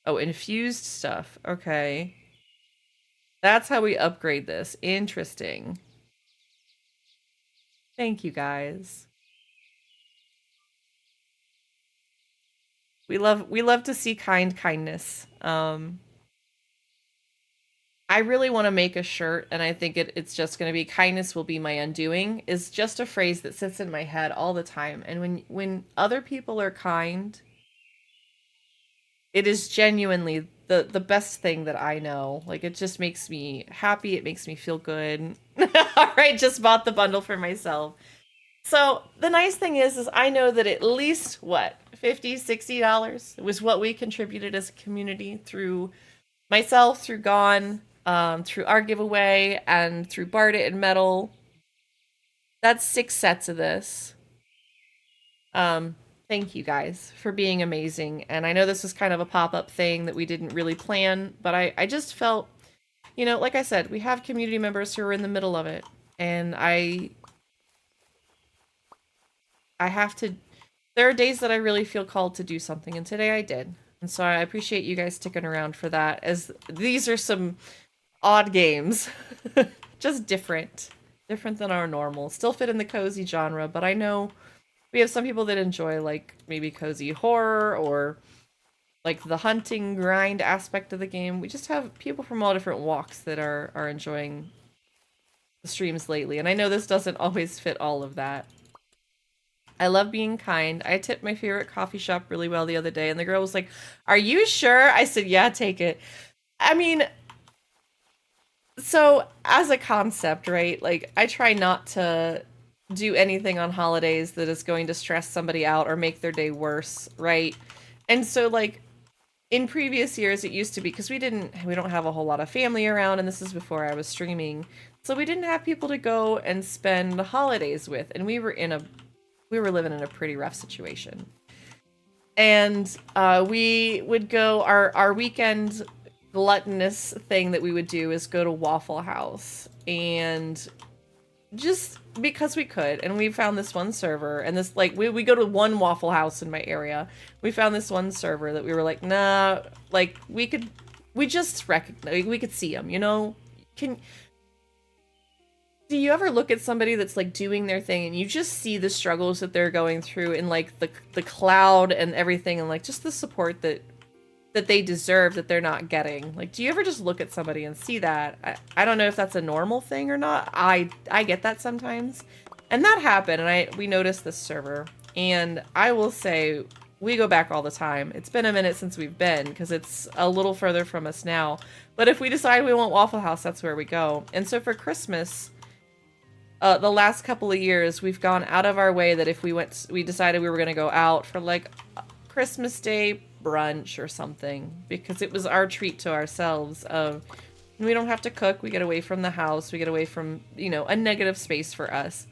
[SPEAKER 4] oh, infused stuff. Okay. That's how we upgrade this. Interesting. Thank you, guys. We love to see kindness. I really want to make a shirt, and I think it's just going to be kindness will be my undoing is just a phrase that sits in my head all the time. And when other people are kind, it is genuinely the best thing that I know. Like, it just makes me happy. It makes me feel good. All right, just bought the bundle for myself. So the nice thing is I know that at least, what, $50, $60 was what we contributed as a community through myself, through Gone, through our giveaway, and through Bardit and Metal. That's 6 sets of this. Thank you guys for being amazing. And I know this was kind of a pop-up thing that we didn't really plan, but I just felt, you know, like I said, we have community members who are in the middle of it. And I have to, there are days that I really feel called to do something, and today I did. And so I appreciate you guys sticking around for that, as these are some odd games. Just different than our normal. Still fit in the cozy genre, but I know we have some people that enjoy like maybe cozy horror or like the hunting grind aspect of the game. We just have people from all different walks that are enjoying the streams lately, and I know this doesn't always fit all of that. I love being kind. I tipped my favorite coffee shop really well the other day, and the girl was like, "Are you sure?" I said, "Yeah, take it." I mean, so as a concept, right? Like, I try not to do anything on holidays that is going to stress somebody out or make their day worse, right? And so, like, in previous years, it used to be, because we don't have a whole lot of family around, and this is before I was streaming, so we didn't have people to go and spend the holidays with, and we were living in a pretty rough situation. And we would go, our weekend gluttonous thing that we would do is go to Waffle House, and just because we could, and we found this one server, and this, like, we go to one Waffle House in my area. We found this one server that we were like, nah, like, we just recognize, we could see them, you know? Do you ever look at somebody that's like doing their thing and you just see the struggles that they're going through and like the cloud and everything, and like just the support that they deserve that they're not getting? Like, do you ever just look at somebody and see that? I don't know if that's a normal thing or not. I get that sometimes. And that happened, and we noticed this server. And I will say, we go back all the time. It's been a minute since we've been, because it's a little further from us now. But if we decide we want Waffle House, that's where we go. And so for Christmas, the last couple of years, we've gone out of our way that if we decided we were going to go out for like Christmas Day brunch or something, because it was our treat to ourselves of, we don't have to cook, we get away from the house, we get away from, you know, a negative space for us.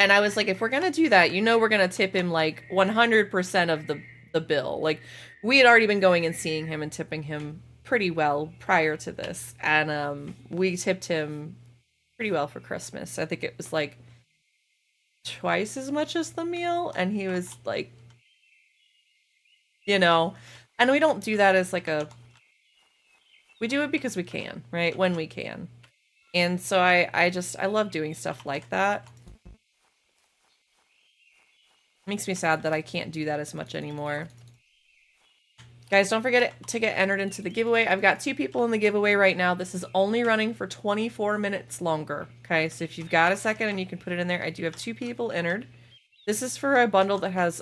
[SPEAKER 4] And I was like, if we're going to do that, you know, we're going to tip him like 100% of the bill. Like, we had already been going and seeing him and tipping him pretty well prior to this. And we tipped him pretty well for Christmas. I think it was like twice as much as the meal. And he was like, you know, and we don't do that as like we do it because we can, right? When we can. And so I love doing stuff like that. Makes me sad that I can't do that as much anymore. Guys, don't forget to get entered into the giveaway. I've got 2 people in the giveaway right now. This is only running for 24 minutes longer. Okay, so if you've got a second and you can put it in there, I do have 2 people entered. This is for a bundle that has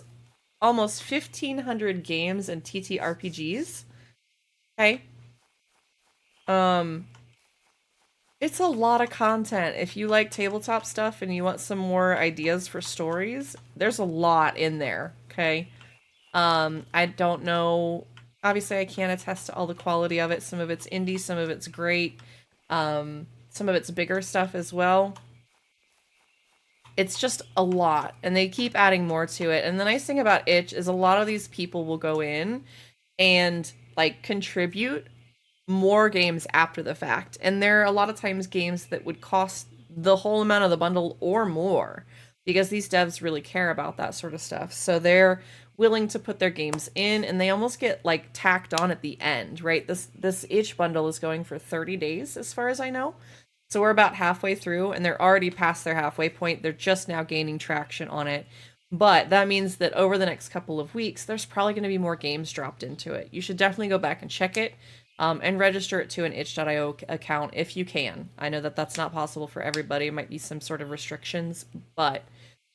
[SPEAKER 4] almost 1,500 games and TTRPGs. Okay. It's a lot of content. If you like tabletop stuff and you want some more ideas for stories, there's a lot in there, okay? I don't know. Obviously, I can't attest to all the quality of it. Some of it's indie, some of it's great. Some of it's bigger stuff as well. It's just a lot, and they keep adding more to it. And the nice thing about Itch is a lot of these people will go in and, like, contribute more games after the fact, and there are a lot of times games that would cost the whole amount of the bundle or more, because these devs really care about that sort of stuff. So they're willing to put their games in, and they almost get like tacked on at the end, right? This Itch bundle is going for 30 days as far as I know. So we're about halfway through, and they're already past their halfway point. They're just now gaining traction on it. But that means that over the next couple of weeks, there's probably going to be more games dropped into it. You should definitely go back and check it. And register it to an itch.io account if you can. I know that that's not possible for everybody. It might be some sort of restrictions, but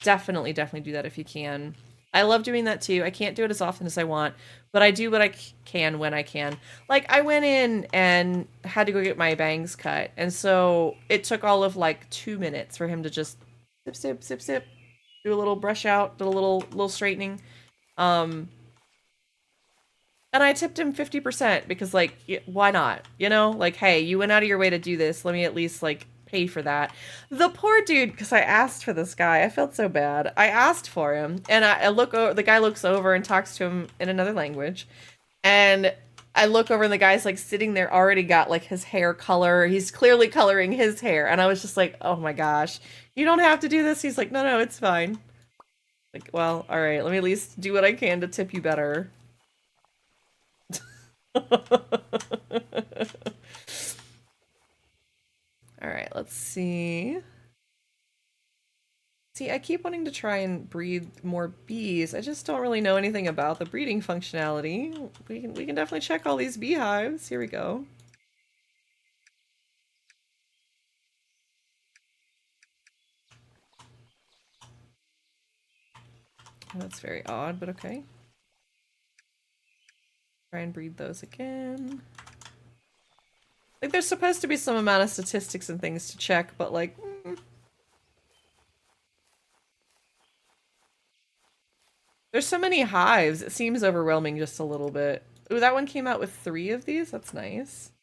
[SPEAKER 4] definitely do that if you can. I love doing that too. I can't do it as often as I want, but I do what I can when I can. Like, I went in and had to go get my bangs cut, and so it took all of like 2 minutes for him to just sip, do a little brush out, do a little straightening. And I tipped him 50% because, like, why not? You know? Like, hey, you went out of your way to do this. Let me at least, like, pay for that. The poor dude, because I asked for this guy. I felt so bad. I asked for him. And I look over, the guy looks over and talks to him in another language. And I look over and the guy's, like, sitting there, already got, like, his hair color. He's clearly coloring his hair. And I was just like, oh my gosh. You don't have to do this. He's like, no, it's fine. Like, well, all right. Let me at least do what I can to tip you better. Alright, let's see. See, I keep wanting to try and breed more bees. I just don't really know anything about the breeding functionality. We can definitely check all these beehives. Here we go. That's very odd, but okay. Try and breed those again. Like, there's supposed to be some amount of statistics and things to check, but like... There's so many hives, it seems overwhelming just a little bit. Ooh, that one came out with 3 of these? That's nice.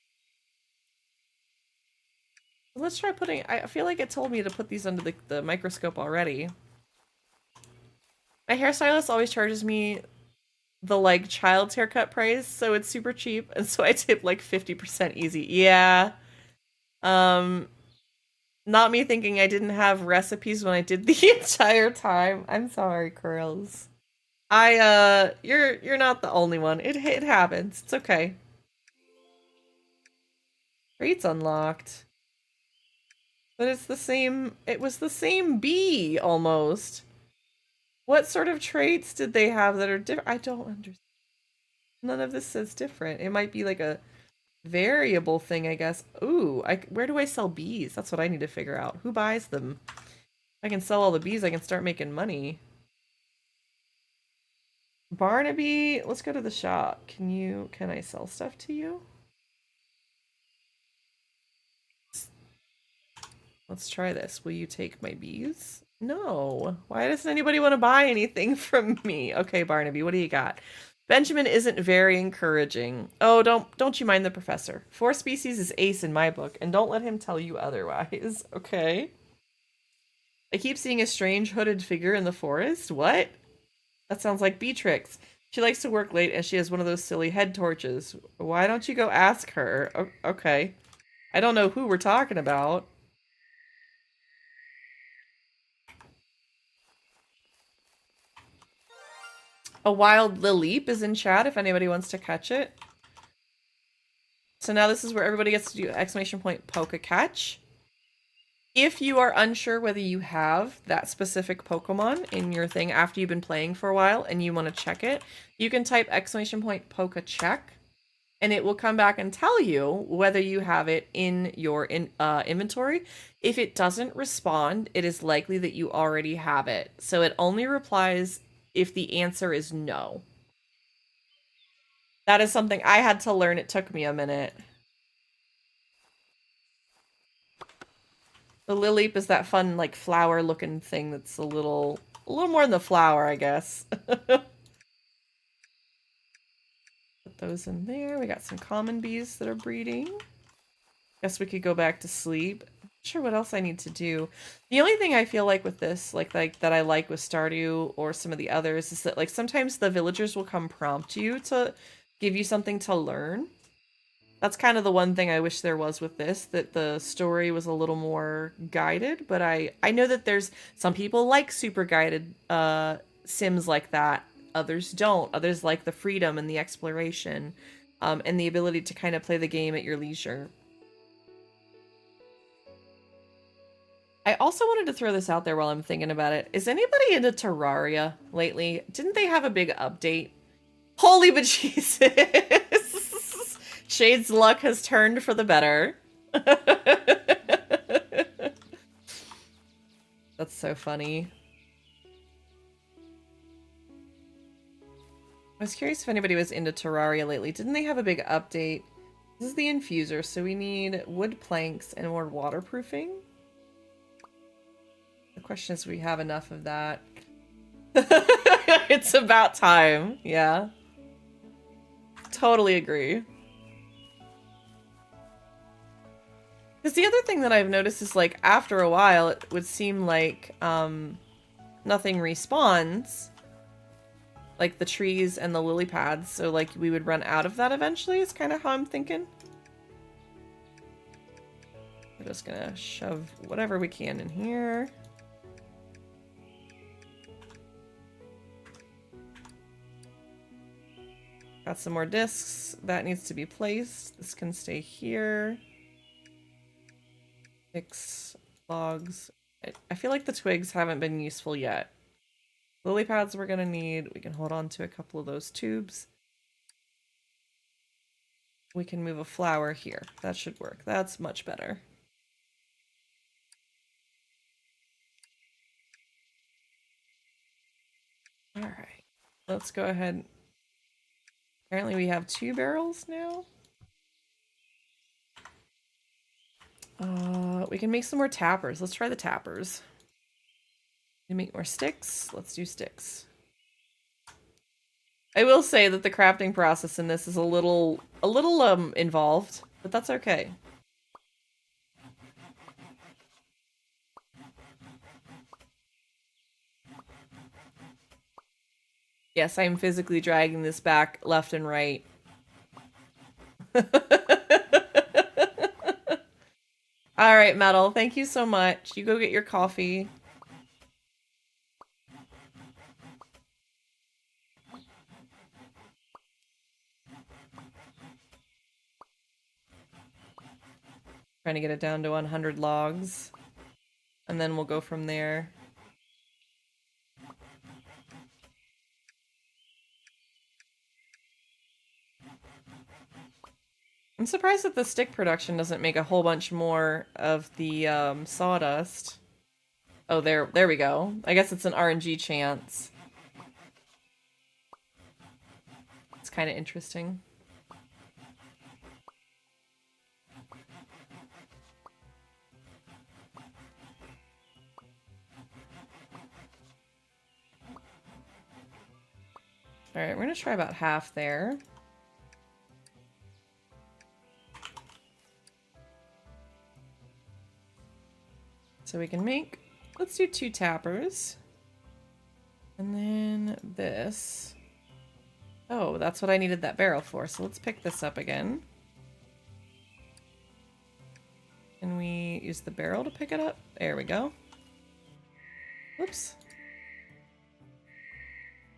[SPEAKER 4] Let's try putting... I feel like it told me to put these under the microscope already. My hairstylist always charges me the, like, child's haircut price, so it's super cheap, and so I tip, like, 50% easy. Yeah. Not me thinking I didn't have recipes when I did the entire time. I'm sorry, Curls. You're not the only one. It happens. It's okay. Traits unlocked. But it's the same, it was the same bee, almost. What sort of traits did they have that are different? I don't understand. None of this says different. It might be like a variable thing, I guess. Ooh, where do I sell bees? That's what I need to figure out. Who buys them? If I can sell all the bees, I can start making money. Barnaby, let's go to the shop. Can I sell stuff to you? Let's try this. Will you take my bees? No. Why doesn't anybody want to buy anything from me? Okay, Barnaby, what do you got? Benjamin isn't very encouraging. Oh, don't you mind the professor. 4 species is ace in my book, and don't let him tell you otherwise. Okay. I keep seeing a strange hooded figure in the forest. What? That sounds like Beatrix. She likes to work late and she has one of those silly head torches. Why don't you go ask her? Okay. I don't know who we're talking about. A wild Lilleep is in chat if anybody wants to catch it. So now this is where everybody gets to do exclamation point poke catch. If you are unsure whether you have that specific Pokemon in your thing after you've been playing for a while and you want to check it, you can type exclamation point poke check and it will come back and tell you whether you have it in your inventory. If it doesn't respond, it is likely that you already have it. So it only replies if the answer is no. That is something I had to learn. It took me a minute. The Lilleep is that fun, like, flower-looking thing that's a little more than the flower, I guess. Put those in there. We got some common bees that are breeding. Guess we could go back to sleep. Not sure what else I need to do. The only thing I feel like with this, like that I like with Stardew or some of the others, is that, like, sometimes the villagers will come prompt you to give you something to learn. That's kind of the one thing I wish there was with this, that the story was a little more guided, but I know that there's some people like super guided sims like that. Others don't. Others like the freedom and the exploration and the ability to kind of play the game at your leisure. I also wanted to throw this out there while I'm thinking about it. Is anybody into Terraria lately? Didn't they have a big update? Holy bejesus! Shade's luck has turned for the better. That's so funny. I was curious if anybody was into Terraria lately. Didn't they have a big update? This is the infuser, so we need wood planks and more waterproofing. The question is, we have enough of that. It's about time. Yeah. Totally agree. Because the other thing that I've noticed is, like, after a while, it would seem like nothing respawns. Like the trees and the lily pads. So, like, we would run out of that eventually is kind of how I'm thinking. We're just gonna shove whatever we can in here. Got some more discs. That needs to be placed. This can stay here. 6 logs. I feel like the twigs haven't been useful yet. Lily pads we're gonna need. We can hold on to a couple of those tubes. We can move a flower here. That should work. That's much better. Alright. Let's go ahead. Apparently we have 2 barrels now. We can make some more tappers. Let's try the tappers. We make more sticks. Let's do sticks. I will say that the crafting process in this is a little involved, but that's okay. Yes, I am physically dragging this back left and right. All right, Metal. Thank you so much. You go get your coffee. Trying to get it down to 100 logs. And then we'll go from there. I'm surprised that the stick production doesn't make a whole bunch more of the sawdust. Oh, there we go. I guess it's an RNG chance. It's kind of interesting. All right, we're gonna try about half there. So we can make, let's do 2 tappers. And then this. Oh, that's what I needed that barrel for. So let's pick this up again. Can we use the barrel to pick it up? There we go. Whoops.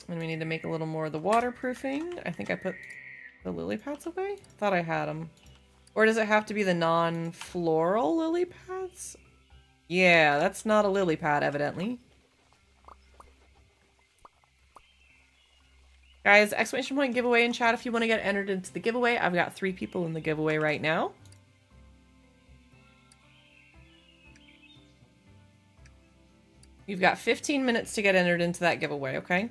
[SPEAKER 4] And we need to make a little more of the waterproofing. I think I put the lily pads away. Thought I had them. Or does it have to be the non-floral lily pads? Yeah, that's not a lily pad, evidently. Guys, exclamation point giveaway in chat if you want to get entered into the giveaway. I've got 3 people in the giveaway right now. You've got 15 minutes to get entered into that giveaway, okay?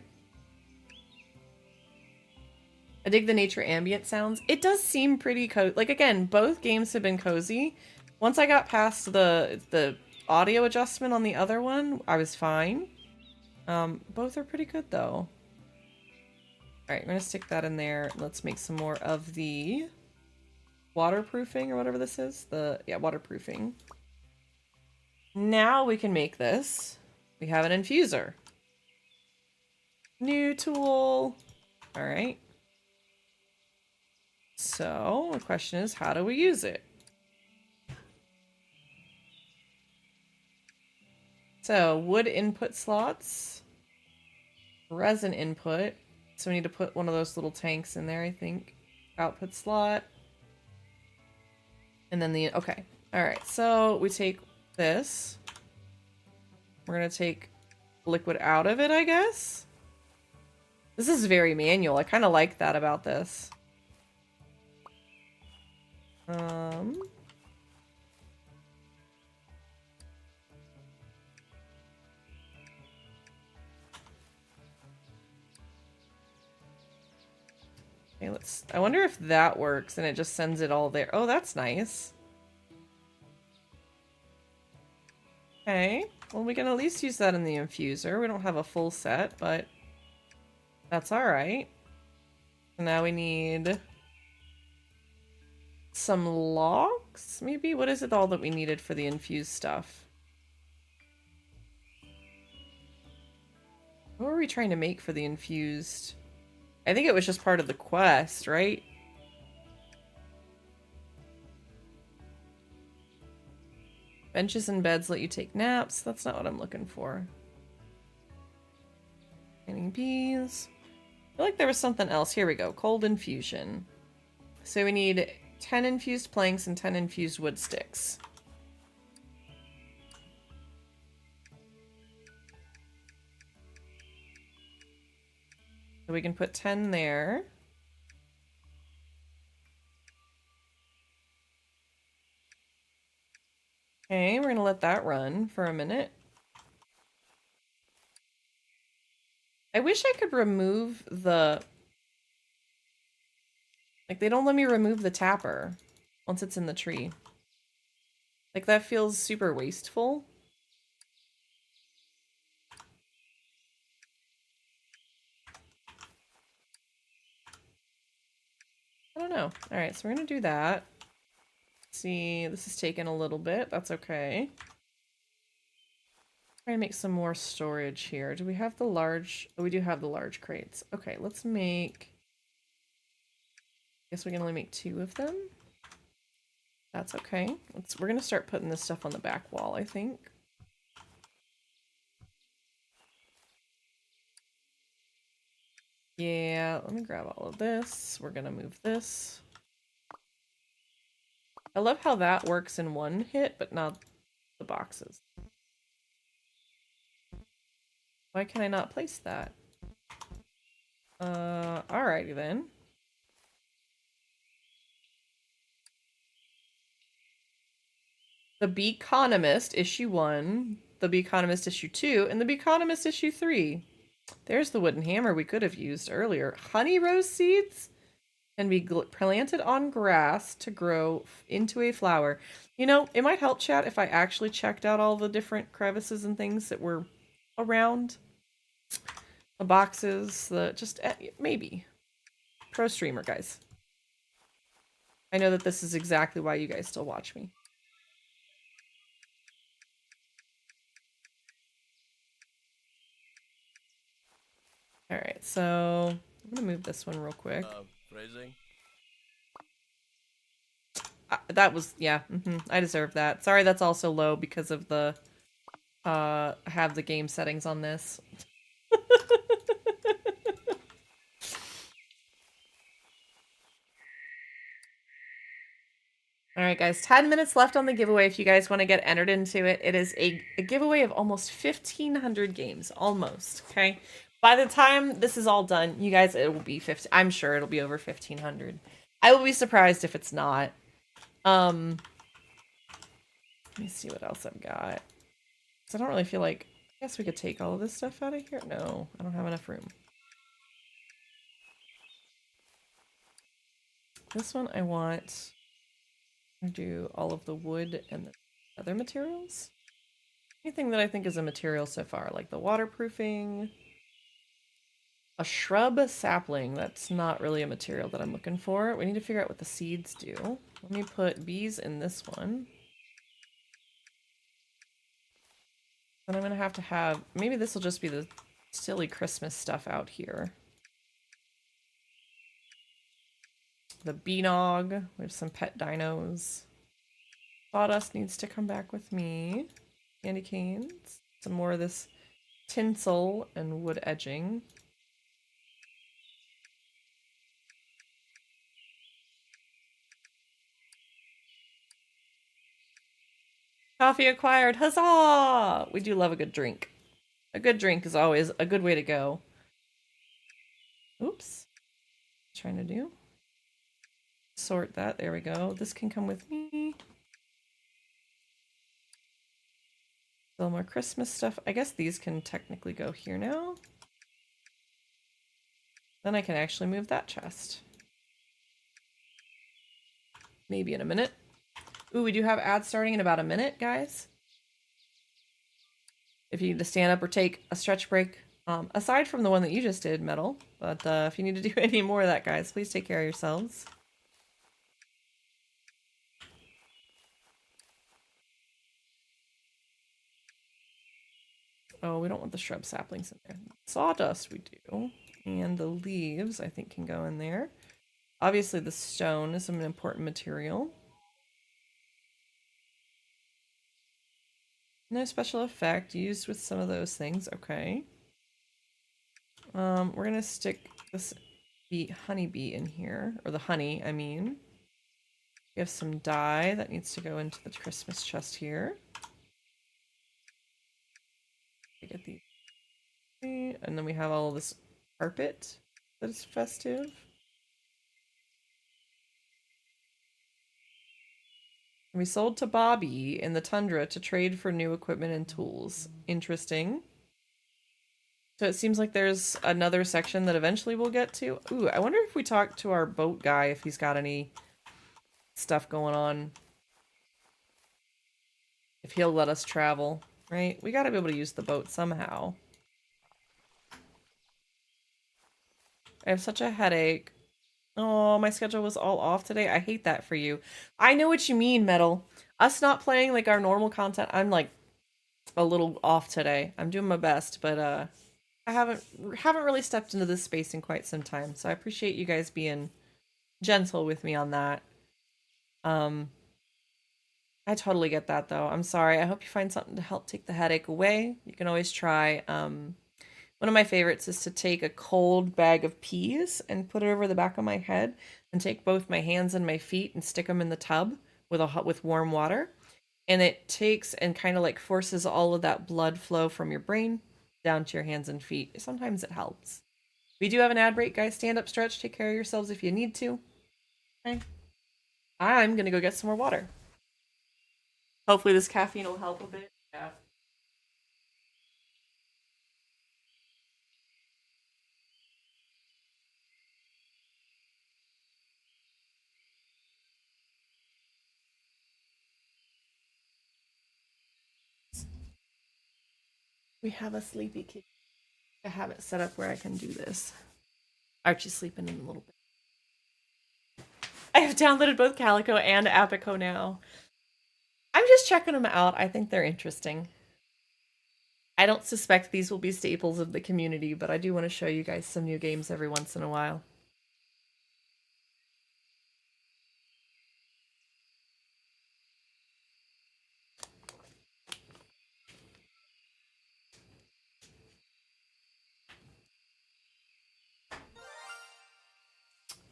[SPEAKER 4] I dig the nature ambient sounds. It does seem pretty cozy. Like, again, both games have been cozy. Once I got past the audio adjustment on the other one, I was fine. Both are pretty good, though. Alright, we're gonna stick that in there. Let's make some more of the waterproofing, or whatever this is. Yeah, waterproofing. Now we can make this. We have an infuser. New tool. Alright. So, the question is, how do we use it? So, wood input slots. Resin input. So we need to put one of those little tanks in there, I think. Output slot. And then the... Okay. Alright, so we take this. We're going to take liquid out of it, I guess. This is very manual. I kind of like that about this. Okay, I wonder if that works and it just sends it all there. Oh, that's nice. Okay, well, we can at least use that in the infuser. We don't have a full set, but that's all right. So now we need some logs, maybe? What is it all that we needed for the infused stuff? What were we trying to make for the infused? I think it was just part of the quest, right? Benches and beds let you take naps. That's not what I'm looking for. Painting bees. I feel like there was something else. Here we go. Cold infusion. So we need 10 infused planks and 10 infused wood sticks. So we can put 10 there. Okay, we're going to let that run for a minute. I wish I could remove the... Like, they don't let me remove the tapper once it's in the tree. Like, that feels super wasteful. I don't know. Alright, so we're going to do that. See, this is taking a little bit. That's okay. Try to make some more storage here. Do we have the large... Oh, we do have the large crates. Okay, let's make... Guess we can only make 2 of them. That's okay. We're gonna start putting this stuff on the back wall, I think. Yeah, let me grab all of this. We're gonna move this. I love how that works in one hit, but not the boxes. Why can I not place that? Alrighty then. The Beconomist issue 1, the Beconomist issue 2, and the Beconomist issue 3. There's the wooden hammer we could have used earlier. Honey rose seeds can be planted on grass to grow into a flower. You know, it might help, chat, if I actually checked out all the different crevices and things that were around. The boxes, just maybe. Pro streamer, guys. I know that this is exactly why you guys still watch me. Alright, so I'm gonna move this one real quick.
[SPEAKER 5] Phrasing?
[SPEAKER 4] That was, yeah, I deserve that. Sorry that's also low because of the, I have the game settings on this. Alright guys, 10 minutes left on the giveaway if you guys want to get entered into it. It is a giveaway of almost 1,500 games, almost, okay? By the time this is all done, you guys, it will be 50, I'm sure it'll be over 1,500. I will be surprised if it's not. Let me see what else I've got. So I don't really feel like, I guess we could take all of this stuff out of here. No, I don't have enough room. This one I want to do all of the wood and the other materials. Anything that I think is a material so far, like the waterproofing. A shrub sapling, that's not really a material that I'm looking for. We need to figure out what the seeds do. Let me put bees in this one. Then I'm going to have, maybe this will just be the silly Christmas stuff out here. The bee nog, we have some pet dinos. Sawdust needs to come back with me. Candy canes, some more of this tinsel and wood edging. Coffee acquired, huzzah! We do love a good drink. A good drink is always a good way to go. Oops. Trying to do. Sort that, there we go. This can come with me. A little more Christmas stuff. I guess these can technically go here now. Then I can actually move that chest. Maybe in a minute. Ooh, we do have ads starting in about a minute, guys. If you need to stand up or take a stretch break, aside from the one that you just did, Metal, but if you need to do any more of that, guys, please take care of yourselves. Oh, we don't want the shrub saplings in there. Sawdust we do. And the leaves, I think, can go in there. Obviously, the stone is an important material. No special effect used with some of those things. Okay. We're gonna stick this honeybee in here, or the honey, I mean. We have some dye that needs to go into the Christmas chest here. Get these, and then we have all this carpet that is festive. We sold to Bobby in the tundra to trade for new equipment and tools. Interesting. So it seems like there's another section that eventually we'll get to. Ooh, I wonder if we talk to our boat guy if he's got any stuff going on. If he'll let us travel, right? We gotta be able to use the boat somehow. I have such a headache. Oh, my schedule was all off today. I hate that for you. I know what you mean, Metal. Us not playing like our normal content, I'm like a little off today. I'm doing my best, but I haven't really stepped into this space in quite some time. So I appreciate you guys being gentle with me on that. I totally get that though. I'm sorry. I hope you find something to help take the headache away. You can always try one of my favorites is to take a cold bag of peas and put it over the back of my head and take both my hands and my feet and stick them in the tub with warm water. And it takes and kind of like forces all of that blood flow from your brain down to your hands and feet. Sometimes it helps. We do have an ad break, guys. Stand up, stretch, take care of yourselves if you need to. Okay. I'm going to go get some more water. Hopefully this caffeine will help a bit. Yeah. We have a sleepy kitty. I have it set up where I can do this. Archie's sleeping in a little bit. I have downloaded both Calico and Apico now. I'm just checking them out. I think they're interesting. I don't suspect these will be staples of the community, but I do want to show you guys some new games every once in a while.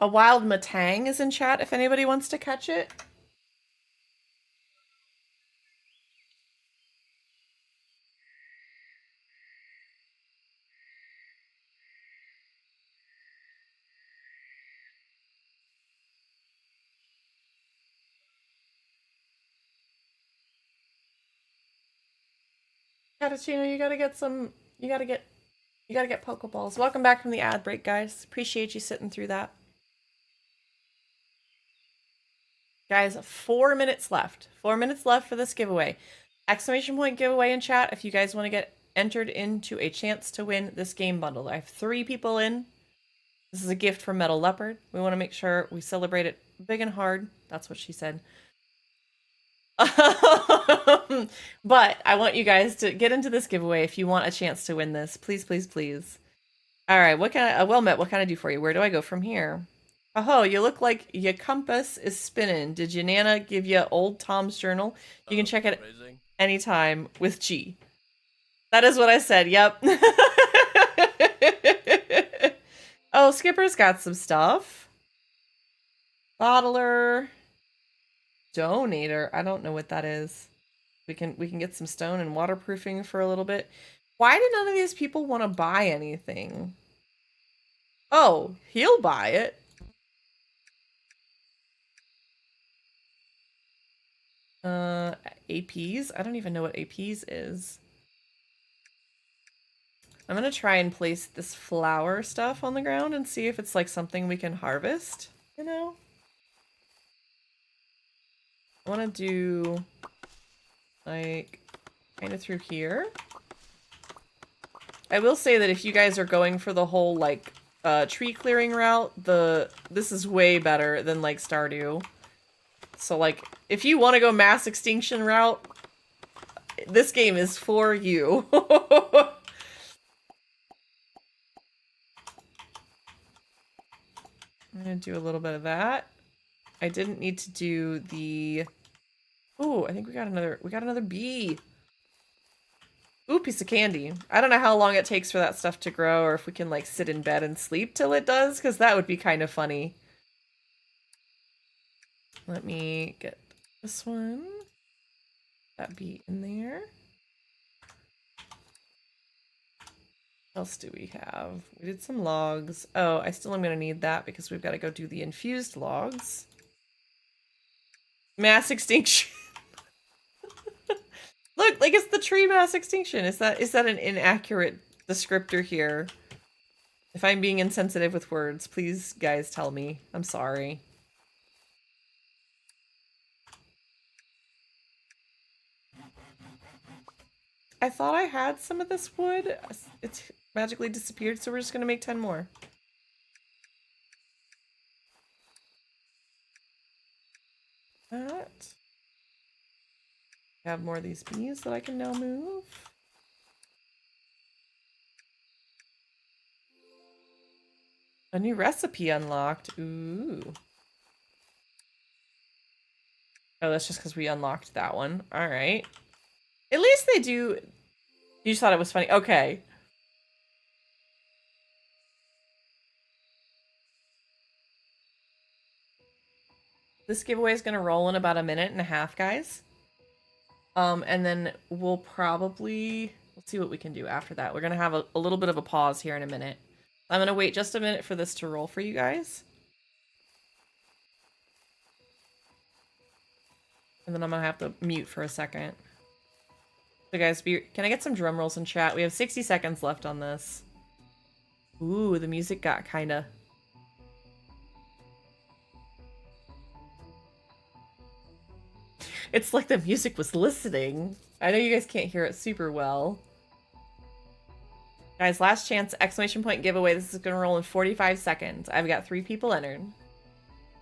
[SPEAKER 4] A wild matang is in chat if anybody wants to catch it. Catachino, you gotta get some. You gotta get Pokeballs. Welcome back from the ad break, guys. Appreciate you sitting through that. Guys, 4 minutes left. 4 minutes left for this giveaway. Exclamation point giveaway in chat if you guys want to get entered into a chance to win this game bundle. I have 3 people in. This is a gift from Metal Leopard. We want to make sure we celebrate it big and hard. That's what she said. But I want you guys to get into this giveaway if you want a chance to win this. Please, please, please. All right, what can I, well met, what can I do for you? Where do I go from here? Oh, you look like your compass is spinning. Did your Nana give you old Tom's journal? You can check it anytime with G. That is what I said, yep. Oh, Skipper's got some stuff. Bottler. Donator. I don't know what that is. We can get some stone and waterproofing for a little bit. Why did none of these people want to buy anything? Oh, he'll buy it. APs? I don't even know what APs is. I'm gonna try and place this flower stuff on the ground and see if it's like something we can harvest, you know? I want to do like kind of through here. I will say that if you guys are going for the whole like tree clearing route, this is way better than like Stardew. So like if you want to go mass extinction route, this game is for you. I'm gonna do a little bit of that. I didn't need to do the. Ooh, I think we got another bee. Ooh, piece of candy. I don't know how long it takes for that stuff to grow, or if we can like sit in bed and sleep till it does, because that would be kind of funny. Let me get this one. That bee in there. What else do we have? We did some logs. Oh, I still am going to need that because we've got to go do the infused logs. Mass extinction. Look, like it's the tree mass extinction. Is that an inaccurate descriptor here? If I'm being insensitive with words, please guys tell me. I'm sorry. I thought I had some of this wood. It's magically disappeared, so we're just gonna make 10 more. That. I have more of these bees that I can now move. A new recipe unlocked. Ooh. Oh, that's just because we unlocked that one. All right. At least they do. You just thought it was funny. Okay. This giveaway is going to roll in about 1.5 minutes, guys. And then we'll probably... Let's see what we can do after that. We're going to have a little bit of a pause here in a minute. I'm going to wait just a minute for this to roll for you guys. And then I'm going to have to mute for a second. So guys, can I get some drum rolls in chat? We have 60 seconds left on this. Ooh, the music got kind of... It's like the music was listening. I know you guys can't hear it super well. Guys, last chance, exclamation point giveaway. This is going to roll in 45 seconds. I've got 3 people entered.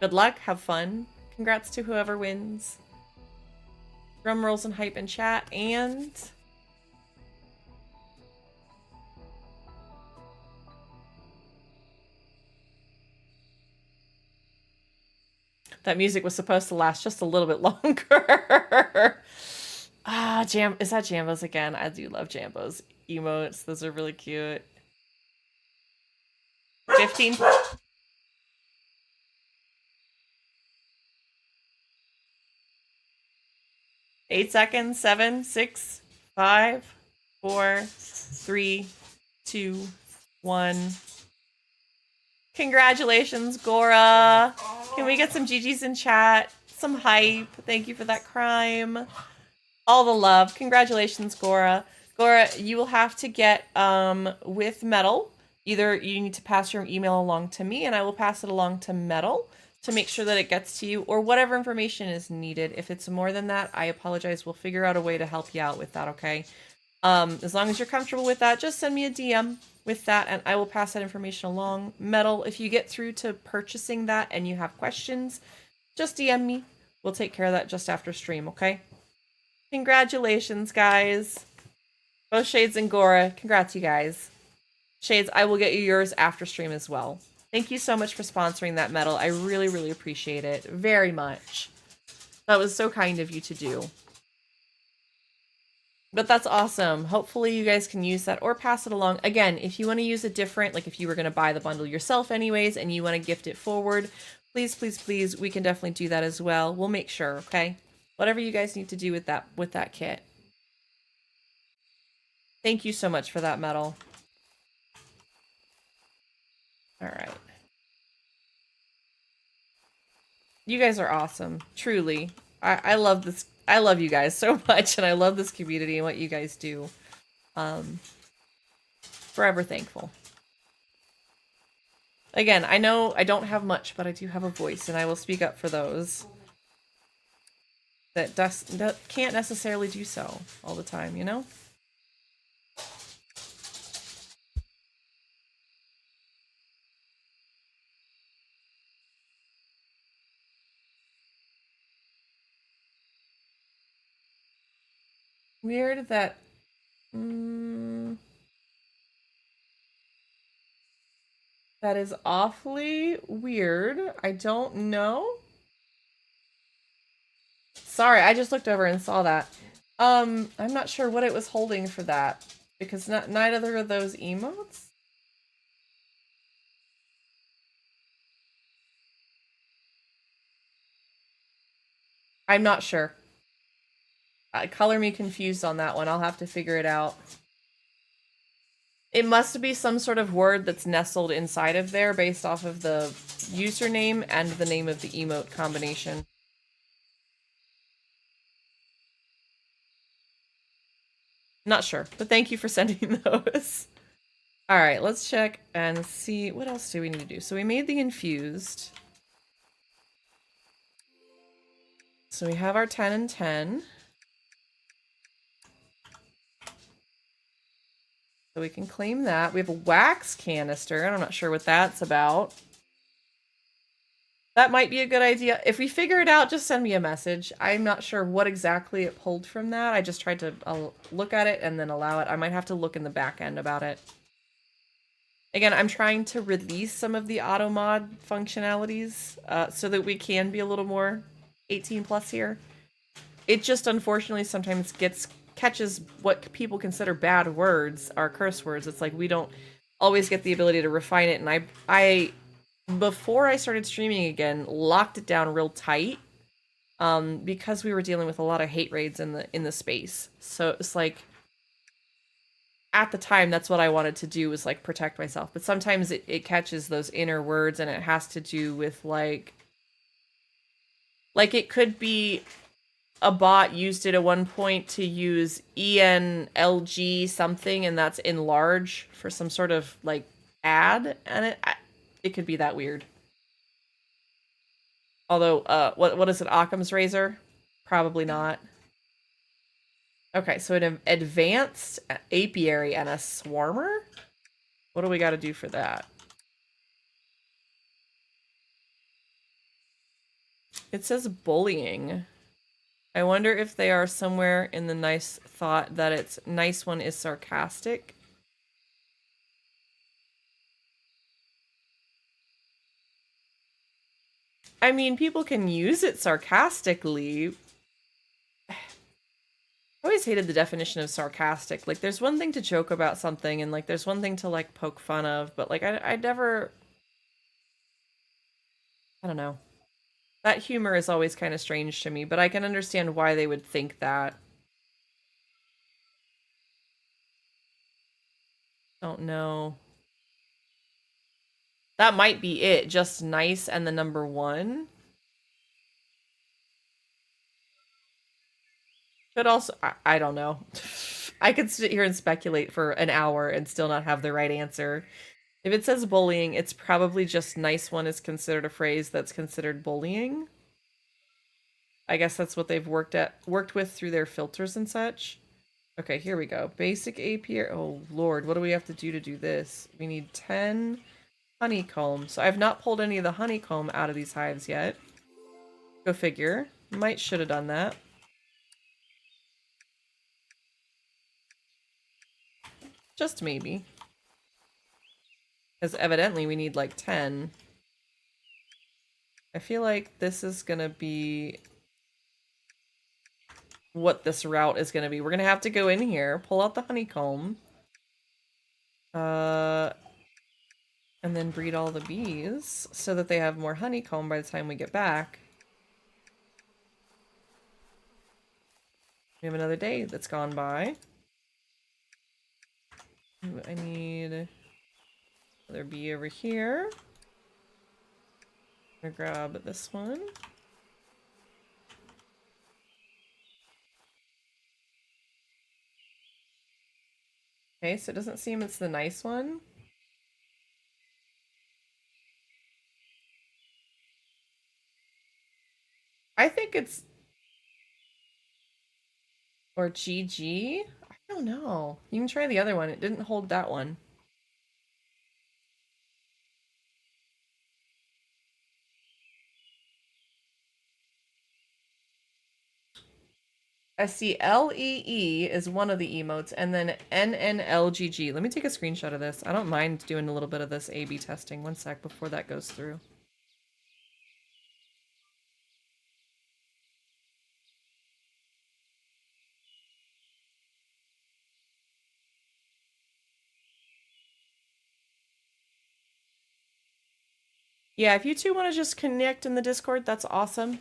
[SPEAKER 4] Good luck. Have fun. Congrats to whoever wins. Drum rolls and hype in chat. And... that music was supposed to last just a little bit longer. Ah, is that Jambos again? I do love Jambos emotes. Those are really cute. 15. 8 seconds. 7, 6, 5, 4, 3, 2, 1. Congratulations, Gora. Can we get some GGs in chat? Some hype. Thank you for that crime. All the love. Congratulations, Gora. Gora, you will have to get with Metal. Either you need to pass your email along to me and I will pass it along to Metal to make sure that it gets to you, or whatever information is needed. If it's more than that, I apologize. We'll figure out a way to help you out with that, okay? As long as you're comfortable with that, just send me a DM with that and I will pass that information along. Metal, if you get through to purchasing that and you have questions, just DM me. We'll take care of that just after stream, okay? Congratulations, guys. Both Shades and Gora. Congrats, you guys. Shades, I will get you yours after stream as well. Thank you so much for sponsoring that, Metal. I really, really appreciate it. Very much. That was so kind of you to do. But that's awesome. Hopefully you guys can use that or pass it along. Again, if you want to use a different, like if you were going to buy the bundle yourself anyways and you want to gift it forward, please, please, please, we can definitely do that as well. We'll make sure, okay? Whatever you guys need to do with that kit. Thank you so much for that, Metal. All right. You guys are awesome. Truly. I love this. I love you guys so much, and I love this community and what you guys do. Forever thankful. Again, I know I don't have much, but I do have a voice, and I will speak up for those that can't necessarily do so all the time, you know? Weird that... that is awfully weird. I don't know. Sorry, I just looked over and saw that. I'm not sure what it was holding for that. Because neither of those emotes? I'm not sure. Color me confused on that one. I'll have to figure it out. It must be some sort of word that's nestled inside of there based off of the username and the name of the emote combination. Not sure, but thank you for sending those. All right, let's check and see what else do we need to do. So we made the infused. So we have our 10 and 10. So we can claim that. We have a wax canister, and I'm not sure what that's about. That might be a good idea. If we figure it out, just send me a message. I'm not sure what exactly it pulled from that. I just tried to look at it and then allow it. I might have to look in the back end about it. Again, I'm trying to release some of the auto mod functionalities so that we can be a little more 18 plus here. It just unfortunately sometimes catches what people consider bad words or curse words. It's like we don't always get the ability to refine it, and I before I started streaming again, locked it down real tight because we were dealing with a lot of hate raids in the space. So it's like at the time that's what I wanted to do, was like protect myself. But sometimes it catches those inner words, and it has to do with like it could be a bot used it at one point to use ENLG something, and that's enlarge for some sort of like ad, and it could be that weird. Although, what is it? Occam's razor? Probably not. Okay, so an advanced apiary and a swarmer? What do we got to do for that? It says bullying. I wonder if they are somewhere in the nice thought that it's nice one is sarcastic. I mean, people can use it sarcastically. I always hated the definition of sarcastic. Like, there's one thing to joke about something, and, like, there's one thing to, like, poke fun of, but, like, I never... I don't know. That humor is always kind of strange to me, but I can understand why they would think that. Don't know. That might be it. Just nice and the number 1. Could also... I don't know. I could sit here and speculate for an hour and still not have the right answer. If it says bullying, it's probably just nice one is considered a phrase that's considered bullying. I guess that's what they've worked with through their filters and such. Okay, here we go. Basic apiary. Oh, Lord, what do we have to do this? We need 10 honeycomb. So I've not pulled any of the honeycomb out of these hives yet. Go figure. Might should have done that. Just maybe. Because evidently we need like 10. I feel like this is gonna be what this route is gonna be. We're gonna have to go in here, pull out the honeycomb, and then breed all the bees so that they have more honeycomb by the time we get back. We have another day that's gone by. Ooh, I need another bee over here. I'm gonna grab this one. Okay, so it doesn't seem it's the nice one. I think it's... Or GG? I don't know. You can try the other one. It didn't hold that one. I see LEE is one of the emotes, and then NNLGG. Let me take a screenshot of this. I don't mind doing a little bit of this A/B testing. One sec before that goes through. Yeah, if you two want to just connect in the Discord, that's awesome.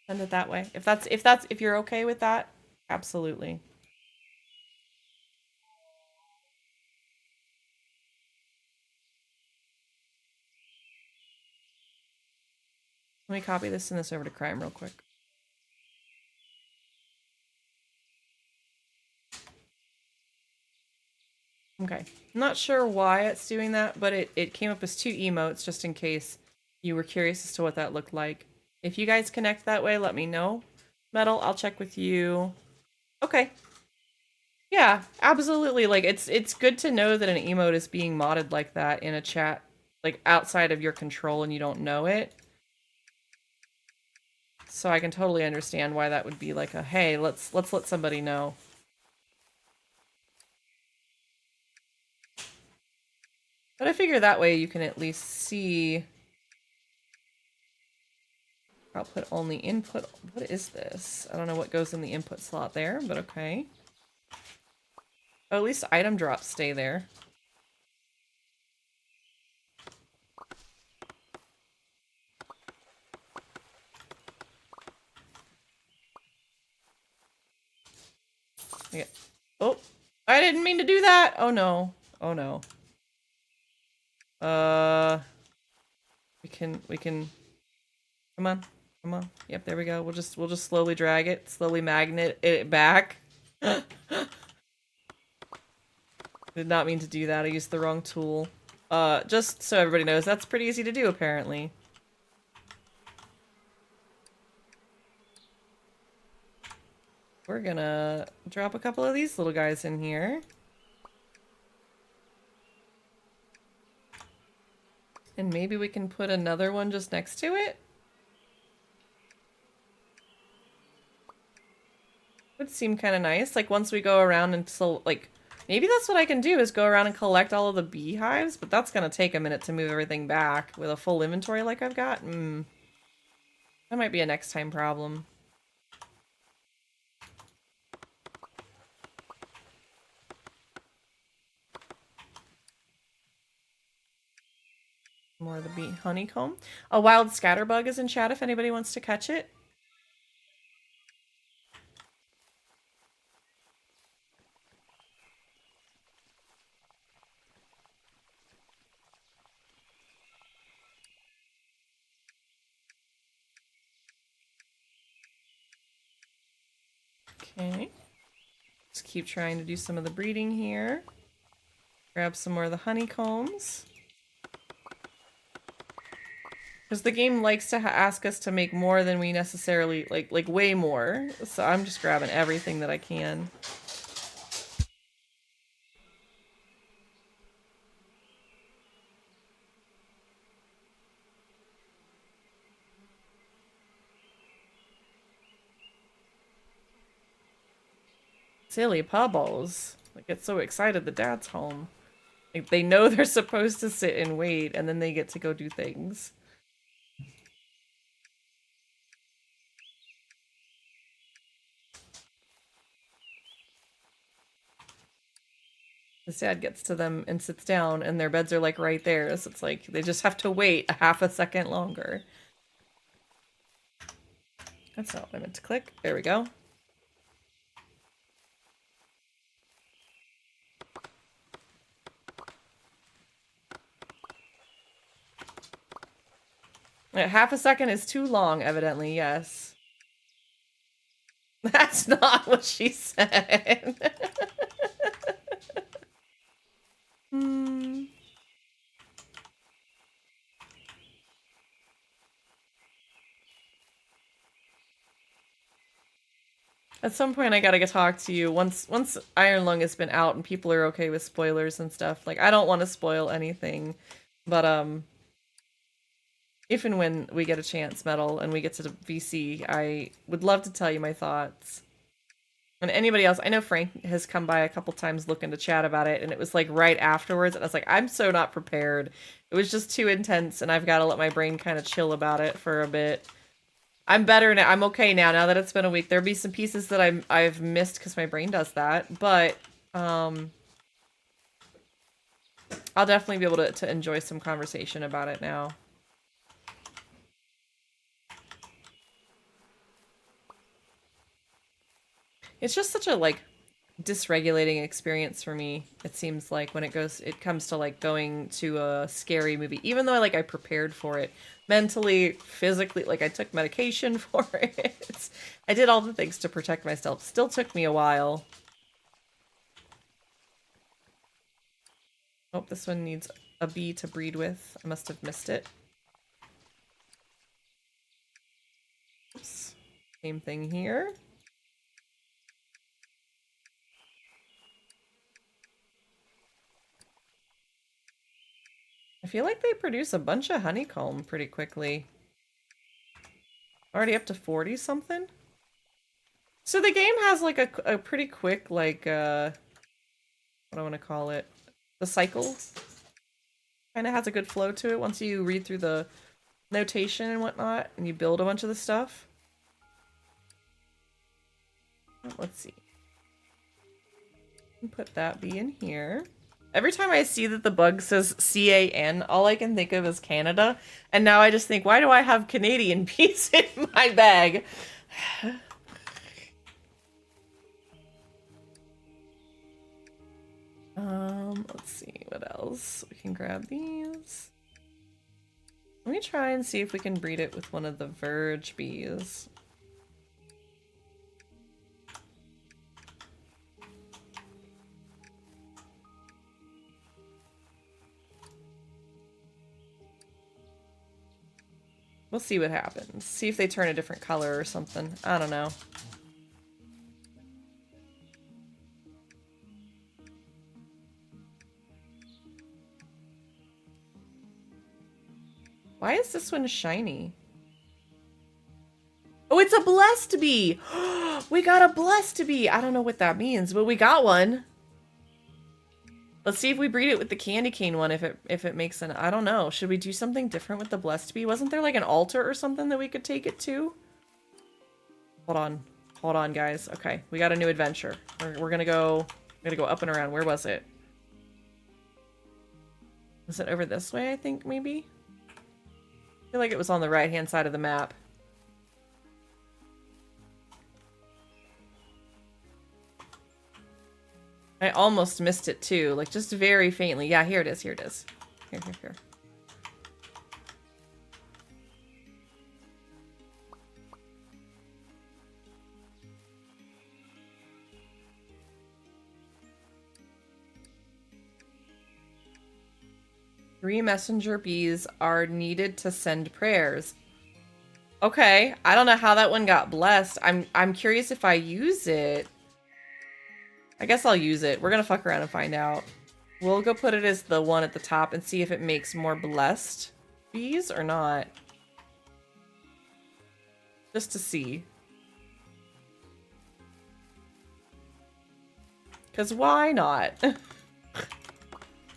[SPEAKER 4] Send it that way. If you're okay with that, absolutely. Let me copy this and this over to Crime real quick. Okay. I'm not sure why it's doing that, but it came up as 2 emotes just in case you were curious as to what that looked like. If you guys connect that way, let me know. Metal, I'll check with you. Okay. Yeah, absolutely. Like, it's good to know that an emote is being modded like that in a chat, like, outside of your control and you don't know it. So I can totally understand why that would be like a, hey, let's let somebody know. But I figure that way you can at least see output only input. What is this? I don't know what goes in the input slot there, but okay. Oh, at least item drops stay there. Yeah. Oh, I didn't mean to do that. Oh no. Oh no. We can. Come on. Come on. Yep, there we go. We'll just slowly drag it, slowly magnet it back. Did not mean to do that. I used the wrong tool. Just so everybody knows, that's pretty easy to do apparently. We're gonna drop a couple of these little guys in here. And maybe we can put another one just next to it? Would seem kind of nice. Like, once we go around and so, like, maybe that's what I can do is go around and collect all of the beehives, but that's gonna take a minute to move everything back with a full inventory like I've got. That might be a next time problem. More of the bee honeycomb. A wild scatterbug is in chat if anybody wants to catch it. Okay. Just keep trying to do some of the breeding here. Grab some more of the honeycombs. Because the game likes to ask us to make more than we necessarily, like way more. So I'm just grabbing everything that I can. Silly pubbles. Like, get so excited the dad's home. Like, they know they're supposed to sit and wait, and then they get to go do things. The dad gets to them and sits down, and their beds are, like, right there. So it's like, they just have to wait a half a second longer. That's not what I meant to click. There we go. Half a second is too long, evidently, yes. That's not what she said. At some point I gotta talk to you once Iron Lung has been out and people are okay with spoilers and stuff. Like, I don't want to spoil anything, but if and when we get a chance, Metal, and we get to the VC, I would love to tell you my thoughts. And anybody else, I know Frank has come by a couple times looking to chat about it, and it was like right afterwards, and I was like, I'm so not prepared. It was just too intense, and I've got to let my brain kind of chill about it for a bit. I'm better now. I'm okay now that it's been a week. There'll be some pieces that I've missed because my brain does that, but I'll definitely be able to enjoy some conversation about it now. It's just such a, like, dysregulating experience for me, it seems like, when it comes to, like, going to a scary movie. Even though, I prepared for it. Mentally, physically, like, I took medication for it. I did all the things to protect myself. Still took me a while. Oh, this one needs a bee to breed with. I must have missed it. Oops. Same thing here. I feel like they produce a bunch of honeycomb pretty quickly. Already up to 40 something? So the game has like a pretty quick, like, what do I want to call it? The cycle. Kind of has a good flow to it once you read through the notation and whatnot, and you build a bunch of the stuff. Let's see. Put that bee in here. Every time I see that the bug says CAN, all I can think of is Canada. And now I just think, why do I have Canadian bees in my bag? Let's see what else. We can grab these. Let me try and see if we can breed it with one of the Verge bees. We'll see what happens. See if they turn a different color or something. I don't know. Why is this one shiny? Oh, it's a blessed bee. We got a blessed bee. I don't know what that means, but we got one. Let's see if we breed it with the candy cane one, if it makes an... I don't know. Should we do something different with the blessed bee? Wasn't there like an altar or something that we could take it to? Hold on. Hold on, guys. Okay, we got a new adventure. We're gonna go up and around. Where was it? Was it over this way, I think, maybe? I feel like it was on the right-hand side of the map. I almost missed it too, like just very faintly. Yeah, here it is, here it is. Here. 3 messenger bees are needed to send prayers. Okay, I don't know how that one got blessed. I'm curious if I use it. I guess I'll use it. We're gonna fuck around and find out. We'll go put it as the one at the top and see if it makes more blessed bees or not. Just to see. Because why not?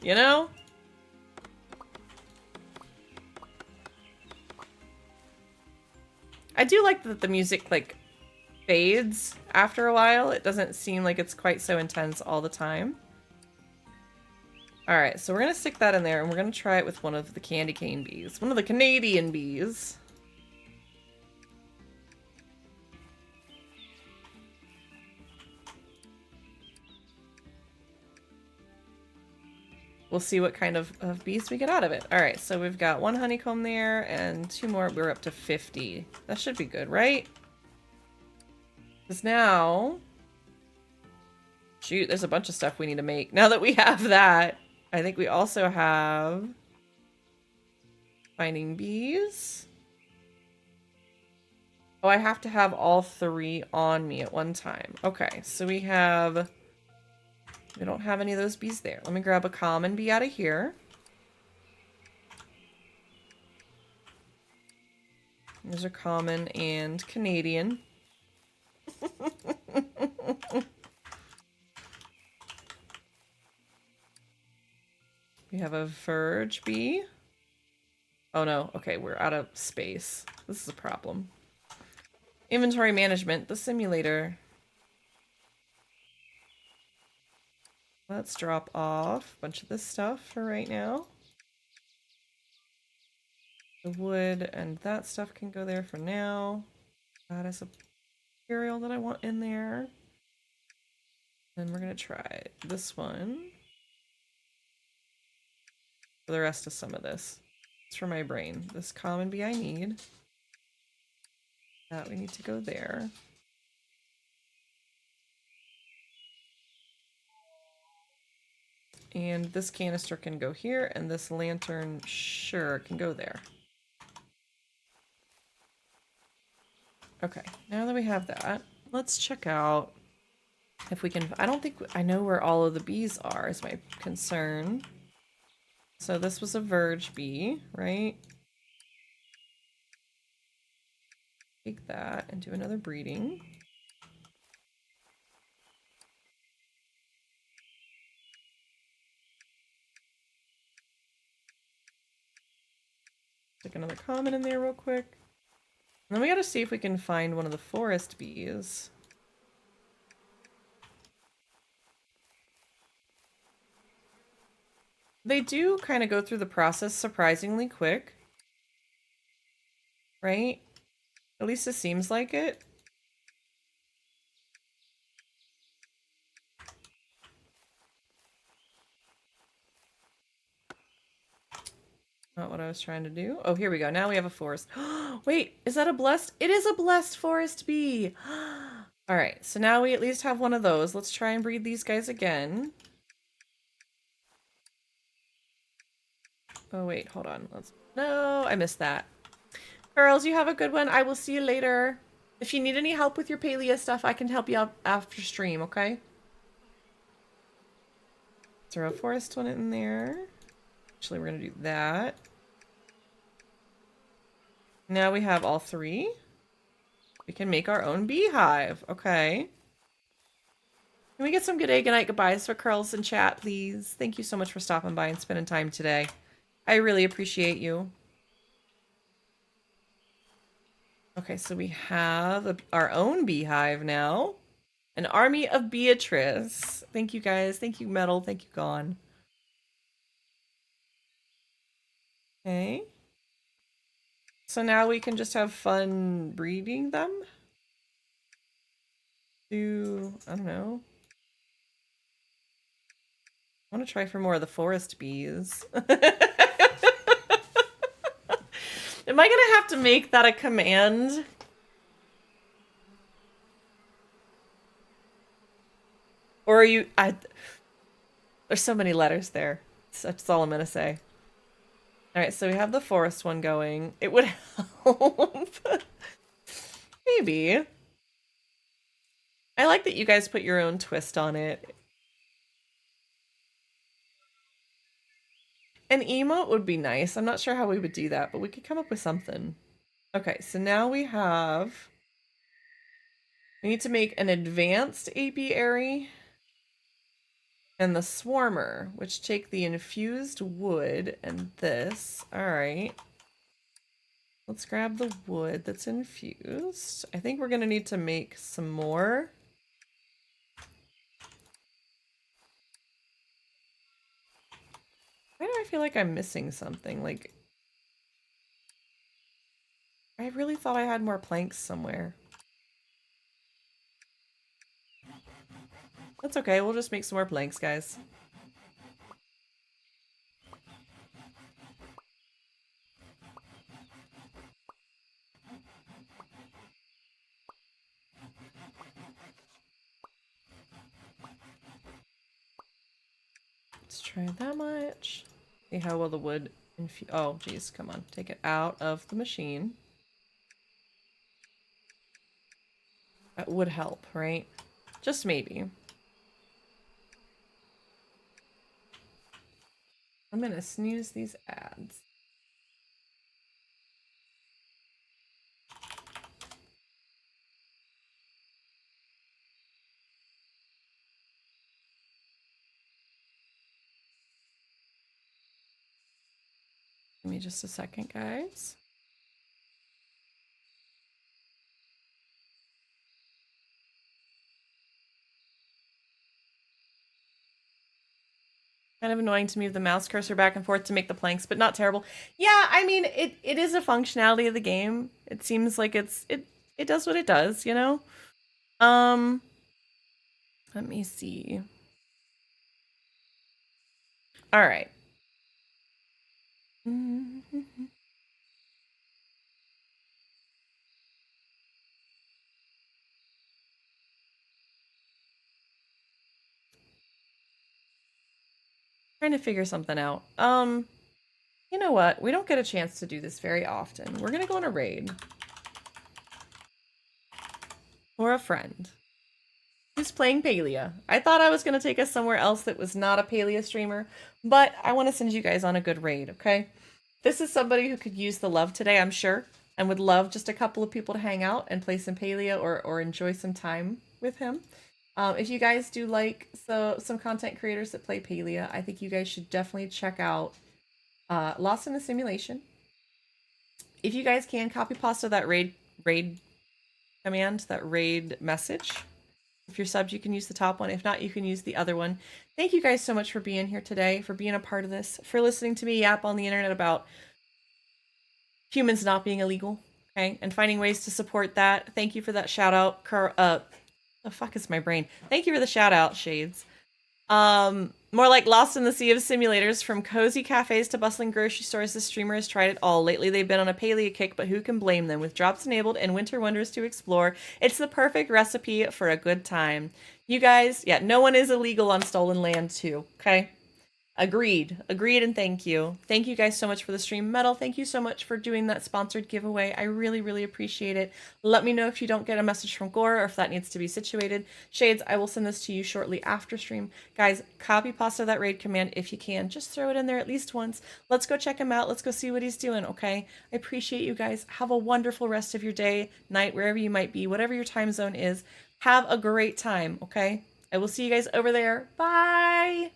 [SPEAKER 4] You know? I do like that the music, like, fades after a while. It doesn't seem like it's quite so intense all the time. Alright, so we're going to stick that in there, and we're going to try it with one of the candy cane bees. One of the Canadian bees. We'll see what kind of bees we get out of it. Alright, so we've got 1 honeycomb there, and 2 more. We're up to 50. That should be good, right? Because now... Shoot, there's a bunch of stuff we need to make. Now that we have that, I think we also have... Finding bees. Oh, I have to have all 3 on me at one time. Okay, so we have... We don't have any of those bees there. Let me grab a common bee out of here. Those are common and Canadian. We have a verge bee. Oh no, okay, we're out of space. This is a problem. Inventory management, the simulator. Let's drop off a bunch of this stuff for right now. The wood and that stuff can go there for now. That is a material that I want in there. Then we're going to try this one. For the rest of some of this. It's for my brain. This common bee I need. That we need to go there. And this canister can go here, and this lantern, sure, can go there. Okay, now that we have that, let's check out if we can... I don't think... I know where all of the bees are, is my concern. So this was a verge bee, right? Take that and do another breeding. Stick another common in there real quick. And then we gotta see if we can find one of the forest bees. They do kind of go through the process surprisingly quick. Right? At least it seems like it. Not what I was trying to do. Oh, here we go. Now we have a forest. Wait, is that a blessed? It is a blessed forest bee. All right, so now we at least have one of those. Let's try and breed these guys again. Oh, wait, hold on. No, I missed that. Girls, you have a good one. I will see you later. If you need any help with your Palia stuff, I can help you out after stream, okay? Throw a forest one in there. Actually, we're going to do that. Now we have all 3. We can make our own beehive. Okay. Can we get some good day, good night, goodbyes for Curls in chat, please? Thank you so much for stopping by and spending time today. I really appreciate you. Okay, so we have our own beehive now. An army of Beatrice. Thank you guys. Thank you, Metal. Thank you, Gone. Okay. So now we can just have fun breeding them? I don't know. I want to try for more of the forest bees. Am I gonna have to make that a command? Or are you... There's so many letters there. That's all I'm gonna say. Alright, so we have the forest one going. It would help. Maybe. I like that you guys put your own twist on it. An emote would be nice. I'm not sure how we would do that, but we could come up with something. Okay, so now we have... We need to make an advanced apiary and the swarmer, which take the infused wood and this. Alright. Let's grab the wood that's infused. I think we're going to need to make some more. Why do I feel like I'm missing something? Like, I really thought I had more planks somewhere. That's okay, we'll just make some more planks, guys. Let's try that much. See how well the wood infuse. Oh, geez, come on. Take it out of the machine. That would help, right? Just maybe. I'm gonna snooze these ads. Give me just a second, guys. Kind of annoying to move the mouse cursor back and forth to make the planks, but not terrible. Yeah, I mean, it is a functionality of the game. It seems like it does what it does, you know? Let me see. All right. Trying to figure something out. You know what? We don't get a chance to do this very often. We're gonna go on a raid. Or a friend. Who's playing Palia. I thought I was gonna take us somewhere else that was not a Palia streamer, but I want to send you guys on a good raid, okay? This is somebody who could use the love today, I'm sure, and would love just a couple of people to hang out and play some Palia or enjoy some time with him. If you guys do like some content creators that play Palia, I think you guys should definitely check out Lost in the Simulation. If you guys can, copy pasta that raid command, that raid message. If you're subbed, you can use the top one. If not, you can use the other one. Thank you guys so much for being here today, for being a part of this, for listening to me yap on the internet about humans not being illegal, okay, and finding ways to support that. Thank you for that shout out. The fuck is my brain? Thank you for the shout out, Shades. More like Lost in the Sea of Simulators. From cozy cafes to bustling grocery stores, the streamer has tried it all. Lately, they've been on a Palia kick, but who can blame them? With drops enabled and winter wonders to explore, it's the perfect recipe for a good time. You guys, yeah, no one is illegal on stolen land too, okay? Agreed. Agreed and thank you. Thank you guys so much for the stream. Metal, thank you so much for doing that sponsored giveaway. I really, really appreciate it. Let me know if you don't get a message from Gore or if that needs to be situated. Shades, I will send this to you shortly after stream. Guys, copy pasta that raid command if you can. Just throw it in there at least once. Let's go check him out. Let's go see what he's doing, okay? I appreciate you guys. Have a wonderful rest of your day, night, wherever you might be, whatever your time zone is. Have a great time, okay? I will see you guys over there. Bye!